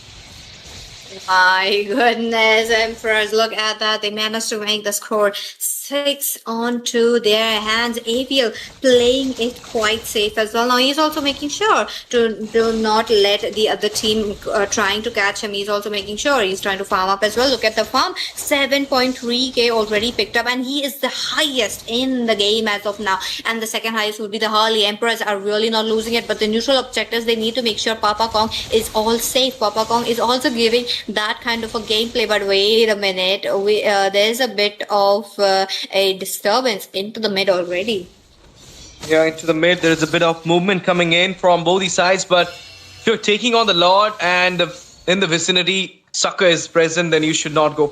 My goodness, Emperors, look at that. They managed to make the score 6 onto their hands. Aviel playing it quite safe as well. Now he's also making sure to do not let the other team trying to catch him. He's also making sure he's trying to farm up as well. Look at the farm, 7.3k already picked up, and he is the highest in the game as of now. And the second highest would be the Harley. Emperors are really not losing it, but the neutral objectives, they need to make sure Papa Kong is all safe. Papa Kong is also giving that kind of a gameplay, but wait a minute, there's a bit of a disturbance into the mid already. Yeah, into the mid, there's a bit of movement coming in from both these sides, but if you're taking on the Lord and in the vicinity, Sucker is present, then you should not go.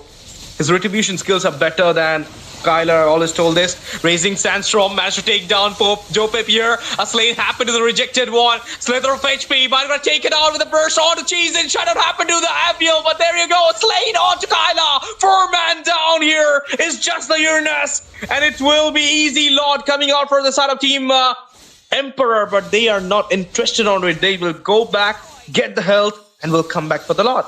His retribution skills are better than Kyler, always told this. Raising Sandstorm, managed to take down Joe Pep here. A slate happened to the Rejected one. Slither of HP, but gonna take it out with a burst onto Cheesin. Shoutout happened to the Aviel, but there you go. Slate onto Kyler. 4-man down here is just the Uranus. And it will be easy Lord coming out for the side of Team Emperor, but they are not interested on it. They will go back, get the health, and will come back for the Lord.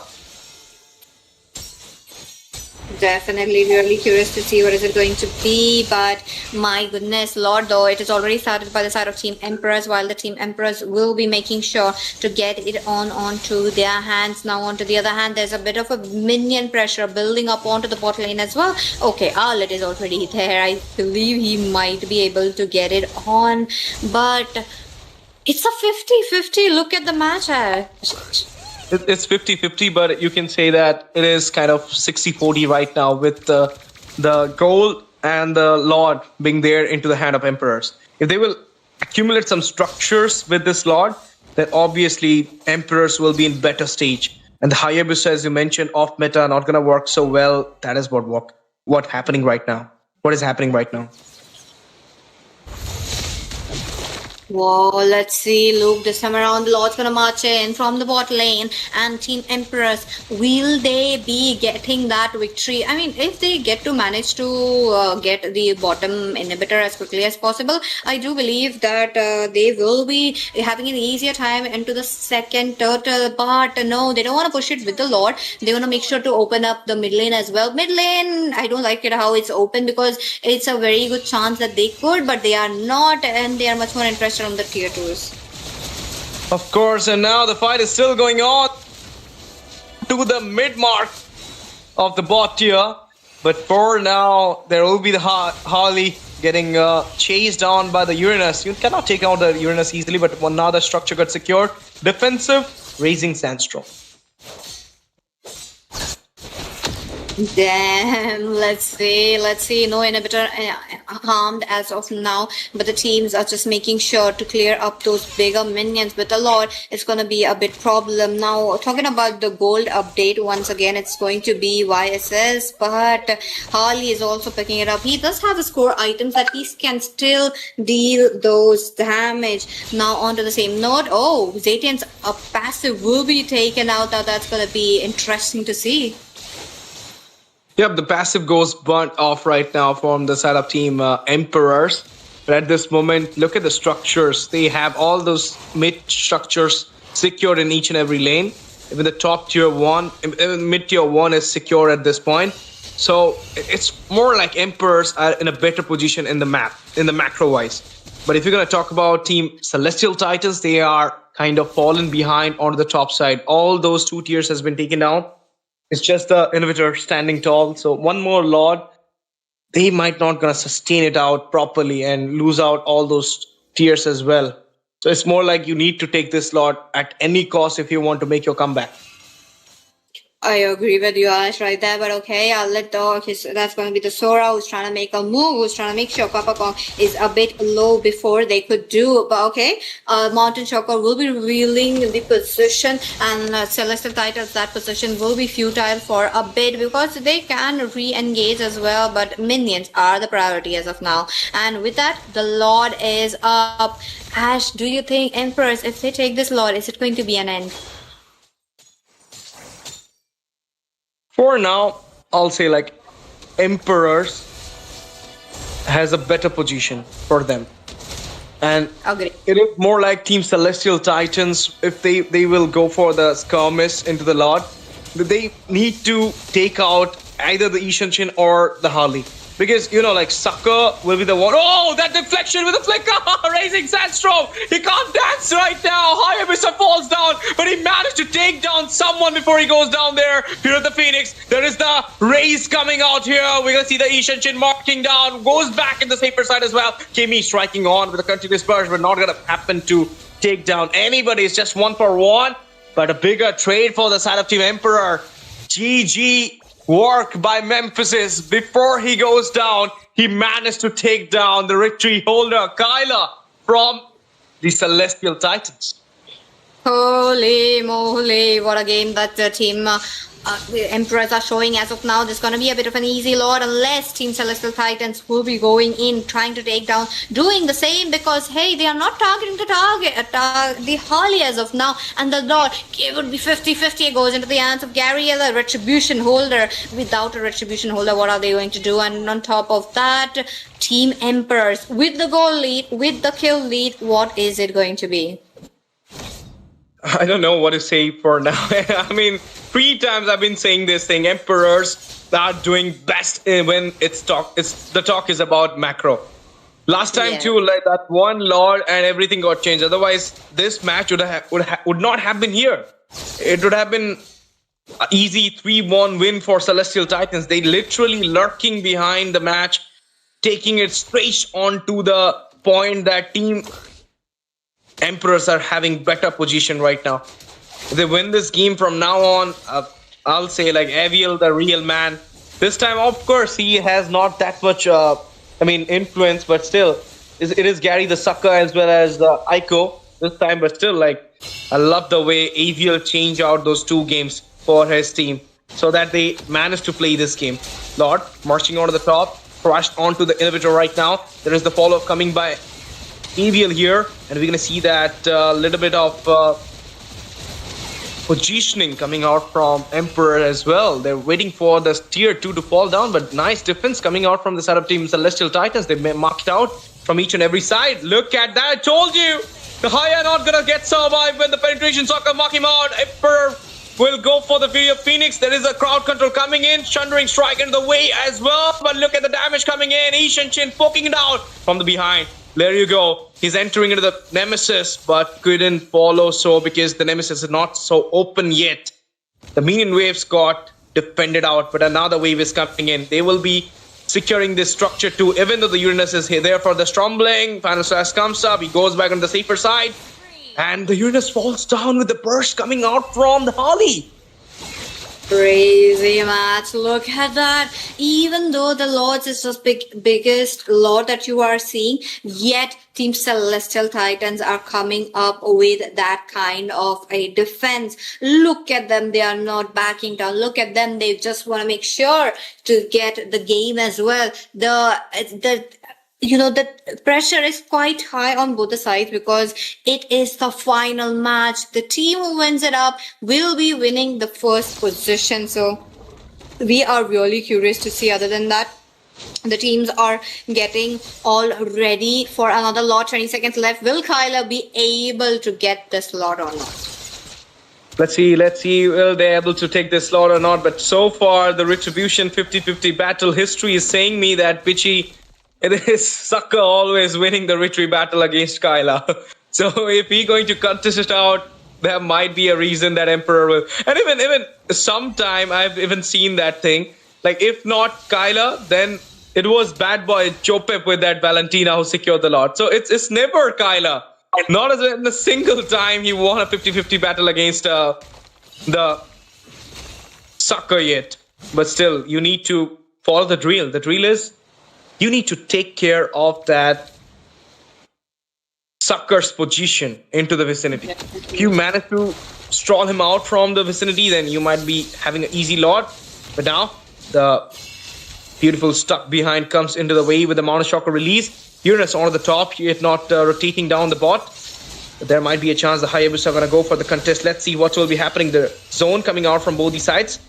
Definitely really curious to see what is it going to be, but my goodness lord, though, it is already started by the side of Team Emperors, while the Team Emperors will be making sure to get it onto their hands. Now onto the other hand, there's a bit of a minion pressure building up onto the bot lane as well. Okay, Arlet is already there. I believe he might be able to get it on, but it's a 50-50 look at the match. It's 50-50, but you can say that it is kind of 60-40 right now, with the gold and the Lord being there into the hand of Emperors. If they will accumulate some structures with this Lord, then obviously Emperors will be in better stage. And the Hayabusa, as you mentioned, off meta, not going to work so well. That is what happening right now. What is happening right now? Whoa, let's see, Luke, this time around the Lord's gonna march in from the bot lane, and Team Emperors, will they be getting that victory? I mean, if they get to manage to get the bottom inhibitor as quickly as possible, I do believe that they will be having an easier time into the second turtle, but no, they don't want to push it with the Lord. They want to make sure to open up the mid lane as well. Mid lane, I don't like it how it's open, because it's a very good chance that they could, but they are not, and they are much more interested on the tier 2s. Of course, and now the fight is still going on to the mid mark of the bot tier. But for now, there will be the Harley getting chased down by the Uranus. You cannot take out the Uranus easily, but another structure got secured. Defensive, raising Sandstorm. Damn, let's see, no inhibitor harmed as of now, but the teams are just making sure to clear up those bigger minions. With the Lord, it's going to be a bit problem. Now, talking about the gold update, once again, it's going to be YSS, but Harley is also picking it up. He does have the score items that he can still deal those damage. Now, onto the same note, oh, Zetian's passive will be taken out. Now, that's going to be interesting to see. Yep, the passive goes burnt off right now from the side of Team Emperors. But at this moment, look at the structures. They have all those mid structures secured in each and every lane. Even the top tier 1, mid tier 1 is secure at this point. So it's more like Emperors are in a better position in the map, in the macro wise. But if you're going to talk about Team Celestial Titans, they are kind of fallen behind on the top side. All those 2 tiers has been taken down. It's just the inhibitor standing tall. So one more Lord, they might not gonna sustain it out properly and lose out all those tiers as well. So it's more like you need to take this Lord at any cost if you want to make your comeback. I agree with you, Ash, right there. But okay, I'll let that's going to be the Sora who's trying to make a move, who's trying to make sure Papa Kong is a bit low before they could do. But okay, Mountain Shocker will be revealing the position, and Celestial Titans, that position will be futile for a bit because they can re-engage as well. But minions are the priority as of now. And with that, the Lord is up. Ash, do you think Emperors, if they take this Lord, is it going to be an end? For now, I'll say like Emperors has a better position for them. And it is more like Team Celestial Titans. If they will go for the skirmish into the Lord, they need to take out either the Ishanshin or the Harley. Because, you know, like Sucker will be the one. Oh, that deflection with the flicker! Raising Sandstorm! He can't dance right now! Hayabusa falls down, but he managed to take down someone before he goes down there. Here at the Phoenix, there is the raise coming out here. We're gonna see the Ishanshin marking down. Goes back in the safer side as well. Kimi striking on with a continuous burst, but not gonna happen to take down anybody. It's just 1-for-1. But a bigger trade for the side of Team Emperor. GG. Work by Memphis. Before he goes down, he managed to take down the victory holder, Kyla, from the Celestial Titans. Holy moly, what a game that the team the Emperors are showing as of now. There's going to be a bit of an easy Lord unless Team Celestial Titans will be going in, trying to take down, doing the same because, hey, they are not targeting the the Harley as of now. And the Lord, it would be 50-50. It goes into the hands of Gariel, a Retribution holder. Without a Retribution holder, what are they going to do? And on top of that, Team Emperors with the goal lead, with the kill lead, what is it going to be? I don't know what to say for now. I mean, 3 times I've been saying this thing. Emperors are doing best when the talk is about macro. Last time too, like that one lord and everything got changed. Otherwise, this match would not have been here. It would have been an easy 3-1 win for Celestial Titans. They literally lurking behind the match, taking it straight onto the point that Team Emperors are having better position right now. If they win this game from now on, I'll say like Aviel, the real man. This time, of course, he has not that much influence, but still, it is Gary the Sucker as well as Aiko this time. But still, like, I love the way Aviel changed out those 2 games for his team so that they managed to play this game. Lord marching onto the top, crashed onto the elevator right now. There is the follow-up coming by Aviel here, and we're going to see that little bit of positioning coming out from Emperor as well. They're waiting for the tier 2 to fall down, but nice defense coming out from the side of Team Celestial Titans. They marked out from each and every side. Look at that, I told you! The high are not gonna get survived when the penetration soccer mark him out. Emperor will go for the Fury of Phoenix. There is a crowd control coming in. Shundering strike into the way as well, but look at the damage coming in. Ishan Chin poking it out from the behind. There you go. He's entering into the Nemesis, but couldn't follow so because the Nemesis is not so open yet. The minion waves got defended out, but another wave is coming in. They will be securing this structure too, even though the Uranus is there for the Strumbling. Final Slash comes up. He goes back on the safer side. And the Uranus falls down with the burst coming out from the Holly. Crazy match. Look at that. Even though the Lords is the biggest Lord that you are seeing, yet Team Celestial Titans are coming up with that kind of a defense. Look at them. They are not backing down. Look at them. They just want to make sure to get the game as well. The pressure is quite high on both the sides because it is the final match. The team who wins it up will be winning the first position. So we are really curious to see. Other than that, the teams are getting all ready for another lot. 20 seconds left. Will Kyler be able to get this lot or not? Let's see, will they able to take this slot or not? But so far, the Retribution 50-50 battle history is saying me that Pichi, it is Sucker always winning the retreat battle against Kyla. So if he's going to contest it out, there might be a reason that Emperor will. And even sometime I've even seen that thing. Like if not Kyla, then it was bad boy Chopep with that Valentina who secured the lot. So it's never Kyla. Not as in a single time he won a 50-50 battle against the Sucker yet. But still, you need to follow the drill. The drill is you need to take care of that Sucker's position into the vicinity. If you manage to stroll him out from the vicinity, then you might be having an easy lot. But now, the beautiful stuck behind comes into the way with the Mono Shocker release. Uranus on the top, yet not rotating down the bot. But there might be a chance the Hayabusa are going to go for the contest. Let's see what will be happening. The zone coming out from both the sides.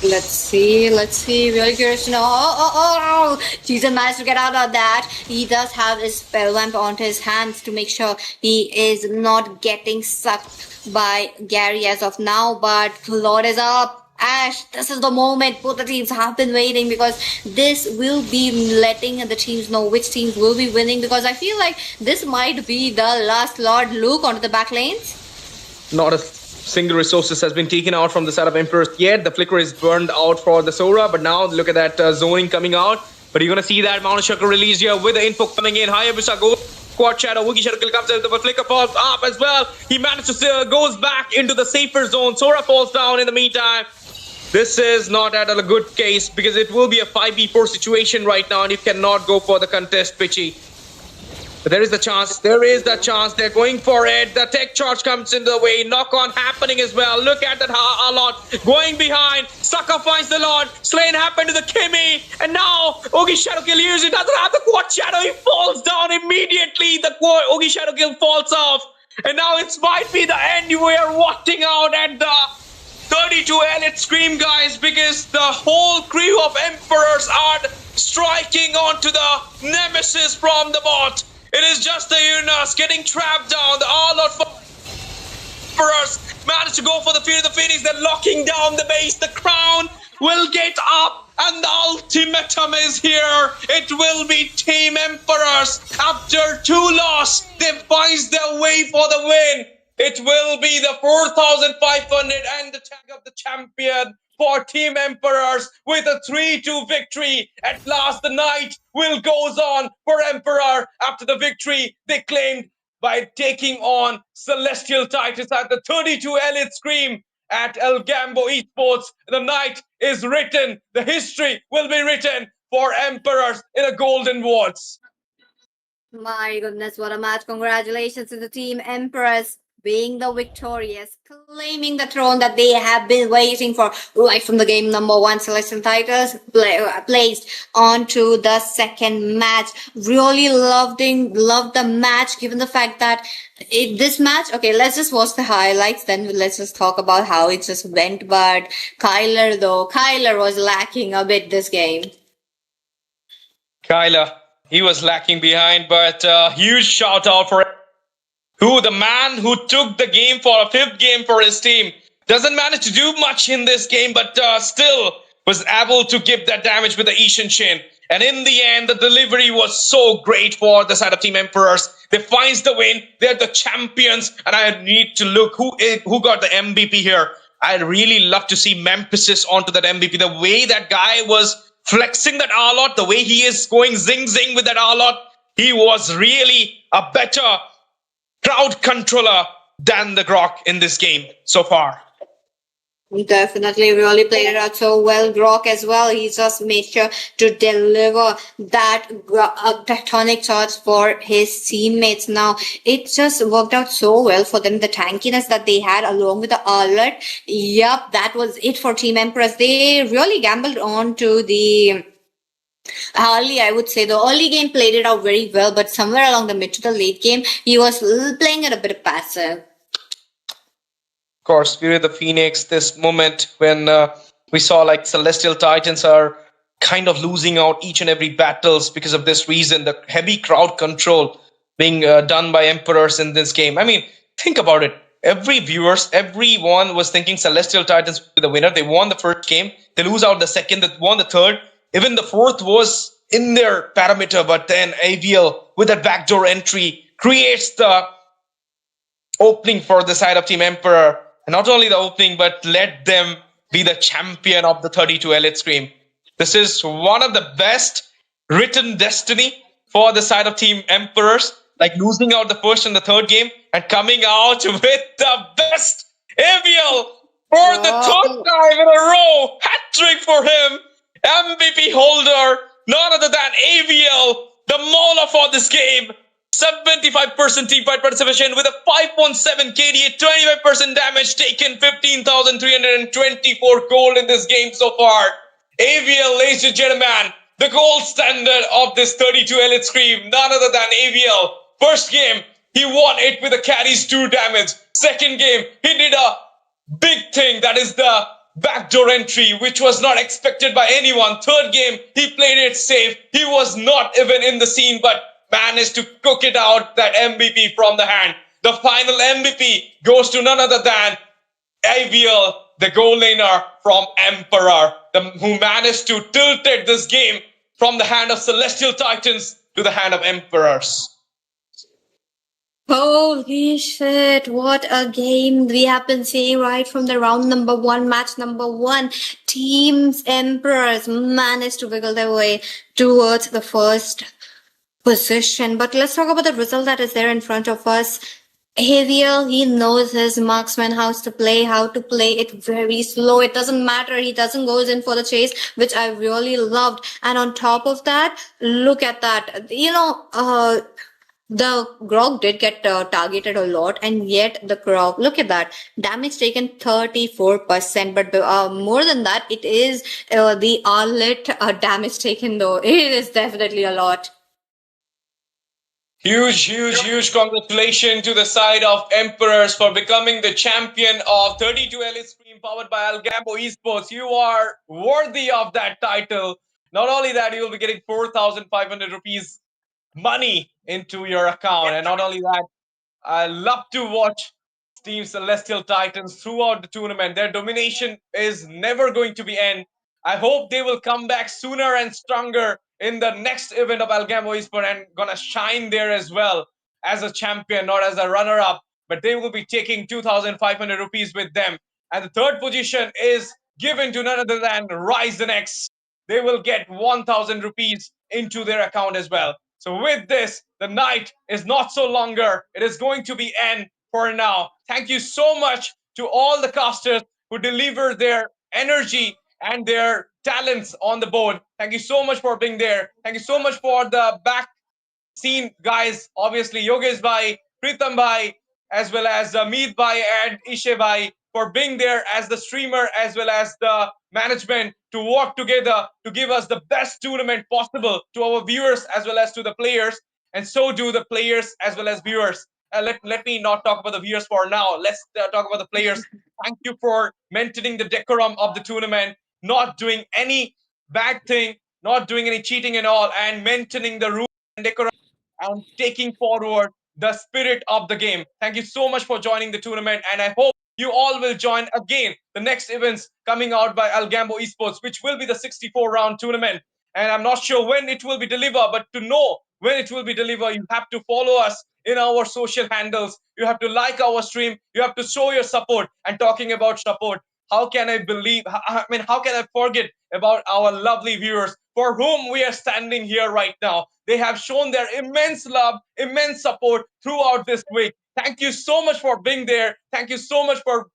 Let's see. Really curious to know. Oh. Jesus managed to get out of that. He does have his spell lamp onto his hands to make sure he is not getting sucked by Gary as of now. But Lord is up. Ash, this is the moment both the teams have been waiting, because this will be letting the teams know which teams will be winning, because I feel like this might be the last Lord Luke onto the back lanes. Not a single resources has been taken out from the side of Emperors yet. The flicker is burned out for the Sora, but now look at that zoning coming out. But you're going to see that Mono Shocker released here with the info coming in. Hayabusa goes Quad Shadow, Woogie Shadow Kill comes in, the flicker falls up as well. He managed to goes back into the safer zone. Sora falls down in the meantime. This is not at a good case, because it will be a 5v4 situation right now and you cannot go for the contest, Pitchy. But there is the chance. They're going for it. The tech charge comes into the way. Knock on happening as well. Look at that Alot going behind. Sucker finds the Lord. Slain happened to the Kimmy. And now Oogie Shadow Kill uses it. Doesn't have the Quad Shadow. He falls down immediately. The Oogie Shadow Kill falls off. And now it might be the end. We are watching out at the 32 Elite Scream, guys, because the whole crew of Emperors are striking onto the Nemesis from the bot. It is just the Uranus getting trapped down. The All-Out Emperors managed to go for the Fear of the Phoenix. They're locking down the base. The crown will get up, and the ultimatum is here. It will be Team Emperors. After 2 losses, they find their way for the win. It will be the 4,500 and the tag of the champion for Team Emperors with a 3-2 victory. At last, the night will goes on for Emperor. After the victory they claimed by taking on Celestial Titans at the 32 Elite Scream at ALGAMBO Esports. The night is written. The history will be written for Emperors in a golden words. My goodness, what a match. Congratulations to the Team Empress being the victorious, claiming the throne that they have been waiting for right from the game number 1. Celestial Titans placed onto the second match. Really loved the match, given the fact that this match, okay, let's just watch the highlights, then let's just talk about how it just went. But Kyler was lacking a bit this game. Kyler, he was lacking behind, but huge shout out for the man who took the game for a 5th game for his team. Doesn't manage to do much in this game, but still was able to give that damage with the Ishin Shin. And in the end, the delivery was so great for the side of Team Emperors. They finds the win. They're the champions. And I need to look who got the MVP here. I'd really love to see Memphis onto that MVP. The way that guy was flexing that R-Lot, the way he is going zing with that R-Lot, he was really a better crowd controller than the Grok in this game so far. Definitely really played it out so well. Grok as well. He just made sure to deliver that tectonic charge for his teammates. Now, it just worked out so well for them. The tankiness that they had along with the alert. Yep, that was it for Team Empress. They really gambled on to the early, I would say. The early game played it out very well, but somewhere along the mid to the late game, he was playing it a bit passive. Of course, Spirit of the Phoenix, this moment when we saw like Celestial Titans are kind of losing out each and every battles because of this reason, the heavy crowd control being done by Emperors in this game. I mean, think about it. Everyone was thinking Celestial Titans would be the winner. They won the first game. They lose out the second. They won the third. Even the fourth was in their parameter, but then AVL with that backdoor entry creates the opening for the side of Team Emperor. And not only the opening, but let them be the champion of the 32 Elite Scream. This is one of the best written destiny for the side of Team Emperors, like losing out the first and the third game and coming out with the best AVL for the 3rd time in a row. Hat-trick for him. MVP holder, none other than AVL, the mauler for this game. 75% team fight participation with a 5.7 KDA, 25% damage taken, 15,324 gold in this game so far. AVL, ladies and gentlemen, the gold standard of this 32 Elite Scream, none other than AVL. First game, he won it with a carries 2 damage. Second game, he did a big thing, that is the backdoor entry, which was not expected by anyone. Third game, he played it safe. He was not even in the scene, but managed to cook it out, that MVP from the hand. The final MVP goes to none other than AVL, the goal laner from Emperor, who managed to tilt this game from the hand of Celestial Titans to the hand of Emperors. Holy shit, what a game we have been seeing right from the round number 1, match number 1. Teams Emperors managed to wiggle their way towards the first position. But let's talk about the result that is there in front of us. Javier, he knows his marksman how to play it very slow. It doesn't matter. He doesn't go in for the chase, which I really loved. And on top of that, look at that. The Grog did get targeted a lot, and yet the Grog, look at that, damage taken 34%, but more than that, it is the Arlet damage taken though. It is definitely a lot. Huge congratulations to the side of Emperors for becoming the champion of 32 Elite Scream powered by ALGAMBO Esports. You are worthy of that title. Not only that, you will be getting 4,500 rupees money into your account. And not only that, I love to watch Team Celestial Titans throughout the tournament. Their domination is never going to be end. I hope they will come back sooner and stronger in the next event of ALGAMBO Esports and gonna shine there as well as a champion, not as a runner-up. But they will be taking 2,500 rupees with them. And the third position is given to none other than RISENX. They will get 1,000 rupees into their account as well. So with this, the night is not so longer. It is going to be end for now. Thank you so much to all the casters who deliver their energy and their talents on the board. Thank you so much for being there. Thank you so much for the back scene guys. Obviously, Yogesh Bhai, Pritam Bhai, as well as Meet Bhai and Ishe Bhai for being there as the streamer as well as the management to work together to give us the best tournament possible to our viewers as well as to the players. And so do the players as well as viewers. Let me not talk about the viewers for now. Let's talk about the players. Thank you for maintaining the decorum of the tournament, not doing any bad thing, not doing any cheating and all, and maintaining the rules and decorum and taking forward the spirit of the game. Thank you so much for joining the tournament, and I hope you all will join again the next events coming out by ALGAMBO Esports, which will be the 64-round tournament. And I'm not sure when it will be delivered, but to know when it will be delivered, you have to follow us in our social handles. You have to like our stream. You have to show your support. And talking about support, how can I believe, how can I forget about our lovely viewers for whom we are standing here right now? They have shown their immense love, immense support throughout this week. Thank you so much for being there. Thank you so much for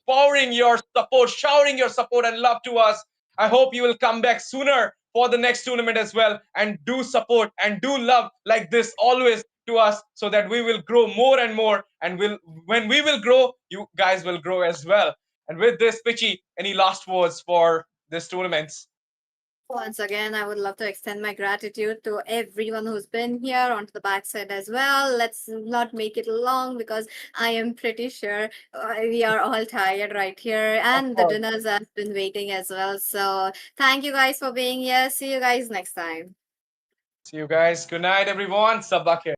pouring your support, showering your support and love to us. I hope you will come back sooner for the next tournament as well and do support and do love like this always to us so that we will grow more and more. And when we will grow, you guys will grow as well. And with this, Pichi, any last words for this tournament? Once again, I would love to extend my gratitude to everyone who's been here onto the backside as well. Let's not make it long because I am pretty sure we are all tired right here and the dinners have been waiting as well. So thank you guys for being here. See you guys next time. See you guys. Good night, everyone. Sabak hai.